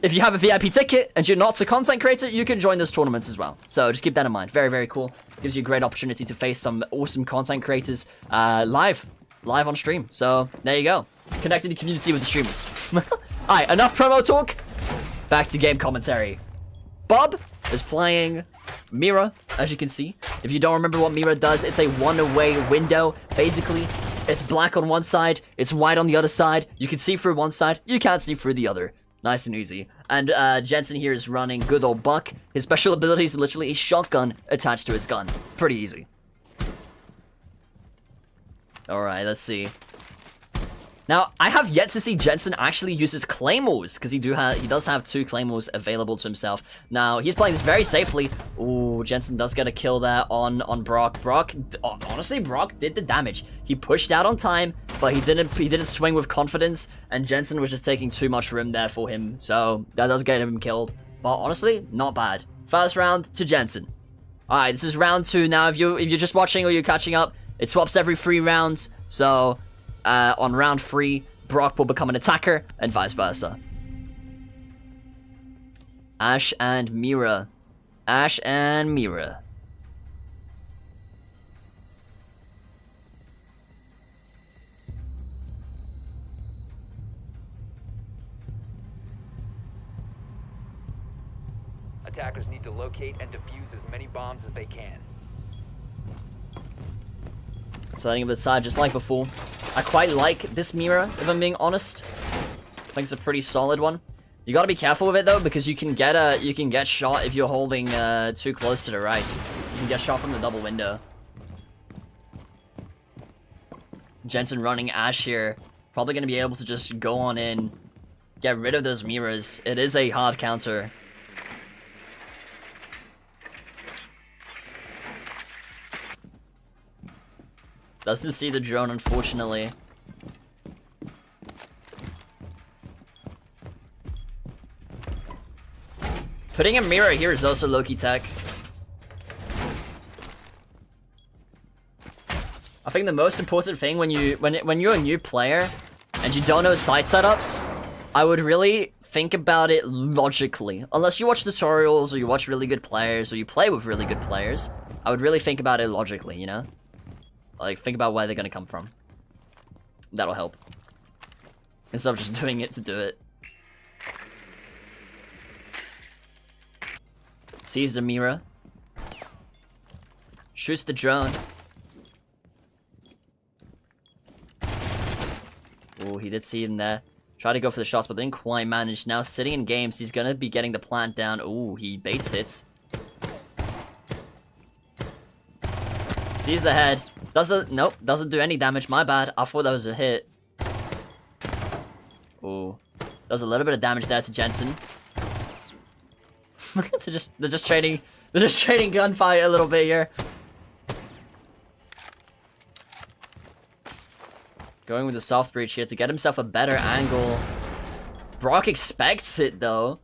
if you have a VIP ticket and you're not a content creator, you can join those tournaments as well. So just keep that in mind. Very, very cool. Gives you a great opportunity to face some awesome content creators live on stream. So there you go. Connecting the community with the streamers. Alright, enough promo talk. Back to game commentary. Bob is playing Mira, as you can see. If you don't remember what Mira does, it's a one-way window. Basically, it's black on one side, it's white on the other side. You can see through one side, you can't see through the other. Nice and easy. And Jensen here is running good old Buck. His special ability is literally a shotgun attached to his gun. Pretty easy. Alright, let's see. Now, I have yet to see Jensen actually use his claymores, because he does have 2 claymores available to himself. Now, he's playing this very safely. Ooh, Jensen does get a kill there on Brock. Honestly, Brock did the damage. He pushed out on time, but he didn't swing with confidence, and Jensen was just taking too much room there for him, so that does get him killed. But honestly, not bad. First round to Jensen. Alright, this is round 2 now. If you're just watching or you're catching up, it swaps every 3 rounds, so on round 3, Brock will become an attacker, and vice versa. Ash and Mira. Ash and Mira. Attackers need to locate and defuse as many bombs as they can. Setting up the side just like before. I quite like this Mira, if I'm being honest. I think it's a pretty solid one. You gotta be careful with it though, because you can get shot if you're holding too close to the right. You can get shot from the double window. Jensen running Ash here. Probably gonna be able to just go on in, get rid of those Miras. It is a hard counter. Doesn't see the drone, unfortunately. Putting a mirror here is also low-key tech. I think the most important thing when you're a new player and you don't know site setups, I would really think about it logically. Unless you watch tutorials or you watch really good players or you play with really good players, I would really think about it logically, you know? Like, think about where they're gonna come from. That'll help. Instead of just doing it to do it. Sees the mirror. Shoots the drone. Oh, he did see him there. Tried to go for the shots, but didn't quite manage. Now, sitting in games, he's gonna be getting the plant down. Oh, he baits hits. Sees the head. Nope, doesn't do any damage. My bad. I thought that was a hit. Ooh. Does a little bit of damage there to Jensen. they're just trading gunfight a little bit here. Going with the soft breach here to get himself a better angle. Brock expects it though.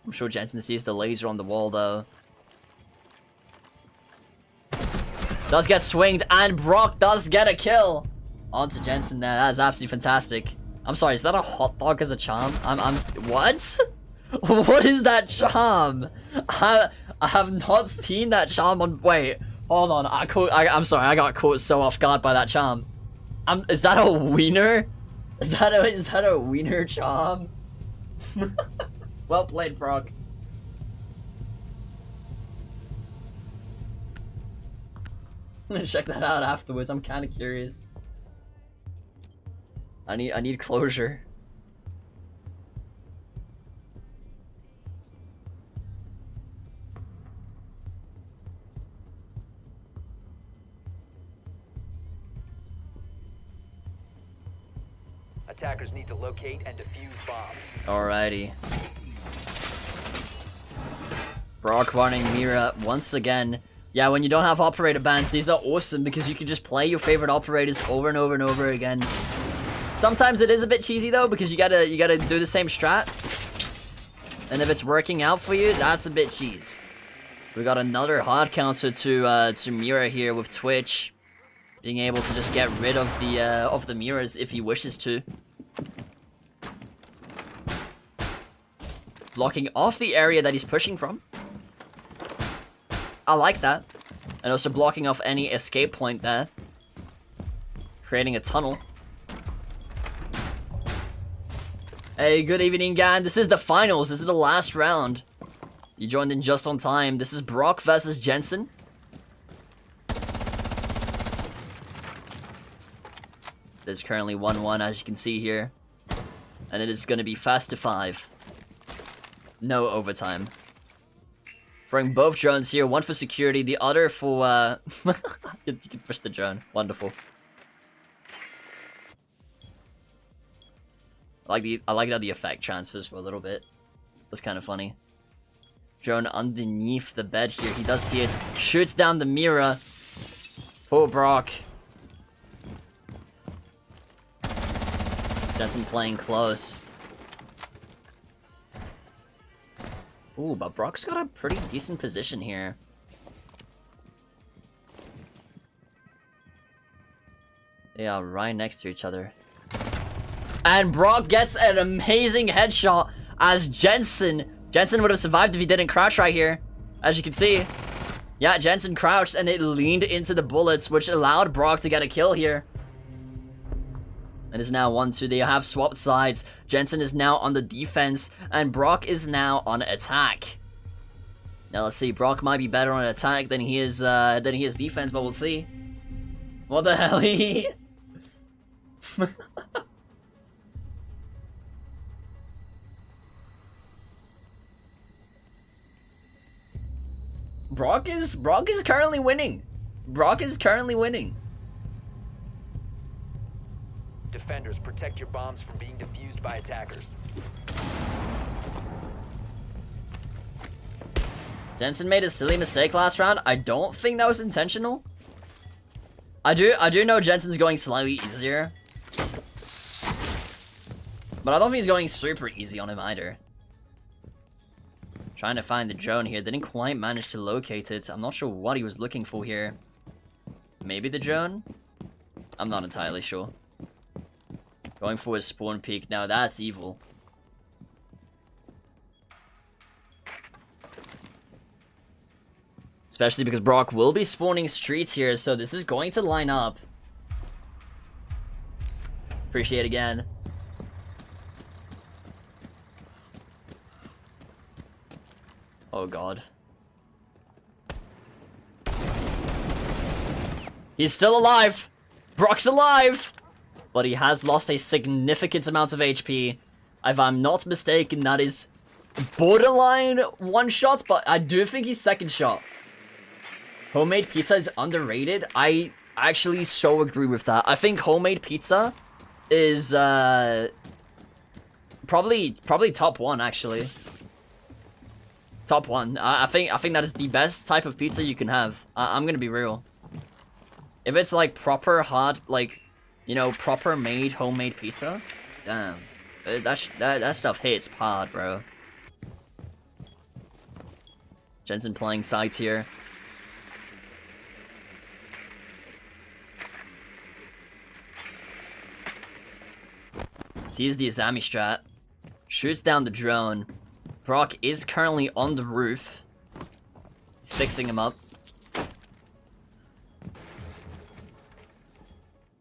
I'm sure Jensen sees the laser on the wall though. Does get swinged, and Brock does get a kill. Onto Jensen there. That is absolutely fantastic. I'm sorry, is that a hot dog as a charm? What? What is that charm? I have not seen that charm on. Wait, hold on. I'm sorry, I got caught so off guard by that charm. Is that a wiener? Is that a wiener charm? Well played, Brock. I'm gonna check that out afterwards. I'm kind of curious. I need closure. Attackers need to locate and defuse bombs. Alrighty. Brock running Mira once again. Yeah, when you don't have operator bans, these are awesome because you can just play your favorite operators over and over and over again. Sometimes it is a bit cheesy though because you gotta do the same strat. And if it's working out for you, that's a bit cheese. We got another hard counter to Mira here with Twitch being able to just get rid of the mirrors if he wishes to. Blocking off the area that he's pushing from. I like that. And also blocking off any escape point there. Creating a tunnel. Hey, good evening, gang. This is the finals. This is the last round. You joined in just on time. This is Brock versus Jensen. There's currently 1-1, as you can see here. And it is going to be fast to 5. No overtime. Throwing both drones here, one for security, the other for, you can push the drone. Wonderful. I like how the effect transfers for a little bit. That's kind of funny. Drone underneath the bed here. He does see it. Shoots down the mirror. Poor Brock. Jensen playing close. Ooh, but Brock's got a pretty decent position here. They are right next to each other. And Brock gets an amazing headshot as Jensen would have survived if he didn't crouch right here. As you can see. Yeah, Jensen crouched and it leaned into the bullets, which allowed Brock to get a kill here. And is now 1-2. They have swapped sides. Jensen is now on the defense, and Brock is now on attack. Now let's see. Brock might be better on attack than he is defense, but we'll see. What the hell? Brock is currently winning. Brock is currently winning. Defenders, protect your bombs from being defused by attackers. Jensen made a silly mistake last round. I don't think that was intentional. I do know Jensen's going slightly easier. But I don't think he's going super easy on him either. Trying to find the drone here. Didn't quite manage to locate it. I'm not sure what he was looking for here. Maybe the drone? I'm not entirely sure. Going for his spawn peek. Now that's evil. Especially because Brock will be spawning streets here, so this is going to line up. Appreciate it again. Oh god. He's still alive! Brock's alive! But he has lost a significant amount of HP. If I'm not mistaken, that is borderline one shot, but I do think he's second shot. Homemade pizza is underrated. I actually so agree with that. I think homemade pizza is probably top one actually. Top one. I think that is the best type of pizza you can have. I'm gonna be real. If it's like proper hard, like, you know, proper made homemade pizza, damn, that stuff hits hard, bro. Jensen playing sides here. Sees the Azami strat. Shoots down the drone. Brock is currently on the roof. He's fixing him up.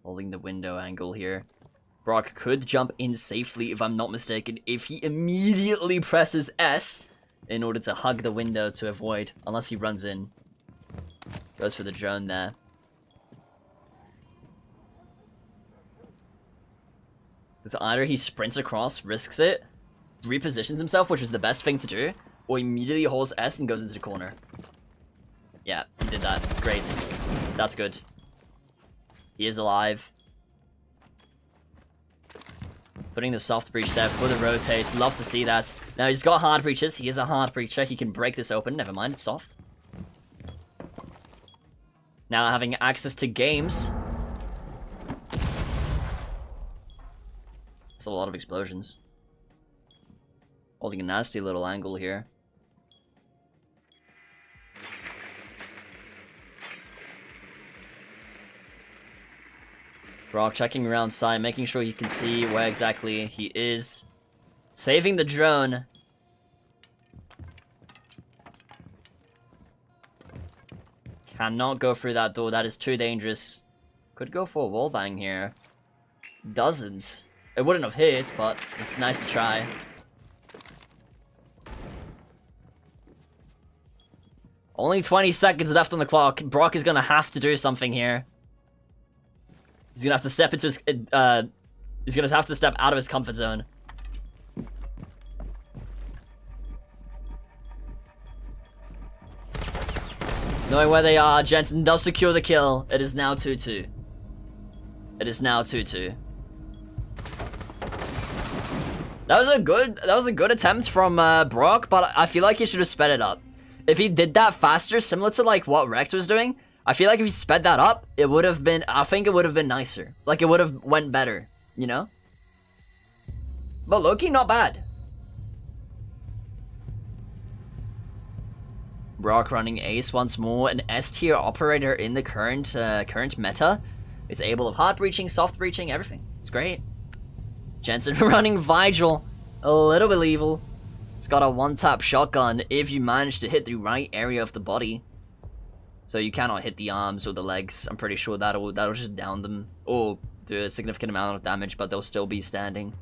Holding the window angle here. Brock could jump in safely, if I'm not mistaken, if he immediately presses S in order to hug the window to avoid, unless he runs in. Goes for the drone there. So either he sprints across, risks it, repositions himself, which is the best thing to do, or immediately holds S and goes into the corner. Yeah, he did that. Great. That's good. He is alive. Putting the soft breach there for the rotate. Love to see that. Now he's got hard breaches. He is a hard breacher. He can break this open. Never mind, it's soft. Now having access to games. That's a lot of explosions. Holding a nasty little angle here. Brock checking around side, making sure he can see where exactly he is. Saving the drone. Cannot go through that door, that is too dangerous. Could go for a wallbang here. Doesn't. It wouldn't have hit, but it's nice to try. Only 20 seconds left on the clock. Brock is gonna have to do something here. He's gonna have to step into his, he's gonna have to step out of his comfort zone. Knowing where they are, Jensen does secure the kill. It is now 2-2. It is now 2-2. That was a good attempt from Brock, but I feel like he should have sped it up. If he did that faster, similar to like what Rex was doing, I feel like if he sped that up, it would have been, I think it would have been nicer. Like, it would have went better, you know? But Loki, not bad. Brock running ace once more. An S tier operator in the current meta is able of hard breaching, soft breaching, everything. It's great. Jensen running Vigil. A little bit evil. It's got a one-tap shotgun if you manage to hit the right area of the body. So you cannot hit the arms or the legs. I'm pretty sure that'll just down them or do a significant amount of damage, but they'll still be standing.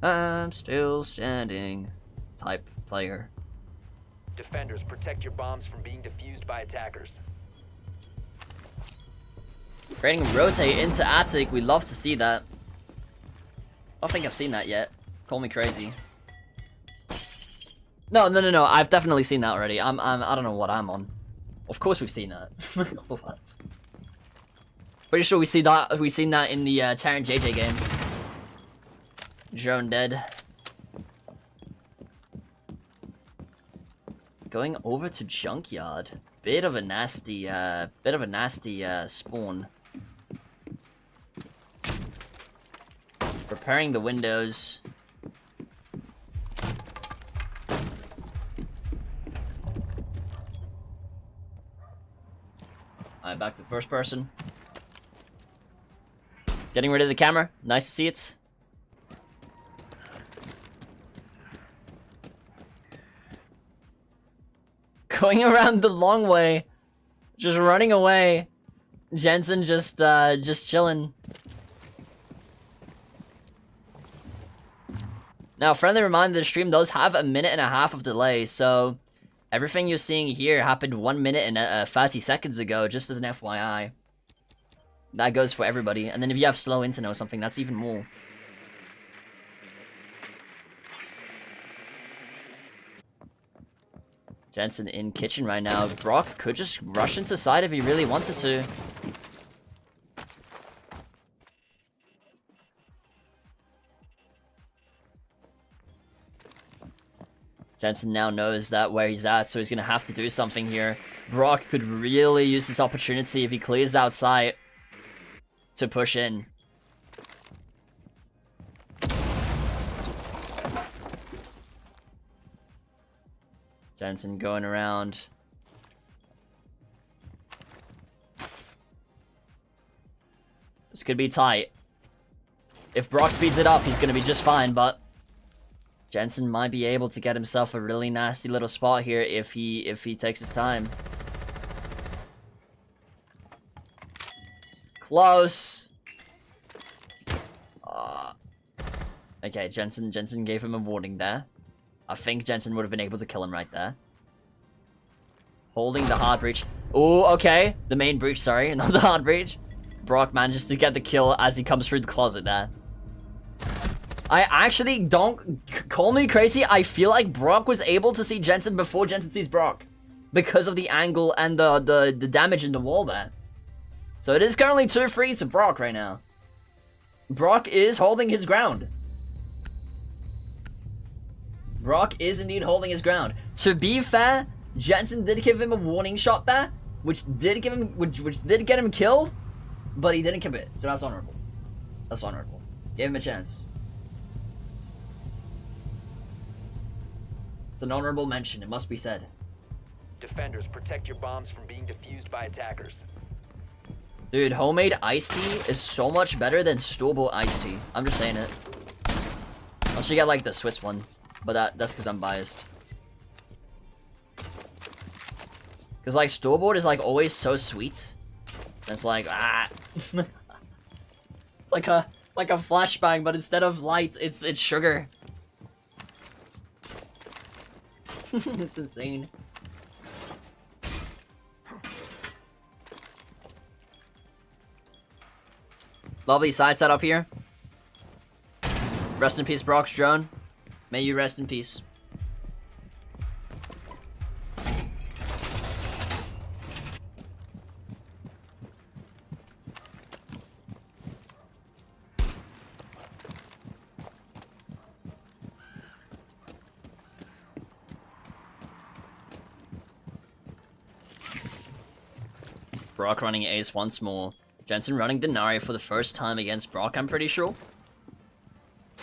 I'm still standing. Type player. Defenders, protect your bombs from being defused by attackers. Creating a rotate into attic. We love to see that. I don't think I've seen that yet. Call me crazy. No. I've definitely seen that already. I don't know what I'm on. Of course we've seen that. What? Pretty sure we've seen that in the Terran JJ game. Drone dead. Going over to Junkyard. Bit of a nasty spawn. Repairing the windows. Alright, back to first person. Getting rid of the camera. Nice to see it. Going around the long way. Just running away. Jensen just chilling. Now, friendly reminder, the stream does have a minute and a half of delay, so everything you're seeing here happened 1 minute and 30 seconds ago, just as an FYI. That goes for everybody. And then if you have slow internet or something, that's even more. Jensen in kitchen right now. Brock could just rush into side if he really wanted to. Jensen now knows that where he's at, so he's gonna have to do something here. Brock could really use this opportunity if he clears out sight to push in. Jensen going around. This could be tight. If Brock speeds it up, he's gonna be just fine, but Jensen might be able to get himself a really nasty little spot here if he takes his time. Close. Okay, Jensen gave him a warning there. I think Jensen would have been able to kill him right there. Holding the hard breach. Oh, okay. The main breach, sorry, not the hard breach. Brock manages to get the kill as he comes through the closet there. I actually don't... Call me crazy, I feel like Brock was able to see Jensen before Jensen sees Brock. Because of the angle and the damage in the wall there. So it is currently 2-3 to Brock right now. Brock is holding his ground. Brock is indeed holding his ground. To be fair, Jensen did give him a warning shot there, which did get him killed, but he didn't commit. So that's honorable. That's honorable. Gave him a chance. It's an honorable mention, it must be said. Defenders, protect your bombs from being defused by attackers. Dude, homemade iced tea is so much better than store-bought iced tea. I'm just saying it. Unless you get like the Swiss one, but that's because I'm biased. Because like store-bought is like always so sweet. And it's like it's like a flashbang, but instead of light, it's sugar. It's insane. Lovely side setup here. Rest in peace, Brock's drone. May you rest in peace. Brock running ace once more. Jensen running Denari for the first time against Brock, I'm pretty sure.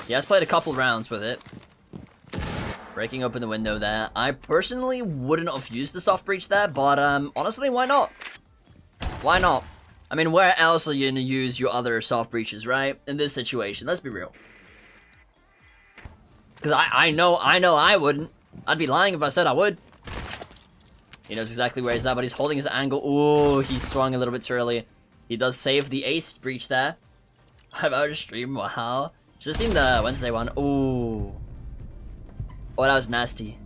He has played a couple rounds with it. Breaking open the window there. I personally wouldn't have used the soft breach there, but honestly, why not? Why not? I mean, where else are you gonna use your other soft breaches, right? In this situation, let's be real. Because I know I wouldn't. I'd be lying if I said I would. He knows exactly where he's at, but he's holding his angle. Ooh, he swung a little bit too early. He does save the ace breach there. 5-hour stream, wow. Should've seen the Wednesday one. Ooh. Oh, that was nasty.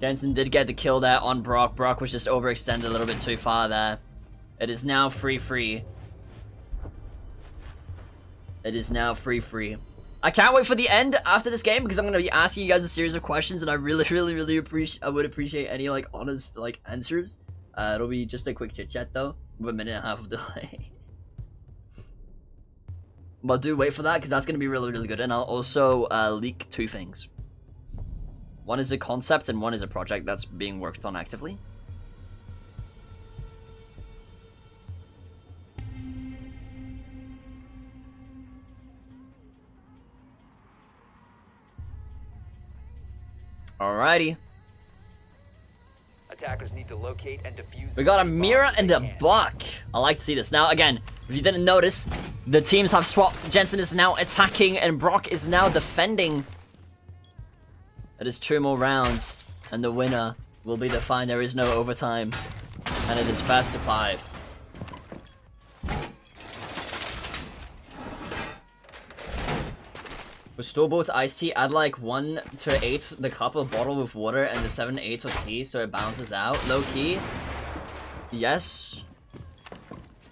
Jensen did get the kill there on Brock. Brock was just overextended a little bit too far there. It is now 3-3. It is now 3-3. I can't wait for the end after this game because I'm going to be asking you guys a series of questions and I really would appreciate any like honest like answers. It'll be just a quick chit chat though, with a minute and a half of delay. But do wait for that because that's going to be really good, and I'll also leak 2 things. One is a concept and one is a project that's being worked on actively. Alrighty. Attackers need to locate and defuse. We got a mirror and a buck. I like to see this. Now, again, if you didn't notice, the teams have swapped. Jensen is now attacking and Brock is now defending. It is 2 more rounds, and the winner will be defined. There is no overtime, and it is fast to 5. For store-bought iced tea, add like 1 to 8 the cup of bottle with water and the 7 to 8 of tea so it balances out. Low key. Yes.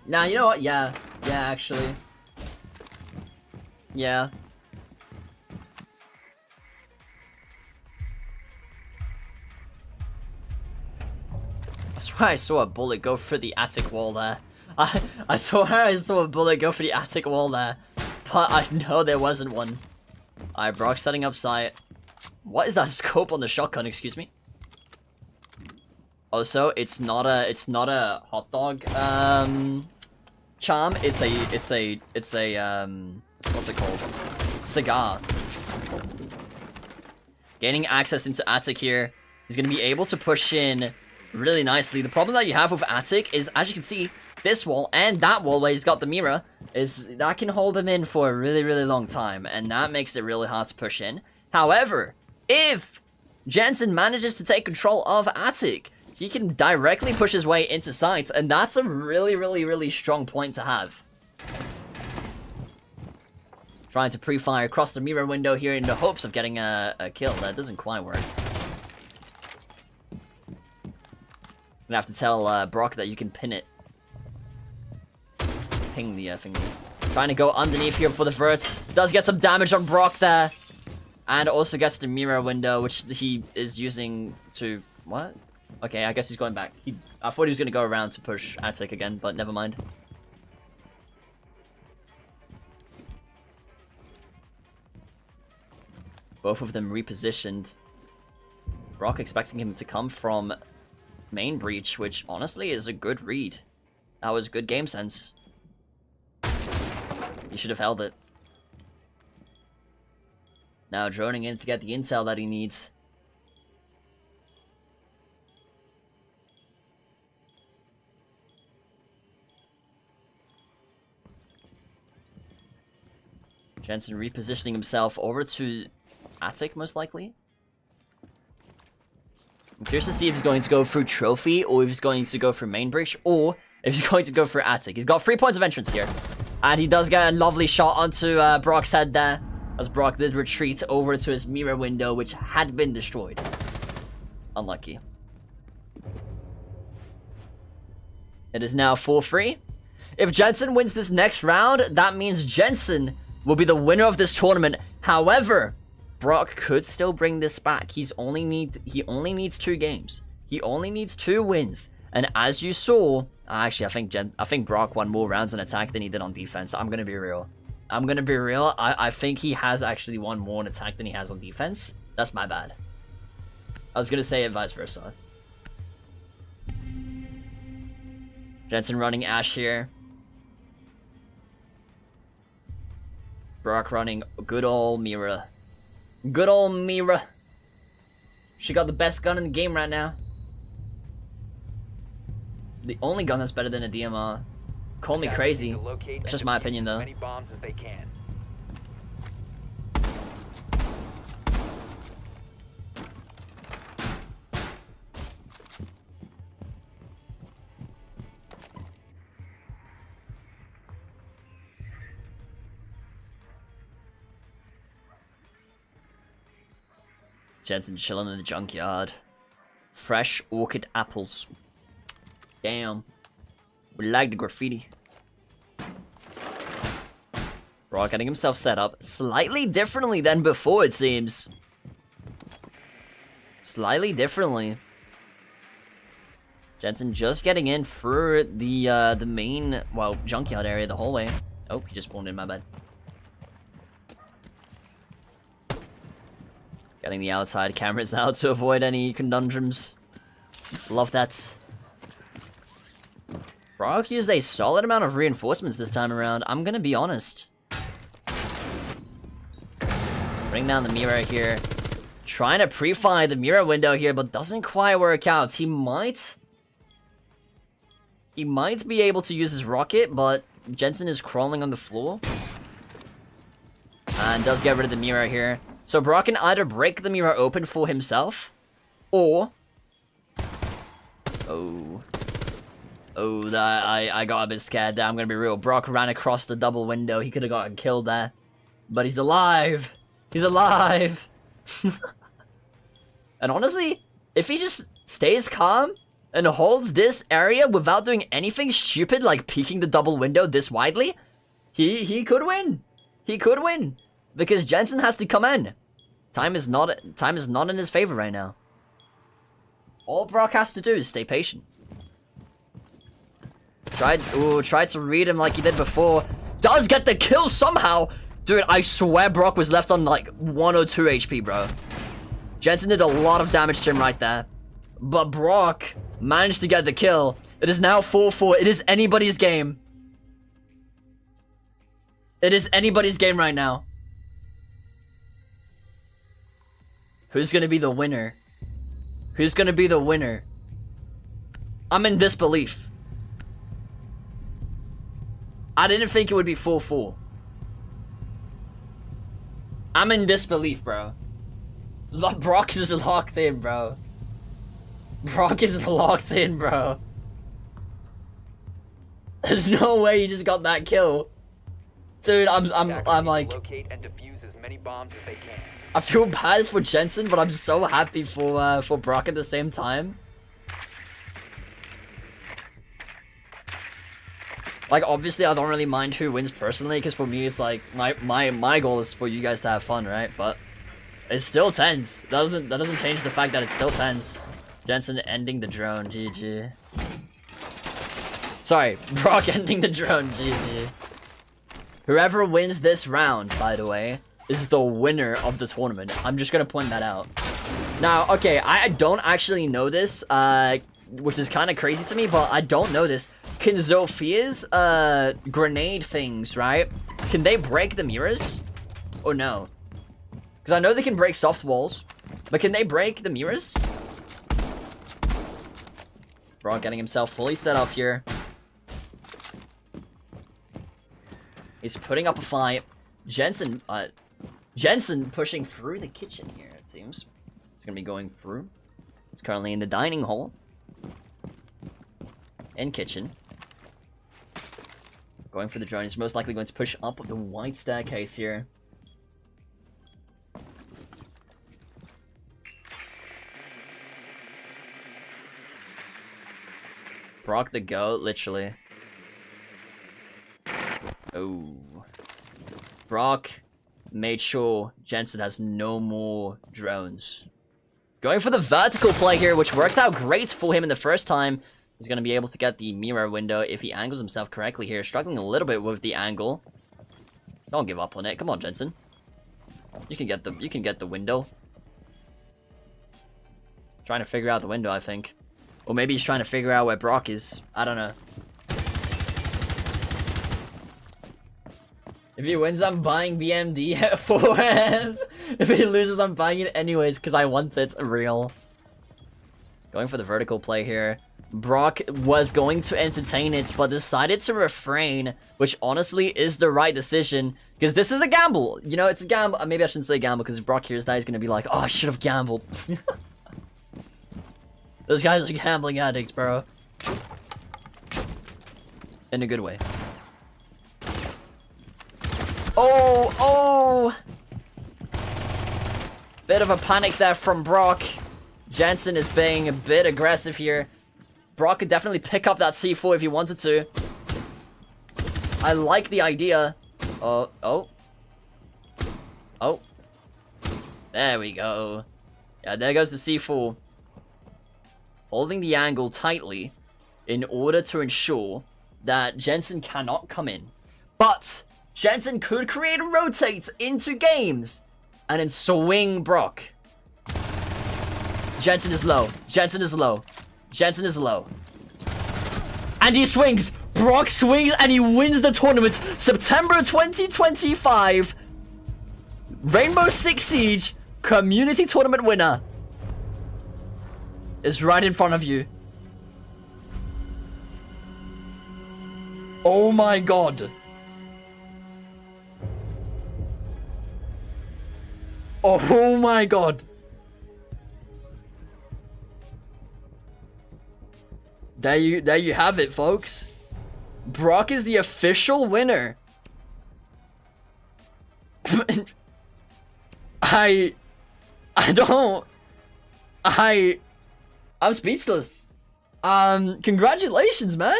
Nah, you know what? Yeah. Yeah, actually. Yeah. I swear I saw a bullet go through the attic wall there. I swear I saw a bullet go through the attic wall there. But I know there wasn't one. Alright, Brock setting up sight. What is that scope on the shotgun? Excuse me. Also, it's not a hot dog charm. It's a what's it called? Cigar. Gaining access into Attic here. He's gonna be able to push in really nicely. The problem that you have with Attic is, as you can see, this wall and that wall where he's got the mirror is that can hold him in for a really, really long time, and that makes it really hard to push in. However, if Jensen manages to take control of Attic, he can directly push his way into sight, and that's a really, really, really strong point to have. Trying to pre-fire across the mirror window here in the hopes of getting a kill. That doesn't quite work. Gonna have to tell Brock that you can pin it. Ping the thingy. Trying to go underneath here for the vert. Does get some damage on Brock there. And also gets the mirror window, which he is using to... What? Okay, I guess he's going back. I thought he was gonna go around to push Attic again, but never mind. Both of them repositioned. Brock expecting him to come from main breach, which honestly is a good read. That was good game sense. You should have held it. Now droning in to get the intel that he needs. Jensen repositioning himself over to Attic, most likely. I'm curious to see if he's going to go through Trophy, or if he's going to go through Main Breach, or if he's going to go through Attic. He's got 3 points of entrance here. And he does get a lovely shot onto Brock's head there, as Brock did retreat over to his mirror window, which had been destroyed. Unlucky. It is now 4-3. If Jensen wins this next round, that means Jensen will be the winner of this tournament. However, Brock could still bring this back. He only needs 2 games. He only needs 2 wins. And as you saw, actually, I think Brock won more rounds in attack than he did on defense. I'm gonna be real. I think he has actually won more in attack than he has on defense. That's my bad. I was gonna say it vice versa. Jensen running Ash here. Brock running good old Mira. Good old Mira. She got the best gun in the game right now. The only gun that's better than a DMR. Call me crazy. It's just my opinion though. Jensen chilling in the junkyard. Fresh orchid apples. Damn. We like the graffiti. Brock getting himself set up slightly differently than before, it seems. Slightly differently. Jensen just getting in through the main, well, junkyard area, the hallway. Oh, he just spawned in, my bad. Getting the outside cameras out to avoid any conundrums. Love that. Brock used a solid amount of reinforcements this time around, I'm gonna be honest. Bring down the mirror here. Trying to pre-fire the mirror window here, but doesn't quite work out. He might be able to use his rocket, but Jensen is crawling on the floor. And does get rid of the mirror here. So Brock can either break the mirror open for himself, or... I got a bit scared there, I'm gonna be real. Brock ran across the double window, he could have gotten killed there. But he's alive! He's alive! And honestly, if he just stays calm and holds this area without doing anything stupid like peeking the double window this widely, he could win! He could win! Because Jensen has to come in. Time is not in his favor right now. All Brock has to do is stay patient. Tried to read him like he did before. Does get the kill somehow! Dude, I swear Brock was left on like 1 or 2 HP, bro. Jensen did a lot of damage to him right there. But Brock managed to get the kill. It is now 4-4. It is anybody's game. It is anybody's game right now. Who's gonna be the winner? Who's gonna be the winner? I'm in disbelief. I didn't think it would be 4-4. I'm in disbelief, bro. Brock is locked in, bro. Brock is locked in, bro. There's no way he just got that kill. Dude, I'm like... Locate and defuse as many bombs as they can. I feel bad for Jensen, but I'm so happy for Brock at the same time. Like, obviously, I don't really mind who wins personally, because for me, it's like, my goal is for you guys to have fun, right? But it's still tense. That doesn't change the fact that it's still tense. Jensen ending the drone, GG. Sorry, Brock ending the drone, GG. Whoever wins this round, by the way, is the winner of the tournament. I'm just gonna point that out. Now, okay, I don't actually know this, which is kind of crazy to me, but I don't know this. Can Zophia's grenade things, right? Can they break the mirrors? Or no? Because I know they can break soft walls, but can they break the mirrors? Brock getting himself fully set up here. He's putting up a fight. Jensen pushing through the kitchen here, it seems. He's gonna be going through. He's currently in the dining hall. And kitchen. Going for the drone. He's most likely going to push up the white staircase here. Brock the goat, literally. Oh. Brock made sure Jensen has no more drones. Going for the vertical play here, which worked out great for him in the first time. He's going to be able to get the mirror window if he angles himself correctly here. Struggling a little bit with the angle. Don't give up on it. Come on, Jensen. You can get the window. Trying to figure out the window, I think. Or maybe he's trying to figure out where Brock is. I don't know. If he wins, I'm buying BMD for him. If he loses, I'm buying it anyways because I want it real. Going for the vertical play here. Brock was going to entertain it, but decided to refrain, which honestly is the right decision, because this is a gamble. You know, it's a gamble. Maybe I shouldn't say gamble, because if Brock hears that, he's going to be like, oh, I should have gambled. Those guys are gambling addicts, bro. In a good way. Oh! Bit of a panic there from Brock. Jensen is being a bit aggressive here. Brock could definitely pick up that C4 if he wanted to. I like the idea. Oh. There we go. Yeah, there goes the C4. Holding the angle tightly in order to ensure that Jensen cannot come in. But Jensen could create a rotate into games and then swing Brock. Jensen is low. Jensen is low. Jensen is low. And he swings. Brock swings and he wins the tournament. September 2025. Rainbow Six Siege Community Tournament winner is right in front of you. Oh my god. Oh my god. There you have it, folks. Brock is the official winner. I'm speechless. Congratulations, man.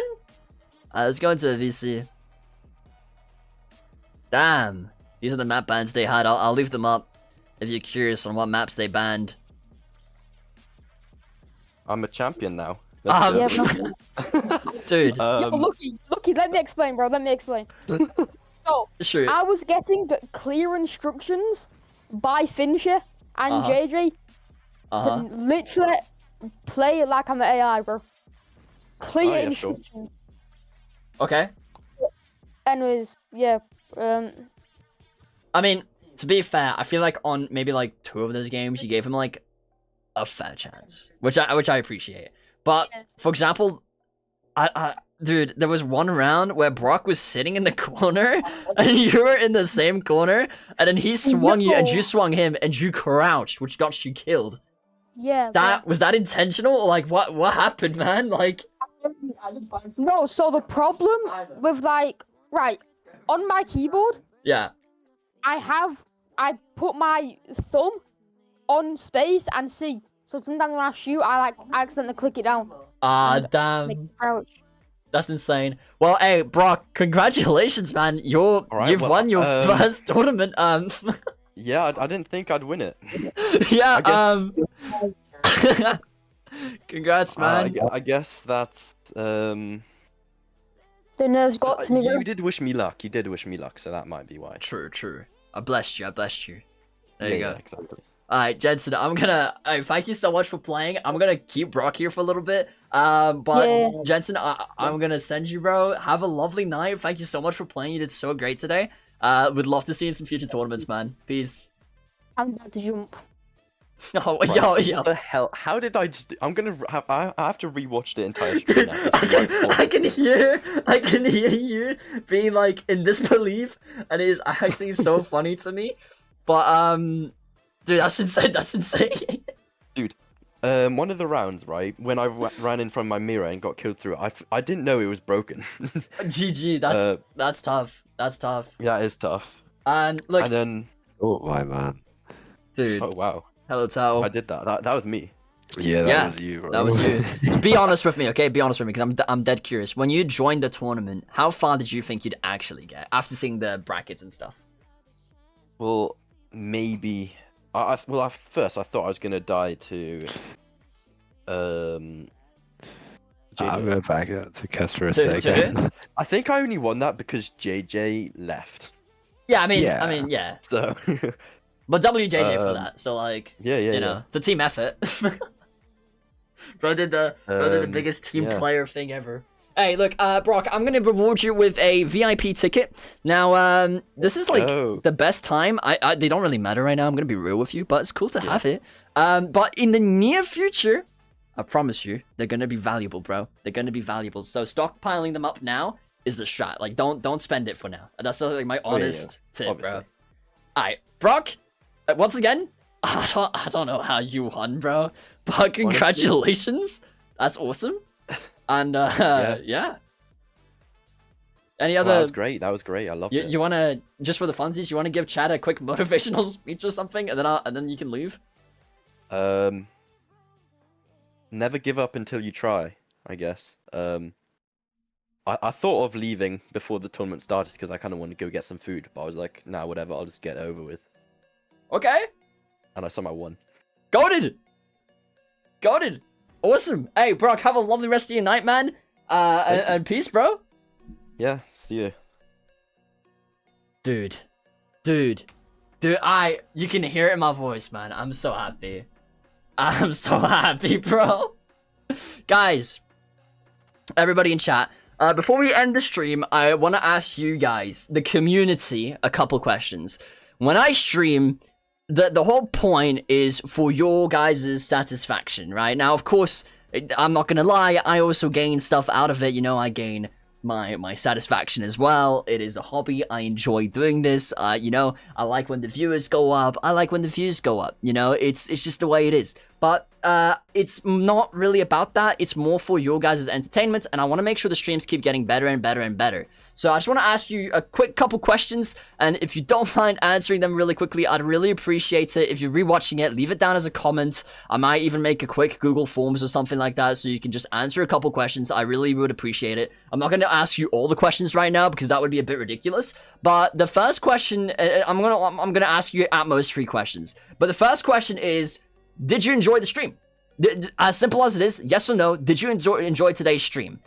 Let's go into a VC. Damn. These are the map bans they had. I'll leave them up if you're curious on what maps they banned. I'm a champion now. Yeah, dude. Yo, Lucky, let me explain, bro. Let me explain. So, sure. I was getting the clear instructions by Fincher and JJ Literally play it like I'm an AI, bro. Clear yeah, sure. instructions. Okay. Anyways, yeah. I mean, to be fair, I feel like on maybe like 2 of those games, you gave him like a fair chance, which I appreciate. But for example, dude, there was one round where Brock was sitting in the corner, and you were in the same corner, and then he swung you, and you swung him, and you crouched, which got you killed. Yeah. Was that intentional? Or like, what happened, man? Like, no. So the problem with like, right on my keyboard, yeah, I put my thumb on space and C. So sometimes when I shoot, I accidentally click it down. Damn. That's insane. Well, hey, Brock, congratulations, man. You've won your first tournament. Yeah, I didn't think I'd win it. Yeah, congrats, man. I guess that's The nerves got to me. You did wish me luck. You did wish me luck, so that might be why. True. I blessed you. There you go. Yeah, exactly. Alright, Jensen, thank you so much for playing. I'm gonna keep Brock here for a little bit. Jensen, I'm gonna send you, bro. Have a lovely night. Thank you so much for playing. You did so great today. Would love to see you in some future tournaments, man. Peace. I'm about to jump. Oh, Right, yo. What the hell? How did I just... I have to rewatch the entire stream now. I can hear you being like in disbelief, and it is actually so funny to me. But dude, that's insane. Dude, one of the rounds, right, when I ran in from my mirror and got killed through it, I didn't know it was broken. GG, that's tough. That's tough. Yeah, it is tough. And look, and then... Oh my man. Dude. Oh wow. Hello, Tao. I did that. That was me. Yeah, that was you, bro. That was you. Be honest with me, okay? Be honest with me, because I'm dead curious. When you joined the tournament, how far did you think you'd actually get after seeing the brackets and stuff? Well, maybe. At first I thought I was gonna die to. I'm going back to Kess for a second. I think I only won that because JJ left. Yeah, I mean, yeah. So. But WJJ for that, so like, you know, it's a team effort. Bro did the biggest team player thing ever. Hey, look, Brock, I'm gonna reward you with a VIP ticket. Now, this is like the best time. They don't really matter right now. I'm gonna be real with you, but it's cool to have it. But in the near future, I promise you, they're gonna be valuable, bro. They're gonna be valuable. So stockpiling them up now is the strat. Like, don't spend it for now. That's like my honest tip, obviously. bro. All right, Brock. Once again, I don't know how you won, bro, but congratulations. That's awesome. And yeah. Any other? That was great. That was great. I loved it. You wanna, just for the funsies, you wanna give Chad a quick motivational speech or something, and then you can leave. Never give up until you try, I guess. I thought of leaving before the tournament started because I kind of wanted to go get some food, but I was like, nah, whatever. I'll just get it over with. Okay. And I somehow won. Got it. Awesome. Hey, Brock, have a lovely rest of your night, man. And peace, bro. Yeah, see you. Dude, you can hear it in my voice, man. I'm so happy. I'm so happy, bro. Guys, everybody in chat, before we end the stream, I want to ask you guys, the community, a couple questions. When I stream, the whole point is for your guys' satisfaction, right? Now, of course, I'm not gonna lie, I also gain stuff out of it. You know, I gain my satisfaction as well. It is a hobby. I enjoy doing this. You know, I like when the viewers go up. I like when the views go up. You know, it's just the way it is. But it's not really about that. It's more for your guys' entertainment, and I want to make sure the streams keep getting better and better and better. So I just want to ask you a quick couple questions, and if you don't mind answering them really quickly, I'd really appreciate it. If you're rewatching it, leave it down as a comment. I might even make a quick Google Forms or something like that, so you can just answer a couple questions. I really would appreciate it. I'm not going to ask you all the questions right now, because that would be a bit ridiculous. But the first question, I'm gonna ask you at most 3 questions. But the first question is, did you enjoy the stream? As simple as it is, yes or no, did you enjoy today's stream?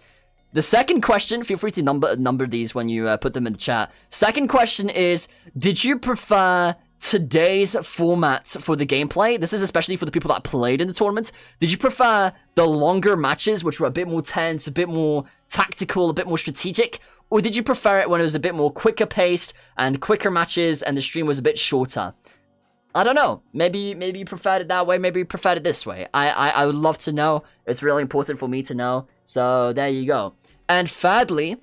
The second question, feel free to number these when you put them in the chat. Second question is, did you prefer today's format for the gameplay, this is especially for the people that played in the tournament, did you prefer the longer matches, which were a bit more tense, a bit more tactical, a bit more strategic? Or did you prefer it when it was a bit more quicker paced and quicker matches and the stream was a bit shorter? I don't know. Maybe you preferred it that way. Maybe you preferred it this way. I would love to know. It's really important for me to know. So there you go. And thirdly,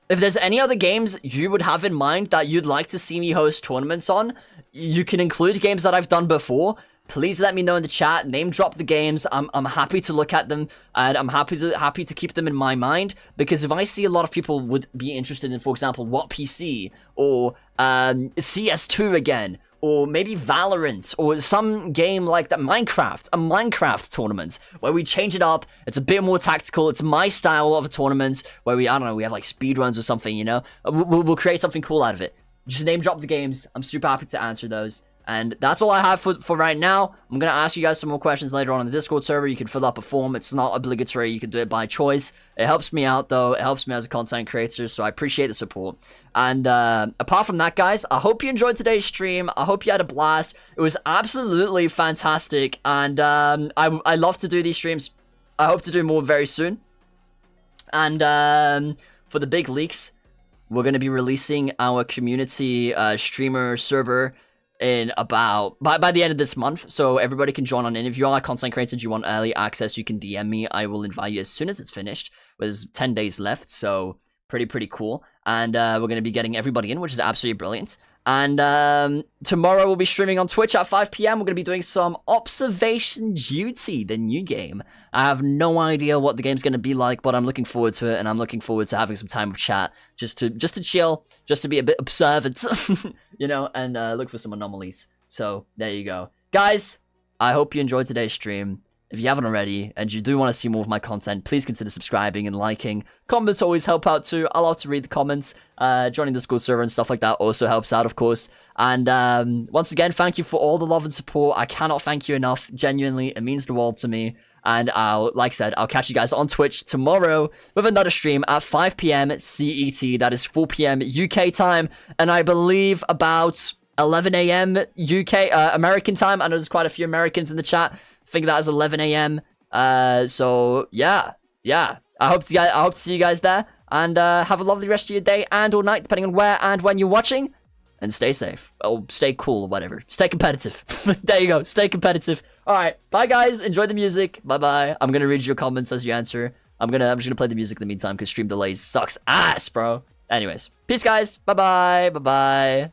if there's any other games you would have in mind that you'd like to see me host tournaments on, you can include games that I've done before. Please let me know in the chat. Name drop the games. I'm happy to look at them, and I'm happy to keep them in my mind, because if I see a lot of people would be interested in, for example, What PC or CS2 again, or maybe Valorant, or some game like that, Minecraft, a Minecraft tournament, where we change it up, it's a bit more tactical, it's my style of a tournament, where we, I don't know, we have like speedruns or something, you know? We'll create something cool out of it. Just name drop the games, I'm super happy to answer those. And that's all I have for right now. I'm going to ask you guys some more questions later on in the Discord server. You can fill up a form. It's not obligatory. You can do it by choice. It helps me out, though. It helps me as a content creator, so I appreciate the support. And apart from that, guys, I hope you enjoyed today's stream. I hope you had a blast. It was absolutely fantastic. And I love to do these streams. I hope to do more very soon. And for the big leaks, we're going to be releasing our community streamer server in about by the end of this month, so everybody can join on in. If you are a content creator and you want early access, you can DM me. I will invite you as soon as it's finished. There's 10 days left, so pretty cool. And we're going to be getting everybody in, which is absolutely brilliant. And tomorrow we'll be streaming on Twitch at 5 p.m. We're going to be doing some Observation Duty, the new game. I have no idea what the game's going to be like, but I'm looking forward to it, and I'm looking forward to having some time of chat, just to chill, just to be a bit observant, you know, and look for some anomalies. So there you go. Guys, I hope you enjoyed today's stream. If you haven't already, and you do want to see more of my content, please consider subscribing and liking. Comments always help out too. I love to read the comments. Joining the Discord server and stuff like that also helps out, of course. And once again, thank you for all the love and support. I cannot thank you enough. Genuinely, it means the world to me. And like I said, I'll catch you guys on Twitch tomorrow with another stream at 5 p.m. CET. That is 4 p.m. UK time. And I believe about 11 a.m. UK, American time. I know there's quite a few Americans in the chat. I think that is 11 a.m. So yeah. I hope to see you guys there, and have a lovely rest of your day and or night, depending on where and when you're watching. And stay safe, or stay cool, or whatever. Stay competitive. There you go. Stay competitive. All right, bye guys. Enjoy the music. Bye. I'm gonna read your comments as you answer. I'm just gonna play the music in the meantime because stream delays sucks ass, bro. Anyways, peace, guys. Bye.